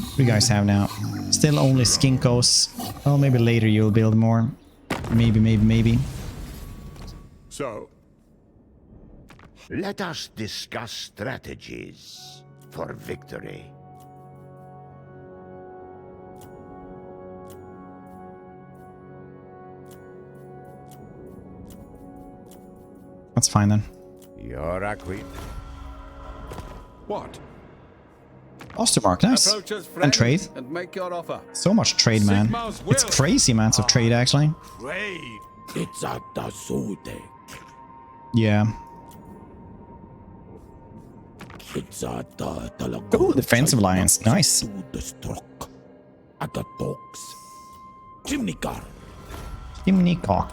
What do you guys have now? Still only Skinkos. Oh, maybe later you'll build more. Maybe. So, let us discuss strategies for victory. That's fine then. You're a queen. what? Ostermark, nice. Approach us, friend, And trade. and make your offer. So much trade, man. Sigmar's will. It's crazy amounts of trade, actually. Trade. It's a tasute. Yeah. It's a Oh, defensive alliance, nice. Chimnikar. Chimnikar.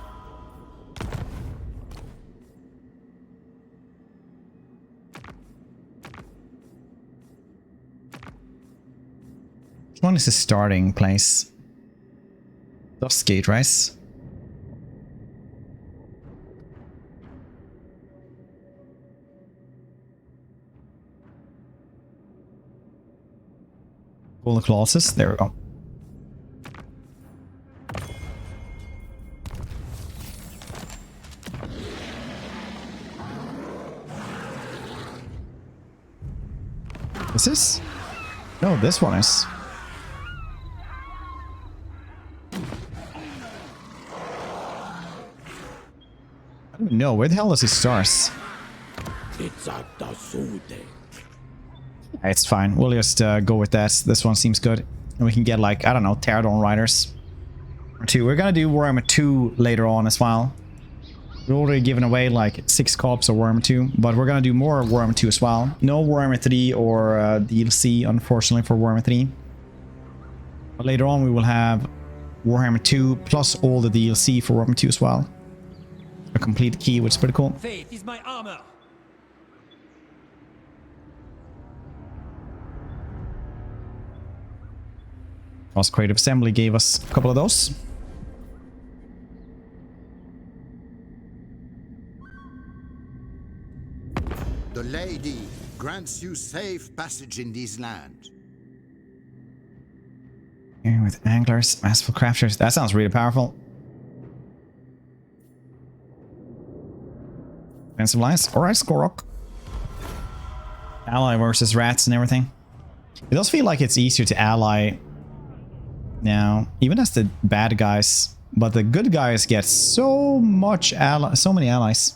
Which one is the starting place? Dustgate, right? All the clauses. There we go. Is this? No, this one is. I don't know. Where the hell is his stars? It's fine. We'll just go with that. This one seems good. And we can get, like, I don't know, Pterodon Riders. Or 2. We're gonna do Warhammer 2 later on as well. We've already given away, like, 6 copies of Warhammer 2. But we're gonna do more of Warhammer 2 as well. No Warhammer 3 or DLC, unfortunately, for Warhammer 3. But later on, we will have Warhammer 2 plus all the DLC for Warhammer 2 as well. A complete key, which is pretty cool. Faith is my armor. Cross Creative Assembly gave us a couple of those. The lady grants you safe passage in these lands. Here with anglers, masterful crafters. That sounds really powerful. Defensive lines. Alright, Skorok. Ally versus rats and everything. It does feel like it's easier to ally now, even as the bad guys. But the good guys get so many allies.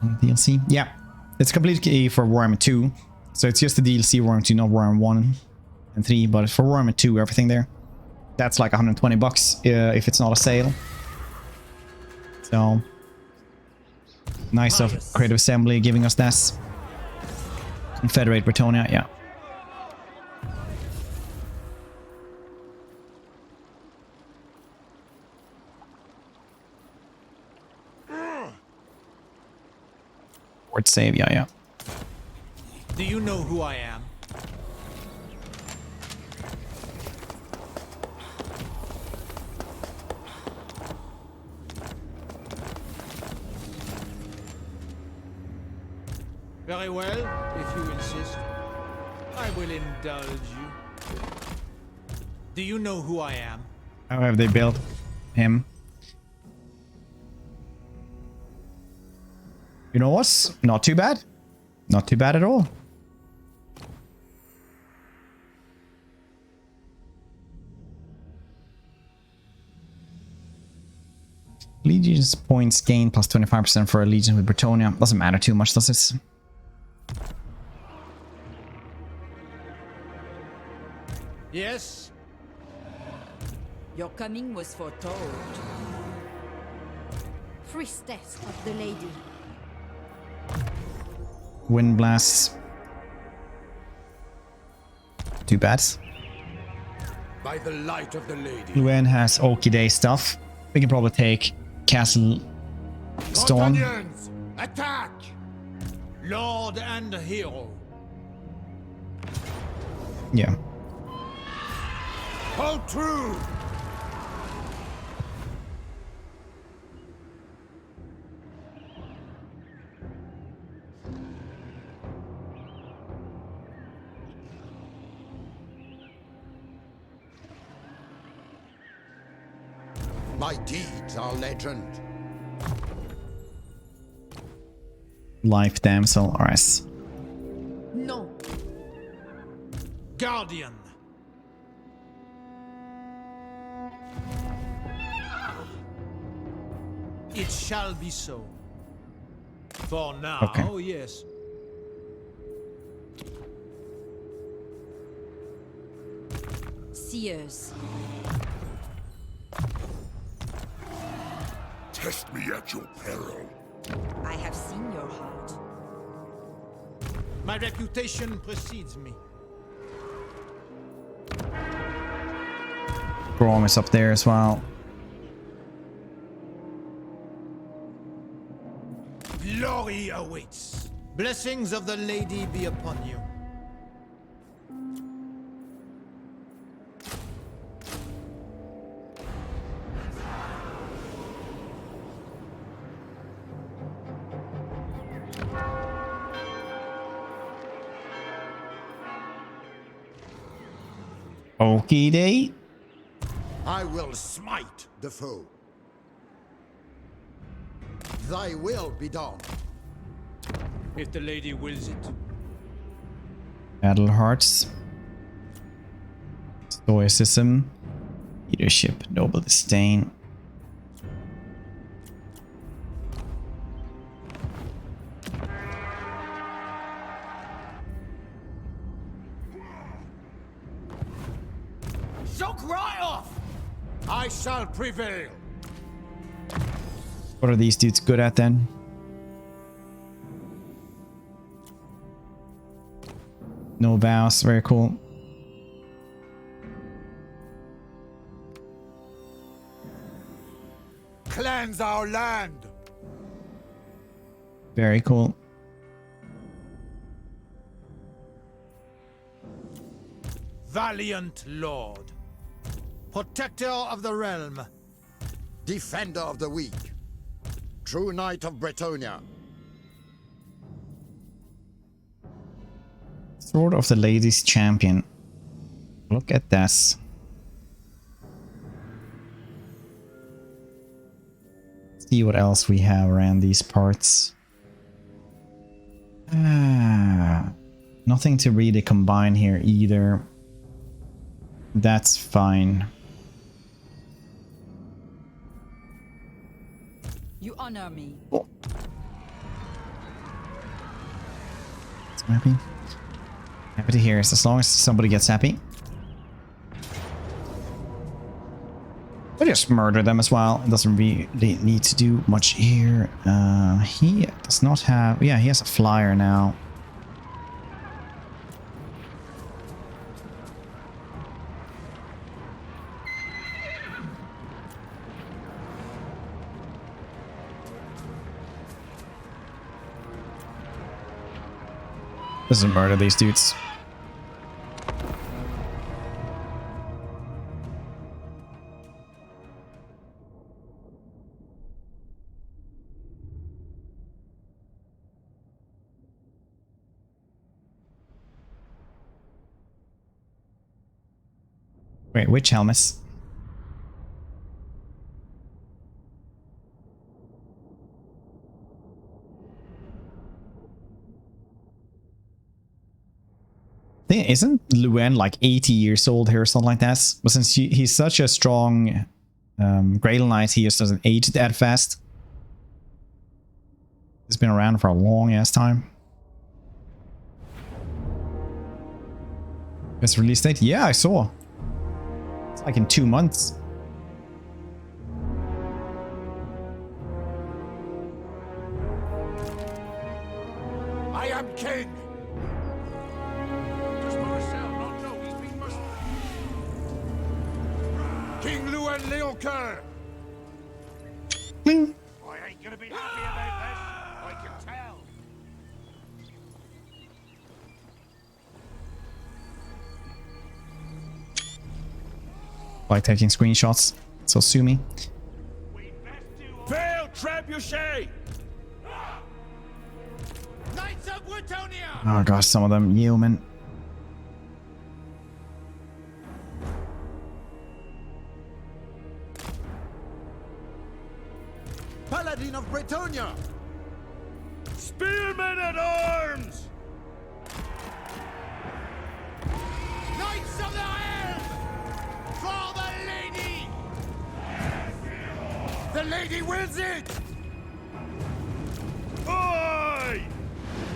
DLC. Yeah. It's completely for Warhammer 2. So it's just the DLC Warhammer 2, not Warhammer 1 and 3. But for Warhammer 2, everything there. That's like 120 bucks if it's not a sale. So nice of Creative Assembly giving us this. Confederate Bretonnia, yeah. Word save, yeah. Do you know who I am? Very well, if you insist. I will indulge you. Do you know who I am? How have they built him? You know what's not too bad? Not too bad at all. Allegiance points gained plus 25% for allegiance with Bretonnia. Doesn't matter too much, does it? Yes? Your coming was foretold. Priestess of the Lady. Wind blasts. Too bad. By the light of the lady. Luen has Oki Day stuff. We can probably take Castle Storm. Bretonnians, attack! Lord and hero. Yeah. Hold true! My deeds are legend. Life Damsel RS. No. Guardian. It shall be so. For now, Okay. yes. Seers. Test me at your peril. I have seen your heart. My reputation precedes me. Grom is up there as well. Glory awaits. Blessings of the Lady be upon you. Okie day. I will smite the foe. Thy will be done. If the Lady wills it. Battle Hearts. Stoicism. Leadership. Noble Disdain. Shock right off! I shall prevail. What are these dudes good at then? No vows, very cool. Cleanse our land. Very cool. Valiant Lord. Protector of the realm. Defender of the weak. True knight of Bretonnia. Sword of the Ladies Champion. Look at this. See what else we have around these parts. Nothing to really combine here either. That's fine. You honor me. Happy? Happy to hear. As long as somebody gets happy. We just murder them as well. It doesn't really need to do much here. He does not have... Yeah, he has a flyer now. Doesn't murder these dudes. Wait, which helmets? Isn't Luen like 80 years old here or something like that? But since he's such a strong Grail Knight, he just doesn't age that fast. It's been around for a long ass time. Best release date? Yeah, I saw. It's like in 2 months. I am king! Does Marcel not know he's been murdered? King Louis Leoncoeur! Bling. I ain't gonna be happy about this, I can tell. Like taking screenshots. So sue me. Fail trebuchet! Knights of Bretonnia! Oh gosh, some of them yeomen. Paladin of Bretonnia! Spearmen at arms! Knights of the Helm! For the lady! The lady wills it! Oi!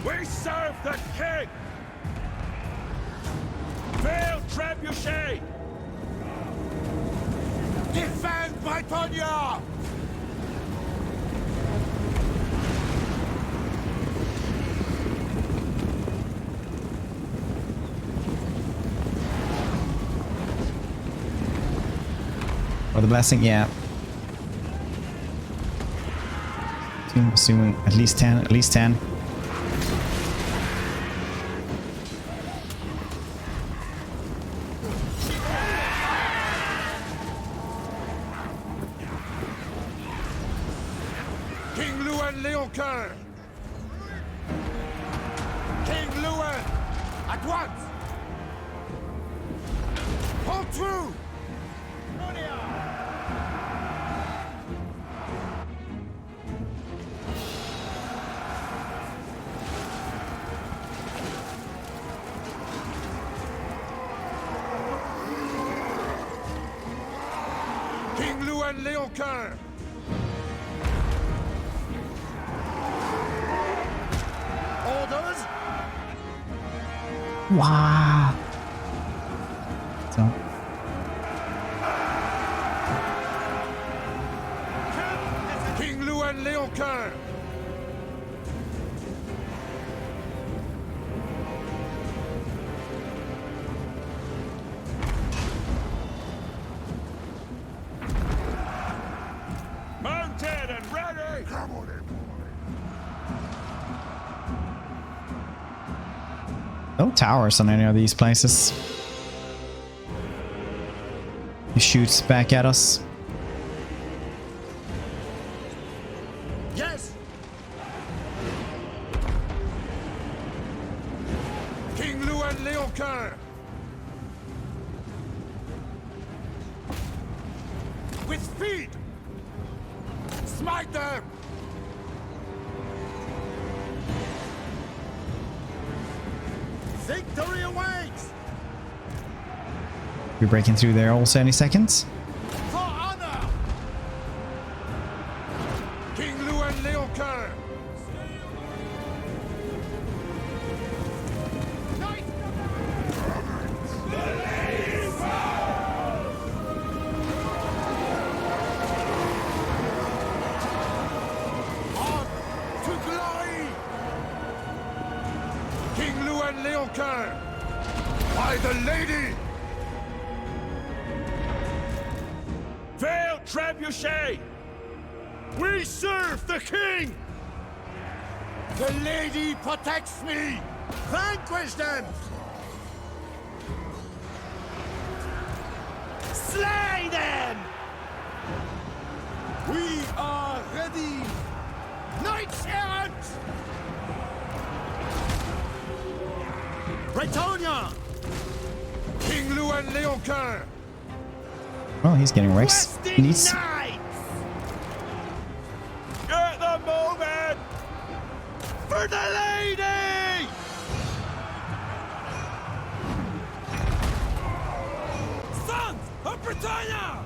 We serve the king! Fail trebuchet! Defend Bretonnia! Or the blessing, yeah. Assuming at least 10, at least 10. King Louis Leoncoeur! King Louis! At once! Hold true! King Louis Leoncoeur! Orders? Wow. So. King Louis Leoncoeur! Mounted and ready! Come on in. No towers on any of these places. He shoots back at us. Yes! King Louis Leoncoeur! With speed! Smite them! Victory awaits! We're breaking through there also any seconds. For honor! King Louis Leoncoeur! On to glory! King Louis Leoncoeur! By the lady! Fail trebuchet! We serve the king! The lady protects me! Vanquish them! Slay them! We are ready! Knights errant! Bretonnia! King Louis Leoncoeur! Well, he's getting wrecks. He needs. At the moment! For the lady! Sons of Bretonnia!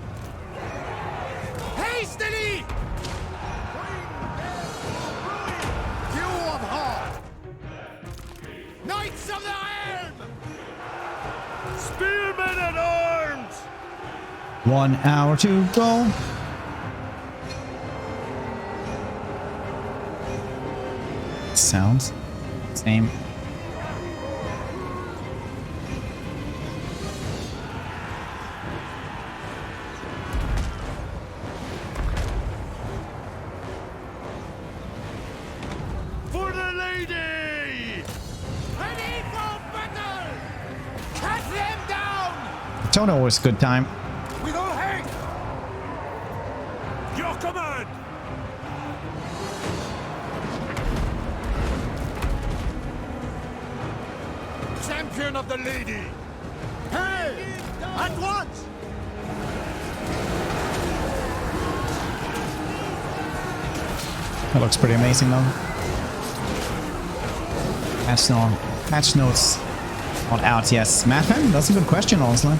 Hastily! Few of heart! Knights of the Realm! Spearmen at arms! 1 hour to go. Sounds same. For the lady! Ready for battle! Cut them down! Toto was a good time. With all haste! Your command! Champion of the lady! Hey! At once! That looks pretty amazing though. Patch notes not out yes. Madman? That's a good question, honestly.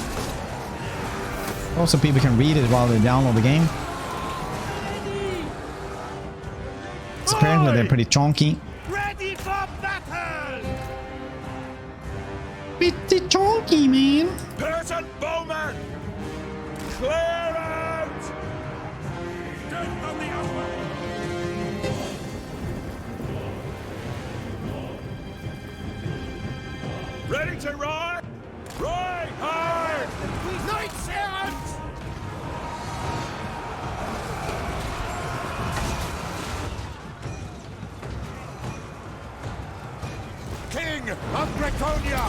Also, people can read it while they download the game. It's apparently they're pretty chonky. Ready for battle! Pretty chonky, man. Person bowman! Clear out! Death on the outward! Ready to ride? Ride hard! Knights errant! King of Bretonnia!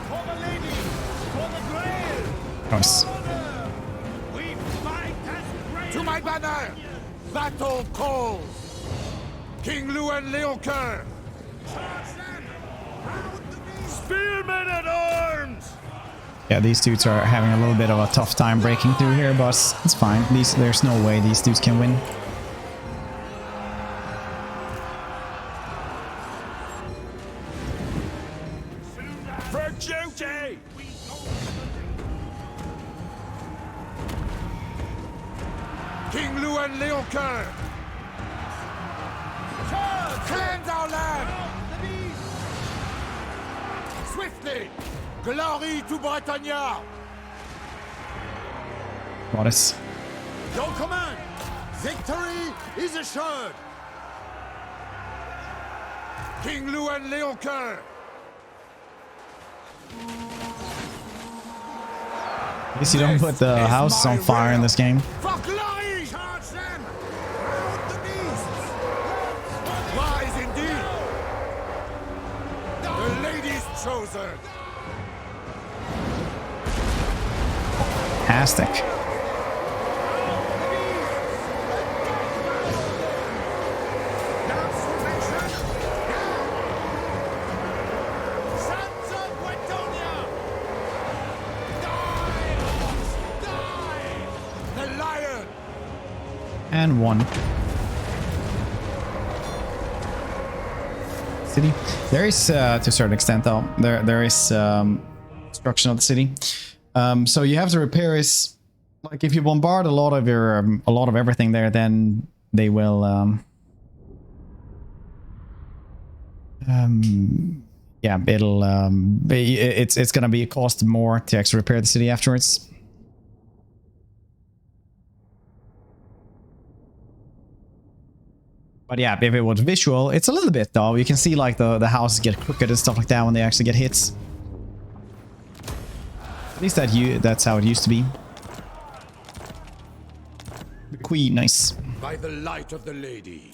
For the lady! For the grail! Nice. We fight as brave! To my banner! Battle calls! King Lewin Leoncoeur! Spearmen at arms! Yeah, these dudes are having a little bit of a tough time breaking through here, but it's fine. There's no way these dudes can win. For duty! King Lewin Leoncoeur! Cleanse our land! Swiftly! Glory to Bretonnia! Goddess. Your command! Victory is assured! King Lewin Leoncoeur! At least you don't put the house on fire in this game. For glory! Charge them! Rout the beasts! Wise indeed! The lady's chosen! Fantastic. Sons of Bretonnia! Die! The lion! And 1. City. There is, to a certain extent though, there is destruction of the city. So you have to repair is like if you bombard a lot of everything there, then they will yeah, it's gonna be cost more to actually repair the city afterwards. But yeah, if it was visual, it's a little bit though. You can see like the houses get crooked and stuff like that when they actually get hits. At least that's how it used to be. The queen, nice. By the light of the lady.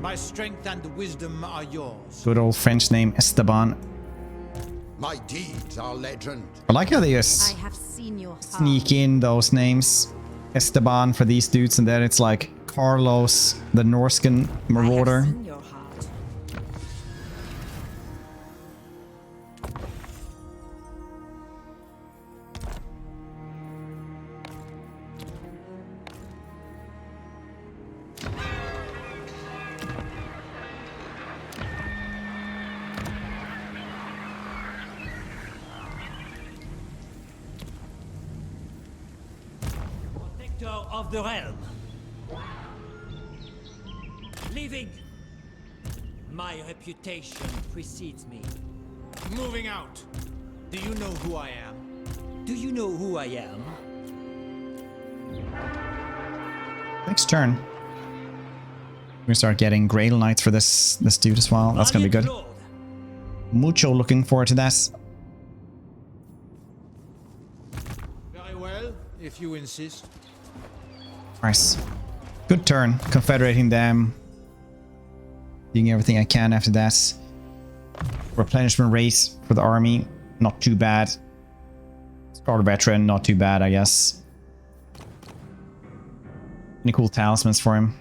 My strength and wisdom are yours. Good old French name, Esteban. My deeds are legend. I like how they just have seen your sneak in those names. Esteban for these dudes, and then it's like Carlos, the Norscan marauder. protector of the realm. Leaving. My reputation precedes me. Moving out. Do you know who I am? Do you know who I am? Next turn. We're gonna start getting Grail Knights for this dude as well. That's gonna be good. Mucho looking forward to that. Very well, if you insist. Nice. Good turn. Confederating them. Doing everything I can after that. Replenishment rate for the army. Not too bad. Scarlet Veteran, not too bad, I guess. Any cool talismans for him?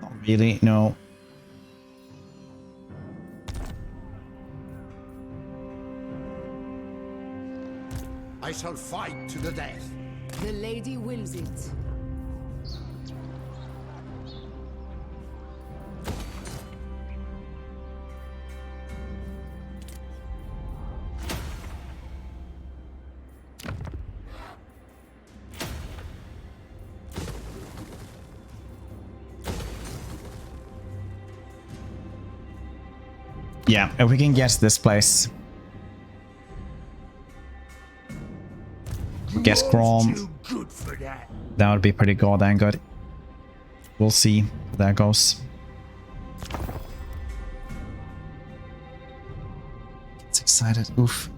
Not really, no. I shall fight to the death. The lady wills it. Yeah, if we can get this place. Guess Grom. That would be pretty goddamn good. We'll see how that goes. It's excited. Oof.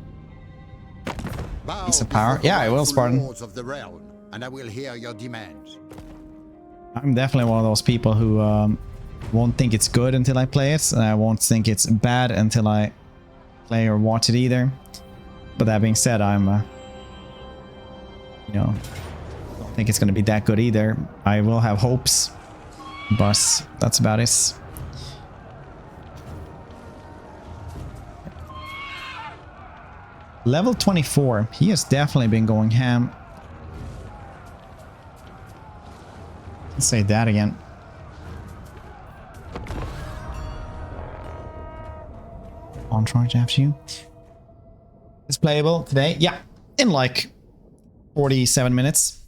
Piece of power. Yeah, I will, Spartan. Lords of the realm, and I will hear your demands. I'm definitely one of those people who won't think it's good until I play it, and I won't think it's bad until I play or watch it either. But that being said, I'm you know, don't think it's going to be that good either. I will have hopes, but that's about it. Level 24. He has definitely been going ham. Let's say that again. On charge after you. It's playable today. Yeah, in like 47 minutes.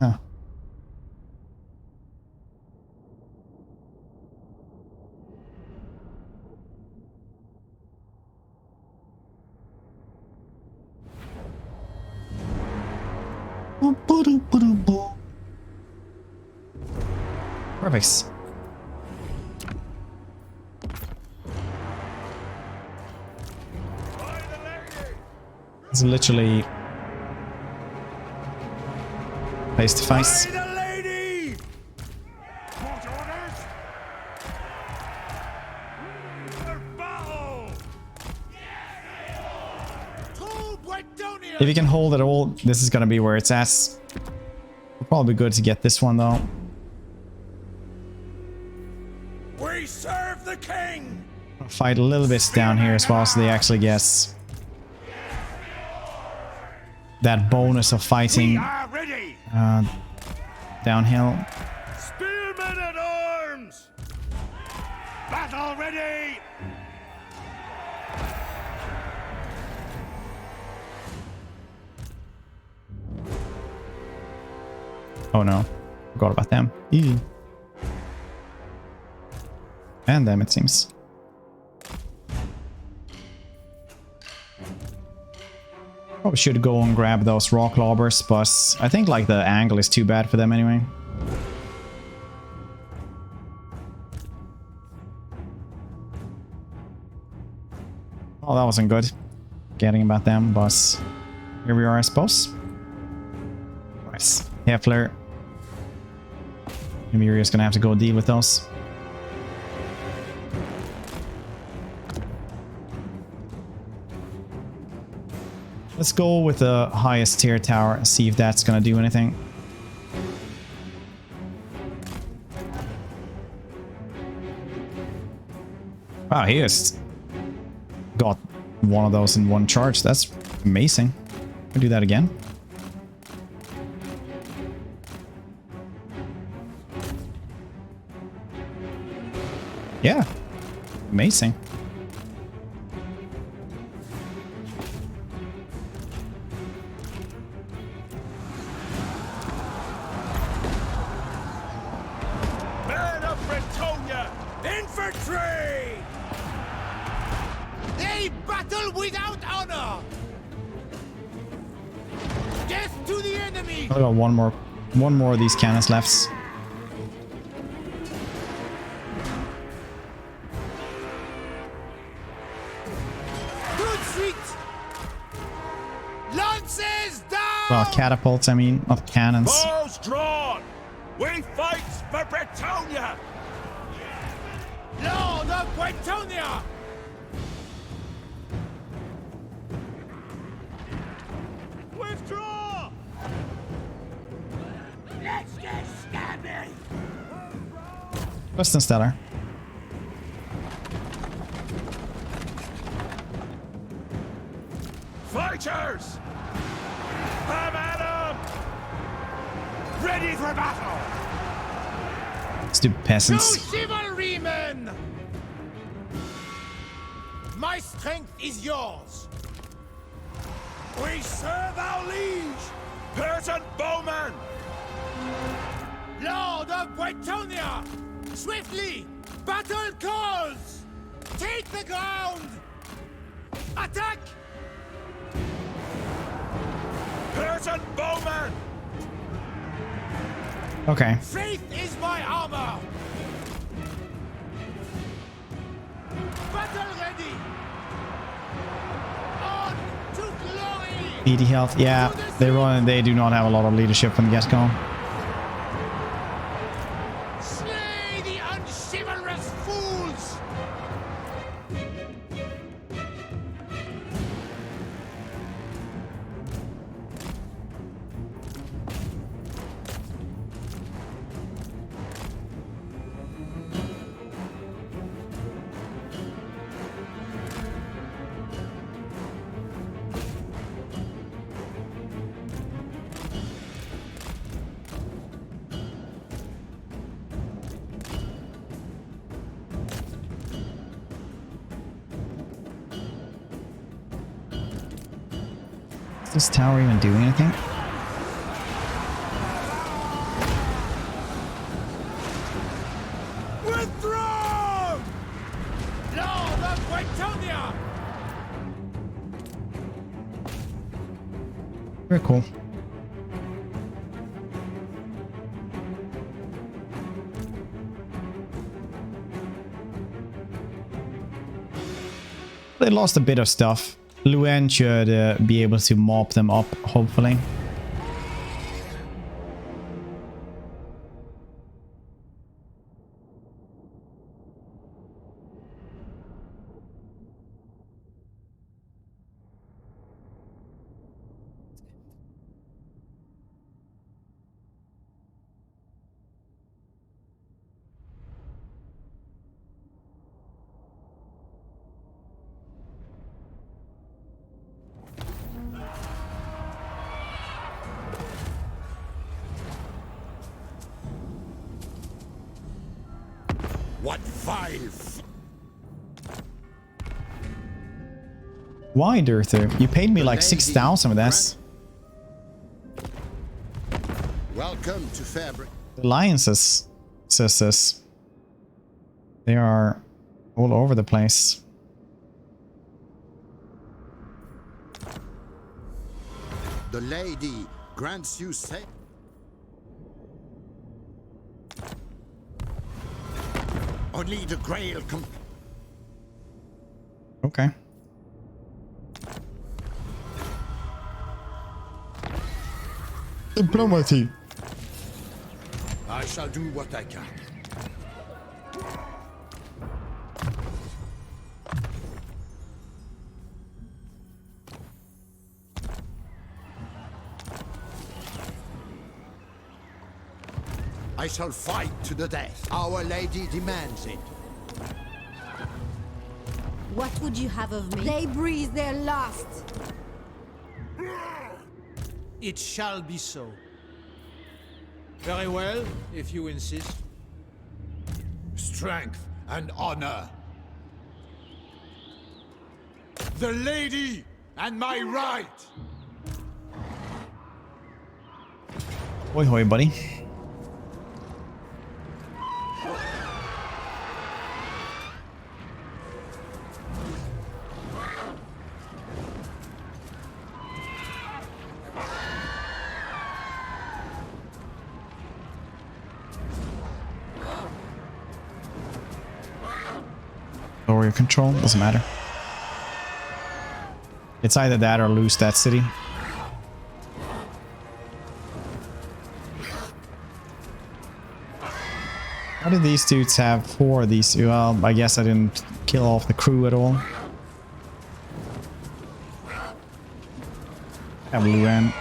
Huh. Perfect. It's literally face to face. If you can hold it all, this is gonna be where it's at. Probably good to get this one though. We serve the king. I'll fight a little bit down here as well, so they actually get that bonus of fighting downhill. Spearmen at arms. Battle ready. Oh no, forgot about them. Ew. And them, it seems. Probably should go and grab those rock lobbers, but I think like the angle is too bad for them anyway. Oh, that wasn't good. Getting about them, but here we are, I suppose. Nice. Hefler. Ymiria's gonna have to go deal with those. Let's go with the highest tier tower and see if that's gonna do anything. Wow, he has got one of those in one charge. That's amazing. We'll do that again. Yeah. Amazing. Men of Bretonnia! Infantry! They battle without honor! Death to the enemy! I got one more of these cannons left. Good feet! Lances down! Well, catapults, I mean, not cannons. Bows drawn! We fight for Bretonnia! Lord of Bretonnia! Withdraw! Let's get scabby! Western Stellar. Fighters! Have at 'em! Ready for battle! Stupid peasants. To chivalrymen! My strength is yours! We serve our liege! Peasant bowman! Lord of Bretonnia! Swiftly! Battle calls! Take the ground! Attack! Peasant bowman! Okay. Faith is my armor! Battle ready! On to glory! 80 health. Yeah, they do not have a lot of leadership from the get-go. Slay the unchivalrous fools! Is this tower even doing anything? Withdraw! Lord of Bretonnia! Very cool. They lost a bit of stuff. Luen should be able to mop them up, hopefully. What vile... Why, Durther? You paid me like 6,000 with this. Welcome to Fabric. The alliances, sisters. They are all over the place. The lady grants you say. Only the Grail Okay. Diplomacy. I shall do what I can. I shall fight to the death. Our Lady demands it. What would you have of me? They breathe their last. It shall be so. Very well, if you insist. Strength and honor. The lady and my right. Hoi hoi, buddy. Lower your control, doesn't matter. It's either that or lose that city. How did these dudes have 4 of these? Well, I guess I didn't kill off the crew at all. Have Luan.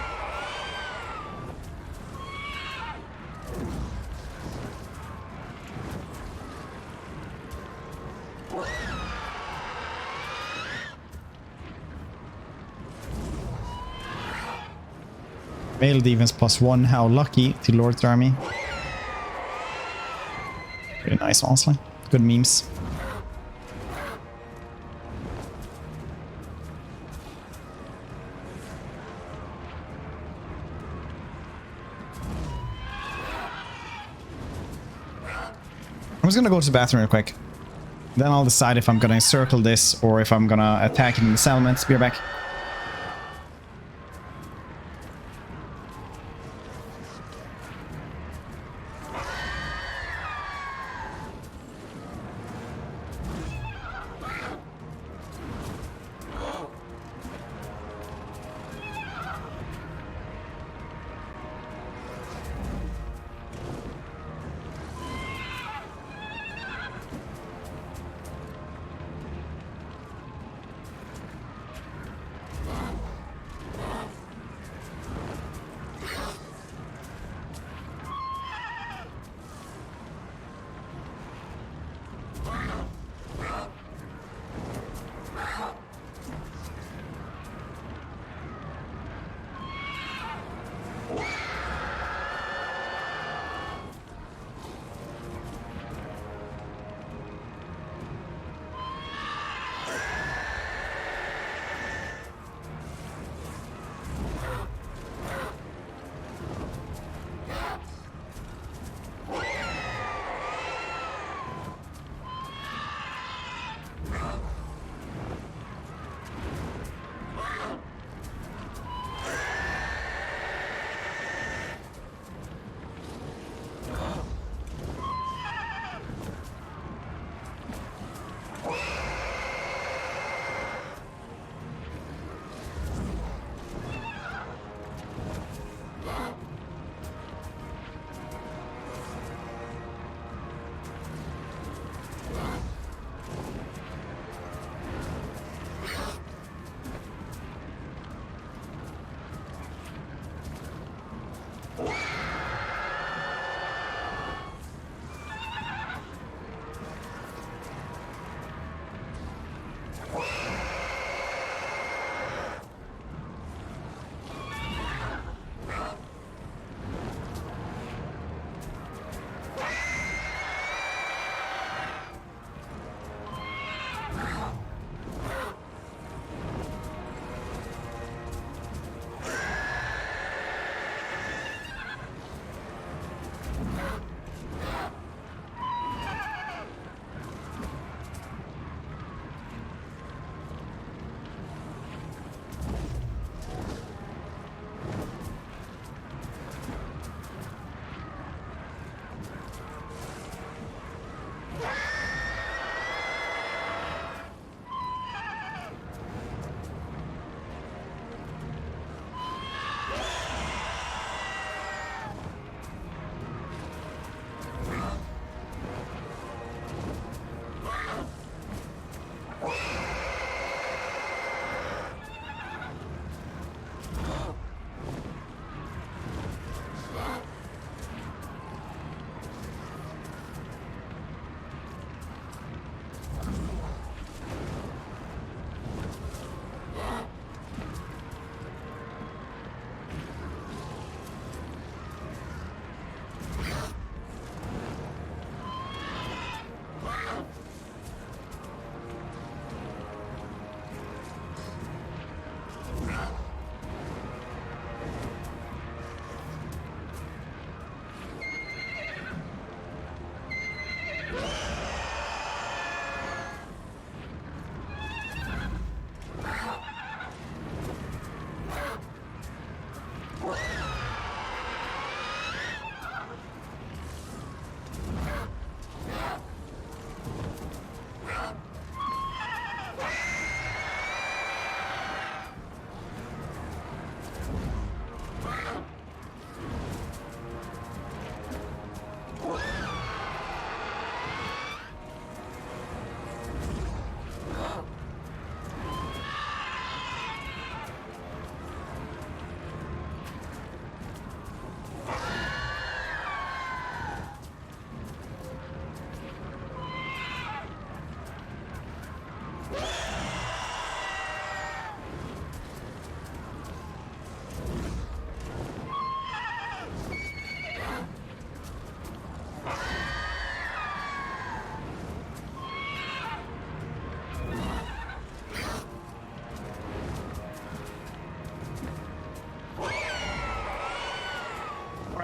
Melee defense +1. How lucky to Lord's army. Pretty nice, honestly. Good memes. I'm just gonna go to the bathroom real quick. Then I'll decide if I'm gonna encircle this or if I'm gonna attack it in the settlements. Be right back.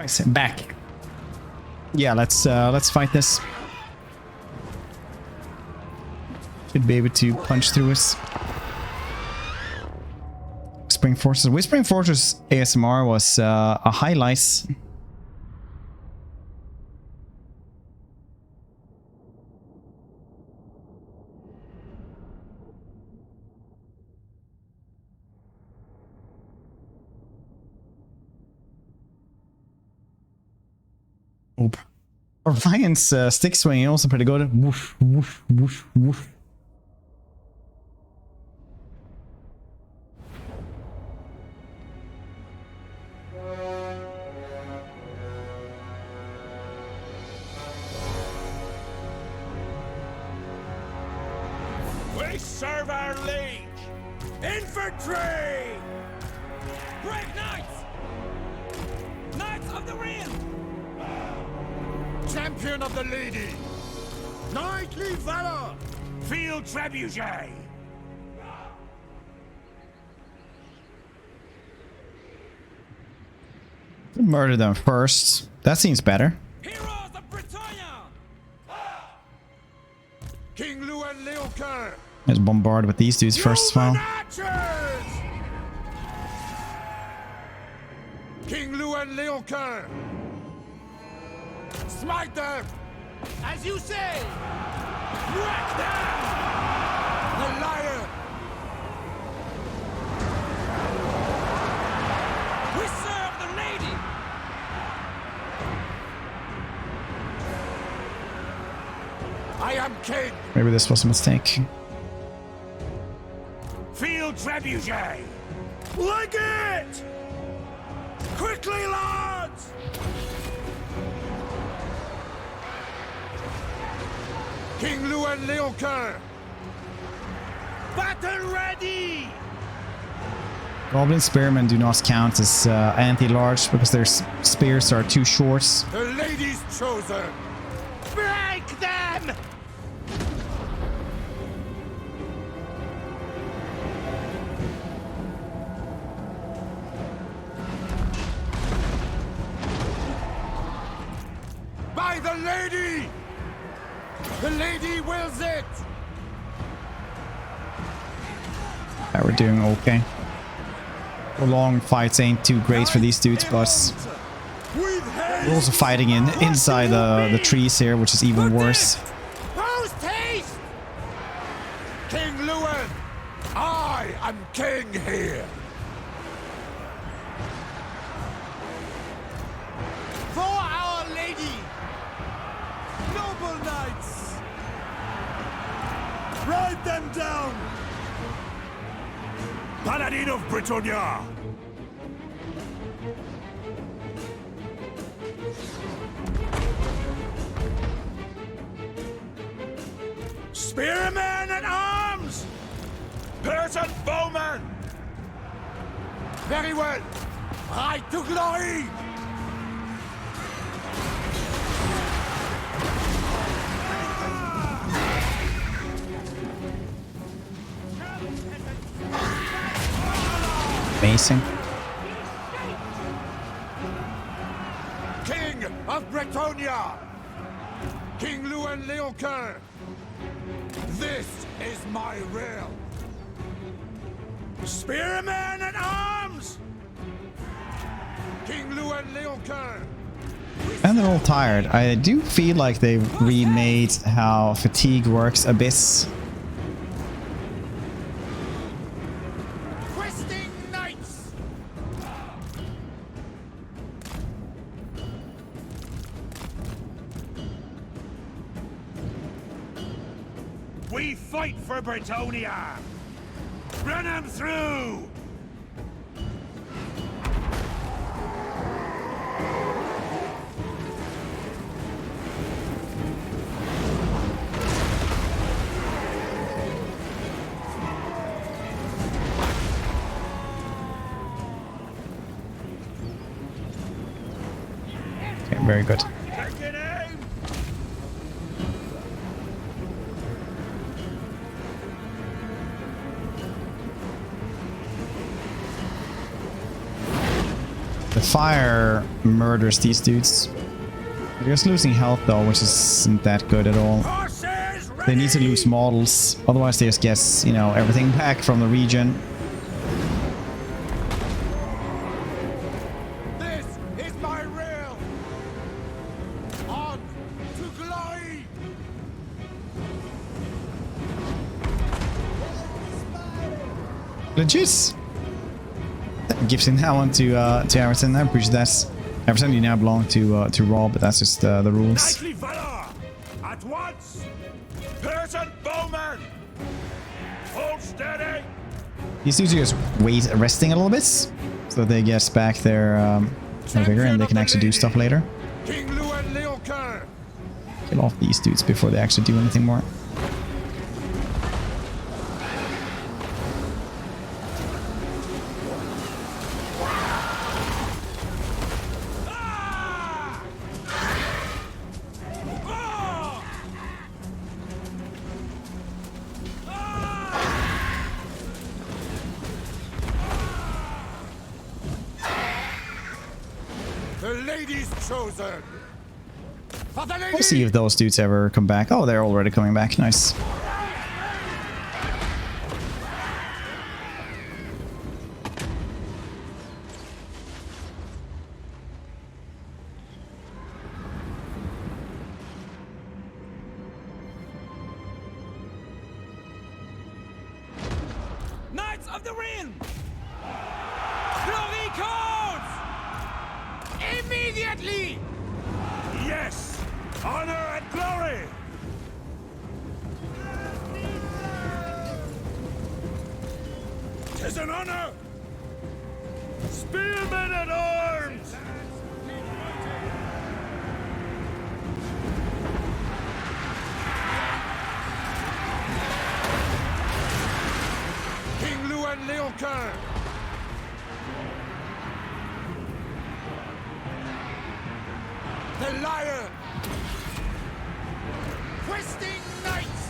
Nice. Back. Yeah, let's fight this. Should be able to punch through us. Whispering Fortress. Whispering Fortress ASMR was a highlight. Oop. Orion's stick swinging also pretty good. Woof, woof, woof, woof. We serve our liege! Infantry! Brave knights! Knights of the Realm! Champion of the lady! Knightly valor! Field trebuchet! Murder them first. That seems better. Heroes of Bretonnia! King Luan Leoncoeur! Let's bombard with these dudes first as well. King Luan Leoncoeur! Smite them! As you say! Whack them! The lion! We serve the lady! I am king! Maybe this was a mistake. Field trebuchet! Like it! Quickly, lads! King Luan Leoncoeur! Battle ready! Goblin Spearmen do not count as anti-large because their spears are too short. The lady's chosen! Break them! By the lady! The lady wills it! Yeah, we're doing okay. Prolonged fights ain't too great for these dudes, but we're also fighting inside the trees here, which is even worse. Post haste! King Luan! I am king here! For our lady! Noble knights! Ride them down! Paladin of Bretonnia! Spearmen at arms! Person bowman! Very well! Ride to glory! Amazing. King of Bretonnia! King Luan Leoncoeur! This is my realm! Spearmen at arms! King Luan Leoncoeur! And they're all tired. I do feel like they've remade how fatigue works a bit. Questing knights! We fight for Bretonnia! Run them through! Okay, very good. Taking aim! The fire murders these dudes. They're just losing health though, which isn't that good at all. They need to lose models, otherwise they just get, you know, everything back from the region. This is my realm. On to glory. Legit. That gives it now on to Everton. I appreciate that. Everton, you now belong to Raw, but that's just the rules. Knightly valor! At once! Persian bowmen! Hold steady! These dudes are just resting a little bit, so they get back their vigor and they can actually do stuff later. King Llewellyn Leoncoeur. Kill off these dudes before they actually do anything more. The lady's chosen. For the lady. We'll see if those dudes ever come back. Oh, they're already coming back. Nice. Knights of the Realm! Glory calls! Immediately! Yes! Honor and glory! Tis an honor! Spearmen at arms! King Llewellyn Leoncoeur. The lion. Questing knights.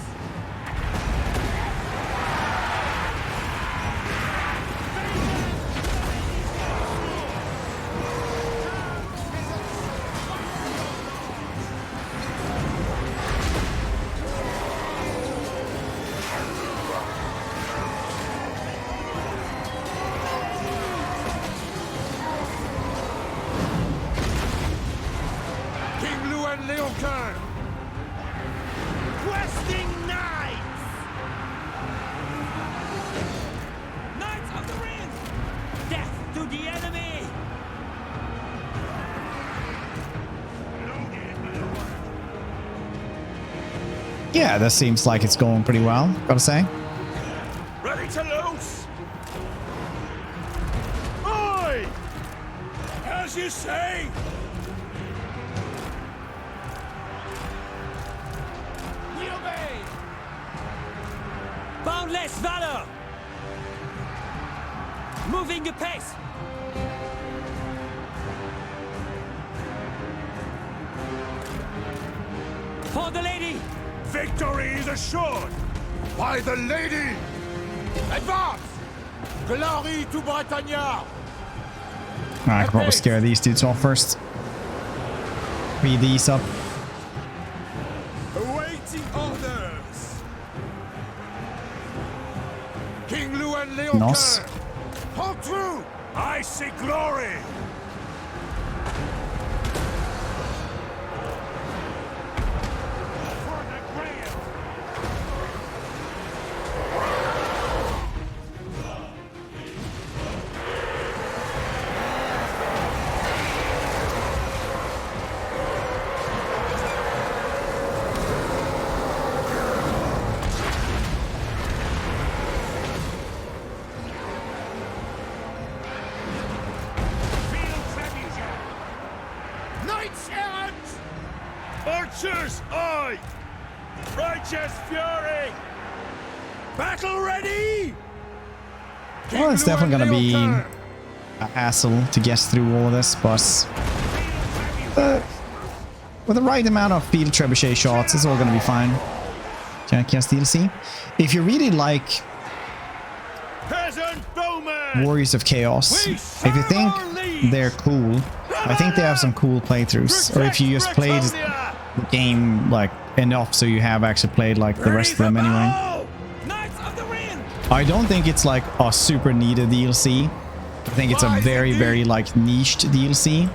King Llewellyn Leoncoeur. Questing knights. Knights of the Realm! Death to the enemy! Yeah, that seems like it's going pretty well, gotta say. Ready to loose! Oi! As you say! We obey! Boundless valor! Moving apace! For the lady! Victory is assured! By the lady. Advance. Glory to Bretonnia. I can probably scare these dudes off first. Read these up. Awaiting orders! King Llewellyn Leoncoeur. Nos. Hold true. I see glory! For the Grail! Knights errant. Archers, aye! Righteous fury! Battle ready! Well, it's definitely gonna be a hassle to get through all of this, but with the right amount of field trebuchet shots, it's all gonna be fine. Jackass DLC. If you really like Peasant bowmen! Warriors of Chaos, if you think they're cool. I think they have some cool playthroughs. Or if you just played the game like enough so you have actually played like the rest of them anyway. I don't think it's like a super needed DLC. I think it's a very, very like niched DLC.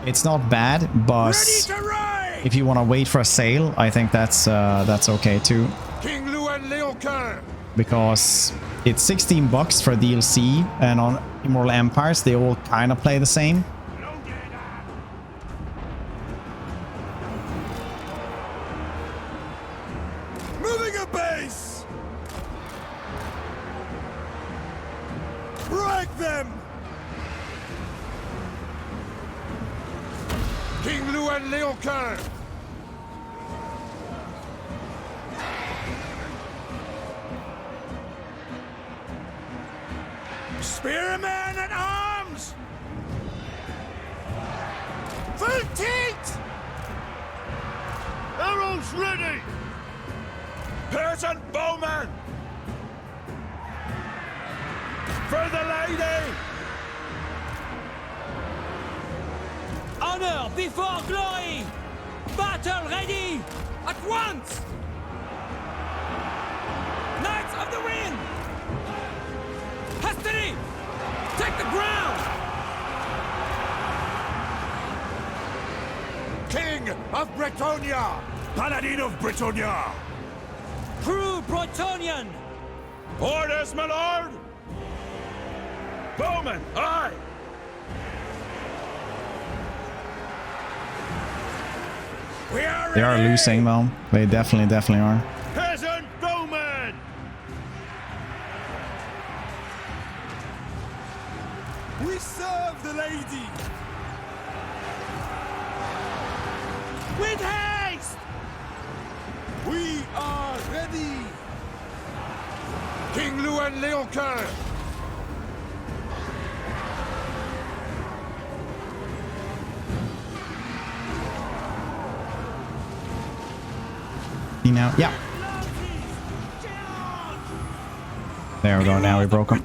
It's not bad, but if you want to wait for a sale, I think that's okay too. Because it's 16 bucks for DLC, and on Immortal Empires they all kind of play the same. Moving a base! Break them! King Luen Leoncoeur! Spearmen at arms! Full tilt! Arrows ready! Peasant bowmen! For the lady! Honor before glory! Battle ready! At once! Knights of the Ring! Hastily! Take the ground! King of Bretonnia! Paladin of Bretonnia! True Bretonian! Orders, my lord! Bowman, aye! They are losing though. They definitely are. Peasant bowman! We serve the lady! With haste! We are ready! King Luen Leoncoeur! Now, yeah. There we go. Now we broke them.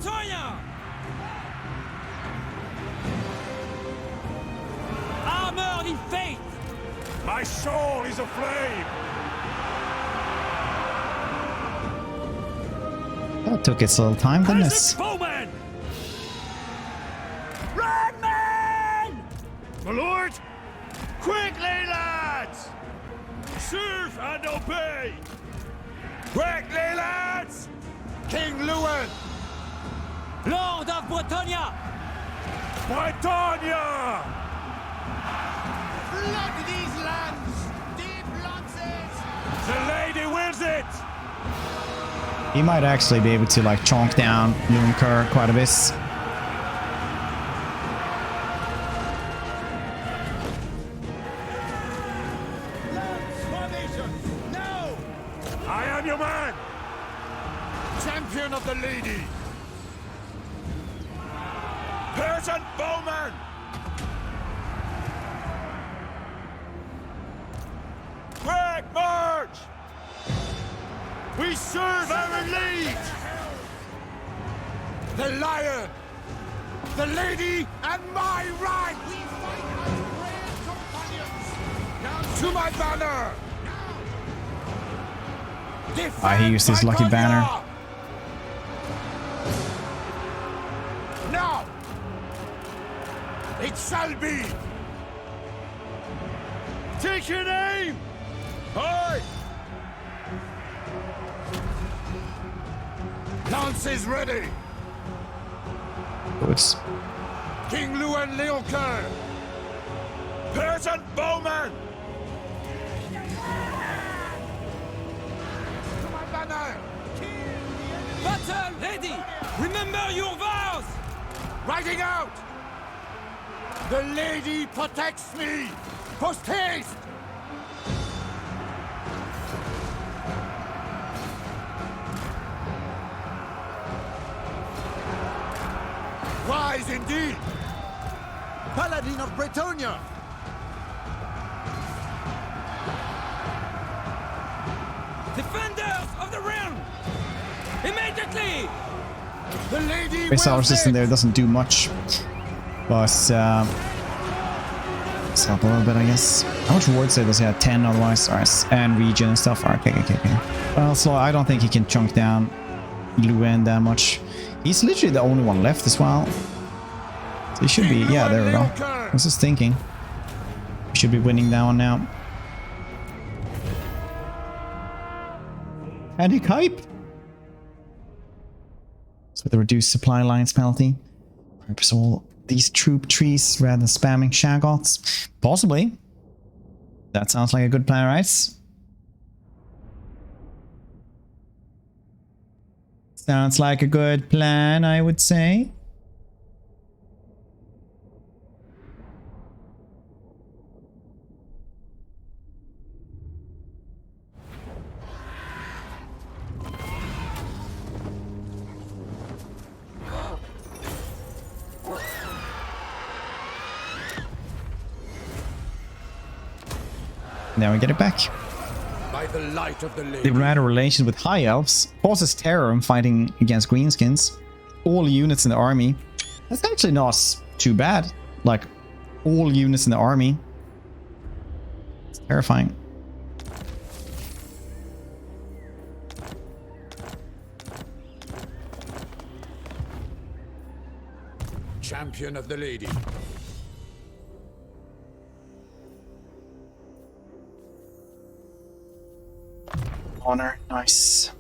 Armored in faith! My soul is aflame! That took its little time, didn't it? Bowman! Redman! My lord! Quickly, lads! Serve and obey! Quickly, lads! King Luen! Lord of Bretonnia! Bretonnia! Flood these lands! Deep lances! The lady wills it! He might actually be able to like chonk down Leoncoeur quite a bit. I am your man! Champion of the lady! Peasant bowman! Quick march! We serve our lead! The lion! The lady and my right! We fight as brave companions! Down to my banner! He used his lucky banner. Now! It shall be! Take your name! Aye! Lances ready! Oops. King Luen Leoncoeur! Peasant bowman! To my banner! Battle ready! Remember your vows! Riding out! The lady protects me! Post haste! Wise indeed! Paladin of Bretonnia! Defenders of the realm! Immediately! The lady Missile wills resistance it. there doesn't do much. But let's help a little bit, I guess. How much ward save does he have? 10 otherwise. Alright, and regen and stuff. Alright, okay. Well, so I don't think he can chunk down Luen that much. He's literally the only one left as well. So he should be, yeah, there we go. I was just thinking. We should be winning that one now. And he hype. So the reduced supply lines penalty. Perhaps all these troop trees rather than spamming Shaggoths. Possibly. That sounds like a good plan, right? Sounds like a good plan, I would say. Now we get it back. By the light of the lady. Diplomatic relations with high elves causes terror in fighting against greenskins. All units in the army. That's actually not too bad. Like, all units in the army. It's terrifying. Champion of the lady. Honor, nice.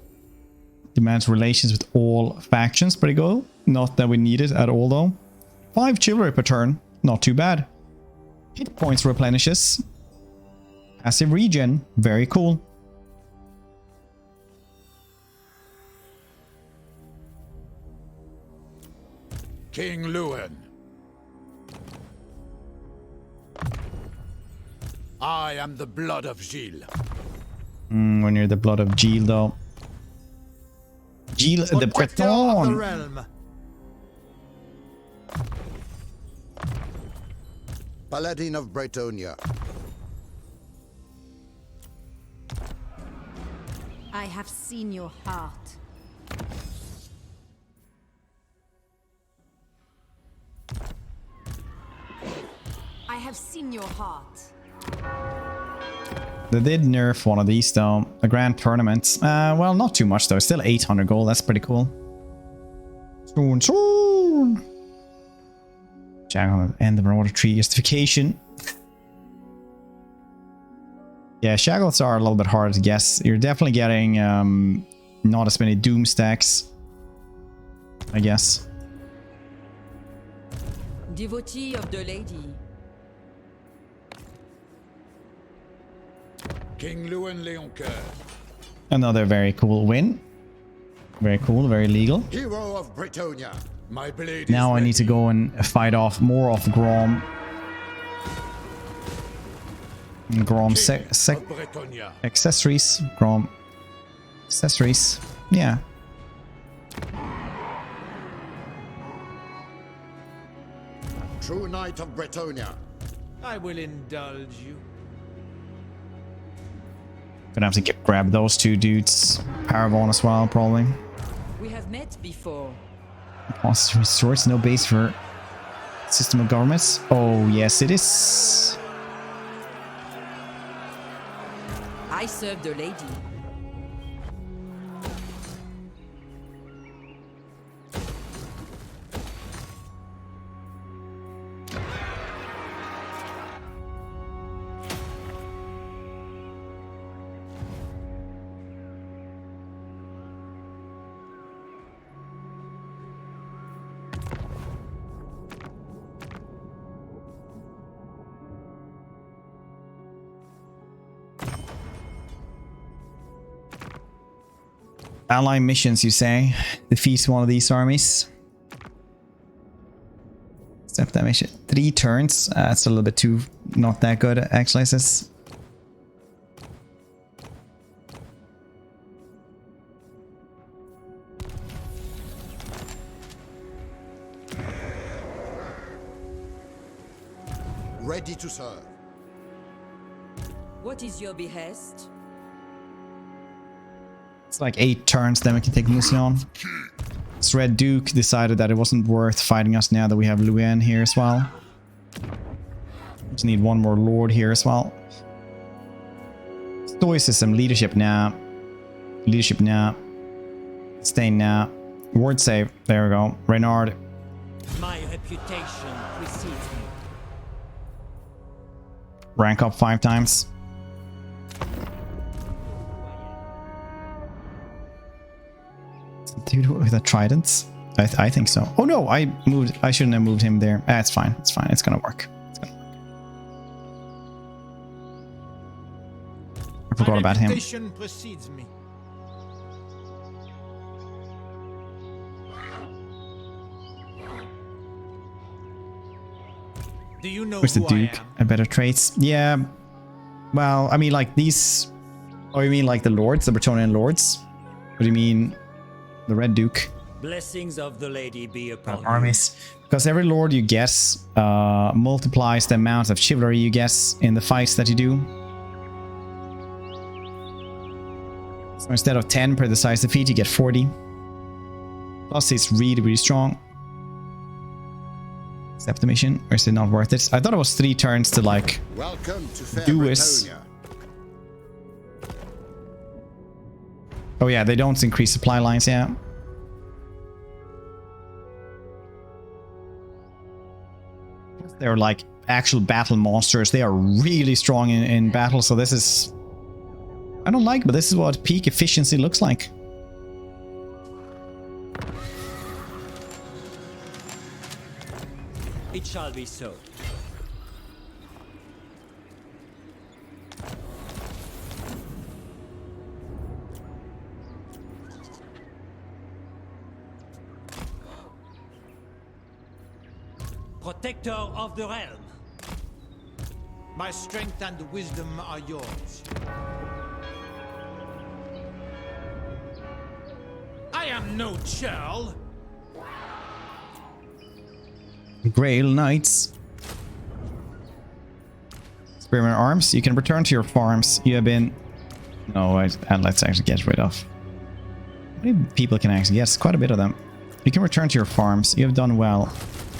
Demands relations with all factions, pretty good. Not that we need it at all though. 5 chivalry per turn, not too bad. Hit points replenishes. Passive regen, very cool. King Luen. I am the blood of Gilles. When you're the blood of Gilles, though. Gilles the Breton. Paladin of Bretonnia. I have seen your heart. I have seen your heart. They did nerf one of these though. A grand tournament. Well, not too much though. Still 800 gold. That's pretty cool. Soon. Jack on the end of an order tree. Justification. Yeah, Shaggoths are a little bit harder to guess. You're definitely getting not as many doom stacks, I guess. Devotee of the lady. King Luen Leoncoeur. Another very cool win. Very cool, very legal. Hero of Bretonnia. My blade now I need to go and fight off more of Grom. Grom accessories. Grom accessories. Yeah. True Knight of Bretonnia. I will indulge you. Gonna have to grab those two dudes. Paravon as well, probably. We have met before. Monster resource, no base for system of governments. Oh, yes, it is. I serve the lady. Ally missions, you say? Defeat one of these armies. Step that mission. 3 turns. That's a little bit too not that good, actually. It says. Ready to serve. What is your behest? It's like 8 turns, then we can take Musion. This Red Duke decided that it wasn't worth fighting us now that we have Luan here as well. Just need one more lord here as well. Stoicism, leadership now. Leadership now. Staying now. Ward save. There we go. Reynard. My reputation precedes me. Rank up 5 times. Dude with a trident? I think so. Oh no, I shouldn't have moved him there. It's fine. It's fine. It's gonna work. It's gonna work. I forgot about him. Reputation precedes me. Do you know Where's the who Duke? I am? A better traits? Yeah. Well, I mean like these... Oh, you mean like the lords? The Bretonnian lords? What do you mean? The Red Duke? Blessings of the lady be upon you. Armies. Because every lord you get multiplies the amount of chivalry you get in the fights that you do. So instead of 10 per the size defeat, you get 40. Plus he's really, really strong. Accept the mission, or is it not worth it? I thought it was 3 turns to like Welcome to fair do this. Bretonnia. Oh yeah, they don't increase supply lines, yeah. They're like actual battle monsters. They are really strong in battle, so this is... I don't like, but this is what peak efficiency looks like. It shall be so. Protector of the realm. My strength and wisdom are yours. I am no churl. Grail Knights. Spearman Arms. You can return to your farms. You have been... No, and let's actually get rid of. How many people can actually get? Quite a bit of them. You can return to your farms. You have done well.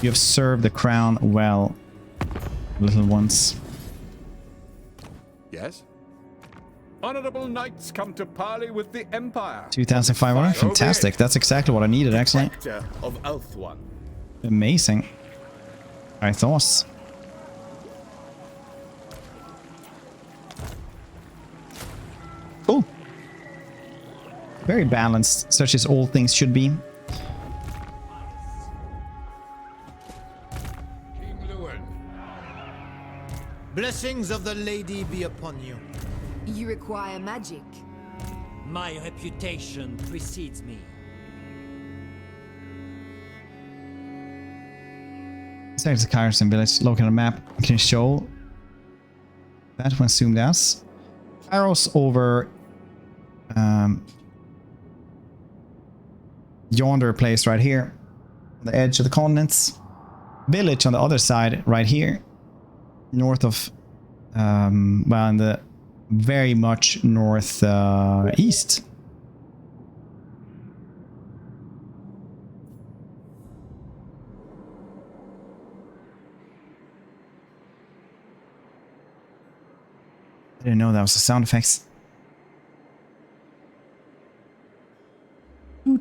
You have served the crown well, little ones. Yes? Honorable knights come to parley with the Empire. 2,500. Fantastic. That's exactly what I needed, actually. Protector of Elfwan. Amazing. I thought. Cool. Very balanced, such as all things should be. Blessings of the lady be upon you. You require magic. My reputation precedes me. Select the Kyrson village, located on a map. Can you show that when zoomed out? Arrows over yonder place right here, on the edge of the continents. Village on the other side, right here, north of, well, in the very much north east. I didn't know that was the sound effects. My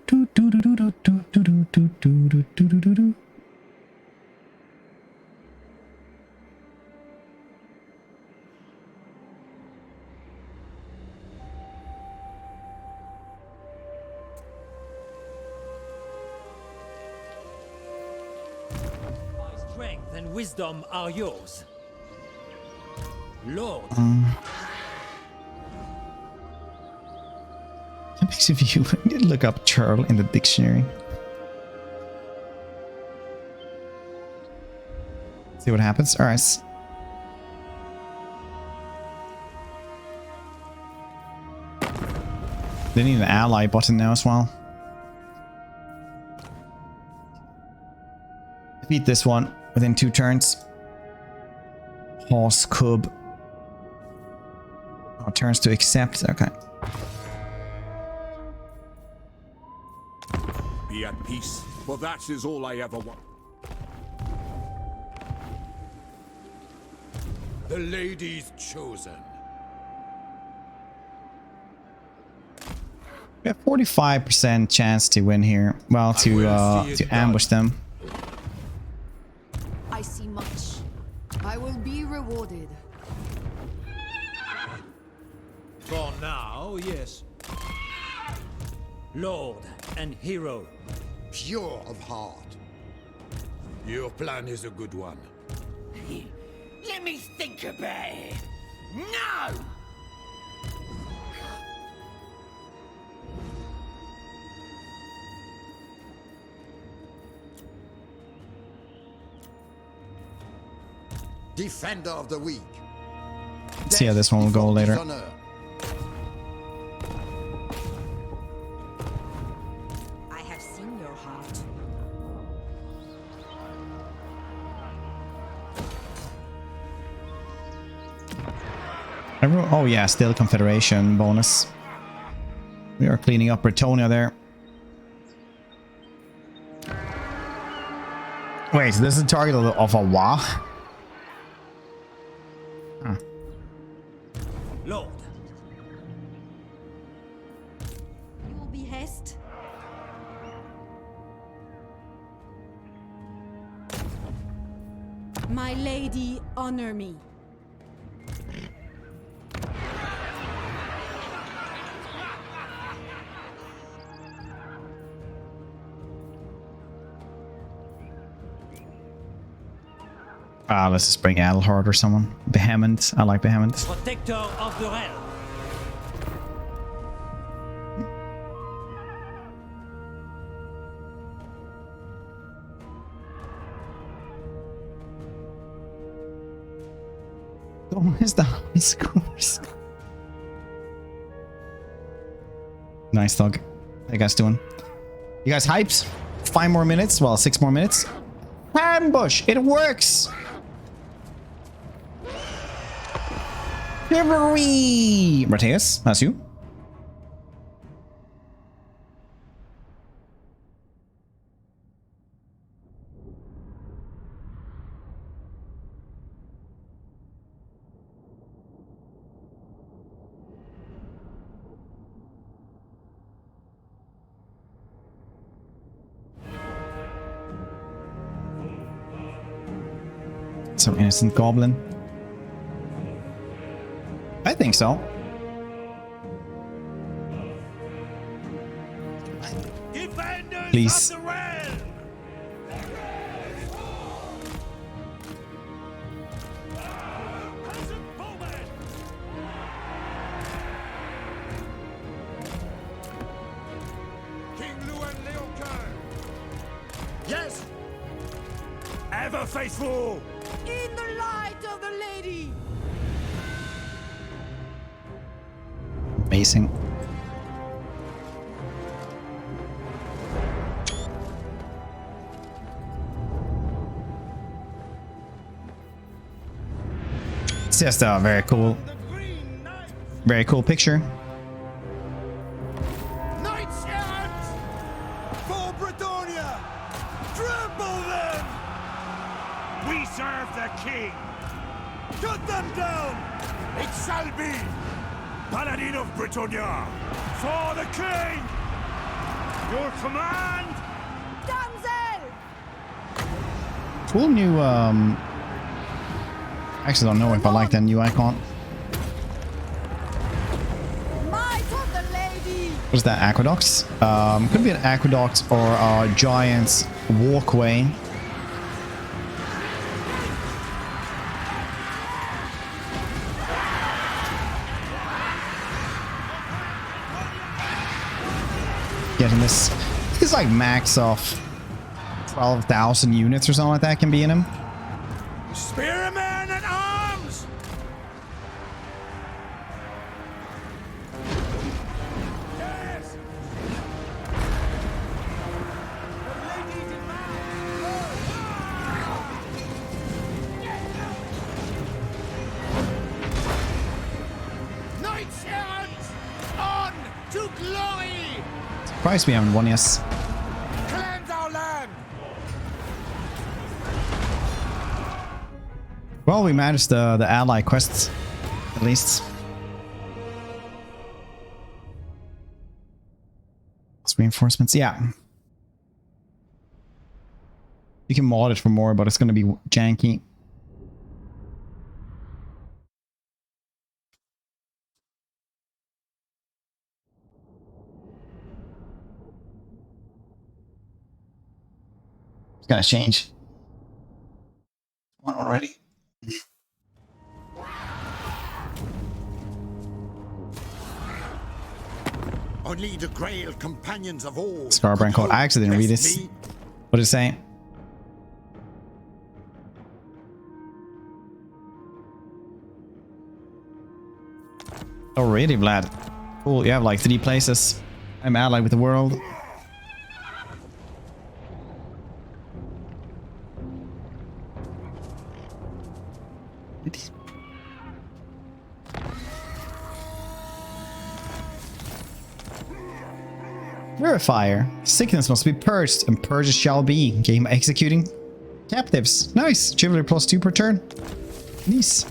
strength and wisdom are yours. Lord. That makes you view. I need to look up churl in the dictionary. See what happens. All right. They need an ally button now as well. Defeat this one within 2 turns. Horse cub. Oh, turns to accept. Okay. Be at at peace, for that is all I ever want. The lady's chosen. We have 45% chance to win here. Well, to ambush them. I see much. I will be rewarded. For now, yes. Lord and hero. Pure of heart. Your plan is a good one. Let me think about it. No! Defender of the weak. Let's see how this one will go later. I have seen your heart. Oh yeah, still Confederation bonus. We are cleaning up Bretonnia there. Wait, so this is the target of a Wa? Huh. Lord. You will behest. My lady, honor me. Let's just bring Adelhard or someone. Behemoth. I like Behemoth. Protector of the realm. Oh, is the high scores? Nice dog. How you guys doing? You guys hyped? 5 more minutes? Well, 6 more minutes. Ambush! It works! Chivalry! Mateus, that's you. Some innocent goblin. I think so. Please. Yes! Ever faithful! In the light of the lady! Amazing. It's just a very cool picture. Knights errant! For Bretonnia! Trample them! We serve the king! Cut them down! It shall be! Paladin of Bretonnia! For the king! Your command! Damsel! Cool new, actually don't know if I like that new icon. Might of the lady! What is that, aqueducts? Could be an aqueduct or a giant walkway. Getting this. It's like max of 12,000 units or something like that can be in him. Spearmen at arms! Yes! Knights errant! On to glory! Surprised we haven't won, yes. Cleanse Well, we managed the ally quests, at least. Reinforcements, yeah. You can mod it for more, but it's going to be janky. It's going to change. One already. Only the Grail companions of all. Scarbrand code. I actually didn't read this. What did it say? Already, Vlad. Cool, you have like 3 places. I'm allied with the world. Purifier. Sickness must be purged, and purges shall be. Game executing captives. Nice. Chivalry +2 per turn. Nice.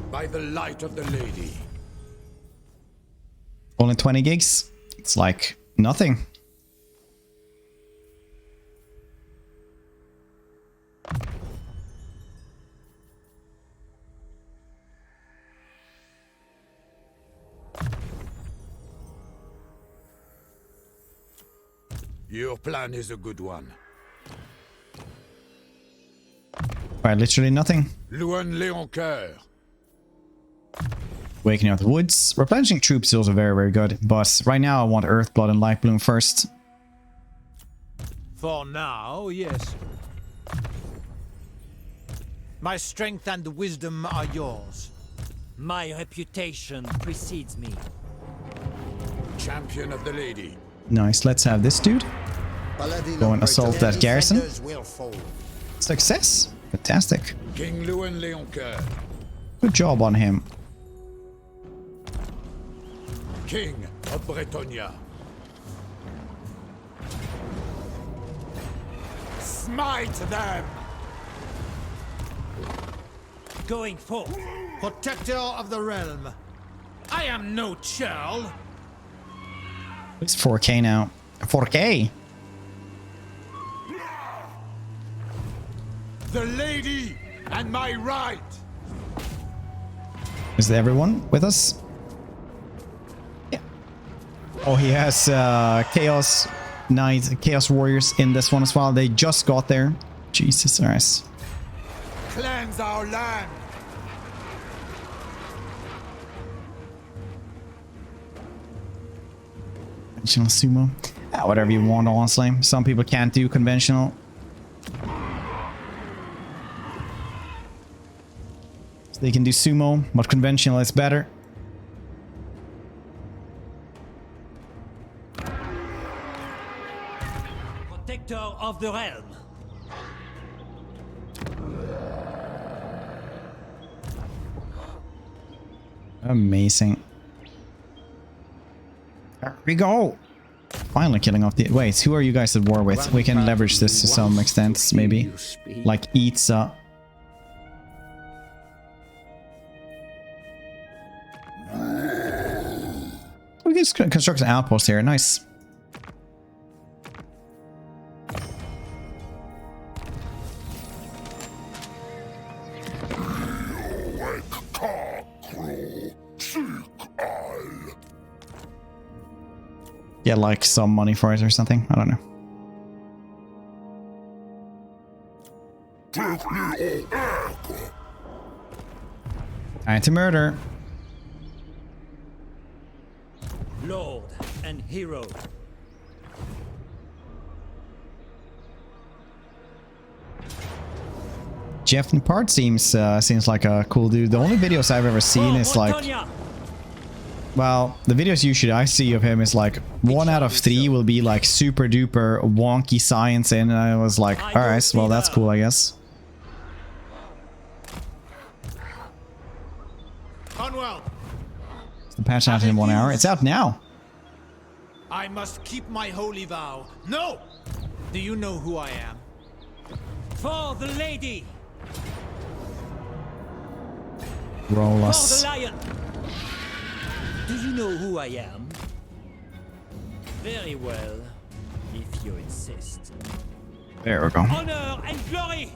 By the light of the lady. Only 20 gigs. It's like nothing. Your plan is a good one. Right, literally nothing. Luan Leoncoeur. Wakening out the woods. Replenishing troops is also very, very good. But right now I want Earthblood and Lightbloom first. For now, yes. My strength and wisdom are yours. My reputation precedes me. Champion of the lady. Nice, let's have this dude. Go and assault that garrison. Success. Fantastic. King Luan Leoncoeur. Good job on him. King of Bretonnia. Smite them! Going forth. Protector of the realm. I am no churl. It's 4K now. 4K! The lady and my right. Is everyone with us? Yeah. Oh, he has Chaos Knights, Chaos Warriors in this one as well. They just got there. Jesus Christ. Cleanse our land. Conventional sumo. Ah, whatever you want, honestly. Some people can't do conventional. So they can do sumo, but conventional is better. Protector of the realm. Amazing. There we go. Finally killing off the... Wait, who are you guys at war with? We can leverage this to some extent, maybe. Like Itza. We can just construct an outpost here. Nice. Get like some money for it or something. I don't know. Time to murder. Lord and hero. Jeff Part seems like a cool dude. The only videos I've ever seen is like... Well, the videos usually I see of him is like 1 out of 3 will be like super duper wonky science, and I was like, alright, well that's cool, I guess. Conwell. The patch out in 1 hour. It's out now. I must keep my holy vow. No! Do you know who I am? For the lady! Roll For us. the lion! Do you know who I am? Very well, if you insist. There we go. Honor and glory!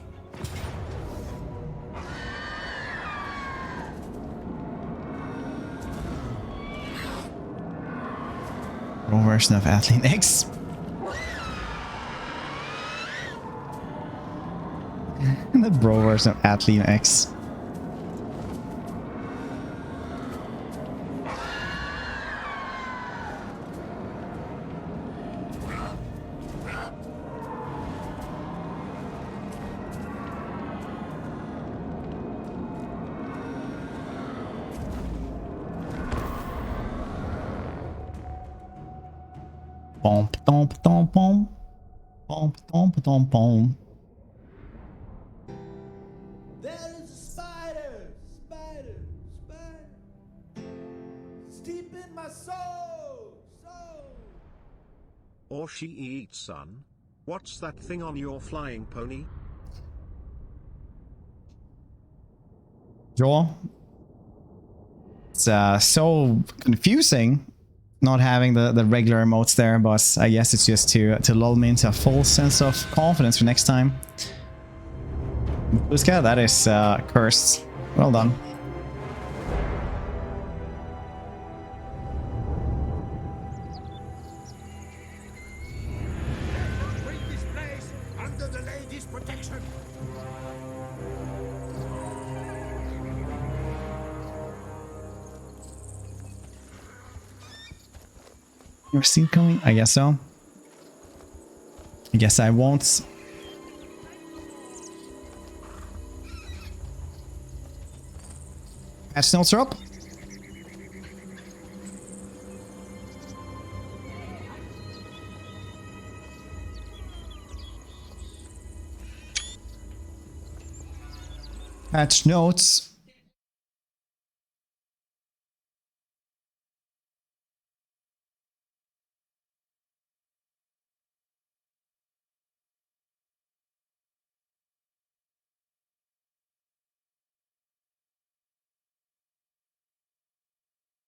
Pro version of Athlete X. The bro version of Athlete X. Bom, bom, bom, bom. Bom, bom, bom, bom. There is a spider, spider, spider, steep in my soul. Or she eats, son. What's that thing on your flying pony? Joel. It's so confusing not having the regular emotes there, but I guess it's just to lull me into a full sense of confidence for next time. Buska, that is cursed. Well done. Bring this place under the lady's protection. You're still coming? I guess so. I guess I won't. Patch notes are up. Patch notes.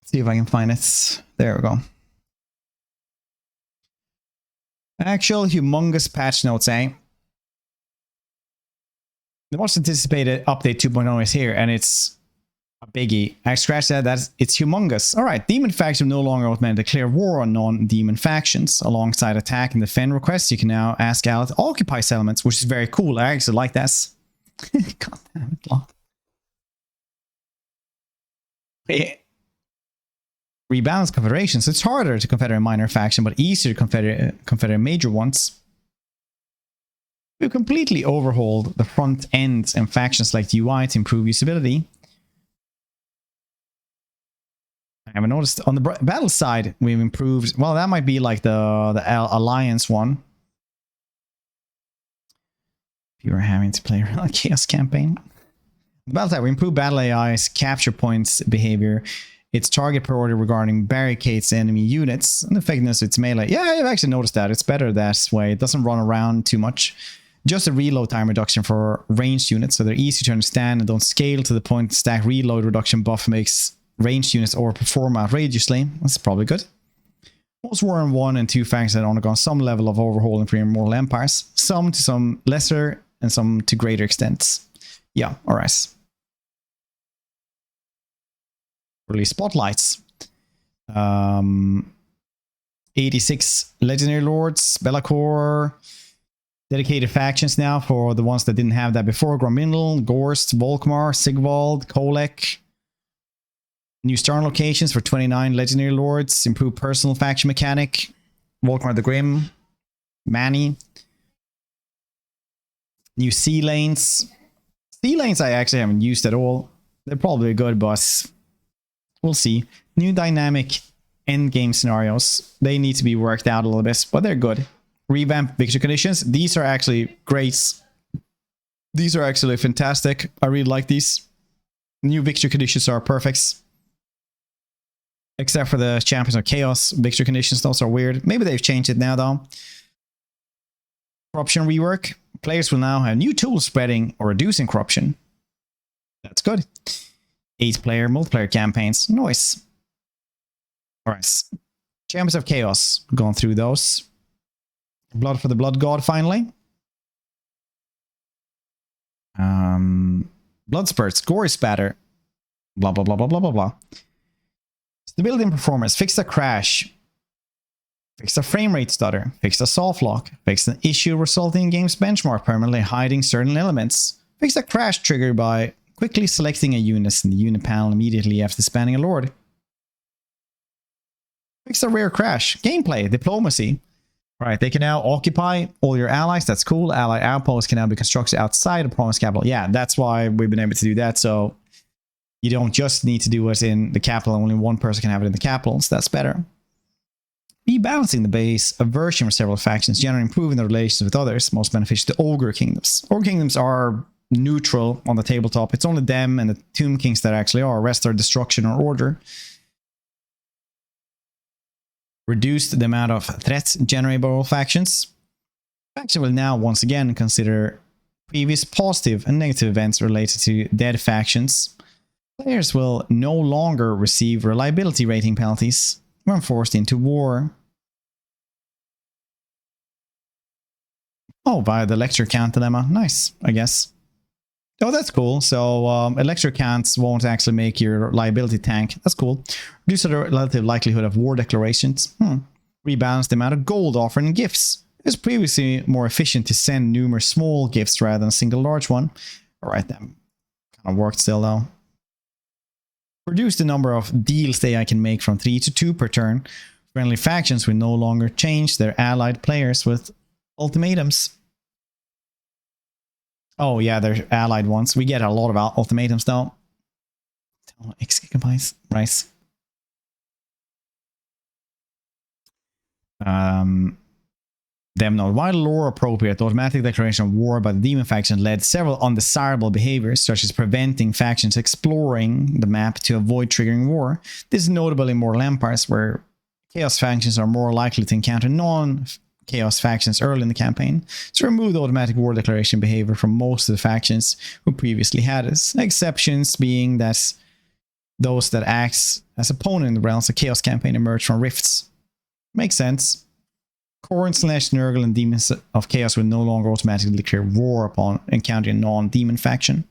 See if I can find it. There we go. Actual humongous patch notes, eh? The most anticipated update 2.0 is here, and it's a biggie. I scratched that. It's humongous. All right, demon factions no longer automatically declare war on non-demon factions. Alongside attack and defend requests, you can now ask allies to occupy settlements, which is very cool. I actually like this. God damn it, Lord. Yeah. Rebalance confederations. It's harder to confederate a minor faction, but easier to confederate major ones. We've completely overhauled the front ends and factions like the UI to improve usability. I haven't noticed on the battle side we've improved. Well, that might be like the alliance one. If you were having to play a chaos campaign. The battle side, we improved battle AI's capture points behavior. Its target priority regarding barricades enemy units, and the effectiveness of its melee. Yeah, I've actually noticed that. It's better that way. It doesn't run around too much. Just a reload time reduction for ranged units, so they're easy to understand and don't scale to the point stack reload reduction buff makes ranged units overperform outrageously. That's probably good. Most Warren 1 and 2 factions have undergone some level of overhaul in pre-Immortal Empires. Some to some lesser and some to greater extents. Yeah, alright. Release spotlights. 86 legendary lords, Be'lakor, dedicated factions now for the ones that didn't have that before. Gromindel, Gorst, Volkmar, Sigvald, Kolek. New starting locations for 29 legendary lords, improved personal faction mechanic. Volkmar the Grim, Manny. New sea lanes. Sea lanes I actually haven't used at all. They're probably good, but we'll see. New dynamic endgame scenarios. They need to be worked out a little bit, but they're good. Revamped victory conditions. These are actually great. These are actually fantastic. I really like these. New victory conditions are perfect. Except for the Champions of Chaos victory conditions, those are weird. Maybe they've changed it now though. Corruption rework. Players will now have new tools spreading or reducing corruption. That's good. 8-player multiplayer campaigns. Nice. Alright. Champions of Chaos. Gone through those. Blood for the Blood God finally. Blood spurts, gory spatter. Blah blah blah blah blah blah blah. Stability and performance. Fix the crash. Fix the frame rate stutter. Fix the soft lock. Fix the issue resulting in game's benchmark permanently hiding certain elements. Fix the crash trigger by quickly selecting a unit in the unit panel immediately after spanning a lord. Fix the rare crash. Gameplay. Diplomacy. Right, they can now occupy all your allies. That's cool. Allied outposts can now be constructed outside of promised capital. Yeah, that's why we've been able to do that. So you don't just need to do it in the capital. Only one person can have it in the capital. So that's better. Rebalancing the base, aversion for several factions, generally improving the relations with others, most beneficial to Ogre Kingdoms. Ogre Kingdoms are neutral on the tabletop. It's only them and the Tomb Kings that actually are. The rest are destruction or order. Reduced the amount of threats generated by all factions. Faction will now once again consider previous positive and negative events related to dead factions. Players will no longer receive reliability rating penalties when forced into war. Oh, via the lecture count dilemma. Nice, I guess. Oh, that's cool. So electric counts won't actually make your liability tank. That's cool. Reduce the relative likelihood of war declarations. Rebalance the amount of gold offered in gifts. It was previously more efficient to send numerous small gifts rather than a single large one. Alright, that kind of worked still though. Reduce the number of deals I can make from 3 to 2 per turn. Friendly factions will no longer change their allied players with ultimatums. Oh yeah, they're allied ones. We get a lot of ultimatums though. X gigabytes. Rice. Them not. While lore appropriate, the automatic declaration of war by the demon faction led several undesirable behaviors, such as preventing factions exploring the map to avoid triggering war. This is notable in Mortal Empires, where chaos factions are more likely to encounter non-chaos factions early in the campaign. So remove the automatic war declaration behavior from most of the factions who previously had it. Exceptions being that those that act as opponent in the realms of chaos campaign emerge from rifts. Makes sense. Khorne, Nurgle, and Demons of Chaos will no longer automatically declare war upon encountering a non-demon faction.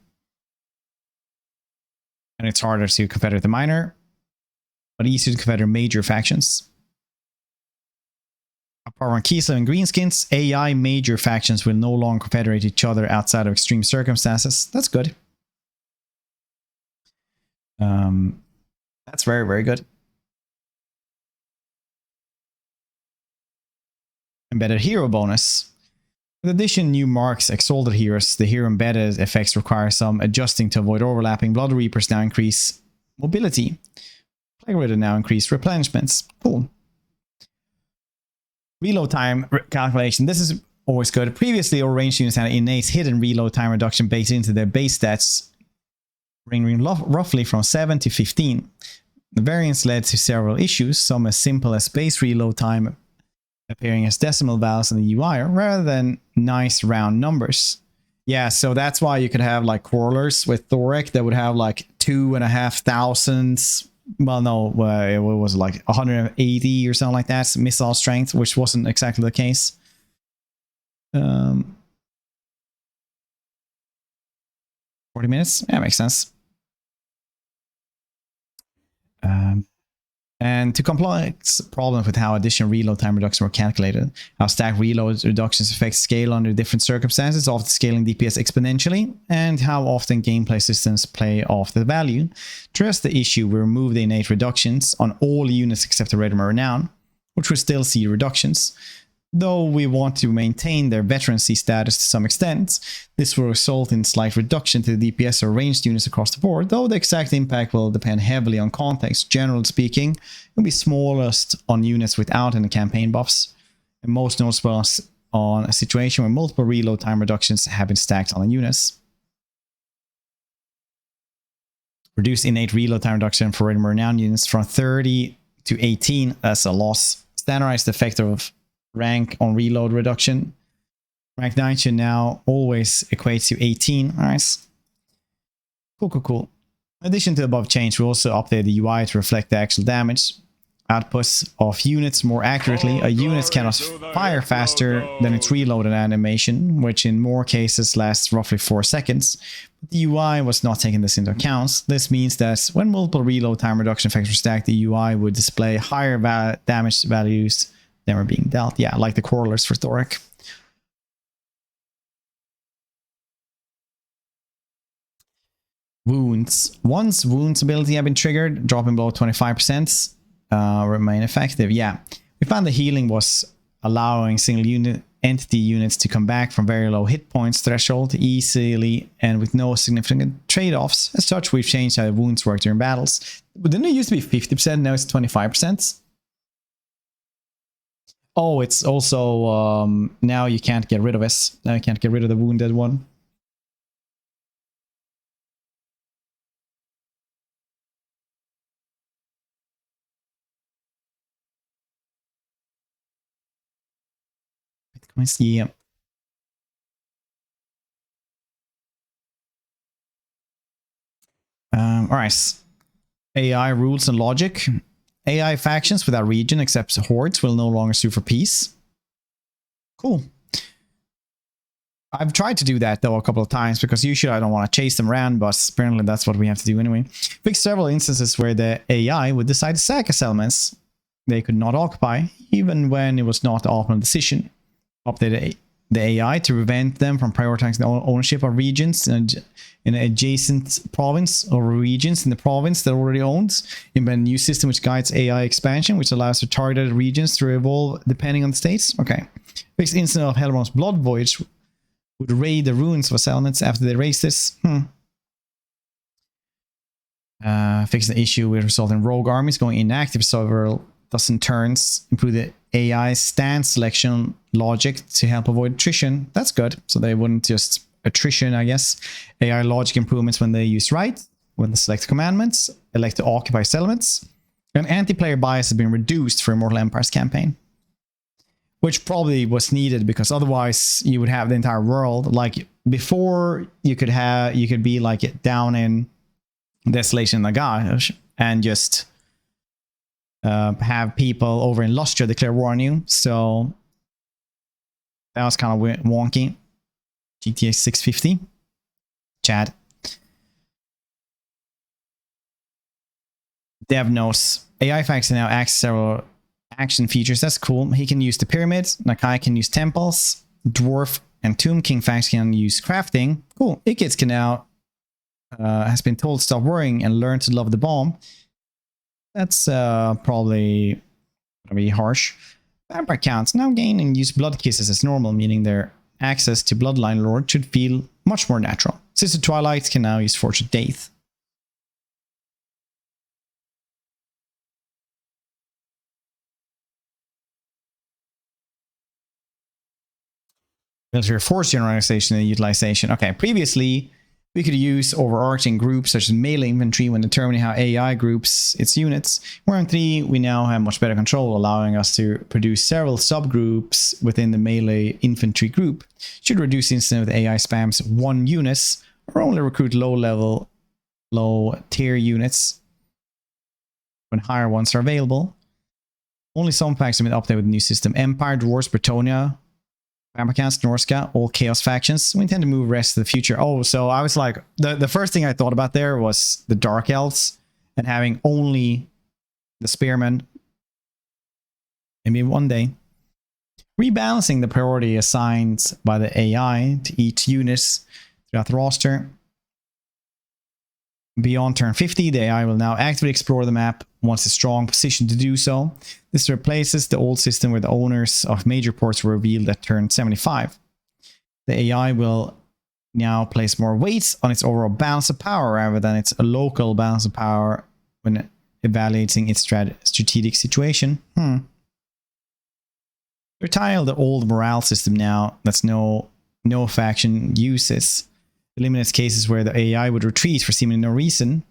And it's harder to confederate the minor, but easier to confederate major factions. Apart from Kislev and Greenskins, AI major factions will no longer confederate each other outside of extreme circumstances. That's good. That's very, very good. Embedded hero bonus. In addition, new marks, exalted heroes, the hero embedded effects require some adjusting to avoid overlapping. Blood Reapers now increase mobility. Plague Rider now increase replenishments. Cool. Reload time calculation. This is always good. Previously, all ranged units had innate hidden reload time reduction baked into their base stats, ranging roughly from 7 to 15. The variance led to several issues, some as simple as base reload time appearing as decimal values in the UI rather than nice round numbers. Yeah, so that's why you could have like crawlers with Thoric that would have like 2,500. Well, no, it was like 180 or something like that, missile strength, which wasn't exactly the case. 40 minutes? Yeah, makes sense. And to complex problems with how additional reload time reductions were calculated, how stack reload reductions affect scale under different circumstances, often scaling DPS exponentially, and how often gameplay systems play off the value. To address the issue, we removed the innate reductions on all units except the Redmore Renown, which will still see reductions. Though we want to maintain their veterancy status to some extent, this will result in slight reduction to the DPS of ranged units across the board, though the exact impact will depend heavily on context. Generally speaking, it will be smallest on units without any campaign buffs, and most noticeable on a situation where multiple reload time reductions have been stacked on the units. Reduce innate reload time reduction for Redmore Renown units from 30 to 18. That's a loss. Standardized effect of rank on reload reduction. Rank 9 should now always equate to 18. Nice. Cool. In addition to the above change, we also updated the UI to reflect the actual damage. Outputs of units more accurately. A unit cannot fire faster than its reloaded animation, which in more cases lasts roughly 4 seconds. But the UI was not taking this into account. This means that when multiple reload time reduction effects were stacked, the UI would display higher damage values than were being dealt. Yeah, like the correlars for Thoric. Wounds. Once wounds ability have been triggered, dropping below 25%. Remain effective. Yeah, we found the healing was allowing single entity units to come back from very low hit points threshold easily and with no significant trade-offs. As such, we've changed how the wounds work during battles. But didn't it used to be 50%? Now it's 25%. Oh, it's also now you can't get rid of it. Now you can't get rid of the wounded one. Yeah. All right. AI rules and logic. AI factions without region except hordes will no longer sue for peace. Cool. I've tried to do that though a couple of times because usually I don't want to chase them around, but apparently that's what we have to do anyway. Fixed several instances where the AI would decide to sack settlements they could not occupy, even when it was not the optimal decision. Updated the AI to prevent them from prioritizing the ownership of regions in an adjacent province or regions in the province that already owns. Implement a new system which guides AI expansion, which allows for targeted regions to evolve depending on the states. Okay. Fixed instance of Helron's Blood Voyage would raid the ruins of settlements after they raised this. Fix the issue with result in rogue armies going inactive several dozen turns. Improve the AI stance selection logic to help avoid attrition. That's good. So they wouldn't just attrition, I guess. AI logic improvements when they use right, when they select commandments, elect to occupy settlements. And anti-player bias has been reduced for Immortal Empires campaign. Which probably was needed because otherwise you would have the entire world. Like before you could be like down in Desolation Nagash and just have people over in Lustria declare war on you. So that was kind of wonky. GTA 650. Chad. Dev knows. AI facts now access several action features. That's cool. He can use the pyramids. Nakai can use temples. Dwarf and Tomb King facts can use crafting. Cool. Ikits can now has been told to stop worrying and learn to love the bomb. That's probably gonna be harsh. Vampire counts now gain and use blood kisses as normal, meaning their access to Bloodline Lord should feel much more natural. Sister Twilight can now use Fortune Death. Military force generalization and utilization. Okay, previously we could use overarching groups such as melee infantry when determining how AI groups its units. Where in 3 we now have much better control, allowing us to produce several subgroups within the melee infantry group. Should reduce the instance of the AI spams 1 units or only recruit low tier units when higher ones are available. Only some packs have been updated with the new system. Empire, Dwarves, Bretonnia, Vampircast, Norska, all Chaos factions. We intend to move rest to the future. Oh, so I was like, the first thing I thought about there was the Dark Elves and having only the Spearmen. Maybe one day. Rebalancing the priority assigned by the AI to each unit throughout the roster. Beyond turn 50, the AI will now actively explore the map once in a strong position to do so. This replaces the old system where the owners of major ports were revealed at turn 75. The AI will now place more weight on its overall balance of power rather than its local balance of power when evaluating its strategic situation. Retire the old morale system now that's no faction uses. Eliminates cases where the AI would retreat for seemingly no reason.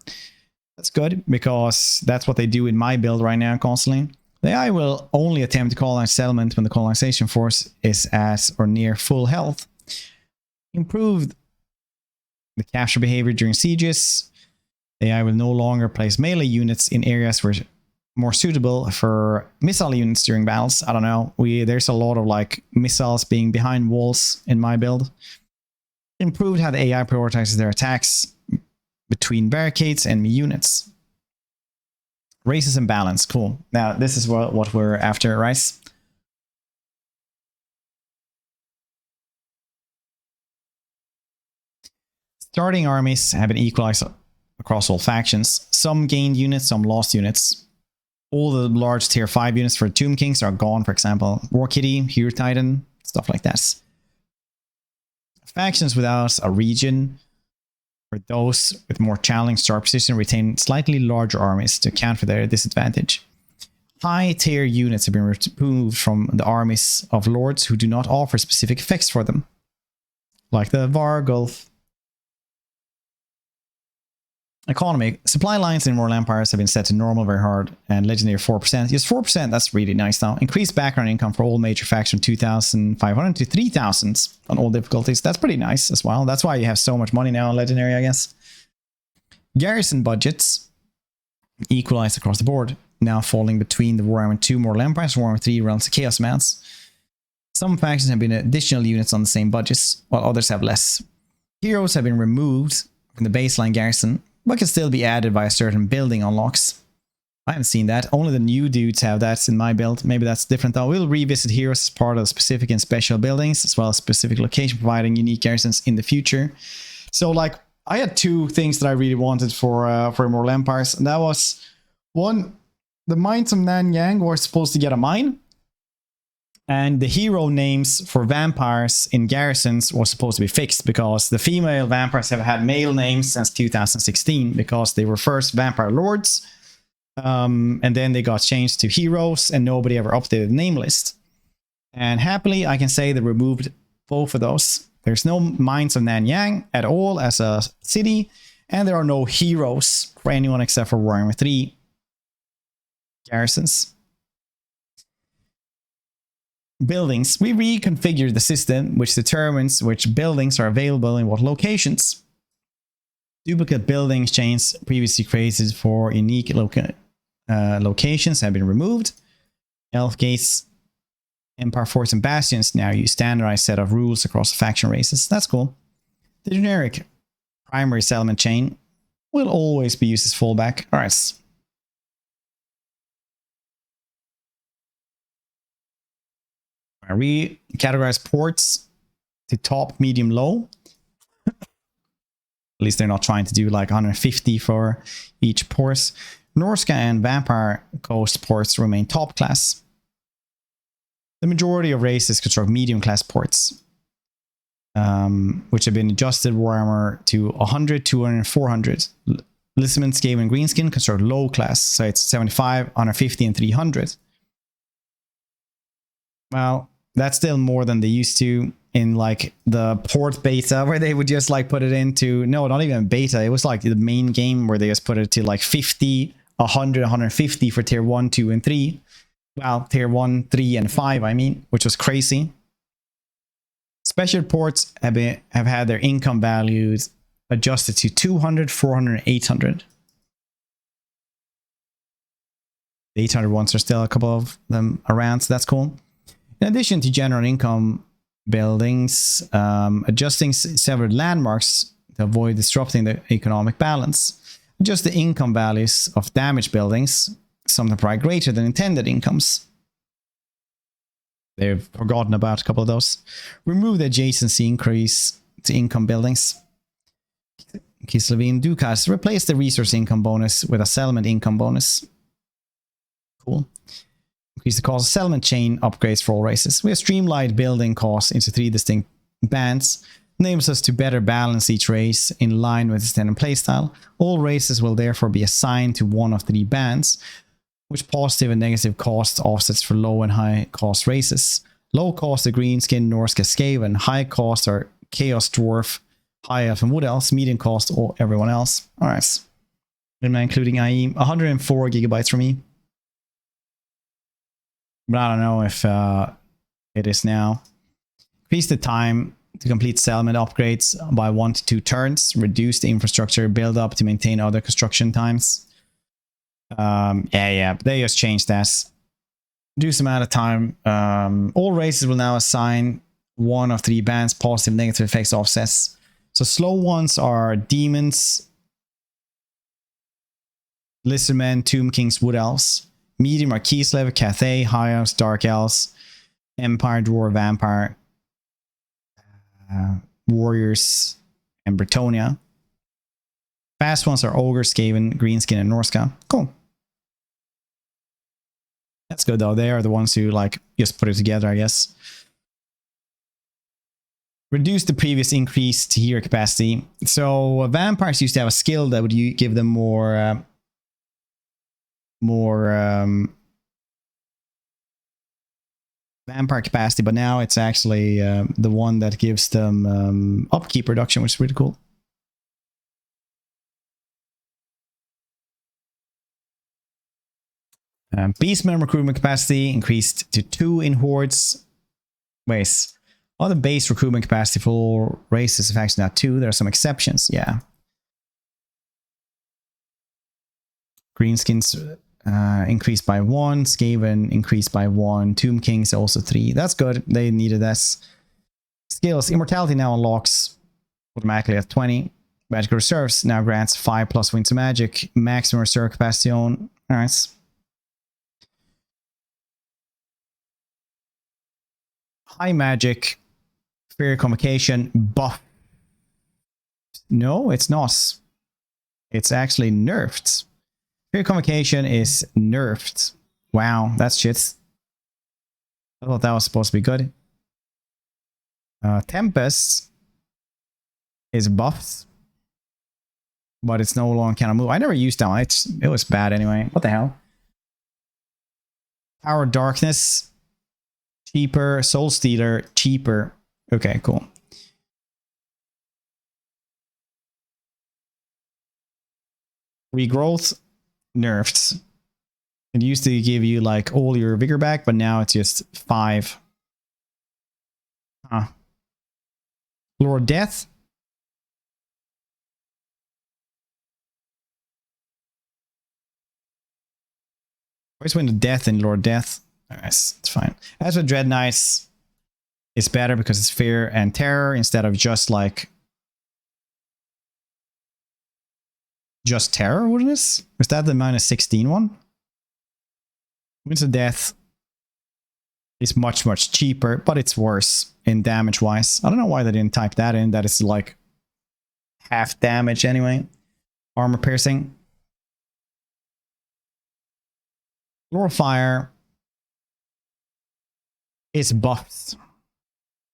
That's good, because that's what they do in my build right now constantly. The AI will only attempt to colonize settlement when the colonization force is at or near full health. Improved the capture behavior during sieges. The AI will no longer place melee units in areas where more suitable for missile units during battles. I don't know. There's a lot of like missiles being behind walls in my build. Improved how the AI prioritizes their attacks between barricades and units. Races and balance. Cool. Now this is what we're after, right? Starting armies have been equalized across all factions. Some gained units, some lost units. All the large tier 5 units for Tomb Kings are gone, for example. War Kitty, Hero Titan, stuff like that. Factions without a region, for those with more challenging start position, retain slightly larger armies to account for their disadvantage. High tier units have been removed from the armies of lords who do not offer specific effects for them, like the Vargulf. Economy. Supply lines in Royal Empires have been set to normal, very hard, and legendary 4%. Just 4%, that's really nice now. Increased background income for all major factions, 2,500 to 3,000 on all difficulties. That's pretty nice as well. That's why you have so much money now on legendary, I guess. Garrison budgets equalized across the board, now falling between the Warhammer 2 Mortal Empires and Warhammer 3 Realms of Chaos amounts. Some factions have been additional units on the same budgets, while others have less. Heroes have been removed from the baseline garrison, but can still be added by a certain building unlocks. I haven't seen that. Only the new dudes have that in my build. Maybe that's different though. We'll revisit heroes as part of specific and special buildings, as well as specific location providing unique garrisons in the future. So like, I had two things that I really wanted for Immortal Empires, and that was one, the Mines of Nanyang were supposed to get a mine, and the hero names for vampires in garrisons was supposed to be fixed, because the female vampires have had male names since 2016, because they were first vampire lords, and then they got changed to heroes, and nobody ever updated the name list. And happily, I can say they removed both of those. There's no Mines of Nanyang at all as a city, and there are no heroes for anyone except for Warhammer 3 garrisons. Buildings. We reconfigured the system, which determines which buildings are available in what locations. Duplicate building chains previously created for unique locations have been removed. Elf gates, Empire Forts, and Bastions now use standardized set of rules across faction races. That's cool. The generic primary settlement chain will always be used as fallback. All right. We categorize ports to top, medium, low. At least they're not trying to do like 150 for each port. Norska and Vampire Coast ports remain top class. The majority of races construct medium class ports, which have been adjusted Warhammer to 100, 200, and 400. Lisbon, Skaven, and Greenskin construct low class, so it's 75, 150, and 300. Well, that's still more than they used to in like the port beta, where they would just like put it into, no, not even beta. It was like the main game where they just put it to like 50, 100, 150 for tier 1, 2, and 3. Well, tier 1, 3, and 5, I mean, which was crazy. Special ports have had their income values adjusted to 200, 400, and 800. The 800 ones are still a couple of them around, so that's cool. In addition to general income buildings, adjusting several landmarks to avoid disrupting the economic balance. Adjust the income values of damaged buildings, some that are greater than intended incomes. They've forgotten about a couple of those. Remove the adjacency increase to income buildings. Kislevian Dukas, replace the resource income bonus with a settlement income bonus. Cool. Increase the cost of settlement chain upgrades for all races. We have streamlined building costs into 3 distinct bands. Enables us to better balance each race in line with the standard playstyle. All races will therefore be assigned to one of 3 bands, which positive and negative cost offsets for low and high cost races. Low cost are Greenskin, Norska, Skaven. High cost are Chaos Dwarf, High Elf, and Wood Elves. Medium cost or everyone else. Alright. including IE. 104 gigabytes for me. But I don't know if it is now. Increase the time to complete settlement upgrades by 1 to 2 turns. Reduce the infrastructure build up to maintain other construction times. Yeah, they just changed that. Reduce amount of time. All races will now assign 1 of 3 bands, positive, negative effects offsets. So slow ones are demons, lizardmen, tomb kings, wood elves. Medium are Kislev, Cathay, high elves, dark elves, empire, dwarf, vampire, warriors, and Bretonnia. Fast ones are ogre, skaven, greenskin, and Norska. Cool. That's good though. They are the ones who like just put it together, I guess. Reduce the previous increased hero capacity. So vampires used to have a skill that would give them more vampire capacity, but now it's actually the one that gives them upkeep reduction, which is really cool. Beastman recruitment capacity increased to 2 in hordes. Wait, all the base recruitment capacity for all races is actually not 2. There are some exceptions, yeah. Greenskins increased by 1, Skaven increased by 1, Tomb Kings also 3. That's good. They needed this. Skills. Immortality now unlocks automatically at 20. Magical Reserves now grants 5+ Winds of Magic. Maximum reserve capacity on. Alright. High magic. Fear Convocation buff. No, it's not. It's actually nerfed. Fear Convocation is nerfed. Wow, that's shit. I thought that was supposed to be good. Tempest is buffed, but it's no longer kind of move. I never used that one. It was bad anyway. What the hell? Power of Darkness, cheaper. Soul Stealer, cheaper. Okay, cool. Regrowth, nerfed. It used to give you like all your vigor back, but now it's just 5. Huh. Lord Death. Always win the death in Lord Death. Alright, it's fine. As with Dread Knights, it's better because it's fear and terror instead of just like just terror, wouldn't it? Was that the -16 one? Winds of Death is much cheaper, but it's worse in damage wise. I don't know why they didn't type that in. That is like half damage anyway. Armor piercing. Lore of Fire is buffed.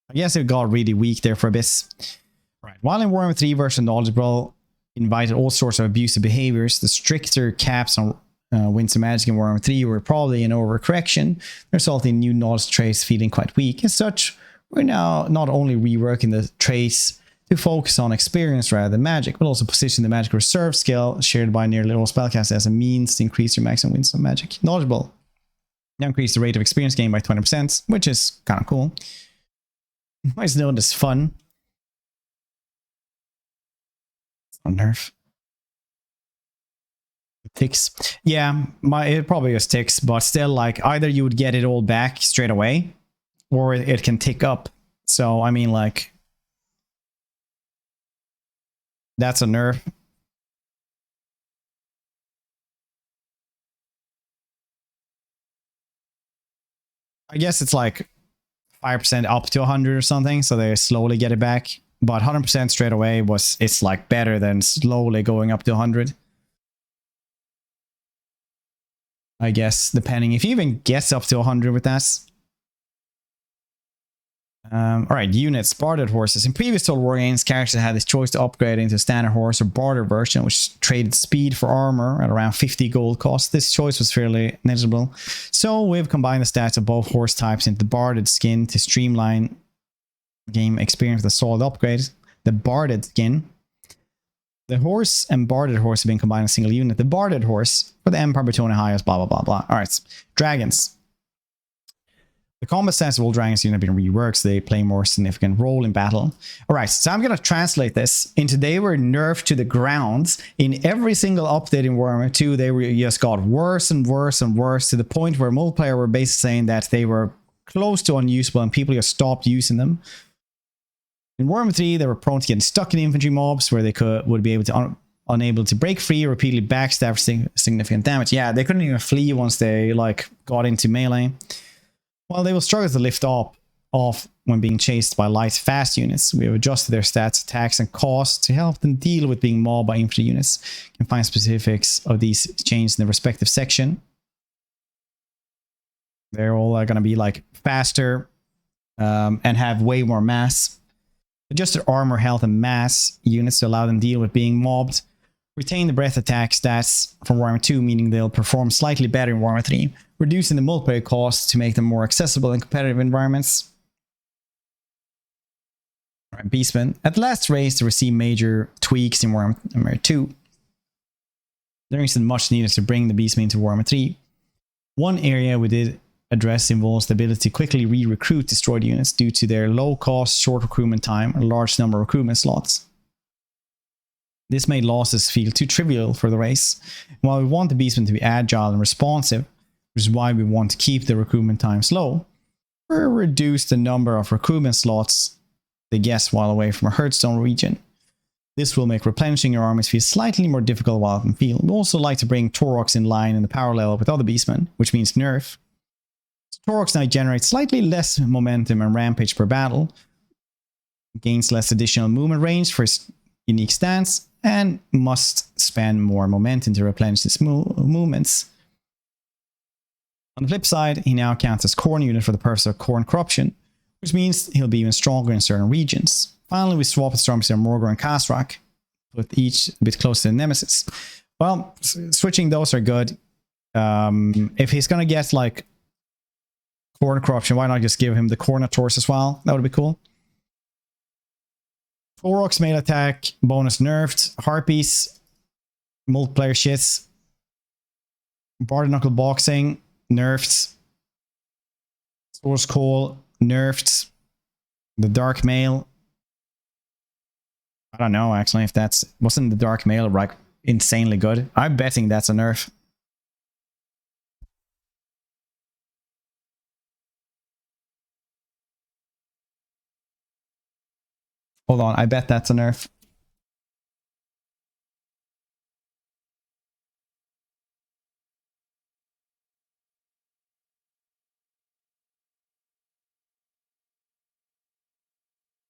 I guess it got really weak there for a bit. Right. While in Warhammer 3 version knowledgeable invited all sorts of abusive behaviors, the stricter caps on Winds of Magic in Warhammer 3 were probably an overcorrection, resulting in new knowledge traits feeling quite weak. As such, we're now not only reworking the traits to focus on experience rather than magic, but also position the Magic Reserve skill shared by nearly all spellcasters as a means to increase your maximum Winds of Magic knowledgeable. Now increase the rate of experience gain by 20%, which is kind of cool. Why is known as fun? It's not nerf. Ticks. Yeah, it probably just ticks, but still, like, either you would get it all back straight away, or it can tick up. So, I mean, like, that's a nerf. I guess it's like 5% up to 100 or something, so they slowly get it back. But 100% straight away it's like better than slowly going up to 100. I guess, depending if you even gets up to 100 with that. Alright, units, bartered horses. In previous Total War games, characters had this choice to upgrade into a standard horse or barter version, which traded speed for armor at around 50 gold cost. This choice was fairly negligible. So we've combined the stats of both horse types into the bartered skin to streamline game experience with a solid upgrade. The bartered skin The horse and barded horse have been combined in a single unit. The barded horse for the Empire Bretonnia highest, blah, blah, blah, blah. All right. Dragons. The combat stats of all dragons unit have been reworked, so they play a more significant role in battle. All right, so I'm going to translate this into they were nerfed to the ground. In every single update in Warhammer 2, they were just got worse and worse and worse to the point where multiplayer were basically saying that they were close to unusable and people just stopped using them. In Warhammer 3, they were prone to getting stuck in infantry mobs where they would be able to unable to break free or repeatedly backstab for significant damage. Yeah, they couldn't even flee once they like got into melee. While they will struggle to lift off when being chased by light fast units, we have adjusted their stats, attacks, and costs to help them deal with being mobbed by infantry units. You can find specifics of these changes in the respective section. They're all going to be like faster and have way more mass. Adjust their armor, health, and mass units to allow them to deal with being mobbed. Retain the breath attack stats from Warhammer 2, meaning they'll perform slightly better in Warhammer 3, reducing the multiplayer costs to make them more accessible in competitive environments. Alright, Beastmen. At the last race, to receive major tweaks in Warhammer 2. There isn't much needed to bring the Beastmen to Warhammer 3. One area we did address involves the ability to quickly re-recruit destroyed units due to their low cost, short recruitment time, and large number of recruitment slots. This made losses feel too trivial for the race. While we want the Beastmen to be agile and responsive, which is why we want to keep the recruitment times low, or reduce the number of recruitment slots they get while away from a Hearthstone region. This will make replenishing your armies feel slightly more difficult while out in the field. We also like to bring Taurox in line in the power level with other Beastmen, which means nerf. Taurox now generates slightly less momentum and rampage per battle, gains less additional movement range for his unique stance, and must spend more momentum to replenish his movements. On the flip side, he now counts as Khorne unit for the purpose of Khorne corruption, which means he'll be even stronger in certain regions. Finally, we swap the Stormseer Morgor and Khazrak, with each a bit closer to Nemesis. Well, switching those are good. If he's gonna get like Khorne corruption, why not just give him the Khornators as well? That would be cool. Taurox melee attack bonus nerfed. Harpies multiplayer shits. Bard Knuckle boxing nerfed. Source Call nerfed. The Dark Mail. I don't know actually if that's wasn't the Dark Mail like insanely good. I'm betting that's a nerf. Hold on, I bet that's a nerf.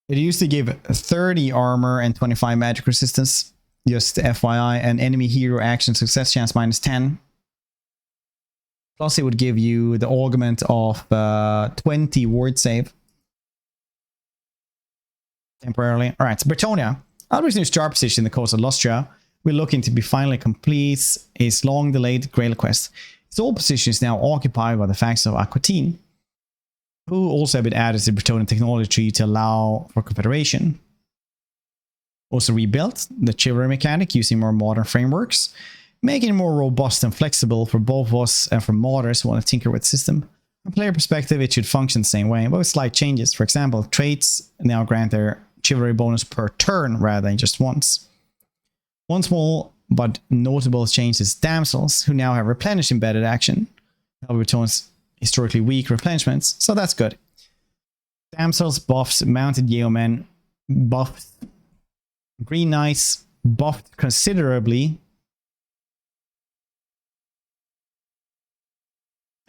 It used to give 30 armor and 25 magic resistance, just FYI, and enemy hero action success chance -10. Plus it would give you the augment of 20 ward save. Temporarily. Alright, so Bretonnia. Alberic's new star position in the coast of Lustria. We're looking to be finally complete his long-delayed Grail quest. His old position is now occupied by the faction of Aquitaine, who also have been added to the Bretonnian technology tree to allow for confederation. Also rebuilt the chivalry mechanic using more modern frameworks, making it more robust and flexible for both of us and for modders who want to tinker with the system. From a player perspective, it should function the same way, but with slight changes. For example, traits now grant their chivalry bonus per turn rather than just once. One small but notable change is damsels, who now have replenish embedded action. Help returns historically weak replenishments, so that's good. Damsels buffs mounted yeomen, buffed green knights, buffed considerably.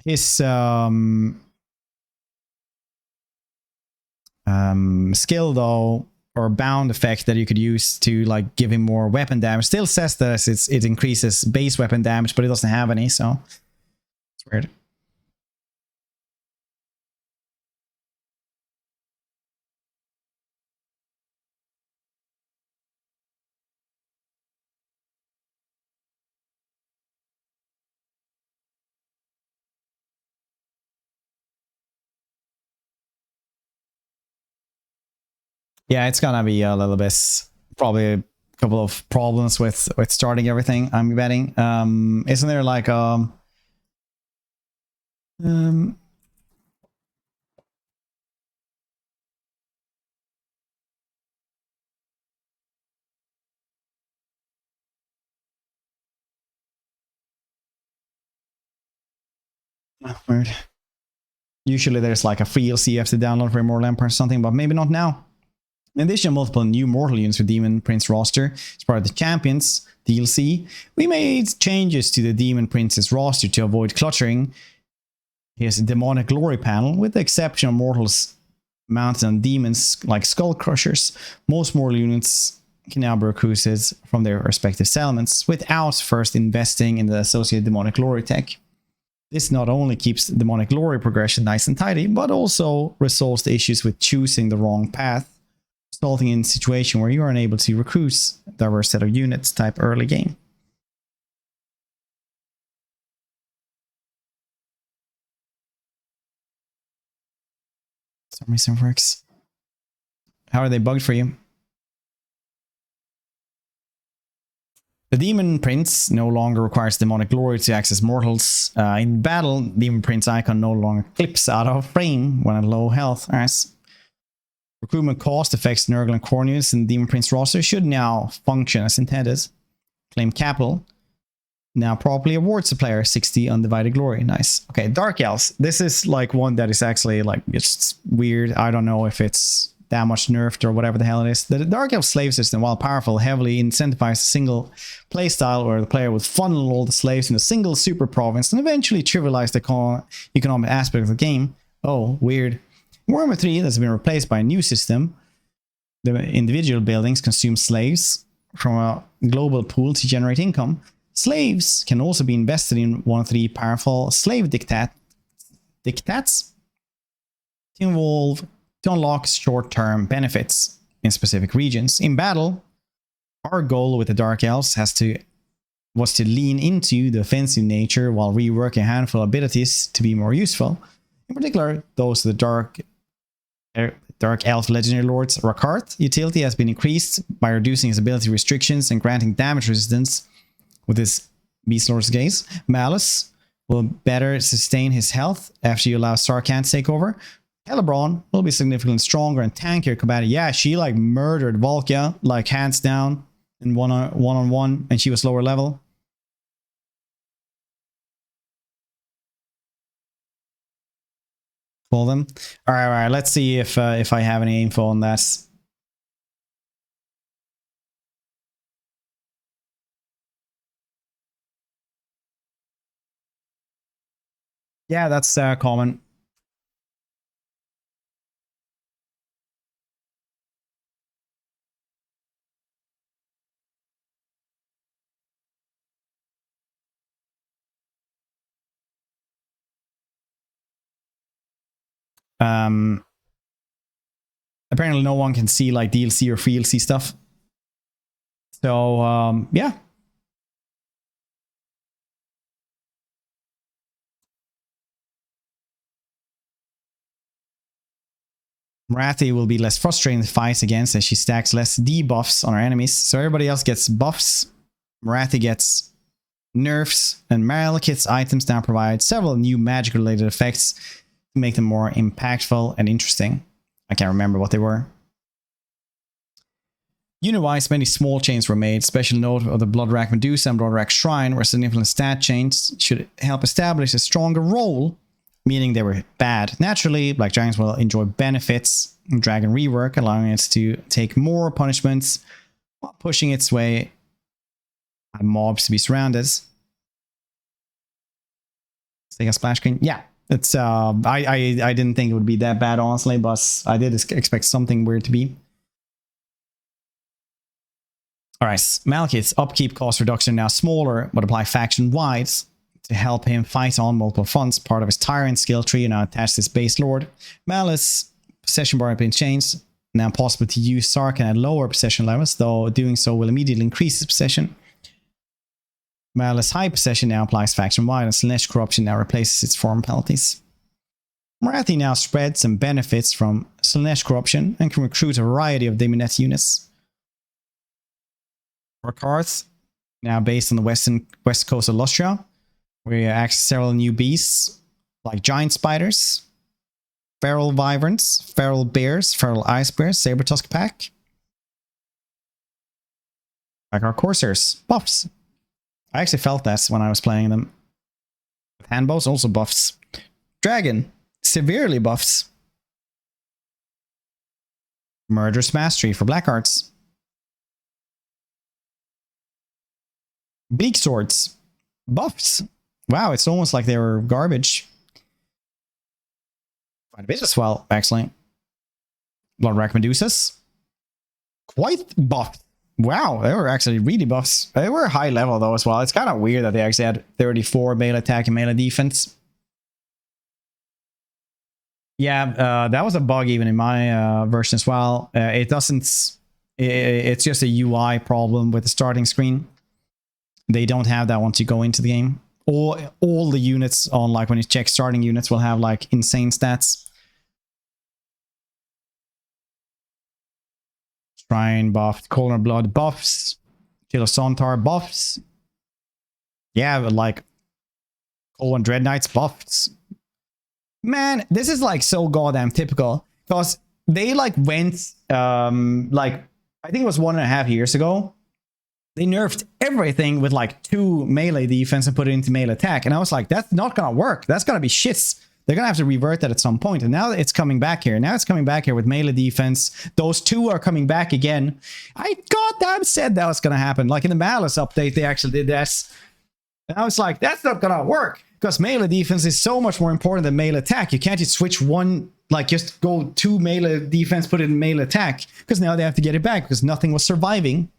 His skill though, or bound effect that you could use to like give him more weapon damage, still says that it increases base weapon damage, but it doesn't have any, so it's weird. Yeah, it's gonna be a little bit, probably couple of problems with starting everything, I'm betting. Isn't there like weird. Usually there's like a free DLC you have to download for Immortal Empire or something, but maybe not now. In addition to multiple new mortal units for Demon Prince roster, as part of the Champions DLC, we made changes to the Demon Prince's roster to avoid cluttering his demonic glory panel, with the exception of mortals mounted on demons like Skull Crushers. Most mortal units can now be recruited from their respective settlements without first investing in the associated demonic glory tech. This not only keeps demonic glory progression nice and tidy, but also resolves the issues with choosing the wrong path, resulting in a situation where you are unable to recruit a diverse set of units type early game. Some reason works. How are they bugged for you? The Demon Prince no longer requires demonic glory to access mortals. In battle, Demon Prince icon no longer clips out of frame when at low health. As recruitment cost affects Nurgle and Cornelius and Demon Prince roster should now function as intended. Claim capital. Now properly awards the player 60 undivided glory. Nice. Okay, Dark Elves. This is like one that is actually like it's weird. I don't know if it's that much nerfed or whatever the hell it is. The Dark Elf slave system, while powerful, heavily incentivizes a single playstyle where the player would funnel all the slaves in a single super province and eventually trivialize the economic aspect of the game. Oh, weird. Warhammer 3 has been replaced by a new system. The individual buildings consume slaves from a global pool to generate income. Slaves can also be invested in one of the powerful slave dictats to unlock short-term benefits in specific regions. In battle, our goal with the Dark Elves was to lean into the offensive nature while reworking a handful of abilities to be more useful. In particular, those of the Dark Elf Legendary Lord's Rakart utility has been increased by reducing his ability restrictions and granting damage resistance with his Beast Lord's Gaze. Malice will better sustain his health after you allow Sarkhan to take over. Hellebrand will be significantly stronger and tankier combatant. Yeah, she like murdered Volkia, like hands down in one-on-one, and she was lower level. Pull them. All right. Let's see if I have any info on that. Yeah, that's common. Apparently no one can see like DLC or free DLC stuff. So yeah. Marathi will be less frustrating to fight against as she stacks less debuffs on her enemies. So everybody else gets buffs. Marathi gets nerfs, and Malekith's items now provide several new magic related effects to make them more impactful and interesting. I can't remember what they were. Unit-wise, many small changes were made. Special note of the Bloodrack Medusa and Bloodrack Shrine, where significant stat changes should help establish a stronger role, meaning they were bad. Naturally, Black Dragons will enjoy benefits in Dragon Rework, allowing it to take more punishments while pushing its way at mobs to be surrounded. Take a splash screen. Yeah, it's I didn't think it would be that bad, honestly, but I did expect something weird to be. Alright, Malekith's upkeep cost reduction now smaller, but apply faction-wide to help him fight on multiple fronts. Part of his Tyrant skill tree now attached to his base lord. Malice possession bar has been changed. Now possible to use Sarkhan at lower possession levels, though doing so will immediately increase his possession. Malice high possession now applies faction-wide, and Slanesh corruption now replaces its former penalties. Marathi now spreads and benefits from Slanesh corruption and can recruit a variety of Demonet units. Rakarth, now based on the west coast of Lustria. We access several new beasts, like giant spiders, feral wyverns, feral bears, feral ice bears, saber tusk pack. Like our coursers, buffs. I actually felt that when I was playing them. Handbows also buffs. Dragon, severely buffs. Murderous Mastery for black arts. Bleak swords, buffs. Wow, it's almost like they were garbage. Quite a bit as well, actually. Bloodwrack Medusas. Quite buffed. Wow, they were actually really buffs. They were high level though as well. It's kind of weird that they actually had 34 melee attack and melee defense. Yeah, that was a bug even in my version as well. It doesn't... It's just a UI problem with the starting screen. They don't have that once you go into the game. All the units on, like, when you check starting units will have like insane stats. Shrine buffed, Color Blood buffs, Chill of Sontar buffs. Yeah, but like Cold Dread Knights buffs. Man, this is like so goddamn typical, because they like went like, I think it was 1.5 years ago. They nerfed everything with like 2 melee defense and put it into melee attack. And I was like, that's not gonna work. That's gonna be shits. They're gonna have to revert that at some point. And now it's coming back here. Now it's coming back here with melee defense. Those 2 are coming back again. I goddamn said that was gonna happen. Like in the Malice update, they actually did this. And I was like, that's not gonna work, because melee defense is so much more important than melee attack. You can't just switch one, like just go 2 melee defense, put it in melee attack, because now they have to get it back because nothing was surviving.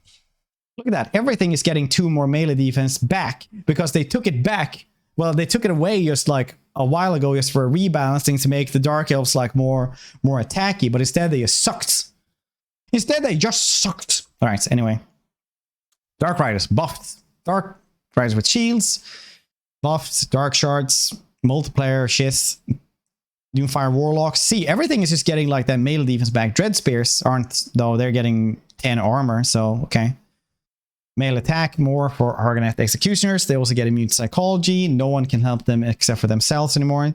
Look at that. Everything is getting 2 more melee defense back because they took it back. Well, they took it away just like a while ago just for rebalancing to make the Dark Elves like more attacky, but instead they just sucked. Instead they just sucked. All right, so anyway. Dark Riders buffed. Dark Riders with shields. Buffed. Dark Shards. Multiplayer shits. Doomfire Warlocks. See, everything is just getting like that melee defense back. Dread Spears aren't, though. They're getting 10 armor, so okay. Melee attack more for Argonath Executioners. They also get immune to psychology. No one can help them except for themselves anymore.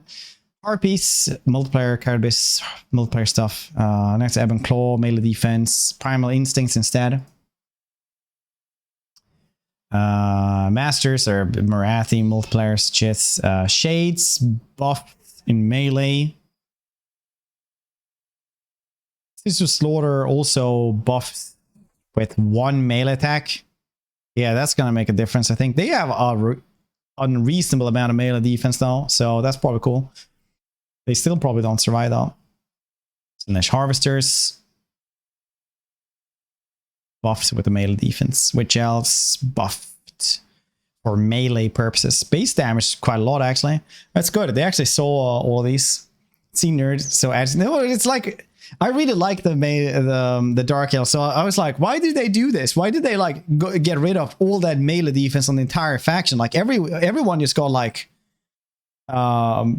Harpies, multiplayer, Carapace, multiplayer stuff. Next, Ebb and Claw, melee defense. Primal Instincts instead. Masters or Marathi, multiplayer shits. Shades, buffed in melee. This was Slaughter also buffed with 1 melee attack. Yeah, that's gonna make a difference. I think they have a unreasonable amount of melee defense now, so that's probably cool. They still probably don't survive though. Slash Harvesters. Buffs with the melee defense. Witch Elves buffed for melee purposes. Base damage quite a lot actually. That's good. They actually saw all of these. See nerds. So it's like, I really like the Dark Elves. So I was like, why did they do this? Why did they like get rid of all that melee defense on the entire faction? Like everyone just got like got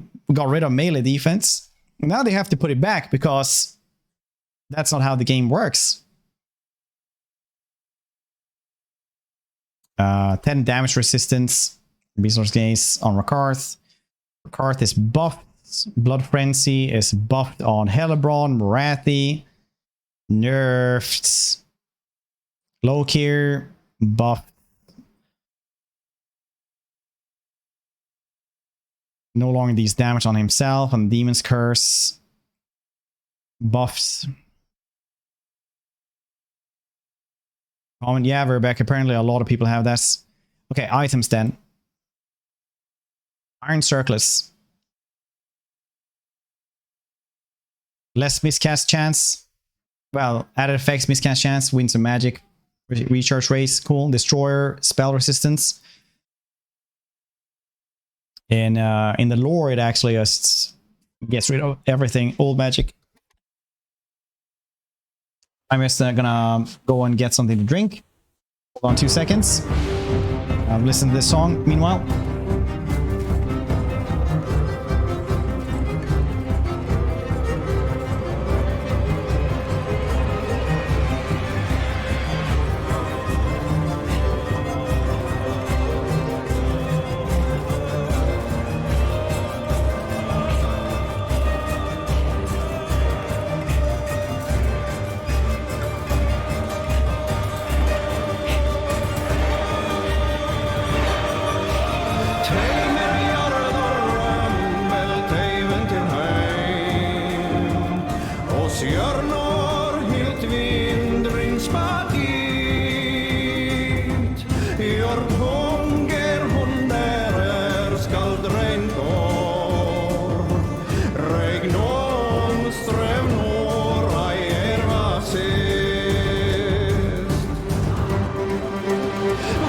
rid of melee defense. Now they have to put it back because that's not how the game works. 10 damage resistance. Resource Gaze on Rakarth. Rakarth is buffed. Blood Frenzy is buffed on Hellebron, Marathi, nerfed. Lokir, buffed. No longer deals damage on himself, and Demon's Curse, buffs. Comment, yeah, Verbeck, apparently a lot of people have that. Okay, items then. Iron Circlet. Less miscast chance. Well, added effects, miscast chance, wins some magic. Recharge race, cool. Destroyer, spell resistance. In the lore, it actually just gets rid of everything, old magic. I'm just gonna go and get something to drink. Hold on 2 seconds. Listen to this song meanwhile. Stjärnor helt vindringspartiet. Gör hunger hon där är skaldregn går. Regn och ström några er var sist.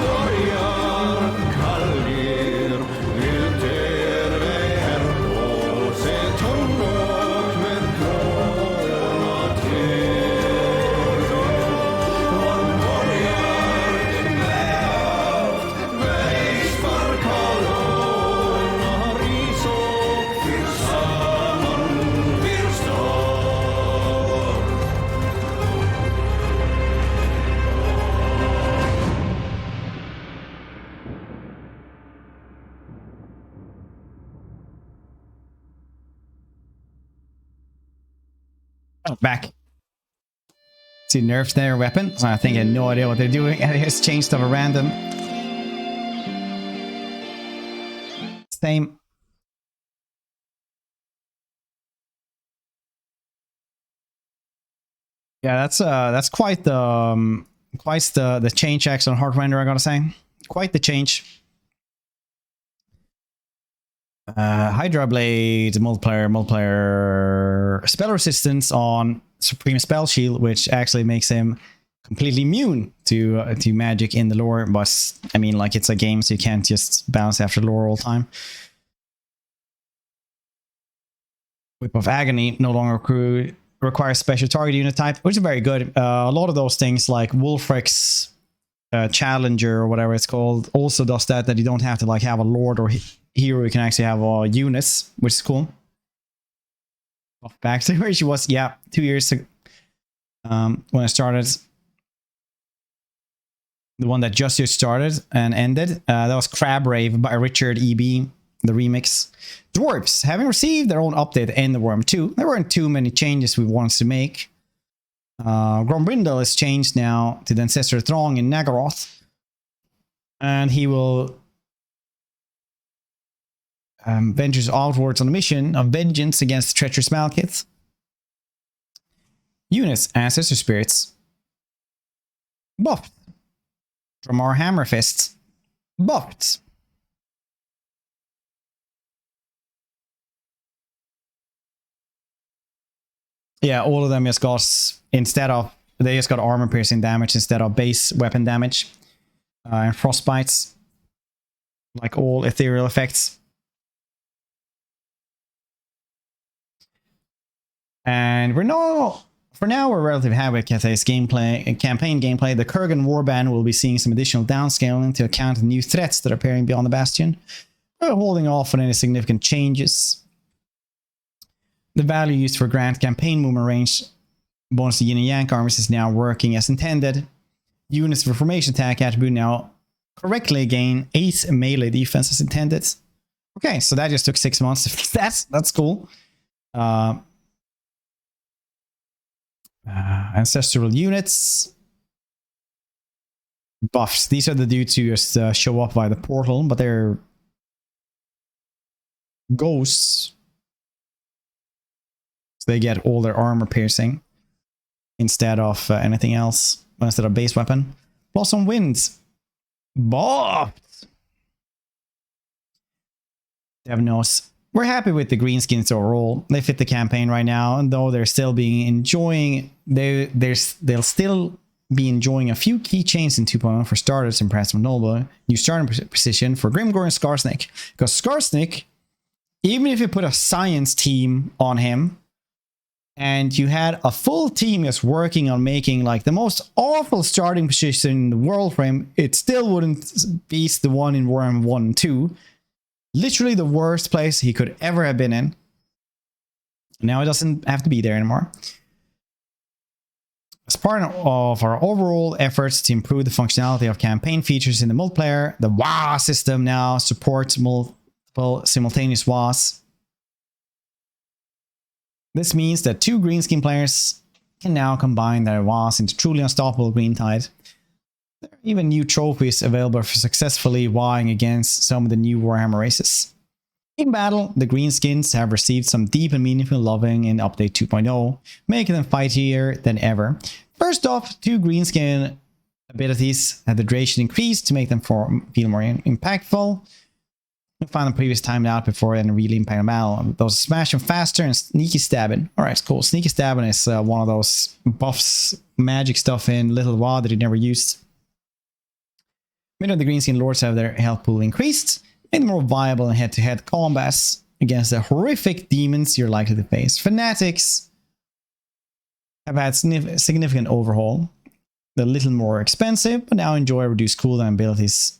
Vargar kallir vill ter er på sig tunn och med tårna till. Var börjar vävt vägs för kolonna ris och fyr samman vid stad. Oh, back. See, nerfed their weapon. So I think I had no idea what they're doing. And it has changed of a random. Same. Yeah, that's quite the change actually on hard render, I gotta say. Quite the change. Hydra Blade, multiplayer spell resistance on Supreme Spell Shield, which actually makes him completely immune to magic in the lore. But I mean, like, it's a game, so you can't just bounce after lore all the time. Whip of Agony no longer requires special target unit type, which is very good. A lot of those things, like Wolfric's Challenger or whatever it's called, also does that you don't have to like have a lord or hero. You can actually have units, which is cool. Back to where she was, yeah, 2 years ago, when I started. The one that just started and ended, that was Crab Rave by Richard E.B., the remix. Dwarves, having received their own update in the Worm 2, there weren't too many changes we wanted to make. Grombrindal is changed now to the Ancestor Throng in Nagaroth, and he will ventures outwards on a mission of vengeance against the treacherous Malekith. Units, Ancestor Spirits, buffed. Dramar Hammerfists, buffed. Yeah, all of them just got, they just got armor piercing damage instead of base weapon damage. And frostbites, like all ethereal effects. And for now, we're relatively happy with Cathay's gameplay and campaign gameplay. The Kurgan Warband will be seeing some additional downscaling to account for new threats that are appearing beyond the Bastion. We're holding off on any significant changes. The value used for grant campaign movement range bonus to Yin and Yang armies is now working as intended. Units with formation attack attribute now correctly gain 8 melee defense as intended. Okay, so that just took 6 months to fix that. That's cool. Ancestral units. Buffs. These are the dudes who just show up by the portal, but they're ghosts. So they get all their armor piercing instead of anything else, instead of base weapon. Blossom Winds. Buffed. Devnos. We're happy with the greenskins overall. They fit the campaign right now, and though they're still being enjoying, they'll still be enjoying a few key changes in 2.1 for starters in Press of Noble. New starting position for Grimgor and Skarsnik. Because Skarsnik, even if you put a science team on him, and you had a full team just working on making like the most awful starting position in the world for him, it still wouldn't beat the one in Worm 1 and 2. Literally the worst place he could ever have been in. Now he doesn't have to be there anymore. As part of our overall efforts to improve the functionality of campaign features in the multiplayer, the WA system now supports multiple simultaneous WAs. This means that 2 greenskin players can now combine their WAs into truly unstoppable green tide. There are even new trophies available for successfully wowing against some of the new Warhammer races. In battle, the greenskins have received some deep and meaningful loving in Update 2.0, making them fightier than ever. First off, 2 greenskin abilities have the duration increased to make them feel more impactful. You'll find them previous timed out before any really impact battle. Those smash them faster and sneaky stabbing. Alright, cool. Sneaky stabbing is one of those buffs, magic stuff in Little WoW that you never used. Many of the greenskin lords have their health pool increased, making them more viable in head-to-head combats against the horrific demons you're likely to face. Fanatics have had significant overhaul. They're a little more expensive, but now enjoy reduced cooldown abilities.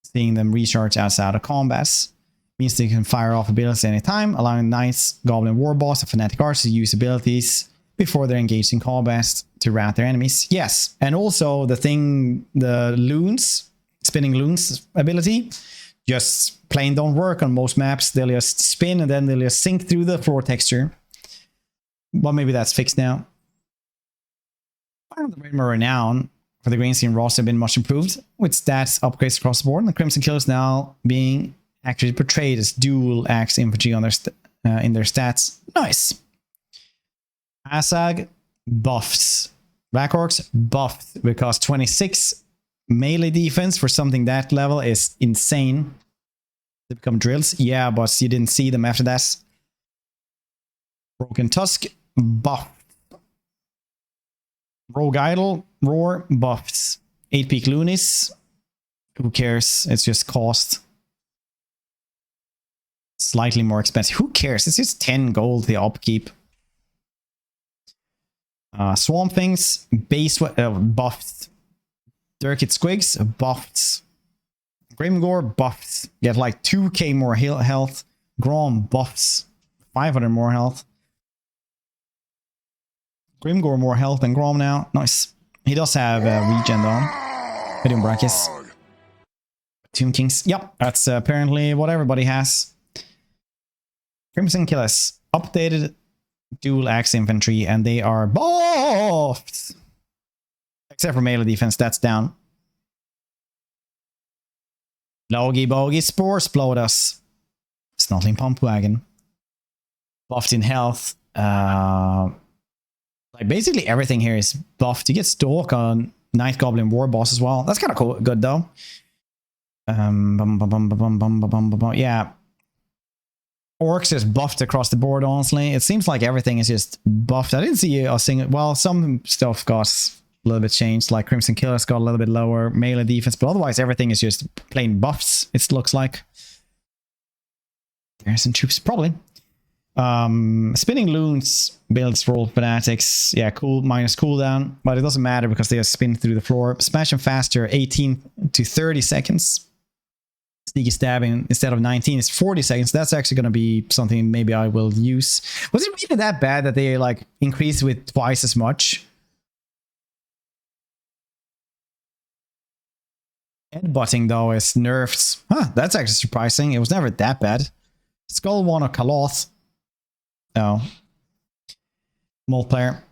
Seeing them recharge outside of combats means they can fire off abilities anytime, allowing Knights, Goblin Warboss, and Fanatic Archers to use abilities before they're engaged in combat to rout their enemies. Yes, and also the loons, spinning loons ability, just plain don't work on most maps. They'll just spin and then they'll just sink through the floor texture. Well, maybe that's fixed now. The Rainbow Renown for the Greenskin roster have been much improved, with stats upgrades across the board, and the Crimson Killers now being actually portrayed as dual axe infantry on their in their stats. Nice. Asag buffs. Black Orcs buffed because 26 melee defense for something that level is insane. They become drills. Yeah, but you didn't see them after that. Broken Tusk buff. Rogue Idol, Roar, buffs. 8-peak Lunis. Who cares? It's just cost. Slightly more expensive. Who cares? It's just 10 gold the upkeep. Swamp Things, base buffed. Dirkit Squigs, buffed. Grimgore, buffed. Get like 2k more health. Grom, buffs. 500 more health. Grimgore more health than Grom now. Nice. He does have regen though. Medium Brachis. Tomb Kings. Yep, that's apparently what everybody has. Crimson Killers. Updated dual axe infantry and they are buffed. Except for melee defense, that's down. Logie Bogie Spore Splodus. Snotling Pumpwagon. Buffed in health. Like basically everything here is buffed. You get Stalk on Night Goblin Warboss as well. That's kind of cool, good though. Yeah. Orcs is buffed across the board, honestly. It seems like everything is just buffed. I didn't see a single... Well, some stuff got a little bit changed, like Crimson Killers got a little bit lower melee defense, but otherwise everything is just plain buffs, it looks like. Garrison troops, probably. Spinning Loons builds roll fanatics. Yeah, cool, minus cooldown, but it doesn't matter because they just spin through the floor. Smash them faster, 18 to 30 seconds. Sneaky stabbing instead of 19 is 40 seconds. That's actually going to be something maybe I will use. Was it really that bad that they like increased with twice as much? Headbutting though is nerfed. Huh, that's actually surprising. It was never that bad. Skull one or Kaloth. No. Multiplayer.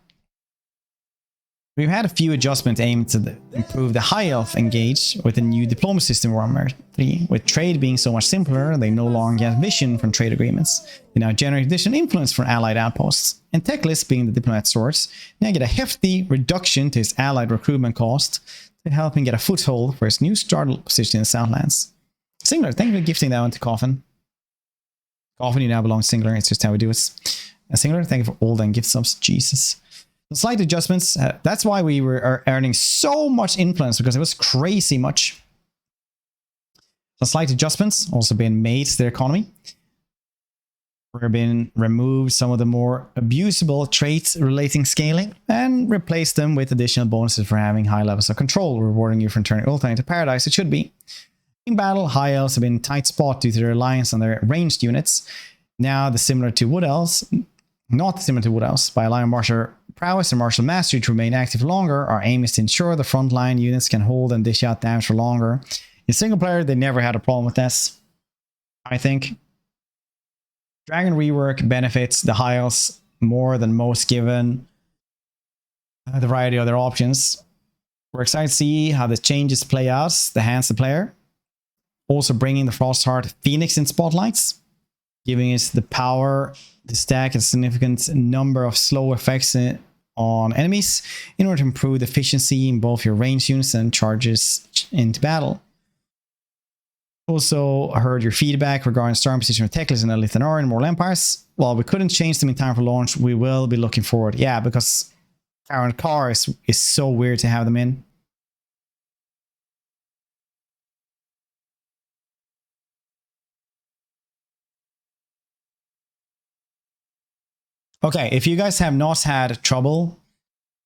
We've had a few adjustments aimed to improve the high elf engage with the new diplomacy system Warhammer 3. With trade being so much simpler, they no longer get vision from trade agreements. They now generate additional influence from allied outposts. And Teclis, being the diplomat source, now get a hefty reduction to his allied recruitment cost to help him get a foothold for his new startle position in the Southlands. Singler, thank you for gifting that one to Coffin. Coffin, you now belong to Singler, it's just how we do it. And Singler, thank you for all them gift subs, Jesus. The slight adjustments, that's why we were earning so much influence, because it was crazy much. Some slight adjustments also been made to their economy. We've been removed some of the more abusable traits relating scaling and replaced them with additional bonuses for having high levels of control, rewarding you for turning Ulta into paradise. It should be. In battle, high elves have been in tight spot due to their reliance on their ranged units. Now, similar to Wood Elves, not similar to Wood Elves, by allowing martial prowess and martial mastery to remain active longer, our aim is to ensure the frontline units can hold and dish out damage for longer. In single player, they never had a problem with this, I think. Dragon Rework benefits the high elves more than most given the variety of their options. We're excited to see how the changes play out, the hands the player. Also bringing the Frostheart Phoenix in spotlights. giving us the power to stack a significant number of slow effects on enemies in order to improve the efficiency in both your ranged units and charges into battle. Also heard your feedback regarding starting position of Teclis and Elithanar in Mortal Empires. While we couldn't change them in time for launch, we will be looking forward. Yeah, because current car is so weird to have them in. Okay, if you guys have not had trouble,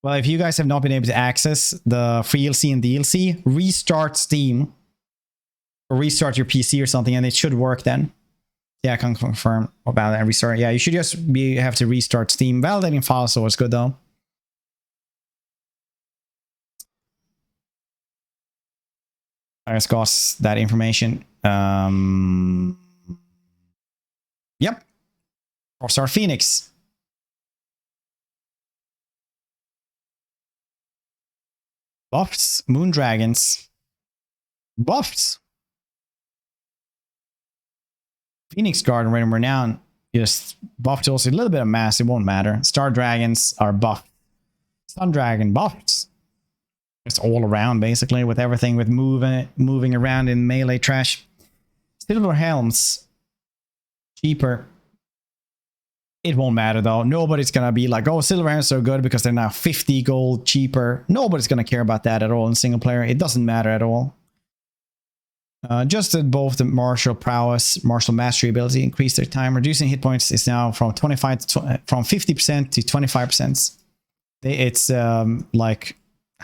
well, if you guys have not been able to access the free DLC and DLC, restart Steam or restart your PC or something, and it should work then. Yeah, I can confirm about that and restart. Yeah, you should just have to restart Steam. Validating files, so it's good though. I just got that information. Yep. Star Phoenix. Buffs, Moon Dragons. Buffs. Phoenix Guard and Random Renown just buffed also a little bit of mass, it won't matter. Star Dragons are buffed. Sun Dragon buffed. It's all around basically with everything with moving around in melee trash. Silver Helms. Cheaper. It won't matter though. Nobody's gonna be like, oh, Silver Helms are good because they're now 50 gold cheaper. Nobody's gonna care about that at all in single player. It doesn't matter at all. Just that both the martial prowess, martial mastery ability increase their time. Reducing hit points is now from 25 to from 50% to 25%. It's like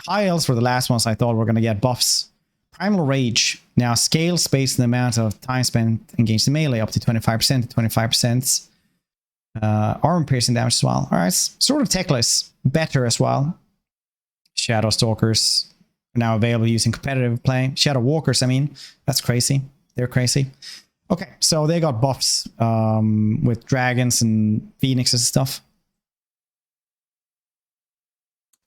high elves for the last ones. I thought we're gonna get buffs. Primal Rage now scales based on the amount of time spent engaged in melee up to 25% to 25%. Armor piercing damage as well. All right, Sword of Teclis better as well. Shadow Stalkers are now available using competitive play. Shadow Walkers, I mean, that's crazy. They're crazy. Okay, so they got buffs with dragons and phoenixes and stuff.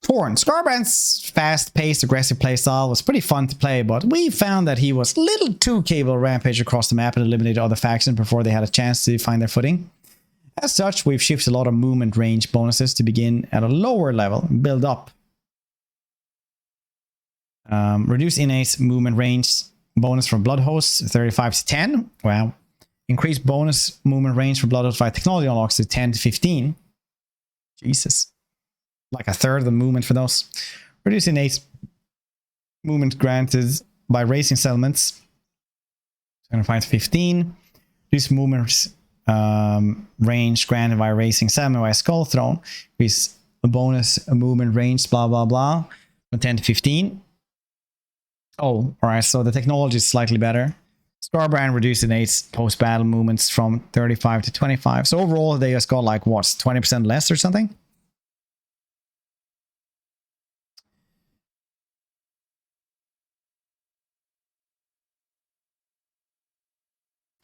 Torn. Scarbrand's fast-paced, aggressive playstyle was pretty fun to play, but we found that he was a little too capable of rampage across the map and eliminated other factions before they had a chance to find their footing. As such, we've shifted a lot of movement range bonuses to begin at a lower level and build up. Reduce innate movement range bonus from Blood Hosts 35 to 10. Wow. Increase bonus movement range for Blood Hosts by technology unlocks to 10 to 15. Jesus. Like a third of the movement for those. Reduce innate movement granted by raising settlements 25 to 15. Reduce movement range granted by raising settlement by Skull Throne. Increase the bonus movement range, blah, blah, blah. From 10 to 15. Oh, alright, so the technology is slightly better. Scarbrand reduced innate post-battle movements from 35 to 25. So overall, they just got like, what, 20% less or something?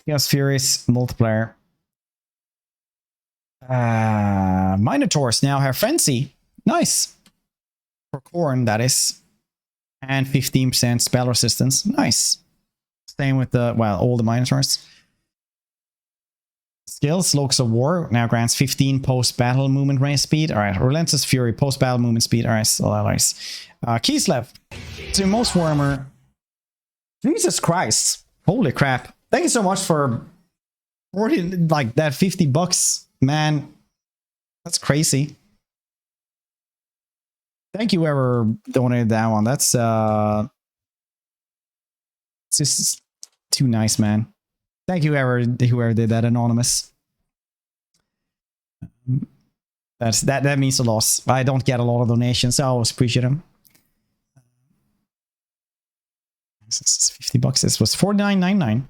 Chaos Furious multiplayer. Minotaurs now have Frenzy. Nice. For Khorne, that is. And 15% spell resistance. Nice. Same with the, well, all the Minotaurs. Skills, Locus of War now grants 15 post-battle movement range speed. Alright, Relentless Fury, post-battle movement speed. Alright, so nice. Kislev. So most warmer. Jesus Christ. Holy crap. Thank you so much for 40, like that $50, man. That's crazy. Thank you whoever donated that one. That's it's just too nice, man. Thank you whoever did that, anonymous. That means a lot. I don't get a lot of donations, so I always appreciate them. This is $50. This was $49.99.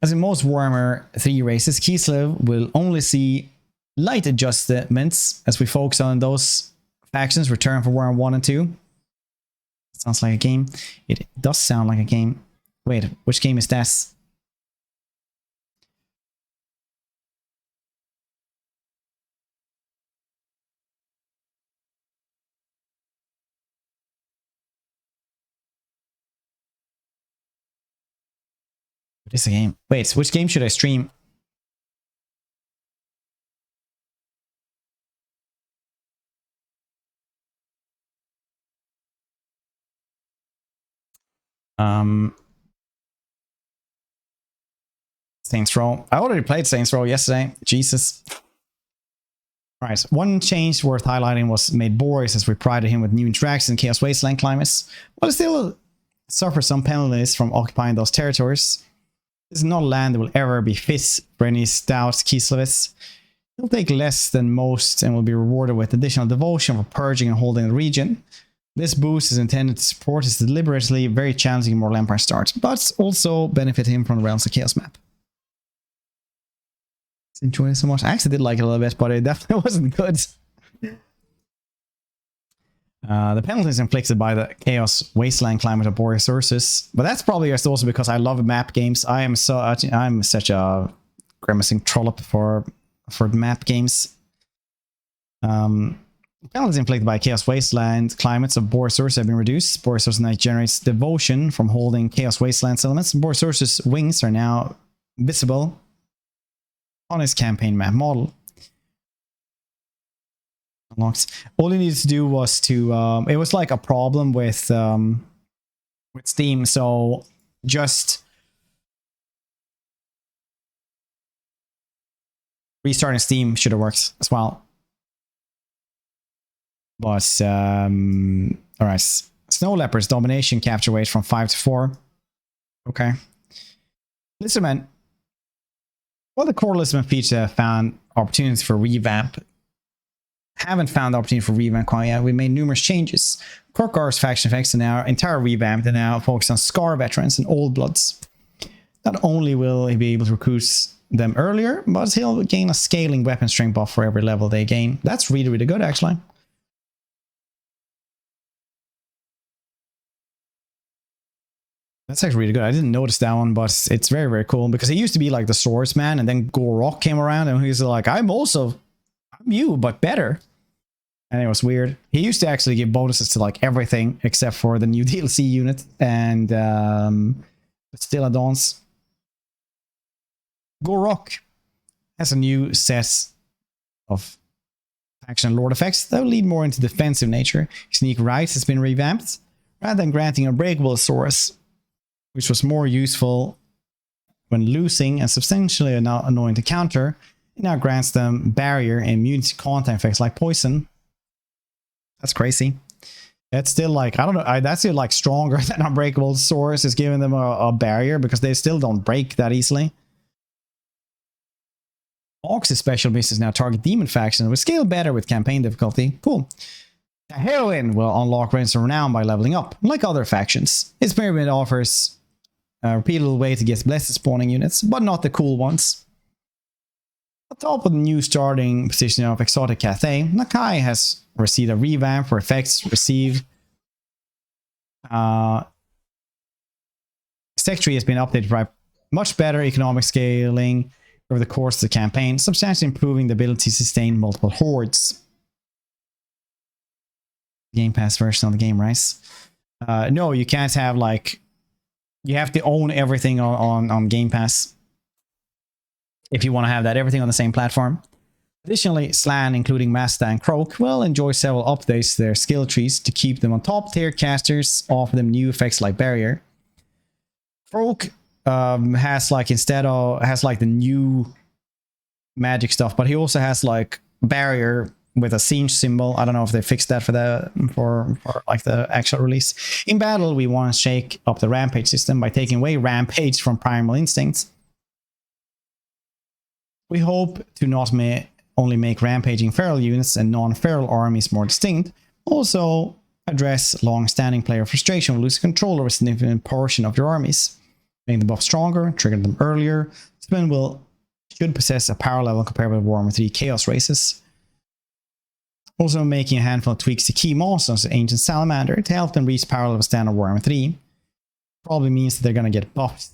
As in most Warhammer 3 races, Kislev will only see light adjustments as we focus on those factions return for Warhammer 1 and 2. Sounds like a game. It does sound like a game. Wait, which game is that? What is the game? Wait, which game should I stream? Saints Row. I already played Saints Row yesterday. Jesus. Alright, one change worth highlighting was made Boris as we prided him with new interactions in Chaos Wasteland climates, but still suffer some penalties from occupying those territories. This is not a land that will ever be fit for any stout Kislevitz. He'll take less than most and will be rewarded with additional devotion for purging and holding the region. This boost is intended to support his deliberately very challenging Mortal Empire start, but also benefit him from the Realms of Chaos map. Enjoying it so much. I actually did like it a little bit, but it definitely wasn't good. The penalties inflicted by the Chaos Wasteland climate of Boreas Ursus, but that's probably just also because I love map games. I'm such a grimacing trollop for map games. Penalties inflicted by Chaos Wasteland climates of Boreas Ursus have been reduced. Boreas Ursus now generates devotion from holding Chaos Wasteland elements. Boreas Ursus wings are now visible on his campaign map model. Unlocked. All he needed to do was to it was like a problem with Steam, so just restarting Steam should have worked as well. But alright, Snow Leopard's domination capture rate from 5 to 4. Okay, listen, man. Well, the core Lisbon features have found opportunities for revamp. Haven't found the opportunity for revamp quite yet. We made numerous changes. Korkar's faction effects are now entire revamp. They now focus on Scar veterans and Old Bloods. Not only will he be able to recruit them earlier, but he'll gain a scaling weapon strength buff for every level they gain. That's really, really good, actually. That's actually really good. I didn't notice that one, but it's very, very cool because he used to be like the swordsman, and then Gorok came around and he's like, I'm you, but better. And it was weird. He used to actually give bonuses to like everything except for the new DLC unit and Stilladons. Gorok has a new set of faction lord effects that will lead more into defensive nature. Sneak Right has been revamped. Rather than granting Unbreakable Saurus, which was more useful when losing and substantially annoying to counter, it now grants them barrier and immunity to contact effects like poison. That's crazy. It's still like, I don't know, that's still like stronger than Unbreakable Saurus is giving them a barrier because they still don't break that easily. Ox's special miss is now target demon faction and will scale better with campaign difficulty. Cool. The Heroine will unlock Reigns of Renown by leveling up, like other factions. Its pyramid offers a repeatable way to get blessed spawning units, but not the cool ones. On top of the new starting position of Exotic Cathay, Nakai has received a revamp for effects received. Tech tree has been updated by much better economic scaling over the course of the campaign, substantially improving the ability to sustain multiple hordes. Game Pass version of the game, right? No, you can't have like, you have to own everything on Game Pass if you want to have that everything on the same platform. Additionally, Slan, including Masta and Croak, will enjoy several updates to their skill trees to keep them on top tier casters, offer them new effects like Barrier. Croak has like the new magic stuff, but he also has like Barrier with a siege symbol. I don't know if they fixed that for like the actual release. In battle, we want to shake up the rampage system by taking away rampage from primal instincts. We hope to not only make rampaging feral units and non-feral armies more distinct, also address long-standing player frustration with losing control over a significant portion of your armies. Make the buff stronger, trigger them earlier. Spin should possess a power level comparable to Warhammer 3 Chaos races. Also making a handful of tweaks to key monsters, Ancient Salamander, to help them reach power level standard Warhammer 3. Probably means that they're going to get buffed.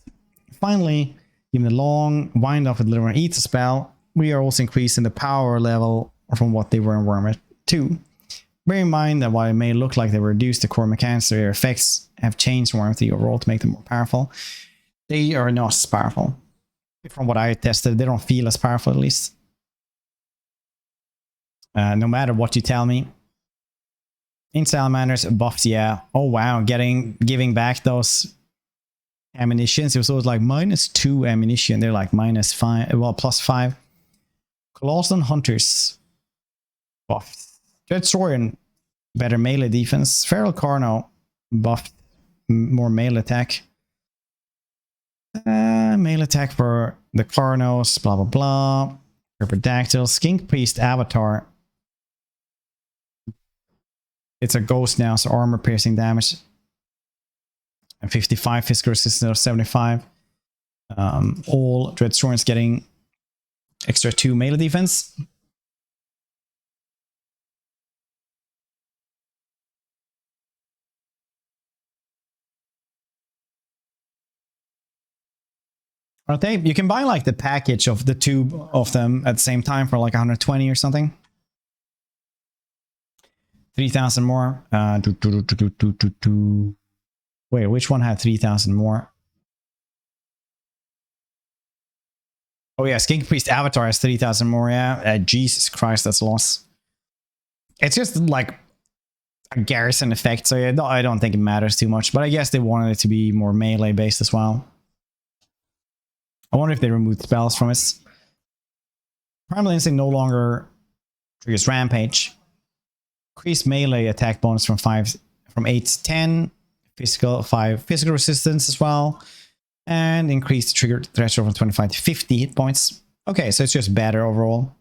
Finally, given the long wind up with delivering Ether spell, we are also increasing the power level from what they were in Warhammer 2. Bear in mind that while it may look like they reduced the core mechanics, their effects have changed in Warhammer 3 overall to make them more powerful. They are not as powerful. From what I tested, they don't feel as powerful at least. No matter what you tell me. In salamanders, buffed, yeah. Oh wow, giving back those ammunitions. It was always like -2 ammunition. They're like -5, well, +5. Colossal Hunters, buffed. Dread Saurian, better melee defense. Feral Carno, buffed, more melee attack. Melee attack for the Carnos, blah blah blah. Pterodactyl, Skink Priest Avatar. It's a ghost now, so armor piercing damage. And 55 physical resistance of 75. All Dread Saurians getting extra 2 melee defense. Aren't they? You can buy like the package of the 2 of them at the same time for like 120 or something. 3,000 more. Wait, which one had 3,000 more? Oh yeah, Skink Priest Avatar has 3,000 more, yeah. Jesus Christ, that's a loss. It's just like a garrison effect, so yeah, I don't think it matters too much, but I guess they wanted it to be more melee based as well. I wonder if they removed spells from it. Primal Instinct no longer triggers Rampage. Increased melee attack bonus from 8 to 10. Physical 5 physical resistance as well. And increased trigger threshold from 25 to 50 hit points. Okay, so it's just better overall.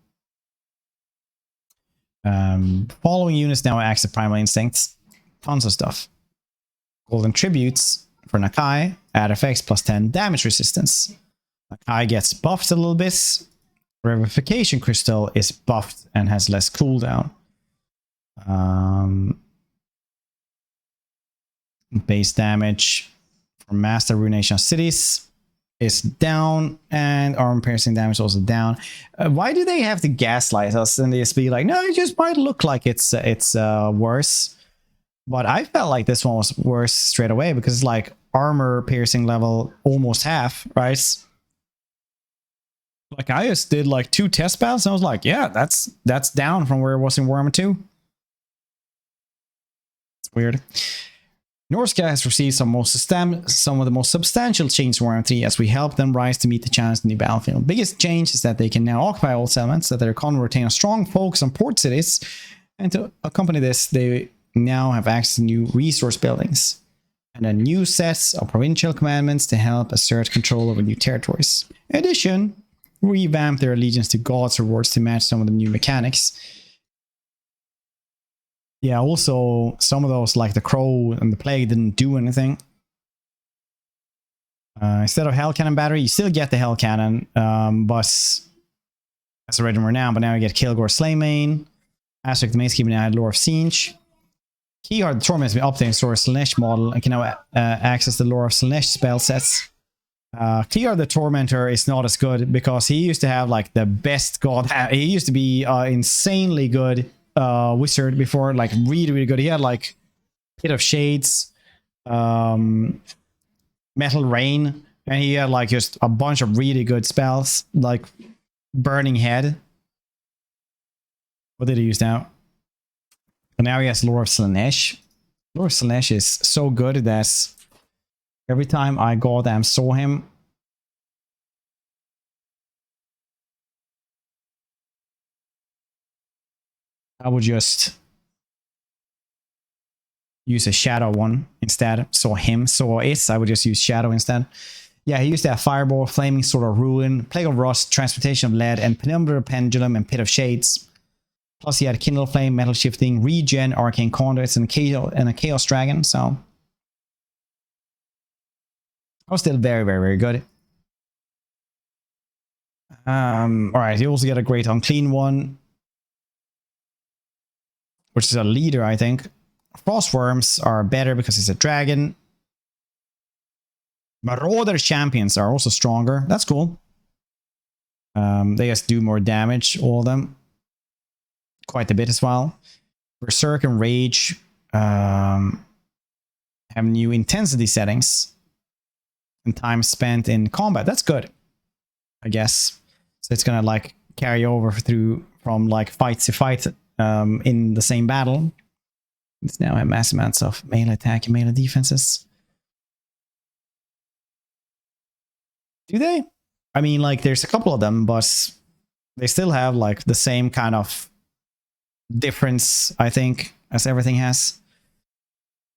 Following units now access Primal Instincts. Tons of stuff. Golden Tributes for Nakai. Add effects plus 10 damage resistance. Nakai gets buffed a little bit. Revivification Crystal is buffed and has less cooldown. Base damage from Master Ruination Cities is down, and armor piercing damage also down. Why do they have to gaslight us and just be like, no, it just might look like it's worse? But I felt like this one was worse straight away because it's like armor piercing level almost half, right? Like I just did like 2 test battles and I was like, yeah, that's down from where it was in Warhammer 2. It's weird. Norsca has received some of the most substantial changes in Warhammer 3 as we help them rise to meet the challenge in the battlefield. Biggest change is that they can now occupy all settlements, that their economy retain a strong focus on port cities, and to accompany this, they now have access to new resource buildings and a new set of provincial commandments to help assert control over new territories. In addition, revamp their allegiance to gods rewards to match some of the new mechanics. Yeah, also some of those like the Crow and the Plague didn't do anything. Instead of Hell Cannon Battery, you still get the Hell Cannon, but that's already more now, but now you get Kilgore Slaymane, Aztec the Mace Keeper now had Lore of Siege. Keyheart the Torment has been updated to Lore of Slanesh model and can now access the Lore of Slanesh spell sets. Keyheart the Tormentor is not as good because he used to have like the best god. He used to be insanely good wizard before, like really good. He had like Pit of Shades, Metal Rain, and he had like just a bunch of really good spells like Burning Head. What did he use now? And now he has Lore of Slanesh. Lore of Slanesh is so good that every time I goddamn saw him, I would just use a shadow one instead. Saw Is, I would just use shadow instead. Yeah, he used to have Fireball, Flaming Sword of Ruin, Plague of Rust, Transportation of Lead, and Penumbra Pendulum and Pit of Shades. Plus he had Kindle Flame, Metal Shifting, Regen, Arcane Conduits, and a Chaos Dragon, so I was still very good. Alright, he also got a Great Unclean one, which is a leader, I think. Frostworms are better because it's a dragon. Marauder Champions are also stronger. That's cool. They just do more damage, all of them. Quite a bit as well. Berserk and Rage have new intensity settings. and time spent in combat. That's good, I guess. So it's gonna like carry over through from like fight to fight in the same battle. It's now have mass amounts of melee attack and melee defenses. Do they? I mean, like, there's a couple of them, but they still have like the same kind of difference, I think, as everything has.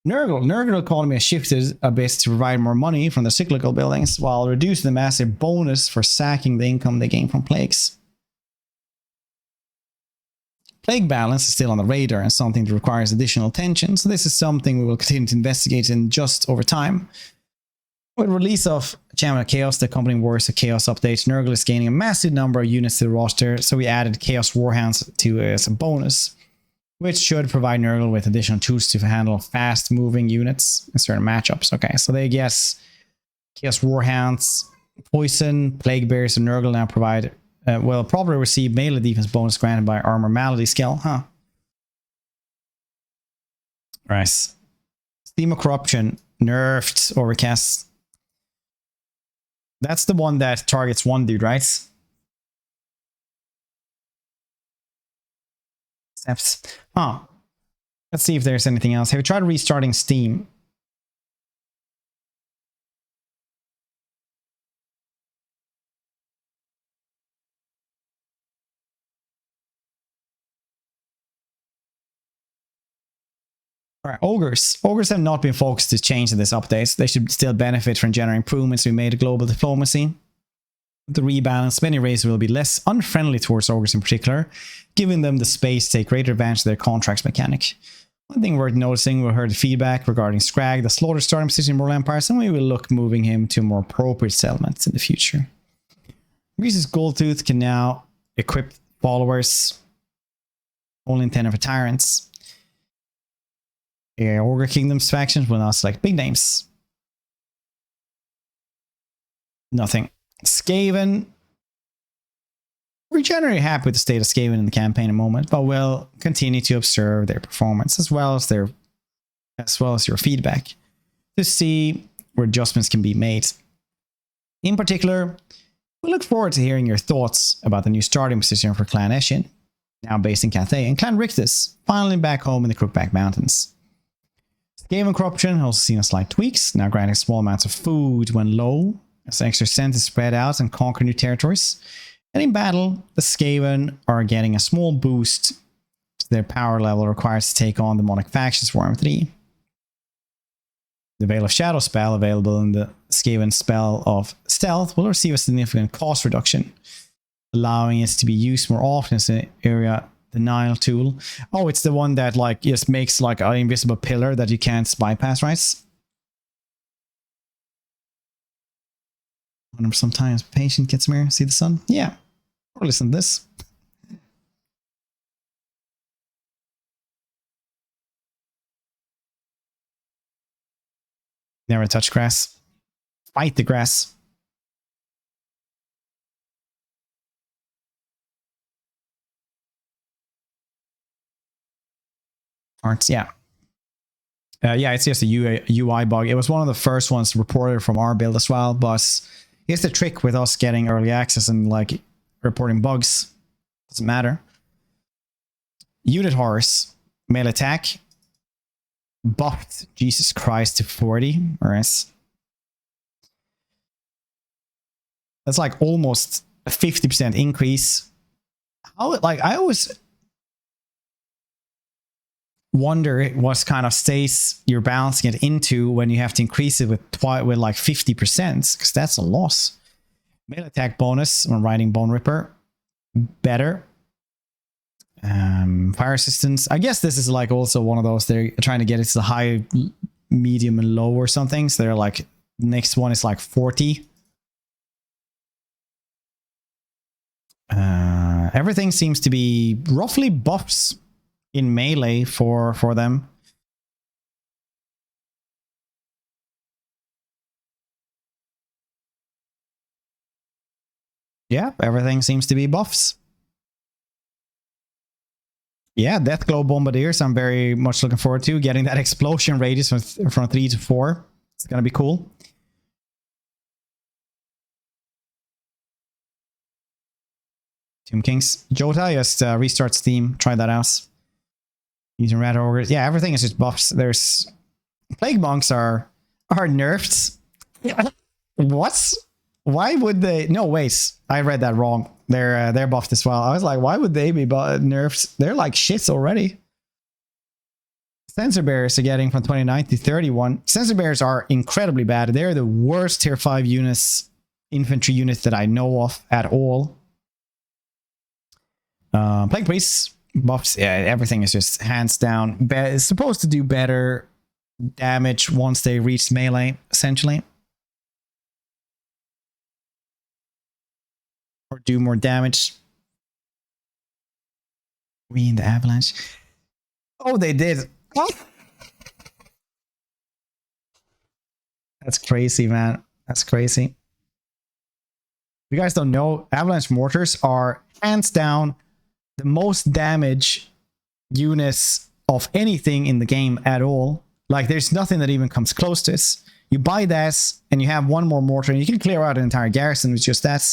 Nurgle economy has shifted a bit to provide more money from the cyclical buildings while reducing the massive bonus for sacking the income they gain from plagues. Plague balance is still on the radar and something that requires additional attention, so this is something we will continue to investigate in just over time. With the release of Champion of Chaos, the accompanying Warriors of Chaos update, Nurgle is gaining a massive number of units to the roster, so we added Chaos Warhounds to as a bonus, which should provide Nurgle with additional tools to handle fast-moving units in certain matchups. Okay, so they guess Chaos Warhounds, Poison, Plague Bears, and Nurgle now provide, will probably receive melee defense bonus granted by Armor Malady skill, huh? Right. Steam of Corruption, nerfed Overcast. That's the one that targets one dude, right? Steps. Huh. Let's see if there's anything else. Have you tried restarting Steam? Alright, Ogres. Ogres have not been focused to change in this update. They should still benefit from general improvements we made to global diplomacy. With the rebalance, many races will be less unfriendly towards Ogres in particular, giving them the space to take greater advantage of their contracts mechanic. One thing worth noticing, we heard feedback regarding Scrag, the slaughter starting position in World Empires, and we will look moving him to more appropriate settlements in the future. Greece's Goldtooth can now equip followers only intended for tyrants. Ogre Kingdoms factions will now select big names. Nothing. Skaven. We're generally happy with the state of Skaven in the campaign at the moment, but we'll continue to observe their performance as well as your feedback to see where adjustments can be made. In particular, we look forward to hearing your thoughts about the new starting position for Clan Eshin, now based in Cathay, and Clan Rictus, finally back home in the Crookback Mountains. Skaven Corruption also seen a slight tweaks, now granting small amounts of food when low, as extra strength is spread out and conquer new territories. And in battle, the Skaven are getting a small boost to their power level required to take on demonic factions for M3. The Veil of Shadow spell available in the Skaven spell of Stealth will receive a significant cost reduction, allowing it to be used more often as an area denial tool. Oh, it's the one that like just makes like an invisible pillar that you can't bypass, right? Wonder sometimes patient gets here. See the sun? Yeah. Or listen to this. Never touch grass. Fight the grass. Arts, yeah. Yeah, it's just a UI bug. It was one of the first ones reported from our build as well, but here's the trick with us getting early access and like reporting bugs. Doesn't matter. Unit horse, melee attack, buffed, Jesus Christ, to 40. Alright. That's like almost a 50% increase. How, like, I always wonder what kind of states you're balancing it into when you have to increase it with like 50%, because that's a loss. Melee attack bonus when riding Bone Ripper, better. Fire resistance. I guess this is like also one of those they're trying to get it to the high, medium, and low or something. So they're like next one is like 40. Everything seems to be roughly buffs in melee for them. Yeah, everything seems to be buffs. Yeah, Deathglow Bombardiers, I'm very much looking forward to getting that explosion radius from 3 to 4. It's gonna be cool. Tomb Kings. Jota, just restart Steam. Try that out. Using Red Ogres. Yeah, everything is just buffs. There's... Plague Monks are nerfed. What? Why would they... No, wait. I read that wrong. They're buffed as well. I was like, why would they be nerfed? They're like shits already. Sensor Bearers are getting from 29 to 31. Sensor Bearers are incredibly bad. They're the worst tier 5 units, infantry units that I know of at all. Plague Priests, buffs, yeah, everything is just hands down. It's supposed to do better damage once they reach melee, essentially. Or do more damage. We in the Avalanche. Oh, they did. Oh. That's crazy, man. That's crazy. If you guys don't know, Avalanche Mortars are hands down the most damage units of anything in the game at all. Like, there's nothing that even comes close to this. You buy that, and you have one more mortar, and you can clear out an entire garrison with just that.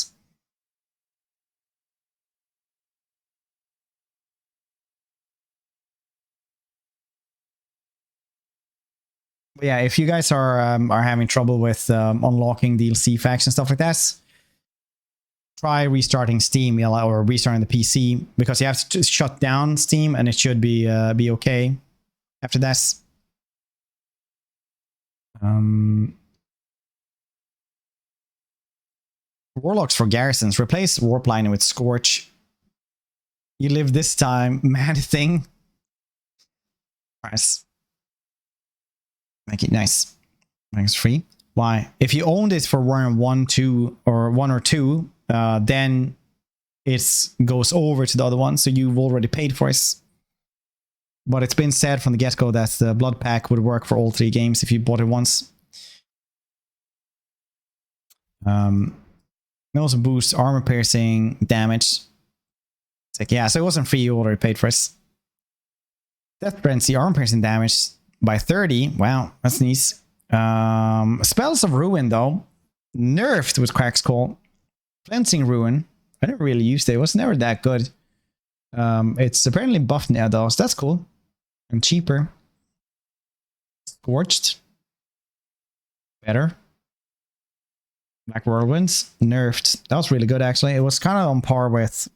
But yeah, if you guys are having trouble with unlocking DLC facts and stuff like that, try restarting Steam or restarting the PC, because you have to shut down Steam and it should be okay after that. Warlocks for garrisons. Replace Warp Lining with Scorch. You live this time, mad thing. Nice. Make it nice. Make it free. Why? If you owned it for one or two, then it goes over to the other one, so you've already paid for it. But it's been said from the get-go that the Blood Pack would work for all 3 games if you bought it once. It also boosts armor piercing damage. It's like, yeah, so it wasn't free, you already paid for it. Death Frenzy, armor piercing damage by 30. Wow, that's nice. Spells of Ruin, though. Nerfed with Crack's Call. Cleansing Ruin. I never really used it. It was never that good. It's apparently buffed now, though, so that's cool. And cheaper. Scorched. Better. Black Whirlwinds. Nerfed. That was really good, actually. It was kind of on par with...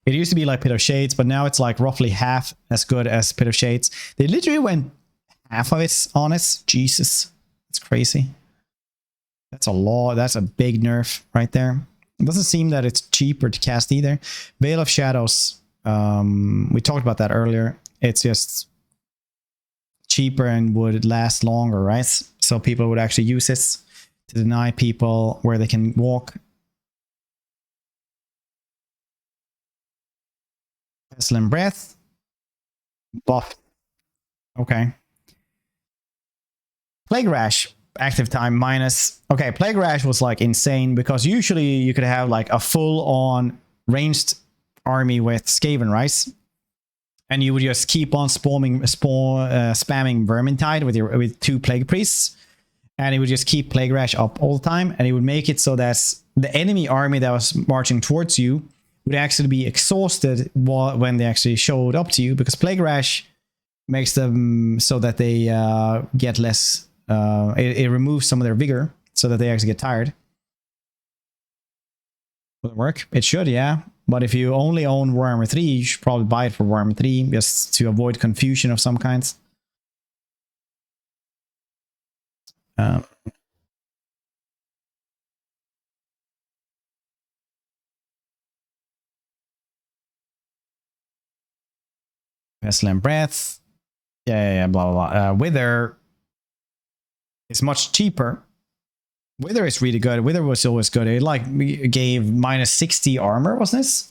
It used to be like Pit of Shades, but now it's like roughly half as good as Pit of Shades. They literally went half of it on it. Jesus. That's crazy. That's a lot. That's a big nerf right there. It doesn't seem that it's cheaper to cast either. Veil of Shadows. We talked about that earlier. It's just cheaper and would last longer, right? So people would actually use it to deny people where they can walk. Pestilent Breath. Buff. Okay. Plague Rash. Active time minus. Okay, Plague Rash was like insane, because usually you could have like a full-on ranged army with Skaven, right? And you would just keep on spamming Vermintide with 2 Plague Priests, and it would just keep Plague Rash up all the time, and it would make it so that the enemy army that was marching towards you would actually be exhausted when they actually showed up to you, because Plague Rash makes them so that they get less... it removes some of their vigor so that they actually get tired. Will it work? It should, yeah. But if you only own Warhammer 3, you should probably buy it for Warhammer 3, just to avoid confusion of some kinds. Pestilent Breath. Yeah, blah, blah, blah. Wither is much cheaper. Wither is really good. Wither was always good. It like gave minus 60 armor, wasn't it?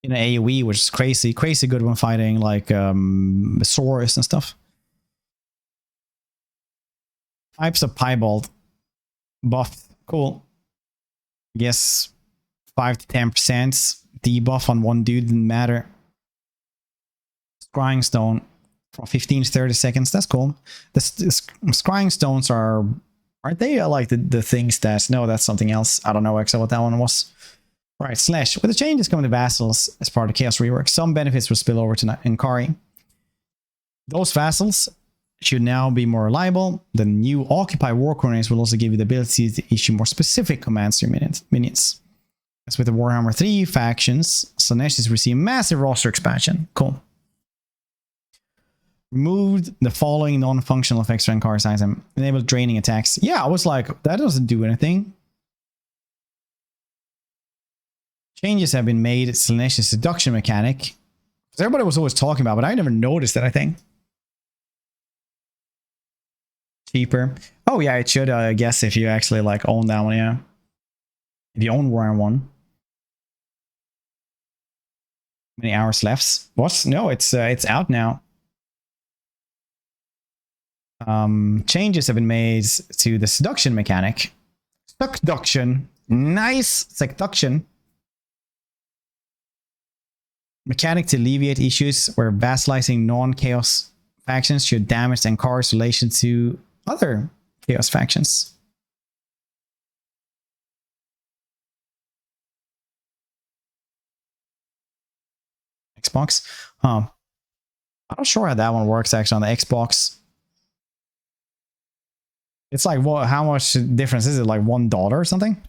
In an AoE, which is crazy good when fighting like swords and stuff. Types of Piebald. Buff. Cool. Guess 5 to 10% debuff on one dude didn't matter. Scrying Stone from 15 to 30 seconds. That's cool. The Scrying Stones are Aren't they like the things that... No, that's something else. I don't know exactly what that one was. Right, Slash. With the changes coming to vassals as part of Chaos rework, some benefits will spill over to Enkari. Those vassals should now be more reliable. The new Occupy War Coordinates will also give you the ability to issue more specific commands to your minions. As with the Warhammer 3 factions, Slanesh is receiving massive roster expansion. Cool. Removed the following non-functional effects for Enkari's item. Enabled draining attacks. Yeah, I was like, that doesn't do anything. Changes have been made to Slanesh's seduction mechanic. Everybody was always talking about, but I never noticed that, I think. Cheaper. Oh yeah, it should, I guess, if you actually like own that one, yeah. If you own Warhammer 1. Many hours left? What? No, it's out now. Changes have been made to the seduction mechanic. Seduction. Nice seduction. Mechanic to alleviate issues where vassalizing non-chaos factions should damage Enkari's relation to other chaos factions. Xbox? I'm not sure how that one works actually on the Xbox. It's like, what? How much difference is it? Like $1 or something?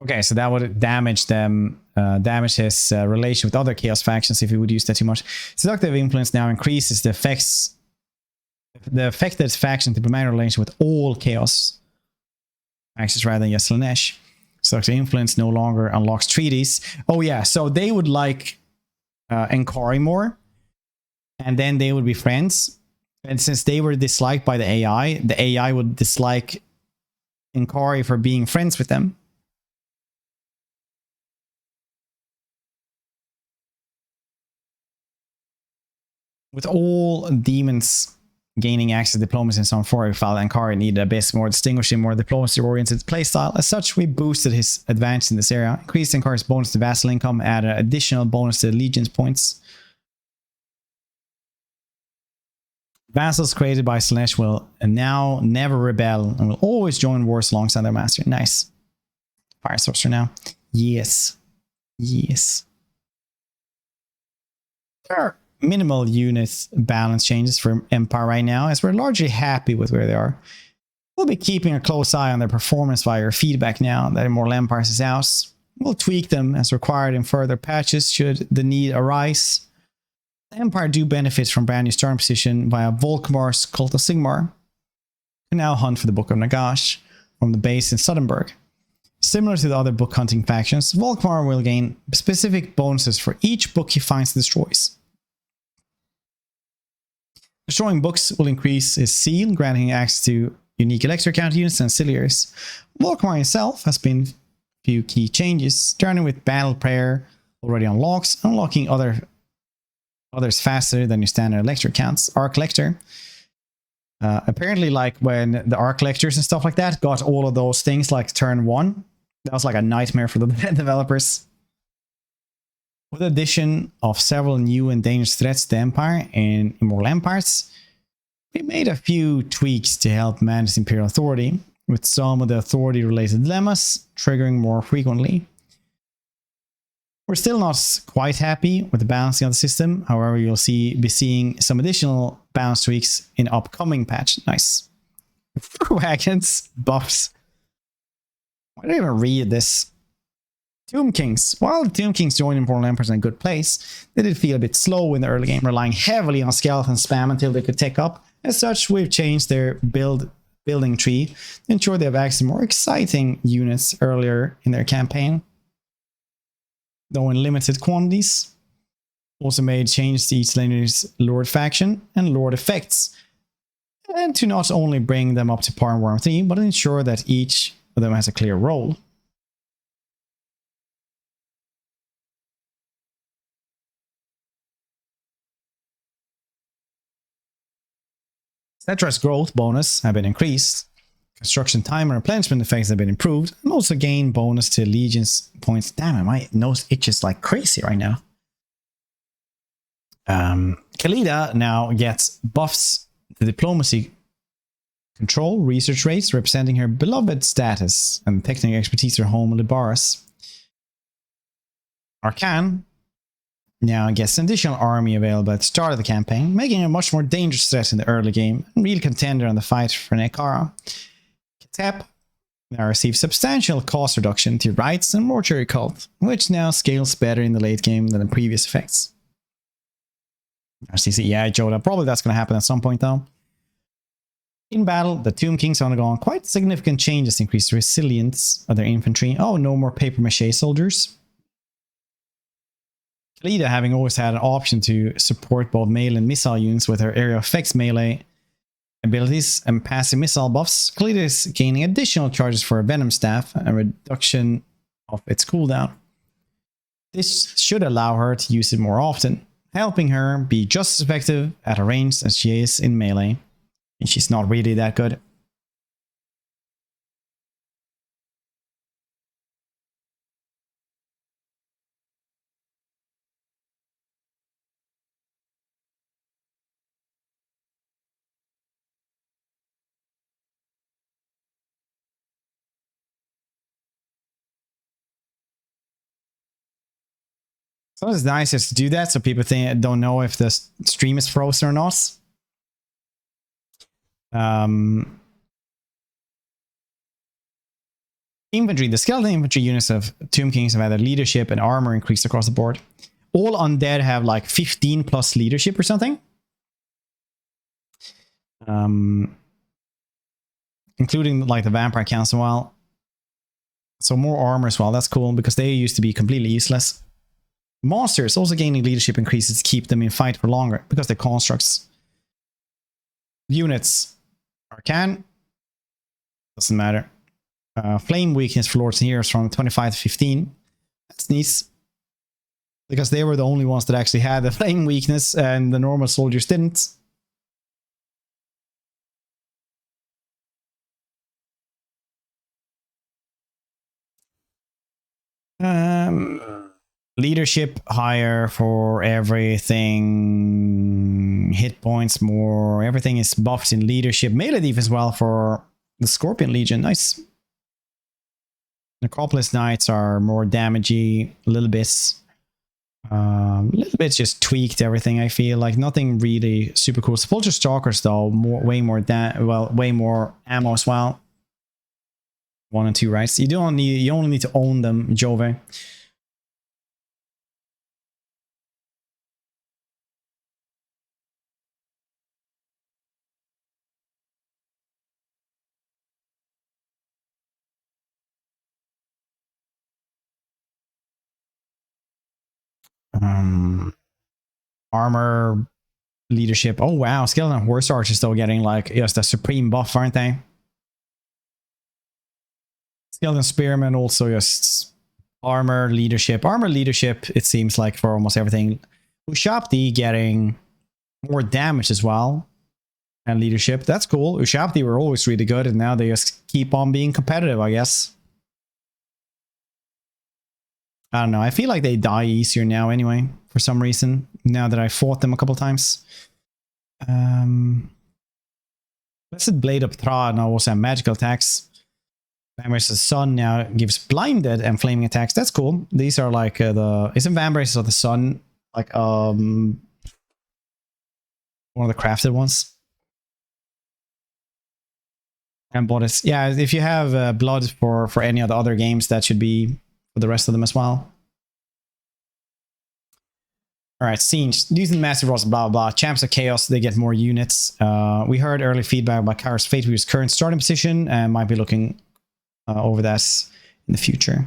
Okay, so that would damage them, damage his relation with other chaos factions if he would use that too much. Seductive influence now increases the affected faction diplomatic relation with all chaos factions rather than just Slanesh. Seductive influence no longer unlocks treaties. Oh yeah, so they would like Enkari more, and then they would be friends. And since they were disliked by the AI would dislike Enkari for being friends with them. With all demons gaining access to diplomacy in some form, we felt Enkari needed a bit more distinguishing, more diplomacy-oriented playstyle. As such, we boosted his advantage in this area, increased Enkari's bonus to vassal income, added an additional bonus to allegiance points. Vassals created by Slanesh will now never rebel and will always join wars alongside their master. Nice. Fire sorcerer now. Yes. Yes. Sure. Minimal unit balance changes for Empire right now, as we're largely happy with where they are. We'll be keeping a close eye on their performance via your feedback now that Immortal Empires is out. We'll tweak them as required in further patches should the need arise. The Empire do benefit from brand new starting position via Volkmar's Cult of Sigmar. You can now hunt for the Book of Nagash from the base in Suddenburg. Similar to the other book hunting factions, Volkmar will gain specific bonuses for each book he finds and destroys. Destroying books will increase his seal, granting access to unique electro count units and ancillaries. Volkmar himself has been a few key changes, starting with Battle Prayer already unlocks, unlocking others faster than your standard electro counts. Arc Lector. Apparently, like when the Arc Lectors and stuff like that got all of those things like turn 1, that was like a nightmare for the developers. With the addition of several new and dangerous threats to the Empire and Immortal Empires, we made a few tweaks to help manage Imperial authority, with some of the authority-related dilemmas triggering more frequently. We're still not quite happy with the balancing of the system, however you'll be seeing some additional balance tweaks in upcoming patch. Nice. Wagons, buffs. Why did I even read this? Tomb Kings. While the Tomb Kings joined Immortal Empires in a good place, they did feel a bit slow in the early game, relying heavily on skeleton spam until they could tech up. As such, we've changed their building tree to ensure they have access to more exciting units earlier in their campaign, though in limited quantities. Also made changes to each Legendary Lord faction and Lord effects, and to not only bring them up to par in Warhammer 3, but ensure that each of them has a clear role. Cetra's growth bonus have been increased. Construction time and replenishment effects have been improved, and also gain bonus to Legion's points. Damn it, my nose itches like crazy right now. Khalida now gets buffs to diplomacy control, research rates, representing her beloved status, and technical expertise to her home Libaris. Arcan now gets an additional army available at the start of the campaign, making her a much more dangerous threat in the early game, and real contender in the fight for Nekara. Ketep now receives substantial cost reduction to rights and mortuary cult, which now scales better in the late game than the previous effects. RCC, yeah, Joda, probably that's going to happen at some point though. In battle, the Tomb Kings have undergone quite significant changes to increase the resilience of their infantry. Oh, no more paper mache soldiers. Khalida, having always had an option to support both melee and missile units with her area effects melee abilities and passive missile buffs, Khalida is gaining additional charges for her Venom Staff and reduction of its cooldown. This should allow her to use it more often, helping her be just as effective at a range as she is in melee. And she's not really that good. So it's nice just to do that so people don't know if the stream is frozen or not. Infantry. The skeleton infantry units of Tomb Kings have had their leadership and armor increased across the board. All undead have like 15 plus leadership or something. Including like the Vampire Council. Well, so more armor as well. That's cool because they used to be completely useless. Monsters also gaining leadership increases to keep them in fight for longer because they're constructs. Units. Arcan. Doesn't matter. Flame weakness for Lords and Heroes from 25 to 15. That's nice. Because they were the only ones that actually had the flame weakness and the normal soldiers didn't. Leadership higher for everything. Hit points more. Everything is buffed in leadership. Melee defense as well for the Scorpion Legion. Nice. Necropolis Knights are more damagey. A little bit just tweaked everything. I feel like nothing really super cool. Sepulchre Stalkers though, way more ammo as well. 1 and 2 rights. You only need to own them, Jove. Armor leadership. Oh wow, Skeleton Horse Archers still getting like just a supreme buff, aren't they? Skeleton Spearmen also just armor leadership. Armor leadership, it seems like for almost everything. Ushabti getting more damage as well. And leadership. That's cool. Ushabti were always really good and now they just keep on being competitive, I guess. I don't know. I feel like they die easier now anyway, for some reason, now that I fought them a couple times. Blessed Blade of Thra now also have magical attacks. Vambrace's of the Sun now gives blinded and flaming attacks. That's cool. These are like isn't Vambrace's of the Sun like one of the crafted ones? And bodies. Yeah, if you have blood for any of the other games, that should be for the rest of them as well. Alright, scenes. Using massive rolls, blah, blah, blah. Champs of Chaos, they get more units. We heard early feedback about Kyra's Fate with his current starting position and might be looking over that in the future.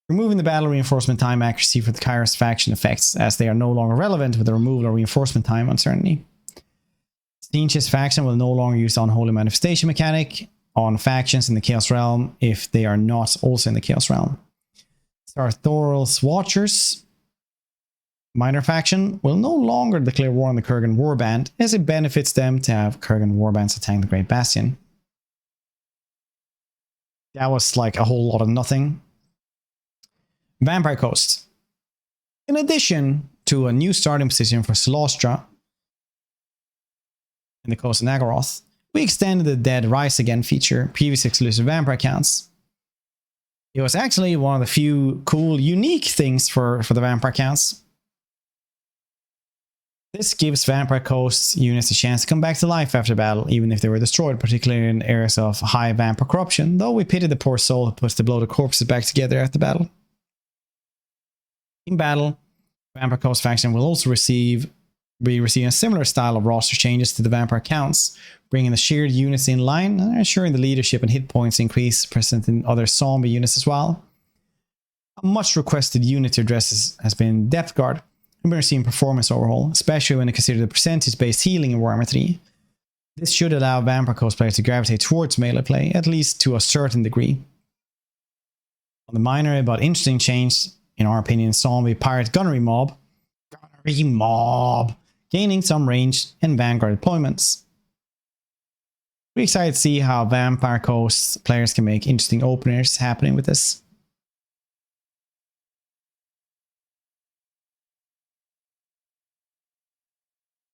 Removing the battle reinforcement time accuracy for the Kyra's faction effects, as they are no longer relevant with the removal of reinforcement time uncertainty. Sinch's faction will no longer use the Unholy Manifestation mechanic on factions in the Chaos Realm if they are not also in the Chaos Realm. Sarthoral's Watchers, minor faction, will no longer declare war on the Kurgan Warband, as it benefits them to have Kurgan Warbands attack the Great Bastion. That was like a whole lot of nothing. Vampire Coast. In addition to a new starting position for Solastra in the Coast of Naggaroth, we extended the Dead Rise Again feature, previous exclusive vampire accounts. It was actually one of the few cool, unique things for the vampire accounts. This gives Vampire Coast units a chance to come back to life after battle, even if they were destroyed, particularly in areas of high vampire corruption, though we pity the poor soul who puts the bloated corpses back together after battle. In battle, Vampire Coast faction will also be receiving a similar style of roster changes to the vampire accounts, bringing the shared units in line and ensuring the leadership and hit points increase present in other zombie units as well. A much requested unit to address has been Depth Guard, and we're seeing performance overhaul, especially when you consider the percentage-based healing in Warhammer 3. This should allow Vampire Coast players to gravitate towards melee play, at least to a certain degree. On the minor but interesting change, in our opinion, zombie pirate gunnery mob, gaining some range and Vanguard deployments. We're excited to see how Vampire Coast players can make interesting openers happening with this.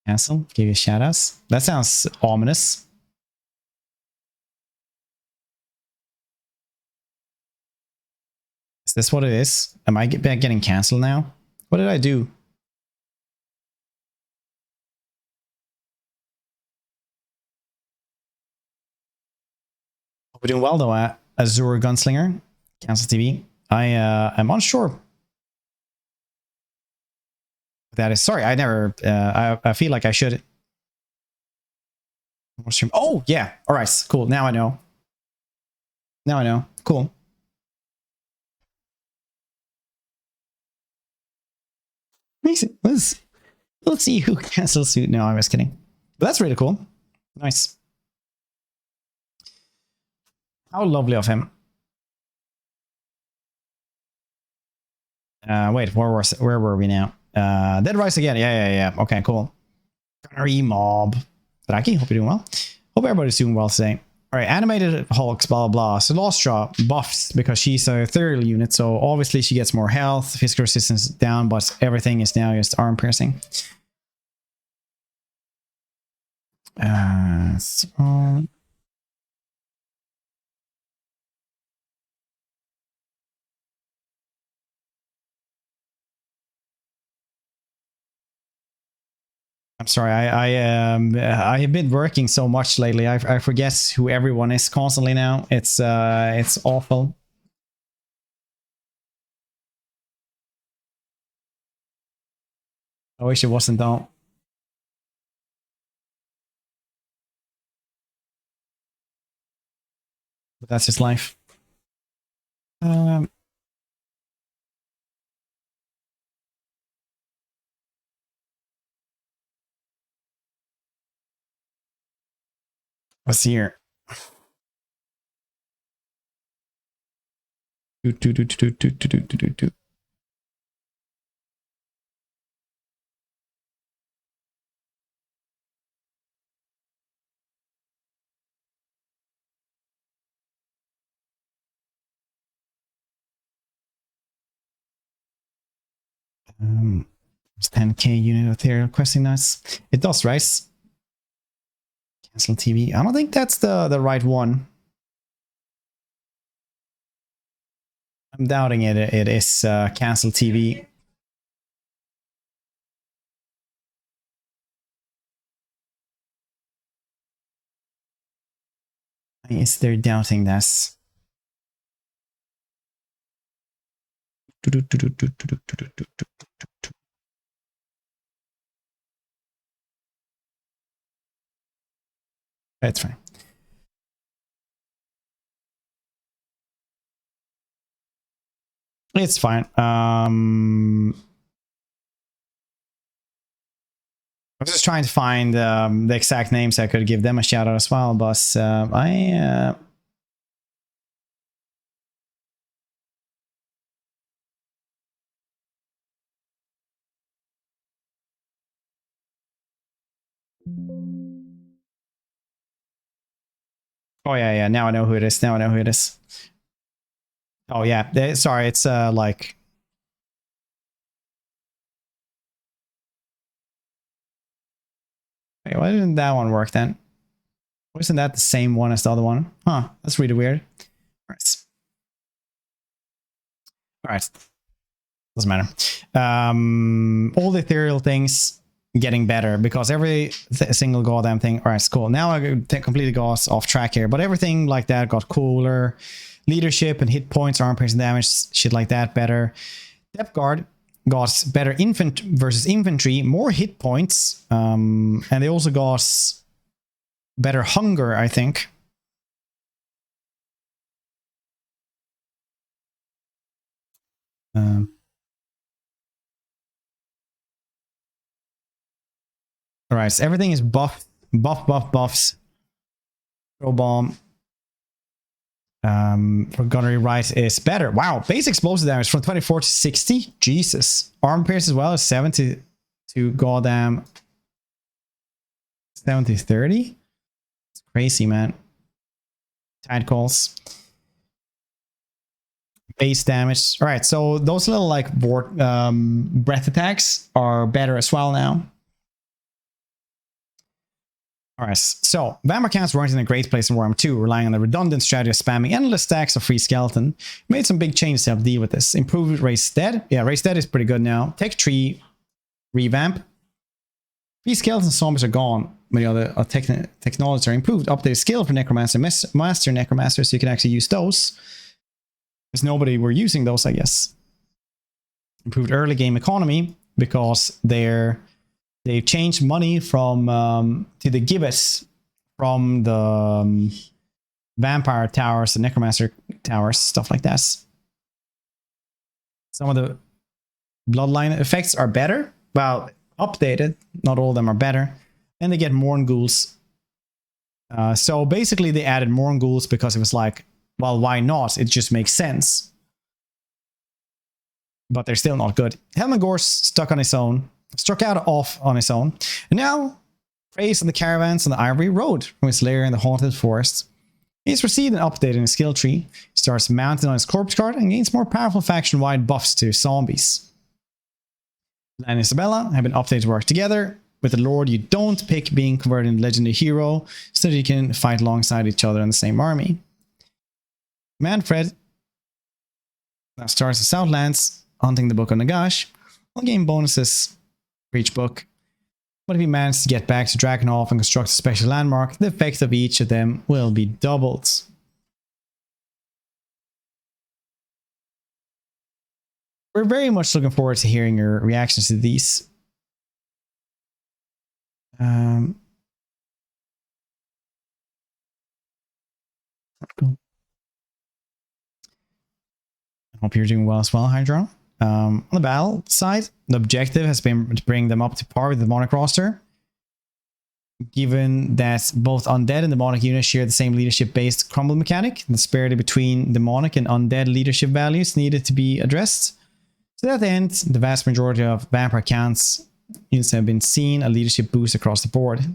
Cancel, give you shoutouts. That sounds ominous. Is this what it is? Am I getting cancelled now? What did I do? We're doing well though at Azure Gunslinger, Cancel TV. I am unsure. That is, sorry, I never, I feel like I should. Oh, yeah. All right, cool. Now I know. Now I know. Cool. Let's see who cancels suit. No, I was kidding. But that's really cool. Nice. How lovely of him. Wait, where were we now? Dead Rise Again. Yeah. Okay, cool. Gunnery mob. But I hope you're doing well. Hope everybody's doing well today. All right, animated Hulks, blah, blah, blah. Solastra buffs because she's a ethereal unit, so obviously she gets more health, physical resistance down, but everything is now just arm piercing. I'm sorry, I have been working so much lately. I forget who everyone is constantly now. It's awful. I wish it wasn't though. But that's just life. Let's see here. Do. It's 10k unit of ethereal questing nights. It does, right? Cancel TV. I don't think that's the right one. I'm doubting it. It is cancel TV. Is they're doubting this? That's fine. It's fine. I was just trying to find the exact names I could give them a shout out as well, but Oh yeah, yeah. Now I know who it is. Now I know who it is. Oh yeah. Sorry, it's like. Wait, why didn't that one work then? Wasn't that the same one as the other one? Huh, that's really weird. Alright. Alright. Doesn't matter. All the ethereal things getting better because every single goddamn thing. Alright, cool. Now I completely got off track here, but everything like that got cooler. Leadership and hit points, armor piercing damage, shit like that better. Depth guard got better versus infantry, more hit points, and they also got better hunger, I think. All right, so everything is buffs. Throw bomb. For gunnery right is better. Wow, base explosive damage from 24 to 60. Jesus. Arm pierce as well is 70 to goddamn 70 30. It's crazy, man. Tide calls. Base damage. All right, so those little like breath attacks are better as well now. Alright, so Vampire counts weren't in a great place in Warhammer 2, relying on the redundant strategy of spamming endless stacks of free skeleton. Made some big changes to help deal with this. Improved Race Dead. Yeah, Race Dead is pretty good now. Tech Tree revamp. Free skeleton zombies are gone. Many other technologies are improved. Updated skill for Necromancer, Master Necromancer, so you can actually use those. Because nobody were using those, I guess. Improved early game economy, because they've changed money from to the gibbets from the vampire towers, the necromancer towers, stuff like that. Some of the bloodline effects are better. Well, updated. Not all of them are better. And they get Morn ghouls. So basically they added Morn ghouls because it was like, well, why not? It just makes sense. But they're still not good. Helmengor's stuck on his own. Struck out off on his own, and now preys on the caravans on the Ivory Road from his lair in the Haunted Forest. He's received an update in his skill tree. He starts mounted on his corpse card and gains more powerful faction-wide buffs to zombies. Lan and Isabella have been updated to work together, with the Lord you don't pick being converted into legendary hero, so that you can fight alongside each other in the same army. Manfred now starts the Southlands, hunting the Book of Nagash. Will gain bonuses for each book, but if he manages to get back to Drakenhof and construct a special landmark, the effect of each of them will be doubled. We're very much looking forward to hearing your reactions to these. Cool. I hope you're doing well as well, Hydra. On the battle side, the objective has been to bring them up to par with the demonic roster. Given that both undead and demonic units share the same leadership-based crumble mechanic, the disparity between demonic and undead leadership values needed to be addressed. To that end, the vast majority of vampire counts units have been seen a leadership boost across the board.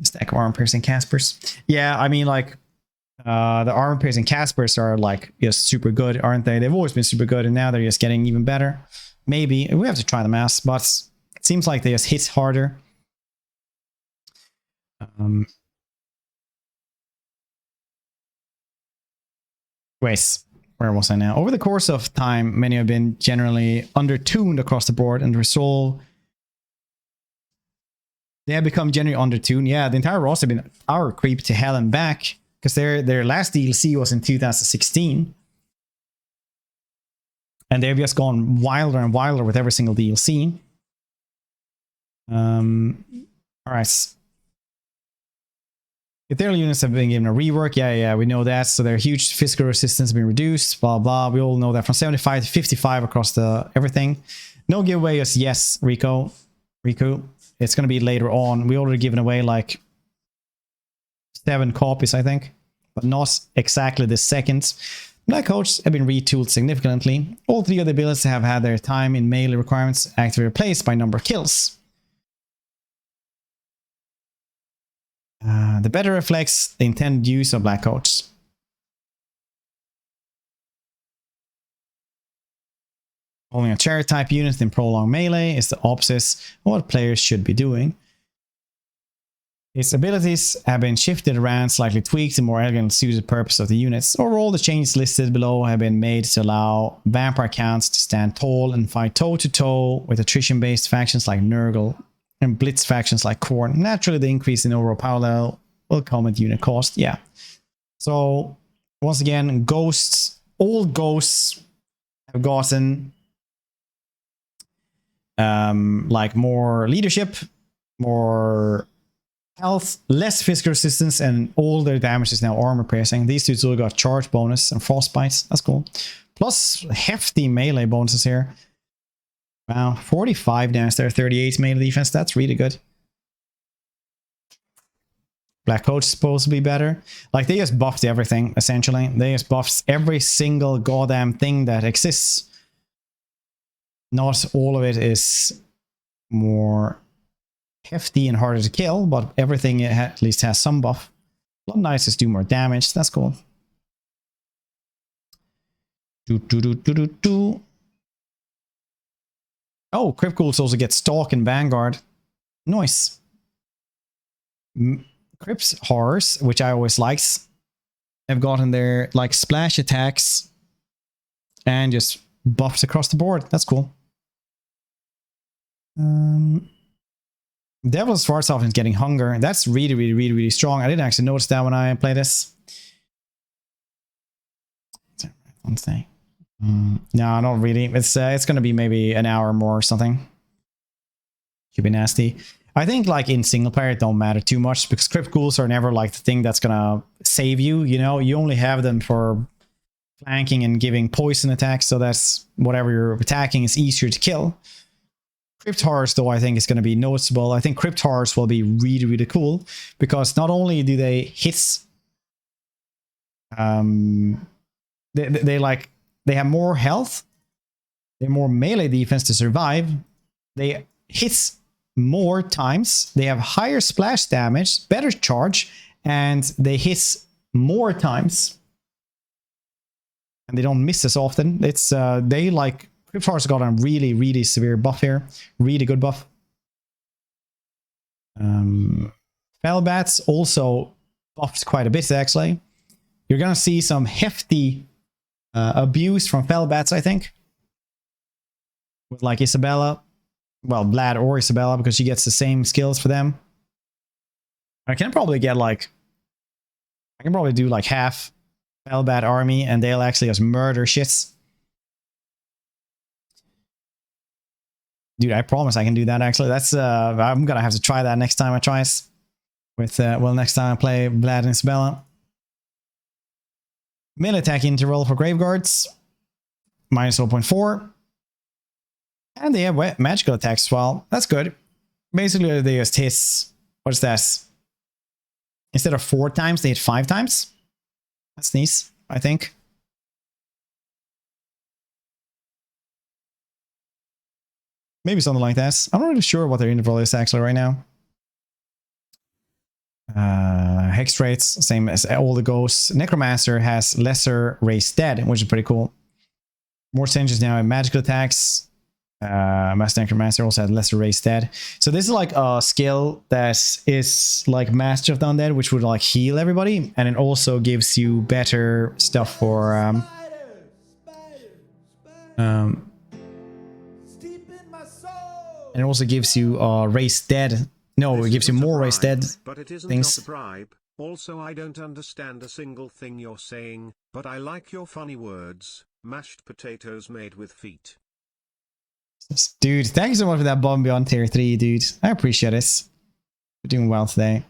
Stack of armor-piercing Caspers. Yeah, I mean, like, the armor-piercing Caspers are like just super good, aren't they? They've always been super good, and now they're just getting even better. Maybe we have to try them out, but it seems like they just hit harder. Wait, where was I now? Over the course of time, many have been generally undertuned across the board, and resolve. They have become generally undertuned. Yeah, the entire roster have been power creep to hell and back. Because their last DLC was in 2016. And they've just gone wilder and wilder with every single DLC. Alright. Ethereal units have been given a rework. Yeah, we know that. So their huge physical resistance has been reduced. Blah, blah. We all know that. From 75 to 55 across the everything. No giveaway is yes, Riku. It's going to be later on. We already given away like 7 copies, I think, but not exactly the second. Black Coats have been retooled significantly. All 3 of the abilities have had their time in melee requirements actively replaced by number of kills. The better reflects the intended use of black coats. Holding a chariot type unit in prolonged melee is the opposite of what players should be doing. Its abilities have been shifted around, slightly tweaked to more elegant suited purpose of the units. Overall, the changes listed below have been made to allow vampire counts to stand tall and fight toe-to-toe with attrition-based factions like Nurgle and blitz factions like Khorne. Naturally, the increase in overall power level will come at unit cost. Yeah. So, once again, ghosts, old ghosts have gotten like more leadership, more health, less physical resistance, and all their damage is now armor piercing. These two still got charge bonus and frostbites. That's cool. Plus hefty melee bonuses here. Wow, 45 down there, 38 melee defense. That's really good. Black Coach is supposed to be better. Like, they just buffed everything, essentially. They just buffed every single goddamn thing that exists. Not all of it is more hefty and harder to kill, but everything at least has some buff. Blood Knights just do more damage. That's cool. Oh, Crypt Ghouls also get Stalk and Vanguard. Nice. Crypt Horrors, which I always liked, have gotten their like splash attacks and just buffs across the board. That's cool. Devil's Schwarzhofen is getting Hunger. That's really strong. I didn't actually notice that when I played this. One thing. No, not really. It's going to be maybe an hour more or something. Should be nasty. I think like in single player it don't matter too much because Crypt Ghouls are never like the thing that's gonna save you. You know, you only have them for flanking and giving poison attacks, so that's whatever you're attacking is easier to kill. Crypt Horrors, though, I think is going to be noticeable. I think Crypt Horrors will be really cool because not only do they hit, they have more health, they have more melee defense to survive, they hit more times, they have higher splash damage, better charge, and they hit more times, and they don't miss as often. It's they like. Crypt Horrors got a really severe buff here. Really good buff. Fellbats also buffed quite a bit, actually. You're going to see some hefty abuse from Fellbats, I think. With like Isabella. Well, Vlad or Isabella, because she gets the same skills for them. I can probably get like... I can probably do like half Fellbat army, and they'll actually just murder shits. Dude, I promise I can do that, actually. That's I'm gonna have to try that next time I try it. With well, next time I play Vlad and Isabella. Melee attack interval for Graveguards. Minus 0.4. And they have magical attacks as well. That's good. Basically, they just hit... What's that? Instead of 4 times, they hit 5 times. That's nice, I think. Maybe something like that. I'm not really sure what their interval is actually right now. Hex rates, same as all the ghosts. Necromancer has lesser raised dead, which is pretty cool. More changes now in magical attacks. Master Necromancer also has lesser raised dead. So this is like a skill that is like Master of the Undead, which would like heal everybody. And it also gives you better stuff for... and it also gives you raised dead. No, it gives you more raised dead but it isn't things. Not a bribe. Also, I don't understand a single thing you're saying, but I like your funny words. Mashed potatoes made with feet. Dude, thank you so much for that bomb beyond tier 3, dude. I appreciate it. You're doing well today.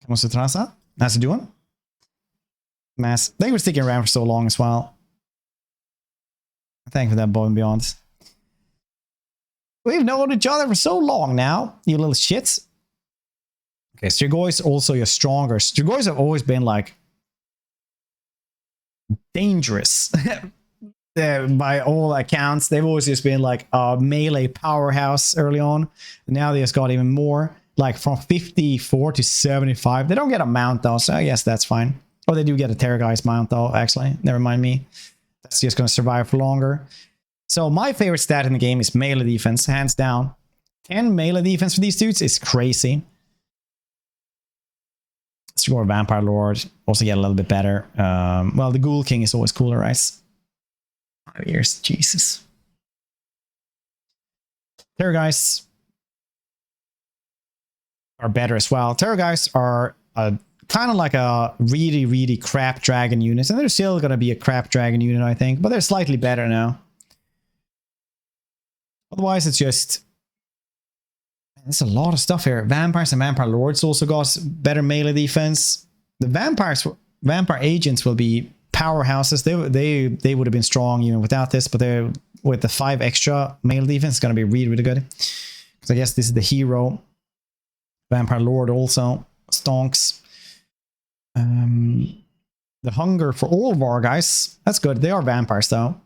How's it doing? Mass. Thank you for sticking around for so long as well. Thank you for that above and beyond. We've known each other for so long now, you little shits. Okay, Strigoi also you're stronger. Strigoi have always been like dangerous. By all accounts, they've always just been like a melee powerhouse early on. Now they just got even more. like from 54 to 75. They don't get a mount though, so I guess that's fine. Oh, they do get a Terrorgeist mount though, actually. Never mind me. That's just going to survive for longer. So my favorite stat in the game is melee defense, hands down. 10 melee defense for these dudes is crazy. Score Vampire Lord, also get a little bit better. Well, the Ghoul King is always cooler, right? 5 years, Jesus. Terrorgeists are better as well. Terrorgeists are kind of like a really, really crap dragon unit, and they're still going to be a crap dragon unit, I think, but they're slightly better now. Otherwise, it's just... There's a lot of stuff here. Vampires and Vampire Lords also got better melee defense. The Vampire Agents will be powerhouses. They would have been strong even without this, but they're with the 5 extra melee defense, it's going to be really, really good. Because I guess this is the hero. Vampire Lord also stonks. The hunger for all Varguys, that's good. They are vampires though.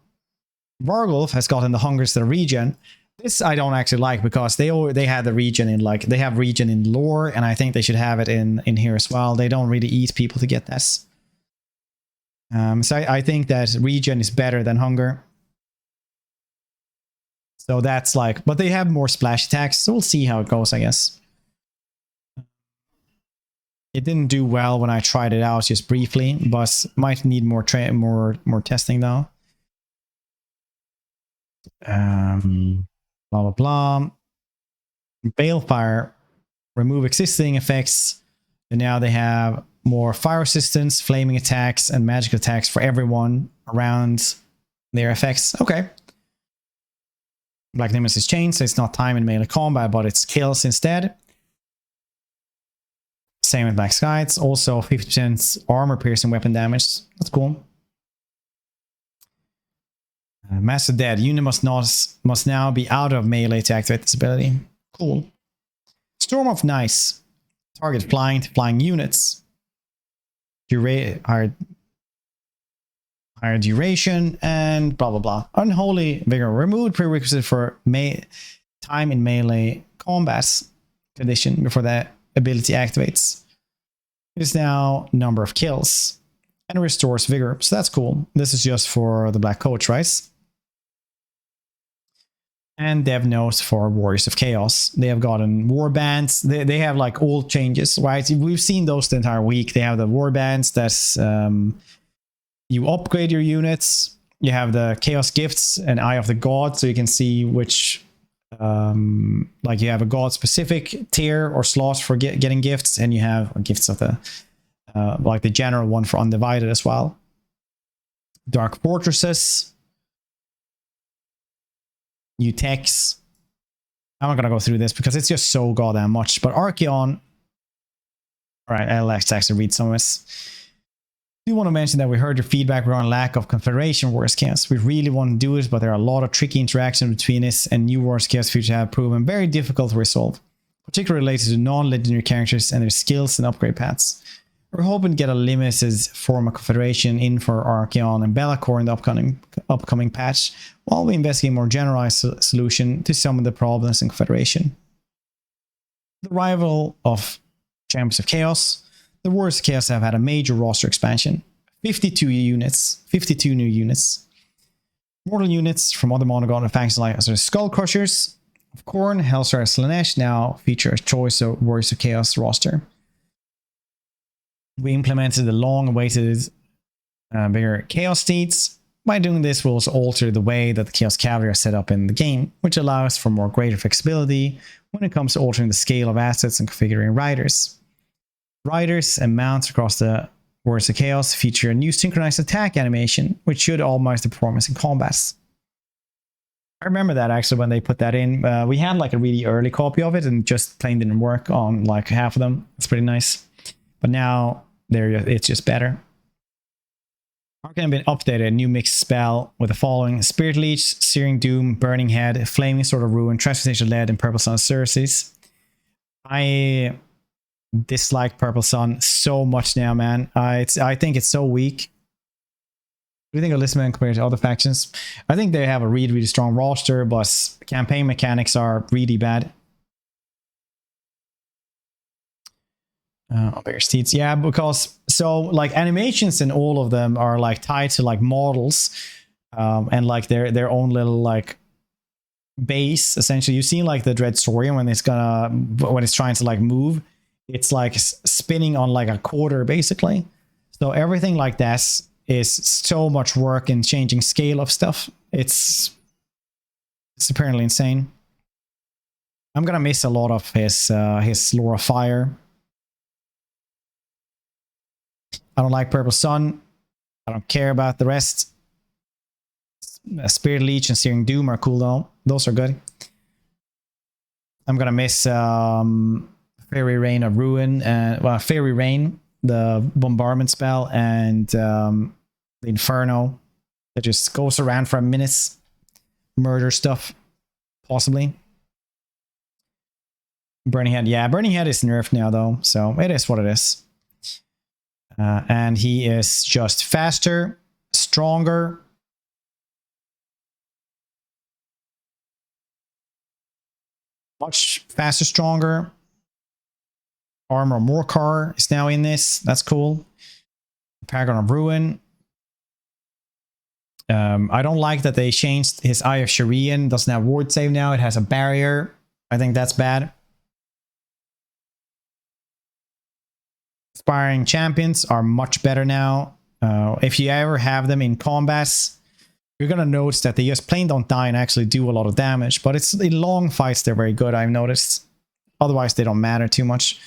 Vargulf has gotten the hungers to the region. This I don't actually like because they had the region in like they have region in lore, and I think they should have it in here as well. They don't really eat people to get this. So I think that region is better than hunger. So that's like, but they have more splash attacks, so we'll see how it goes, I guess. It didn't do well when I tried it out just briefly, but might need more testing though. Blah blah blah. Balefire, remove existing effects, and now they have more fire resistance, flaming attacks, and magic attacks for everyone around their effects. Okay. Black Nemesis Chain, so it's not time in melee combat, but it's kills instead. Same with Black Skies, also 50% armor piercing weapon damage. That's cool. Master Dead, unit must now be out of melee to activate this ability. Cool. Storm of Nice, target flying units. Higher duration and blah blah blah. Unholy Vigor, removed prerequisite for time in melee combat condition before that ability activates. It is now number of kills and restores vigor, so that's cool. This is just for the Black Coach, right? And Dev knows for Warriors of Chaos. They have gotten war bands. They have like all changes, right? We've seen those the entire week. They have the war bands that's you upgrade your units. You have the Chaos Gifts and Eye of the God, so you can see which like you have a god specific tier or slots for getting gifts, and you have gifts of the like the general one for Undivided as well. Dark Fortresses, new techs. I'm not gonna go through this because it's just so goddamn much, but Archeon. All right, I'll actually read some of this. I do want to mention that we heard your feedback around lack of Confederation Wars Chaos. We really want to do it, but there are a lot of tricky interactions between this and new Wars Chaos features have proven very difficult to resolve, particularly related to non-legendary characters and their skills and upgrade paths. We're hoping to get a limited form of Confederation in for Archeon and Be'lakor in the upcoming patch, while we investigate a more generalized solution to some of the problems in Confederation. The arrival of Champions of Chaos. The Warriors of Chaos have had a major roster expansion. 52 new units. Mortal units from other Monogon factions like Skull Crushers of Khorne, Hellstar, Slanesh now feature a choice of Warriors of Chaos roster. We implemented the long-awaited bigger Chaos Steeds. By doing this, we'll also alter the way that the Chaos Cavalry are set up in the game, which allows for more greater flexibility when it comes to altering the scale of assets and configuring riders. Riders and mounts across the Warriors of Chaos feature a new synchronized attack animation, which should optimize the performance in combats. I remember that actually when they put that in. We had like a really early copy of it and just plain didn't work on like half of them. It's pretty nice. But now it's just better. Arcane have been updated, a new mixed spell with the following: Spirit Leech, Searing Doom, Burning Head, Flaming Sword of Ruin, Transportation Lead, and Purple Sun Cereces. I dislike Purple Sun so much now, man. I think it's so weak. What do you think of Listman compared to other factions? I think they have a really, really strong roster, but campaign mechanics are really bad. Bear steeds, yeah, because so like animations in all of them are like tied to like models, and like their own little like base. Essentially, you've seen like the Dread Saurian when it's trying to like move, it's like spinning on like a quarter basically. So everything like that is so much work in changing scale of stuff. It's apparently insane. I'm gonna miss a lot of his Lore of Fire. I don't like Purple Sun. I don't care about the rest. Spirit Leech and Searing Doom are cool though. Those are good. I'm gonna miss Fairy Rain of Ruin and Fairy Rain, the bombardment spell, and the Inferno that just goes around for a minute, murder stuff, possibly. Burning Head, yeah, Burning Head is nerfed now though, so it is what it is. And he is just faster, stronger. Much faster, stronger. Armor Morcar is now in this. That's cool. Paragon of Ruin. I don't like that they changed his Eye of Sharian. Doesn't have ward save now. It has a barrier. I think that's bad. Inspiring Champions are much better now. If you ever have them in combats, you're gonna notice that they just plain don't die and actually do a lot of damage. But it's in long fights they're very good, I've noticed. Otherwise they don't matter too much.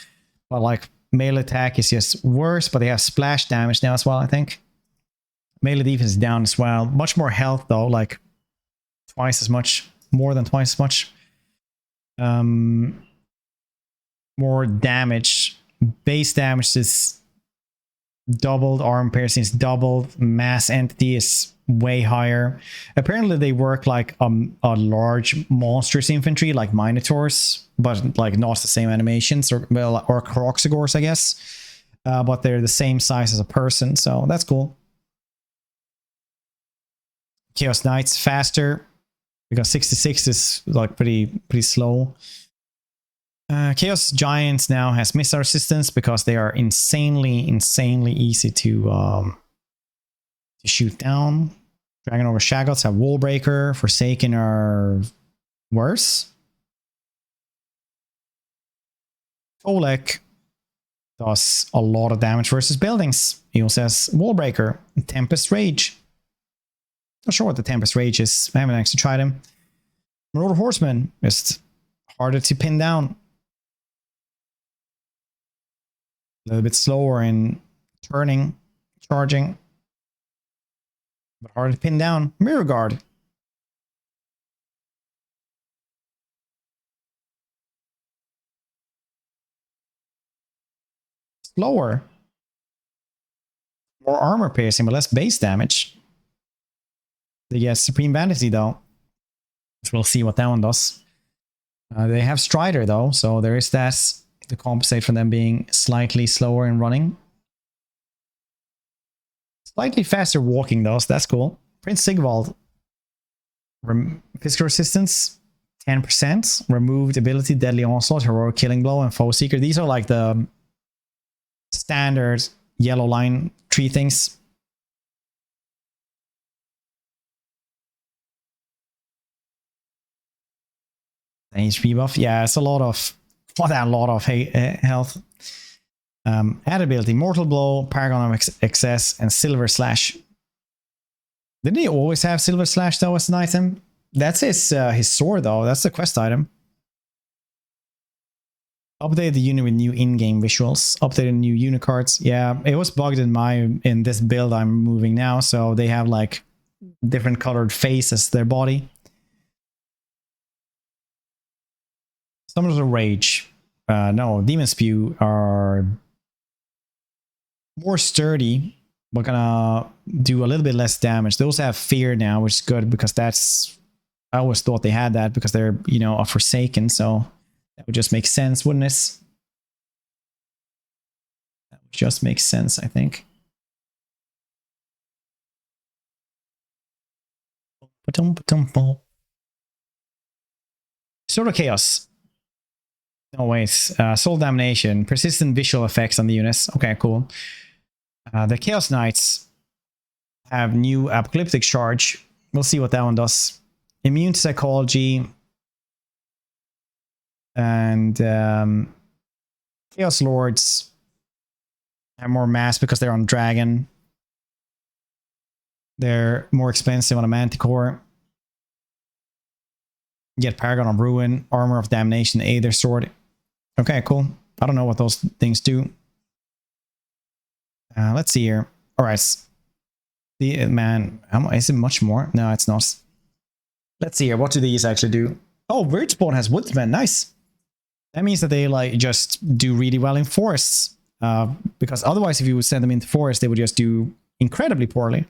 But like melee attack is just worse, but they have splash damage now as well, I think. Melee defense is down as well. Much more health though, like twice as much, more than twice as much. More damage. Base damage is doubled, arm piercing is doubled, mass entity is way higher. Apparently they work like a large monstrous infantry like Minotaurs, but like not the same animations, or Croxigors, I guess. But they're the same size as a person, so that's cool. Chaos Knights faster because 66 is like pretty slow. Chaos Giants now has missile resistance because they are insanely easy to shoot down. Dragon over Shaggots have Wall Breaker. Forsaken are worse. Tolek does a lot of damage versus buildings. He also has Wall Breaker. Tempest Rage. Not sure what the Tempest Rage is. I haven't actually tried him. Marauder Horseman is harder to pin down. A little bit slower in turning, charging, but hard to pin down. Mirror Guard. Slower. More armor piercing, but less base damage. They get Supreme Vanity though. Which we'll see what that one does. They have Strider though, so there is that to compensate for them being slightly slower in running. Slightly faster walking though, so that's cool. Prince Sigvald. Physical resistance, 10%. Removed ability, Deadly Onslaught, Heroic Killing Blow, and Foe Seeker. These are like the standard yellow line tree things. HP buff. Yeah, it's a lot of health. Add ability, Mortal Blow, Paragon of Excess, and Silver Slash. Didn't he always have Silver Slash though as an item? That's his sword though. That's the quest item. Update the unit with new in-game visuals. Updated new unit cards. Yeah, it was bugged in this build I'm moving now, so they have like different colored face as their body. Summoners of Rage. No, Demon Spew are more sturdy, but gonna do a little bit less damage. They also have Fear now, which is good because that's... I always thought they had that because they're, you know, a Forsaken, so that would just make sense, wouldn't it? That would just make sense, I think. Sword of Chaos. No, wait. Soul Damnation. Persistent visual effects on the units. Okay, cool. The Chaos Knights have new Apocalyptic Charge. We'll see what that one does. Immune to Psychology. And Chaos Lords have more mass because they're on Dragon. They're more expensive on a Manticore. Get Paragon of Ruin, Armor of Damnation, Aether Sword. Okay, cool. I don't know what those things do. Let's see here. All right. Man, is it much more? No, it's not. Let's see here. What do these actually do? Oh, Wyrdspawn has Woodsman. Nice. That means that they like just do really well in forests. Because otherwise, if you would send them into forest, they would just do incredibly poorly.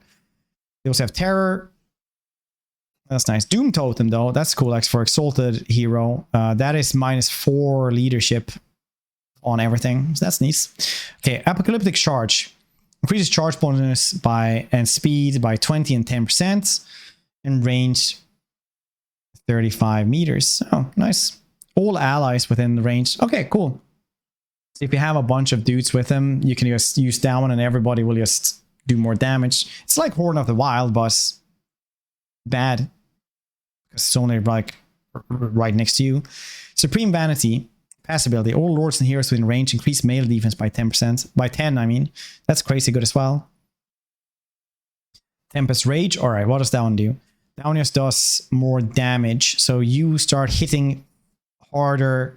They also have Terror. That's nice. Doom Totem, though. That's cool. Like for Exalted Hero. That is -4 leadership on everything. So that's nice. Okay, Apocalyptic Charge. Increases charge bonus and speed by 20 and 10%. And range 35 meters. Oh, nice. All allies within the range. Okay, cool. So if you have a bunch of dudes with them, you can just use that one and everybody will just do more damage. It's like Horn of the Wild, but bad. Because it's only like right next to you. Supreme Vanity. Pass ability. All lords and heroes within range increase melee defense by 10%. By 10, I mean. That's crazy good as well. Tempest Rage. Alright, what does that one do? That one just does more damage. So you start hitting harder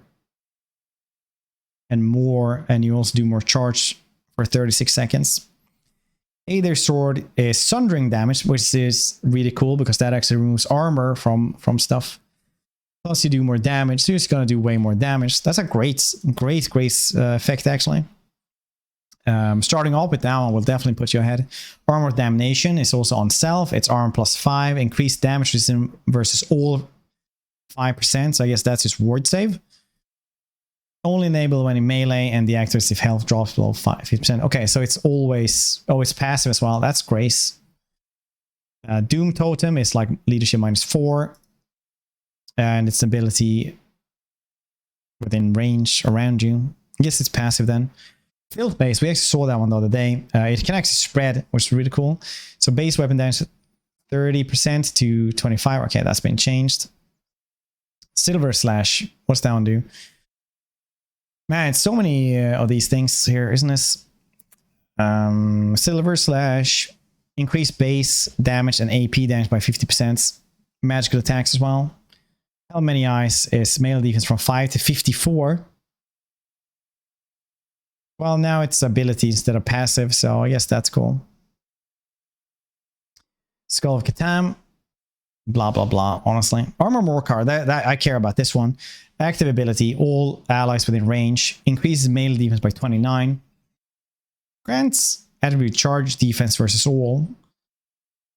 and more, and you also do more charge for 36 seconds. Aether Sword is sundering damage, which is really cool because that actually removes armor from stuff. Plus you do more damage, so you're just gonna do way more damage. That's a great effect actually. Starting off with that one will definitely put you ahead. Armor of Damnation is also on self. It's armor +5, increased damage resistance versus all 5%. So I guess that's just ward save. Only enable when in melee and deactivates if health drops below 50%. Okay, so it's always passive as well. That's great. Doom Totem is like leadership -4. And its ability within range around you. I guess it's passive then. Filth Base, we actually saw that one the other day. It can actually spread, which is really cool. So base weapon damage 30% to 25. Okay, that's been changed. Silver Slash, what's that one do? Man, it's so many of these things here, isn't this? Silver Slash, increase base damage and AP damage by 50%. Magical attacks as well. How many eyes is melee defense from 5 to 54? Well, now it's ability instead of passive, so I guess that's cool. Skull of Catan. Blah, blah, blah, honestly. Armor Morcar, that I care about this one. Active ability, all allies within range. Increases melee defense by 29. Grants attribute charge defense versus all.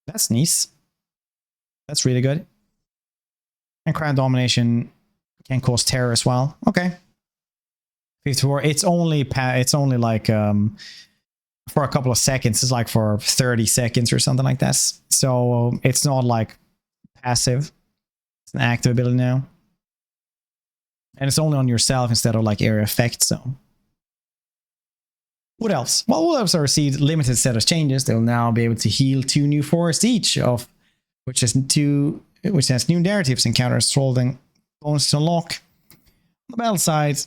That's nice. That's really good. And Crown Domination can cause terror as well. Okay. 54. It's only like for a couple of seconds. It's like for 30 seconds or something like that. So it's not like passive. It's an active ability now. And it's only on yourself instead of like area effect. So what else? Well, what else are received limited set of changes. They'll now be able to heal 2 new forests each, of which has new narratives and counters holding bonus to unlock. On the battle side,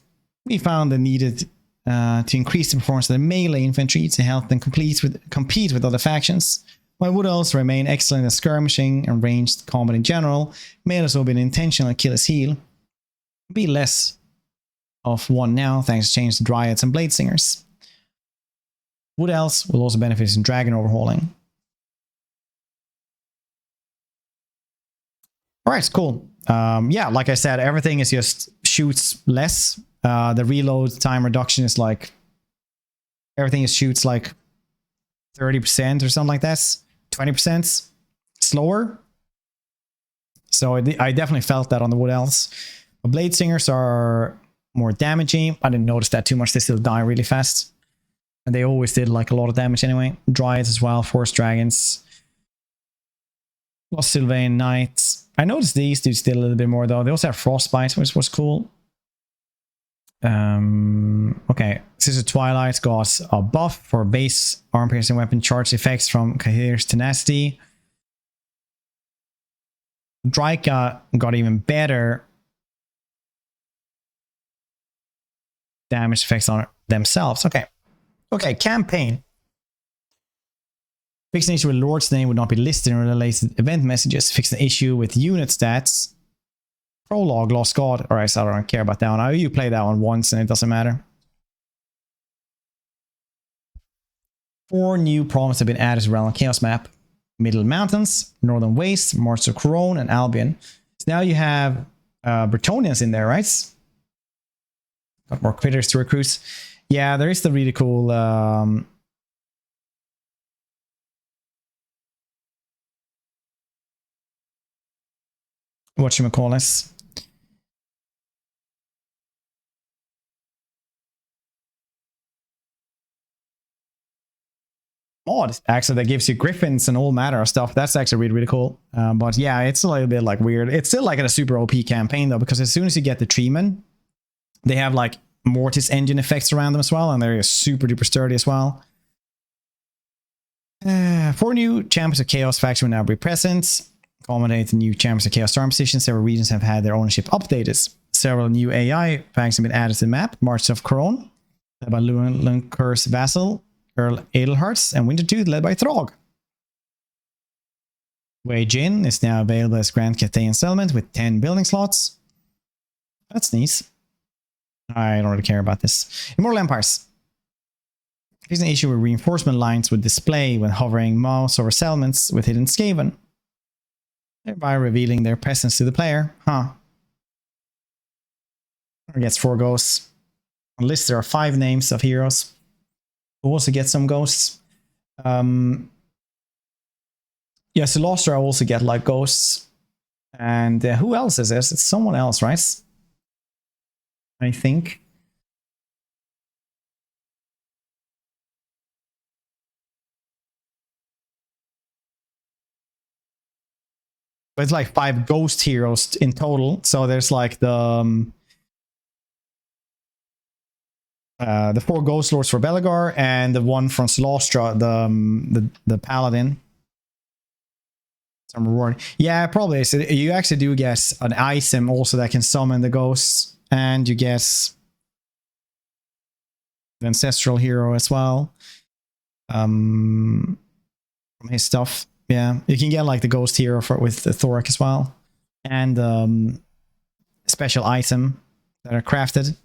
we found the needed to increase the performance of the melee infantry to help them compete with other factions. While would also remain excellent at skirmishing and ranged combat in general, may also be an intentional Achilles heel. Be less of one now thanks to change to Dryads and Blade Singers. What else will also benefit from Dragon overhauling? Alright, cool. Yeah, like I said, everything is just shoots less. The reload time reduction is like everything is shoots like 30% or something like that. 20% slower. So I definitely felt that on the Wood Elves. But Blade Singers are more damaging. I didn't notice that too much. They still die really fast. And they always did like a lot of damage anyway. Dryads as well, Forest Dragons. Lost Sylvain Knights. I noticed these dudes did a little bit more though. They also have Frostbite, which was cool. Okay, Sister Twilight got a buff for base arm piercing weapon charge effects from Kahir's tenacity. Draika got even better damage effects on themselves. Okay. Okay, campaign. Fix an issue with Lord's name would not be listed in related event messages. Fix an issue with unit stats. Prologue, Lost God. Alright, so I don't care about that one. You play that one once and it doesn't matter. 4 new problems have been added to Realm Chaos map. Middle Mountains, Northern Wastes, March of Corone, and Albion. So now you have Bretonnians in there, right? Got more critters to recruit. Yeah, there is the really cool whatchamacallit. Mod actually that gives you griffins and all manner of stuff. That's actually really, really cool. But yeah, it's a little bit like weird. It's still like in a super OP campaign though, because as soon as you get the treatment, they have like Mortis engine effects around them as well, and they're super duper sturdy as well. 4 new Champions of Chaos faction will now be present. Accommodate the new Champions of Chaos Storm positions. Several regions have had their ownership updated. Several new AI factions have been added to the map. March of Corone, led by Lunker's Vassal, Earl Edelharts, and Wintertooth, led by Throg. Wei Jin is now available as Grand Cathayan settlement with 10 building slots. That's nice. I don't really care about this. Immortal Empires. Here's an issue where reinforcement lines would display when hovering mouse over settlements with hidden Skaven, thereby revealing their presence to the player. Huh. Or gets 4 ghosts. On list there are 5 names of heroes who also get some ghosts. Yeah, Celostra also get like ghosts. And who else is this? It's someone else, right? I think. But it's like 5 ghost heroes in total. So there's like the 4 ghost lords for Belegar and the one from Celostra, the paladin. Some reward. Yeah, probably. So you actually do get an item also that can summon the ghosts, and you get the ancestral hero as well. From his stuff. Yeah, you can get like the ghost hero with the Thorak as well, and special item that are crafted.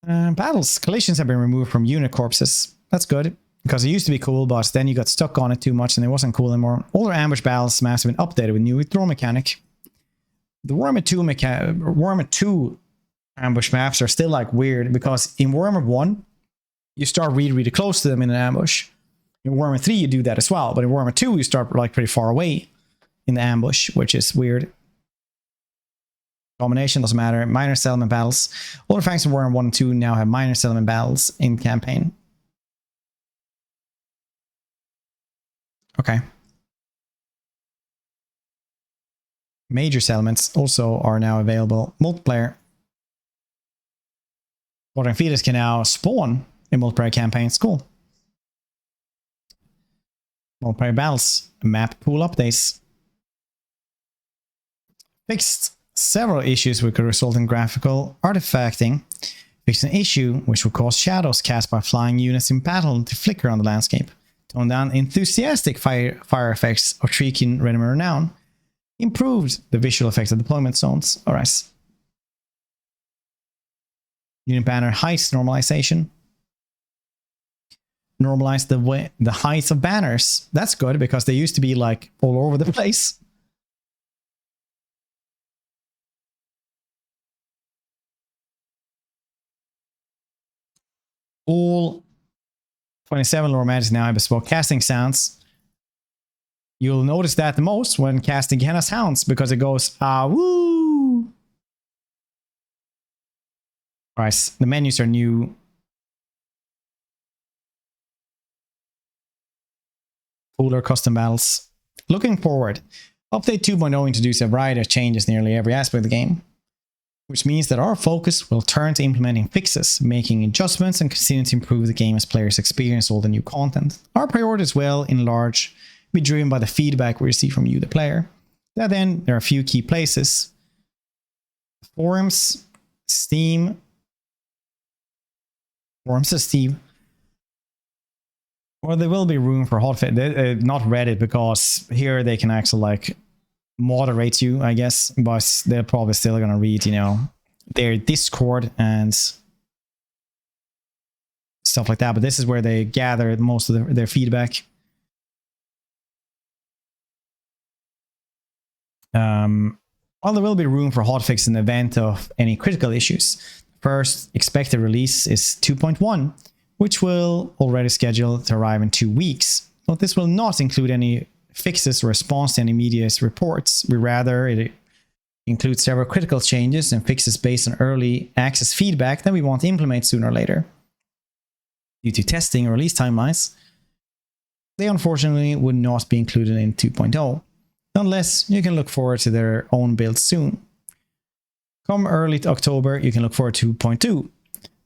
Battles. Collisions have been removed from unit corpses. That's good, because it used to be cool, but then you got stuck on it too much and it wasn't cool anymore. Older ambush battles maps have been updated with new withdrawal mechanic. The Warhammer 2 ambush maps are still like weird, because in Warhammer 1, you start really close to them in an ambush. In Warhammer 3, you do that as well, but in Warhammer 2, you start like pretty far away in the ambush, which is weird. Combination doesn't matter. Minor settlement battles. Older factions in Warhammer 1 and 2 now have minor settlement battles in campaign. Okay. Major settlements also are now available. Multiplayer. Water and Fetus can now spawn in multiplayer campaigns. Cool. Multiplayer battles. Map pool updates. Fixed several issues which could result in graphical artifacting. Fixed an issue which would cause shadows cast by flying units in battle to flicker on the landscape. Toned down enthusiastic fire effects of Treekin Rhythm and Renown. Improved the visual effects of deployment zones. Alright. Unit banner heights normalization. Normalize the heights of banners. That's good, because they used to be like all over the place. All 27 Lore Magic now have bespoke casting sounds. You'll notice that the most when casting Gehenna's Hounds, because it goes, ah, woo! Alright, the menus are new. cooler custom battles. Looking forward, Update 2.0 introduced a variety of changes in nearly every aspect of the game, which means that our focus will turn to implementing fixes, making adjustments, and continuing to improve the game as players experience all the new content. Our priorities will, in large, be driven by the feedback we receive from you, the player. That then, there are a few key places. Forums, Steam. Forums to Steam. Well, there will be room for hotfix, not Reddit, because here they can actually like moderate you, I guess, but they're probably still gonna read, you know, their Discord and stuff like that. But this is where they gather most of their feedback. Well, there will be room for hotfix in the event of any critical issues. First expected release is 2.1, which will already scheduled to arrive in 2 weeks. But this will not include any fixes or response to any media's reports. It includes several critical changes and fixes based on early access feedback that we want to implement sooner or later. Due to testing or release timelines, they unfortunately would not be included in 2.0. Nonetheless, you can look forward to their own builds soon. Come early October, you can look forward to 2.2,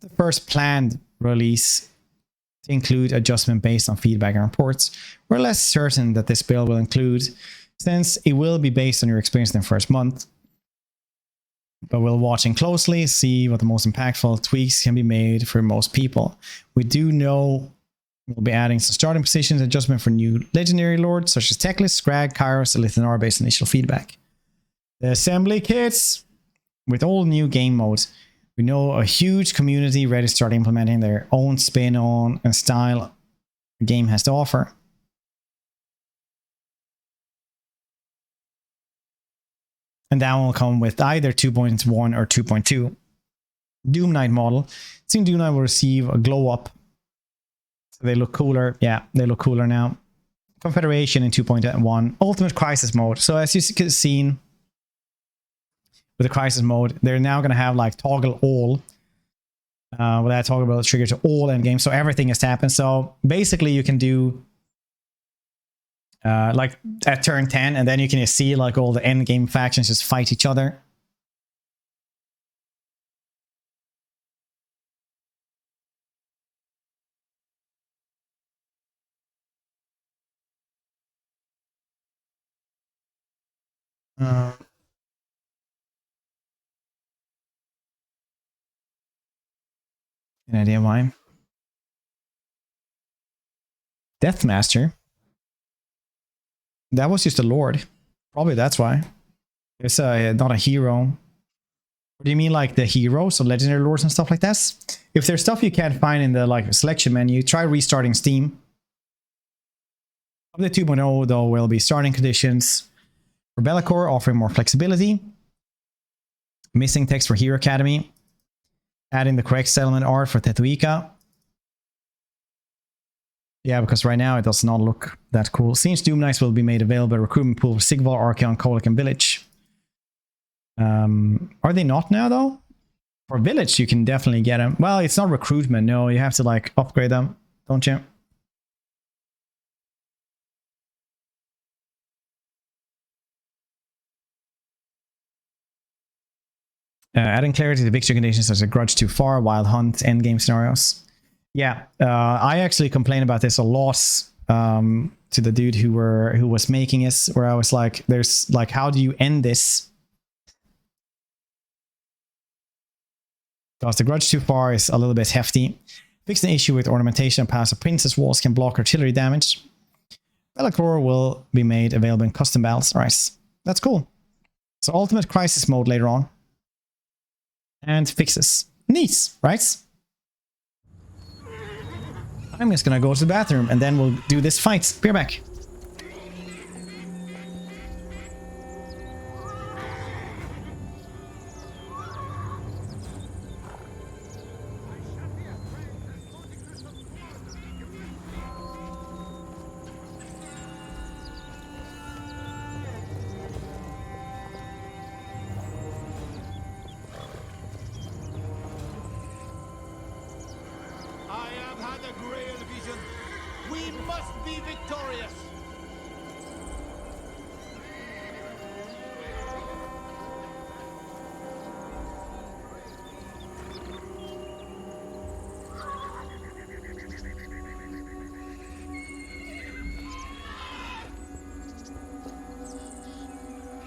the first planned release to include adjustment based on feedback and reports. We're less certain that this build will include, since it will be based on your experience in the first month. But we'll watching closely, see what the most impactful tweaks can be made for most people. We do know we'll be adding some starting positions adjustment for new legendary lords such as Teclis, Scrag, Kairos, and Lithanar based on initial feedback. The assembly kits with all new game modes. We know a huge community ready to start implementing their own spin on and style the game has to offer. And that one will come with either 2.1 or 2.2. Doom Knight model. Soon Doom Knight will receive a glow up. So they look cooler. Yeah, they look cooler now. Confederation in 2.1. Ultimate Crisis mode. So as you've seen with the Crisis mode, they're now going to have like toggle all. Well, that toggle will trigger to all endgame. So everything has happened. So basically you can do like at turn 10, and then you can just see like all the end game factions just fight each other. Any idea why? Deathmaster. That was just a lord. Probably that's why. It's not a hero. What do you mean, like the heroes, so legendary lords and stuff like that? If there's stuff you can't find in the like selection menu, try restarting Steam. Update 2.0 though will be starting conditions for Be'lakor, offering more flexibility. Missing text for Hero Academy. Adding the correct settlement art for Tetuica. Yeah, because right now it does not look that cool. Since Doom Knights will be made available, recruitment pool for Sigval, Archeon, Kolic, and Village. Are they not now though? For Village, you can definitely get them. Well, it's not recruitment. No, you have to like upgrade them, don't you? Adding clarity to victory conditions such as Grudge Too Far, Wild Hunt, endgame scenarios. Yeah, I actually complained about this a lot to the dude who was making this, where I was like, "There's like, how do you end this?" Because the Grudge Too Far is a little bit hefty. Fix the issue with ornamentation and pass of Princess Walls can block artillery damage. Be'lakor will be made available in custom battles. Alright, that's cool. So Ultimate Crisis mode later on. And fixes. Neat, right? I'm just gonna go to the bathroom and then we'll do this fight. Be right back. I have had a grail vision. We must be victorious.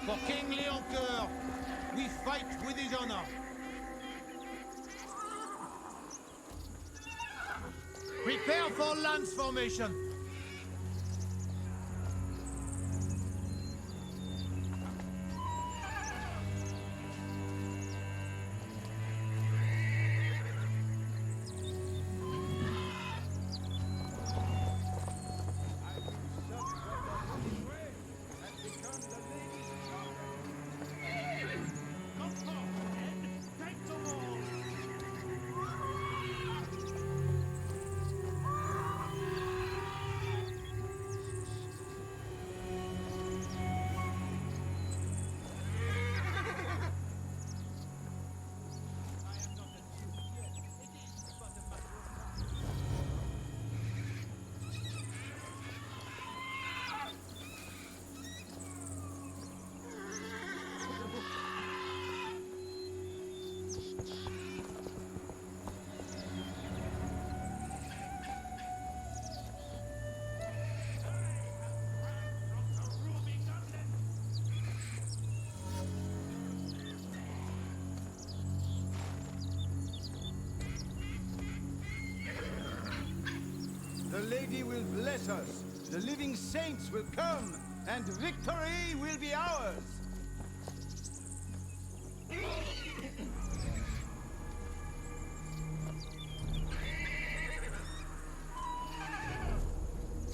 For King Leoncoeur, we fight with his honor. Prepare for lance formation. The Lady will bless us. The living saints will come, and victory will be ours.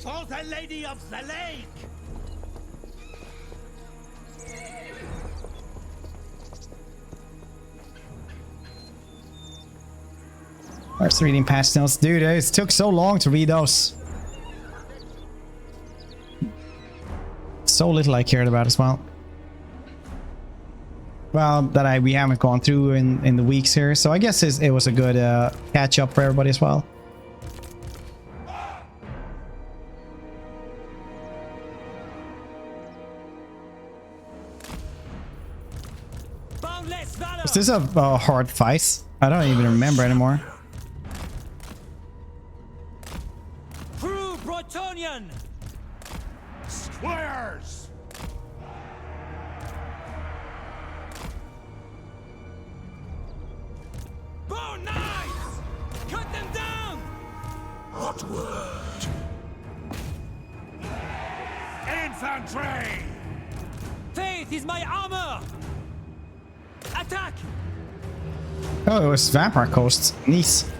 For the Lady of the Lake! First reading patch notes. Dude, it took so long to read those. So little I cared about as well. Well, that we haven't gone through in the weeks here. So I guess it was a good catch up for everybody as well. Is this a hard fight? I don't even remember anymore. True Bretonian! Squares! Bow knights! Cut them down! What word? Infantry! Faith is my armor! Attack! Oh, it was Vampire Coast. Nice.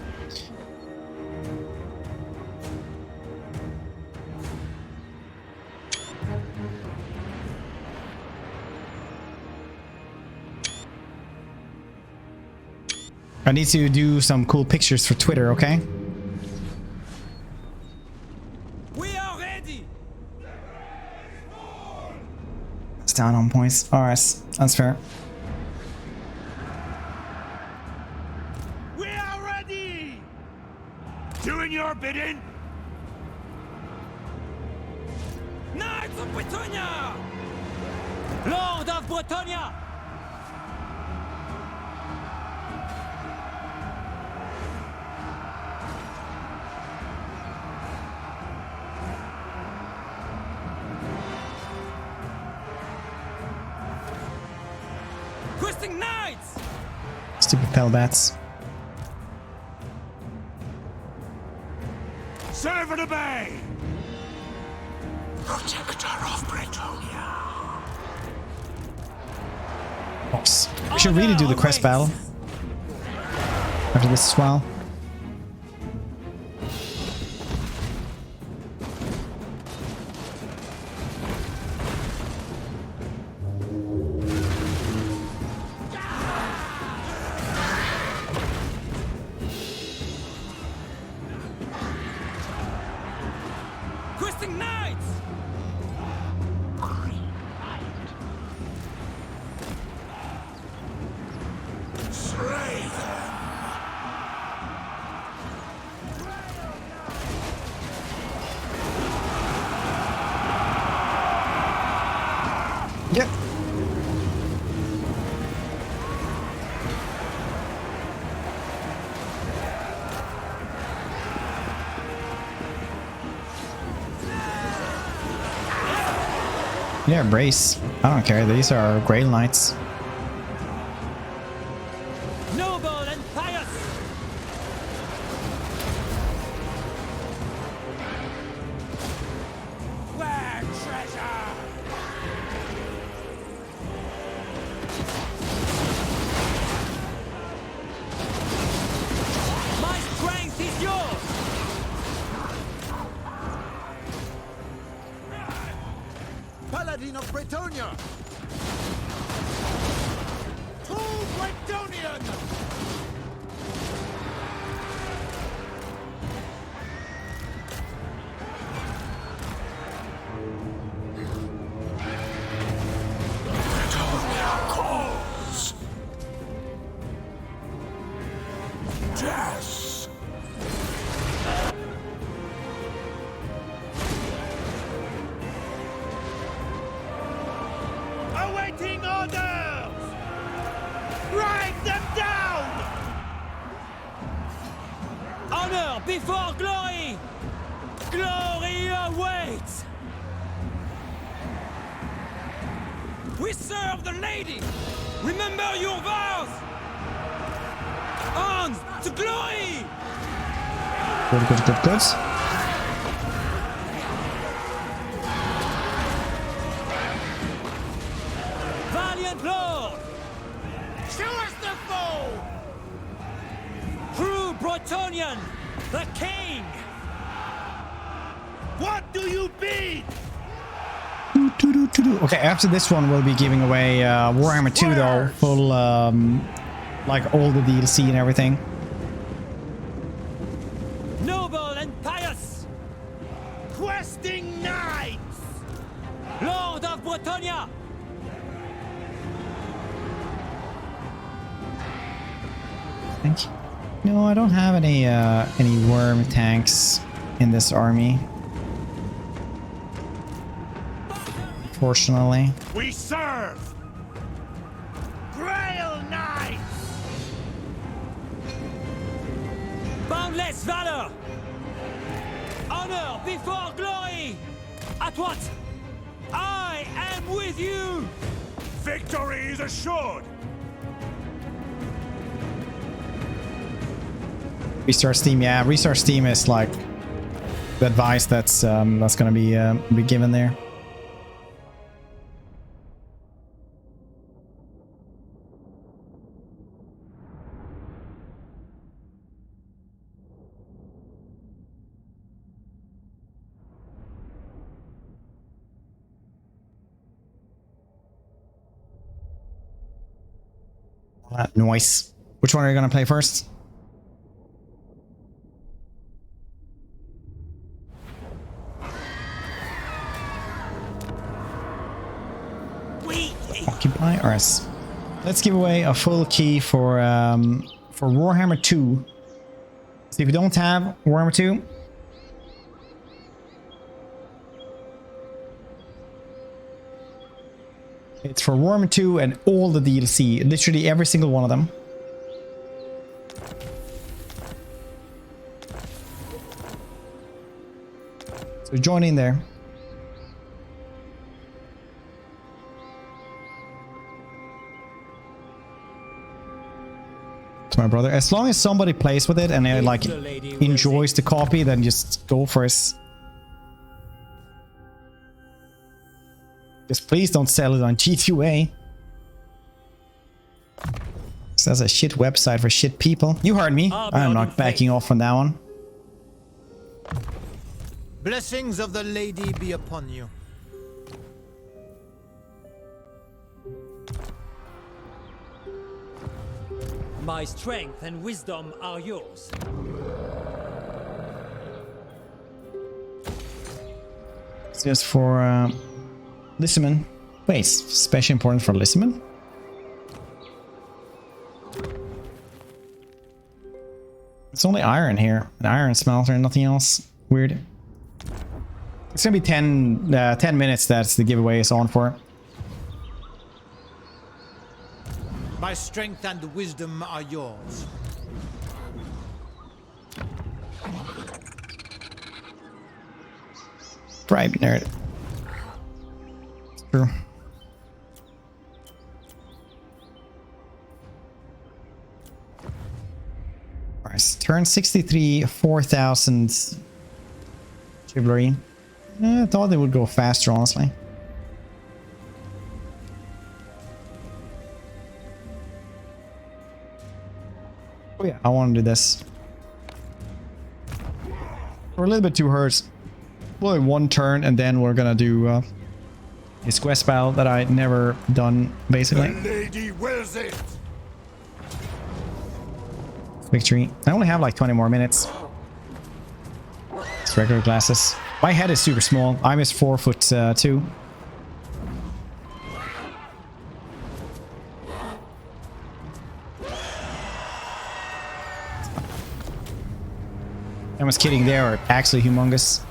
I need to do some cool pictures for Twitter, okay? We are ready! It's down on points. Alright, that's fair. We are ready! Doing your bidding? Knights of Bretonnia! Lord of Bretonnia! Questing knights! Stupid Pelbats. Serve and obey! Protector of Bretonnia. Oops. We should really do the quest battle after this as well. Questing knights! Slay them. Yep. Yeah, brace. I don't care. These are Grail Knights. Noble and pious. Where treasure? My strength is yours. Paladin of Bretonnia! True Bretonian! Bretonnia calls. Yes. Awaiting orders! Write them down! Honor before glory! Glory awaits! We serve the lady! Remember your vows! Arms to glory! Good, good, good, good. Valiant Lord! Show us the foe! True Bretonian, the king! What do you bid? Okay, after this one, we'll be giving away Warhammer 2 though, full like all the DLC and everything. Noble and pious! Questing knights! Lord of Bretonnia! Thank you. No, I don't have any worm tanks in this army. Fortunately. We serve! Grail Knights! Boundless valor! Honor before glory! At what? I am with you! Victory is assured! Restart Steam, yeah, restart Steam is like the advice that's gonna be given there. That noise. Which one are you gonna play first? Occupy Earth. Let's give away a full key for Warhammer 2. So if you don't have Warhammer 2, it's for Warhammer 2 and all the DLC, literally every single one of them. So join in there. To my brother, as long as somebody plays with it and they like enjoys the copy, then just go for it. Just please don't sell it on G2A. That's a shit website for shit people. You heard me. I'm not backing off from that one. Blessings of the lady be upon you. My strength and wisdom are yours. It's just for Lissaman. Wait, special important for Lissaman? It's only iron here. An iron smelter and nothing else. Weird. It's gonna be 10 minutes that's the giveaway is on for. My strength and wisdom are yours. Bribe nerd. It's true. Turn 63, 4,000 chivalry. I thought they would go faster, honestly. Oh yeah, I want to do this. We're a little bit too hurt. Only one turn, and then we're gonna do this quest battle that I never done, basically. The lady wills it. Victory. I only have like 20 more minutes. It's regular glasses. My head is super small. I'm just 4'2". I was kidding, they are actually humongous.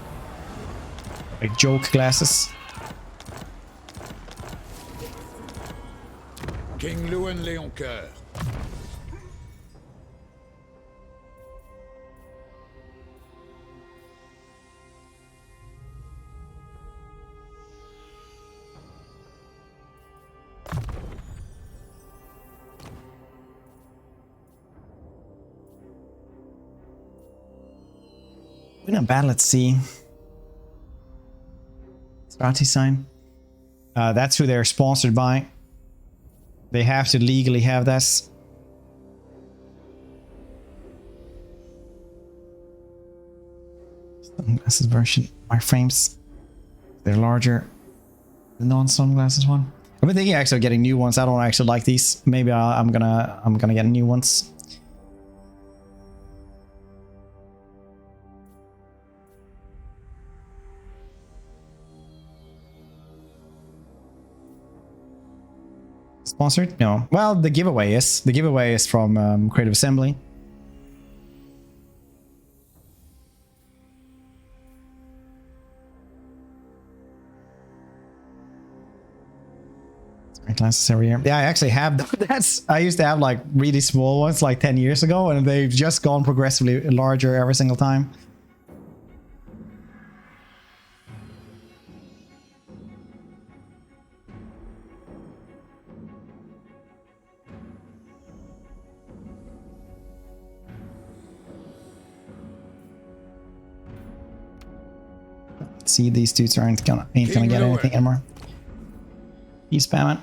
Like joke glasses. King Lewin Leoncoeur. Win a battle at sea. Strati sign. That's who they're sponsored by. They have to legally have this. Sunglasses version. My frames. They're larger. The non-sunglasses one. I've been thinking actually of getting new ones. I don't actually like these. Maybe I'm gonna get new ones. Sponsored? No. Well, the giveaway is. The giveaway is from Creative Assembly. Glasses every year. Yeah, I actually have that's. I used to have like really small ones like 10 years ago, and they've just gone progressively larger every single time. See, these dudes ain't gonna get anything anymore. You spam it.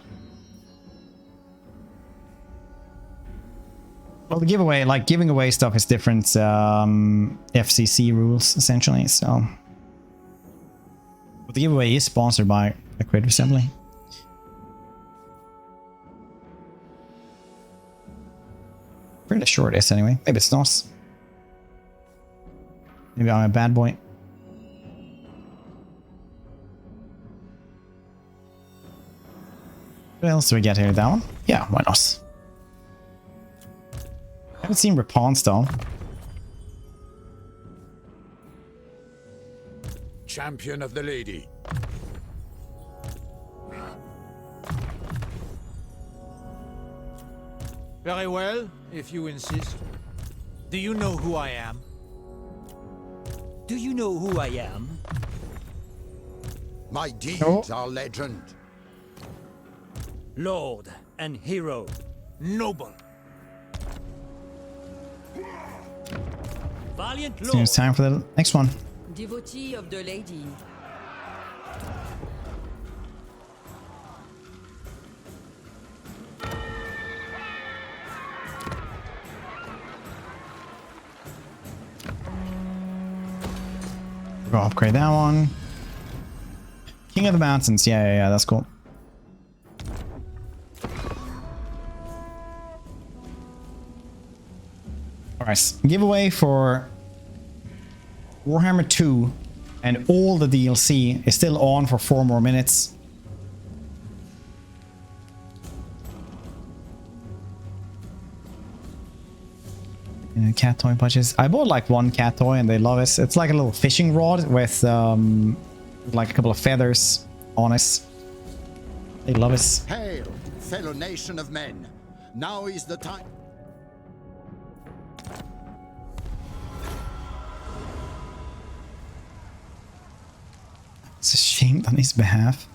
Well, the giveaway, like giving away stuff is different FCC rules, essentially, so. But the giveaway is sponsored by the Creative Assembly. Pretty sure it is anyway. Maybe it's not. Maybe I'm a bad boy. What else do we get here? That one? Yeah, why not? I haven't seen Rapon's though. Champion of the lady. Very well, if you insist. Do you know who I am? Do you know who I am? My deeds are legend. Lord and hero. Noble. Valiant lord. So it's time for the next one. Devotee of the lady. Go upgrade that one. King of the Mountains. Yeah, that's cool. Alright, giveaway for Warhammer 2 and all the DLC is still on for 4 more minutes. Cat toy budgets. I bought like one cat toy and they love it. It's like a little fishing rod with like a couple of feathers on it. They love it. Hail, fellow nation of men. Now is the time. It's ashamed on his behalf.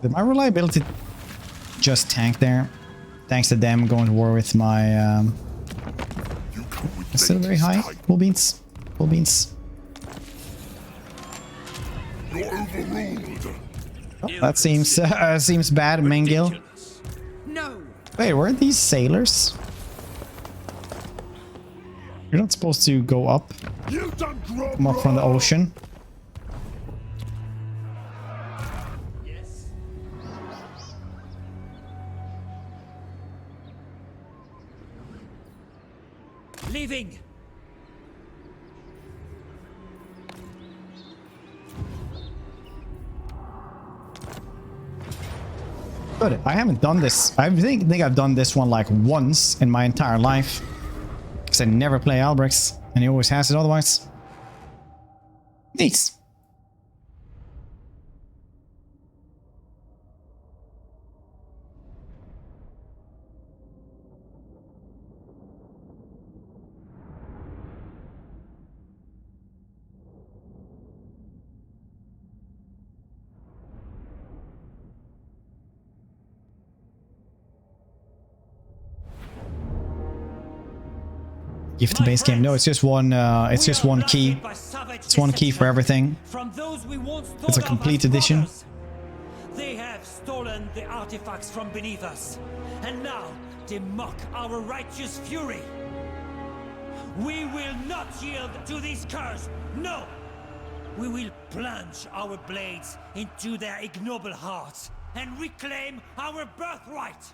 Did my reliability just tank there? Thanks to them going to war with my... It's still very high. Cool beans. Cool beans. You're overruled. Oh, that seems bad, Mengil. No. Wait, weren't these sailors? You're not supposed to go up. Come up from the ocean. Leaving. Good. I haven't done this. I think I've done this one like once in my entire life. Because I never play Albrecht, and he always has it otherwise. Nice. Gift to base game. No, it's just one. It's just one key. It's one key for everything. It's a complete edition. They have stolen the artifacts from beneath us, and now they mock our righteous fury. We will not yield to this curse. No, we will plunge our blades into their ignoble hearts and reclaim our birthright.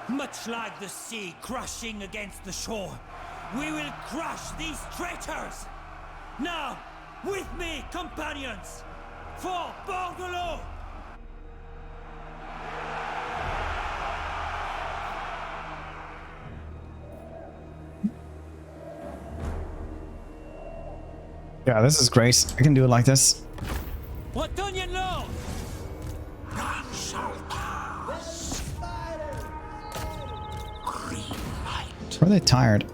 Much like the sea crashing against the shore, we will crush these traitors! Now, with me, companions! For Bordelot! Yeah, this is great. I can do it like this. Bretonnia Lord! None shall pass. Are they tired?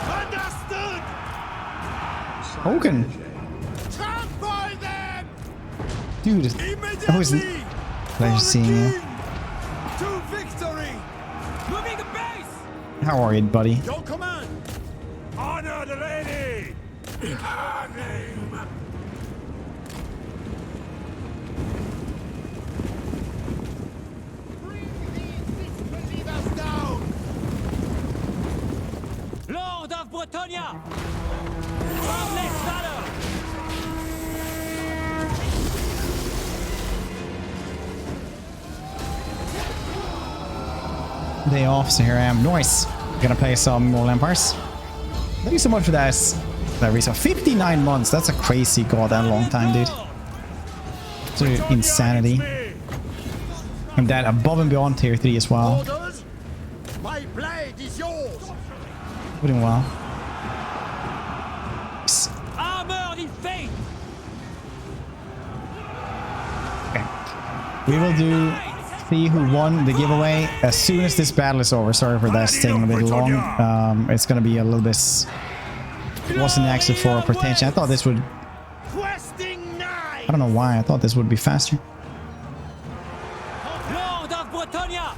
Understood! Hogan! Trample them! Dude, I was pleasure seeing you. To victory! Moving the base! How are you, buddy? Your command! Honor the lady! In her name. Lord of Bretonnia! Proudest valor! Day off, so here I am. Nice. Gonna play some more Empires. Thank you so much for that. That reason. 59 months. That's a crazy goddamn long time, dude. It's insanity. And that above and beyond tier 3 as well. Orders? My blade is yours! We're doing well. Armored in faith! Okay. We will do see who won the giveaway as soon as this battle is over. Sorry for that staying a bit long. It's gonna be a little bit. It wasn't actually for pretension. I thought this would. I don't know why. I thought this would be faster. Lord of Bretonnia!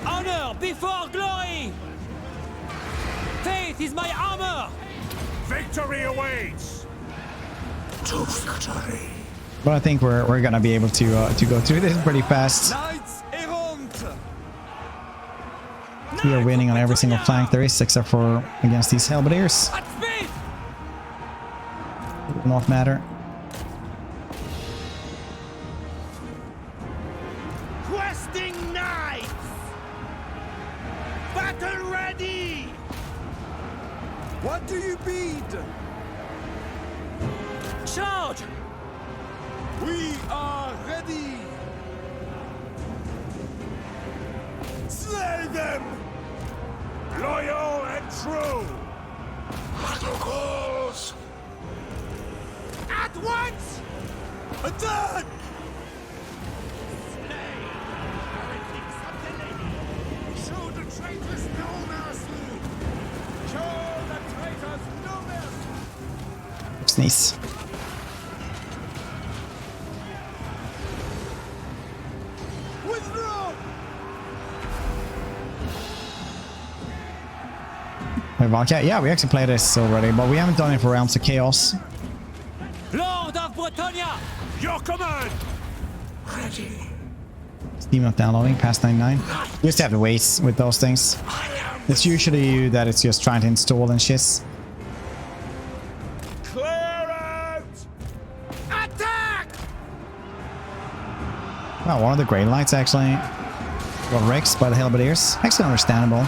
Honor before glory! Faith is my armor! Victory awaits! To victory. But I think we're gonna be able to go through this pretty fast. We are winning on every single flank there is, except for against these Halberdiers. It will not matter. Questing knights! Battle ready! What do you bid? Charge! We are ready! Slay them! Loyal and true! Battles! At once! Attack! Slay! Heretics of the lady! Show the traitors no mercy! Show the traitors no mercy! Looks nice. Valkyria. Yeah, we actually played this already, but we haven't done it for Realms of Chaos. Lord of Bretonnia! Your command! Ready. Steam not downloading past 99. You just have to wait with those things. It's usually that it's just trying to install and shit. Clear out! Attack! Well, one of the Grey Lights actually got wrecked by the Halberdiers. Actually understandable.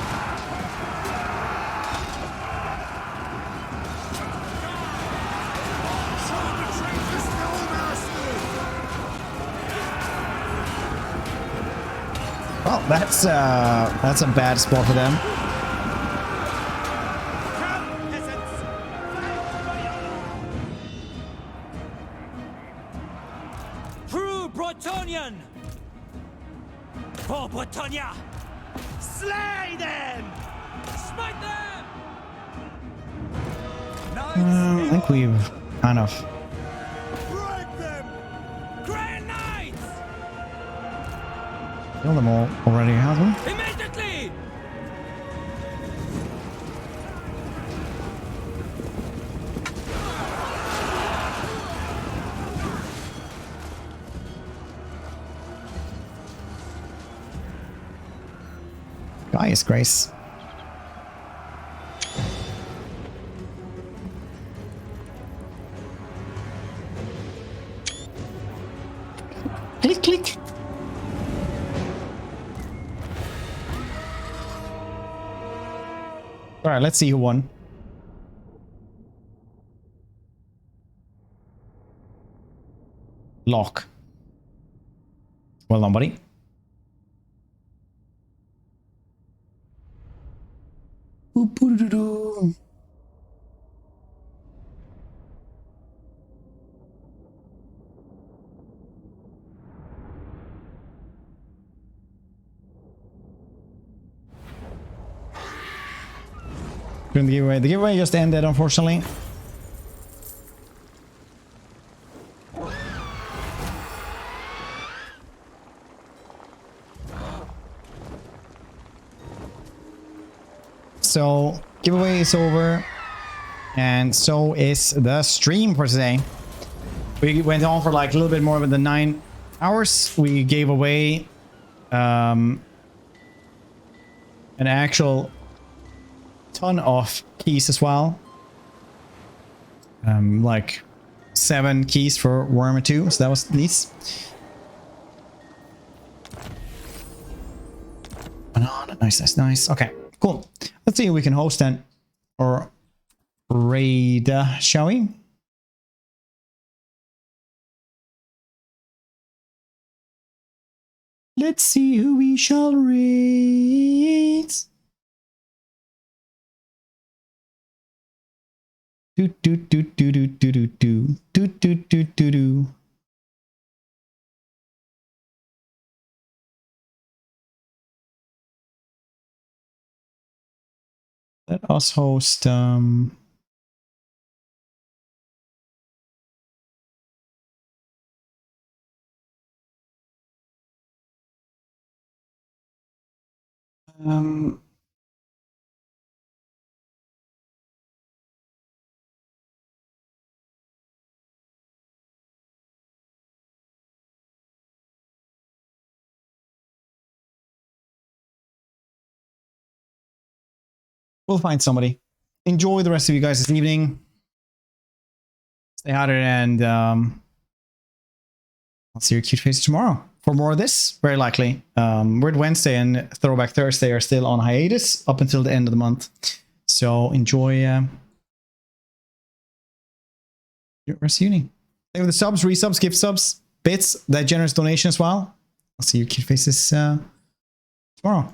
Well, that's a bad spot for them. True Bretonian! For Bretonnia! Slay them! Smite them! I think we've kind of... Break them! Grey Knights! killed them all already, haven't we? Immediately! Gaius Grace. Click, click. All right, let's see who won. Lock. Well done, buddy. Couldn't give away. The giveaway just ended, unfortunately. So, giveaway is over. And so is the stream for today. We went on for like a little bit more than 9 hours. We gave away an actual ton of keys as well. Like 7 keys for Warhammer 2. So that was these. Banana. Nice, nice, nice. Okay, cool. Let's see if we can host then. Or raid, shall we? Let's see who we shall raid. Do do do do do do do do do do do do do. Let us host we'll find somebody. Enjoy the rest of you guys this evening. Stay hydrated, and I'll see your cute faces tomorrow for more of this, very likely. Word Wednesday and Throwback Thursday are still on hiatus up until the end of the month. So enjoy your rest of the evening. Thank you for the subs, resubs, gift subs, bits, that generous donation as well. I'll see your cute faces tomorrow.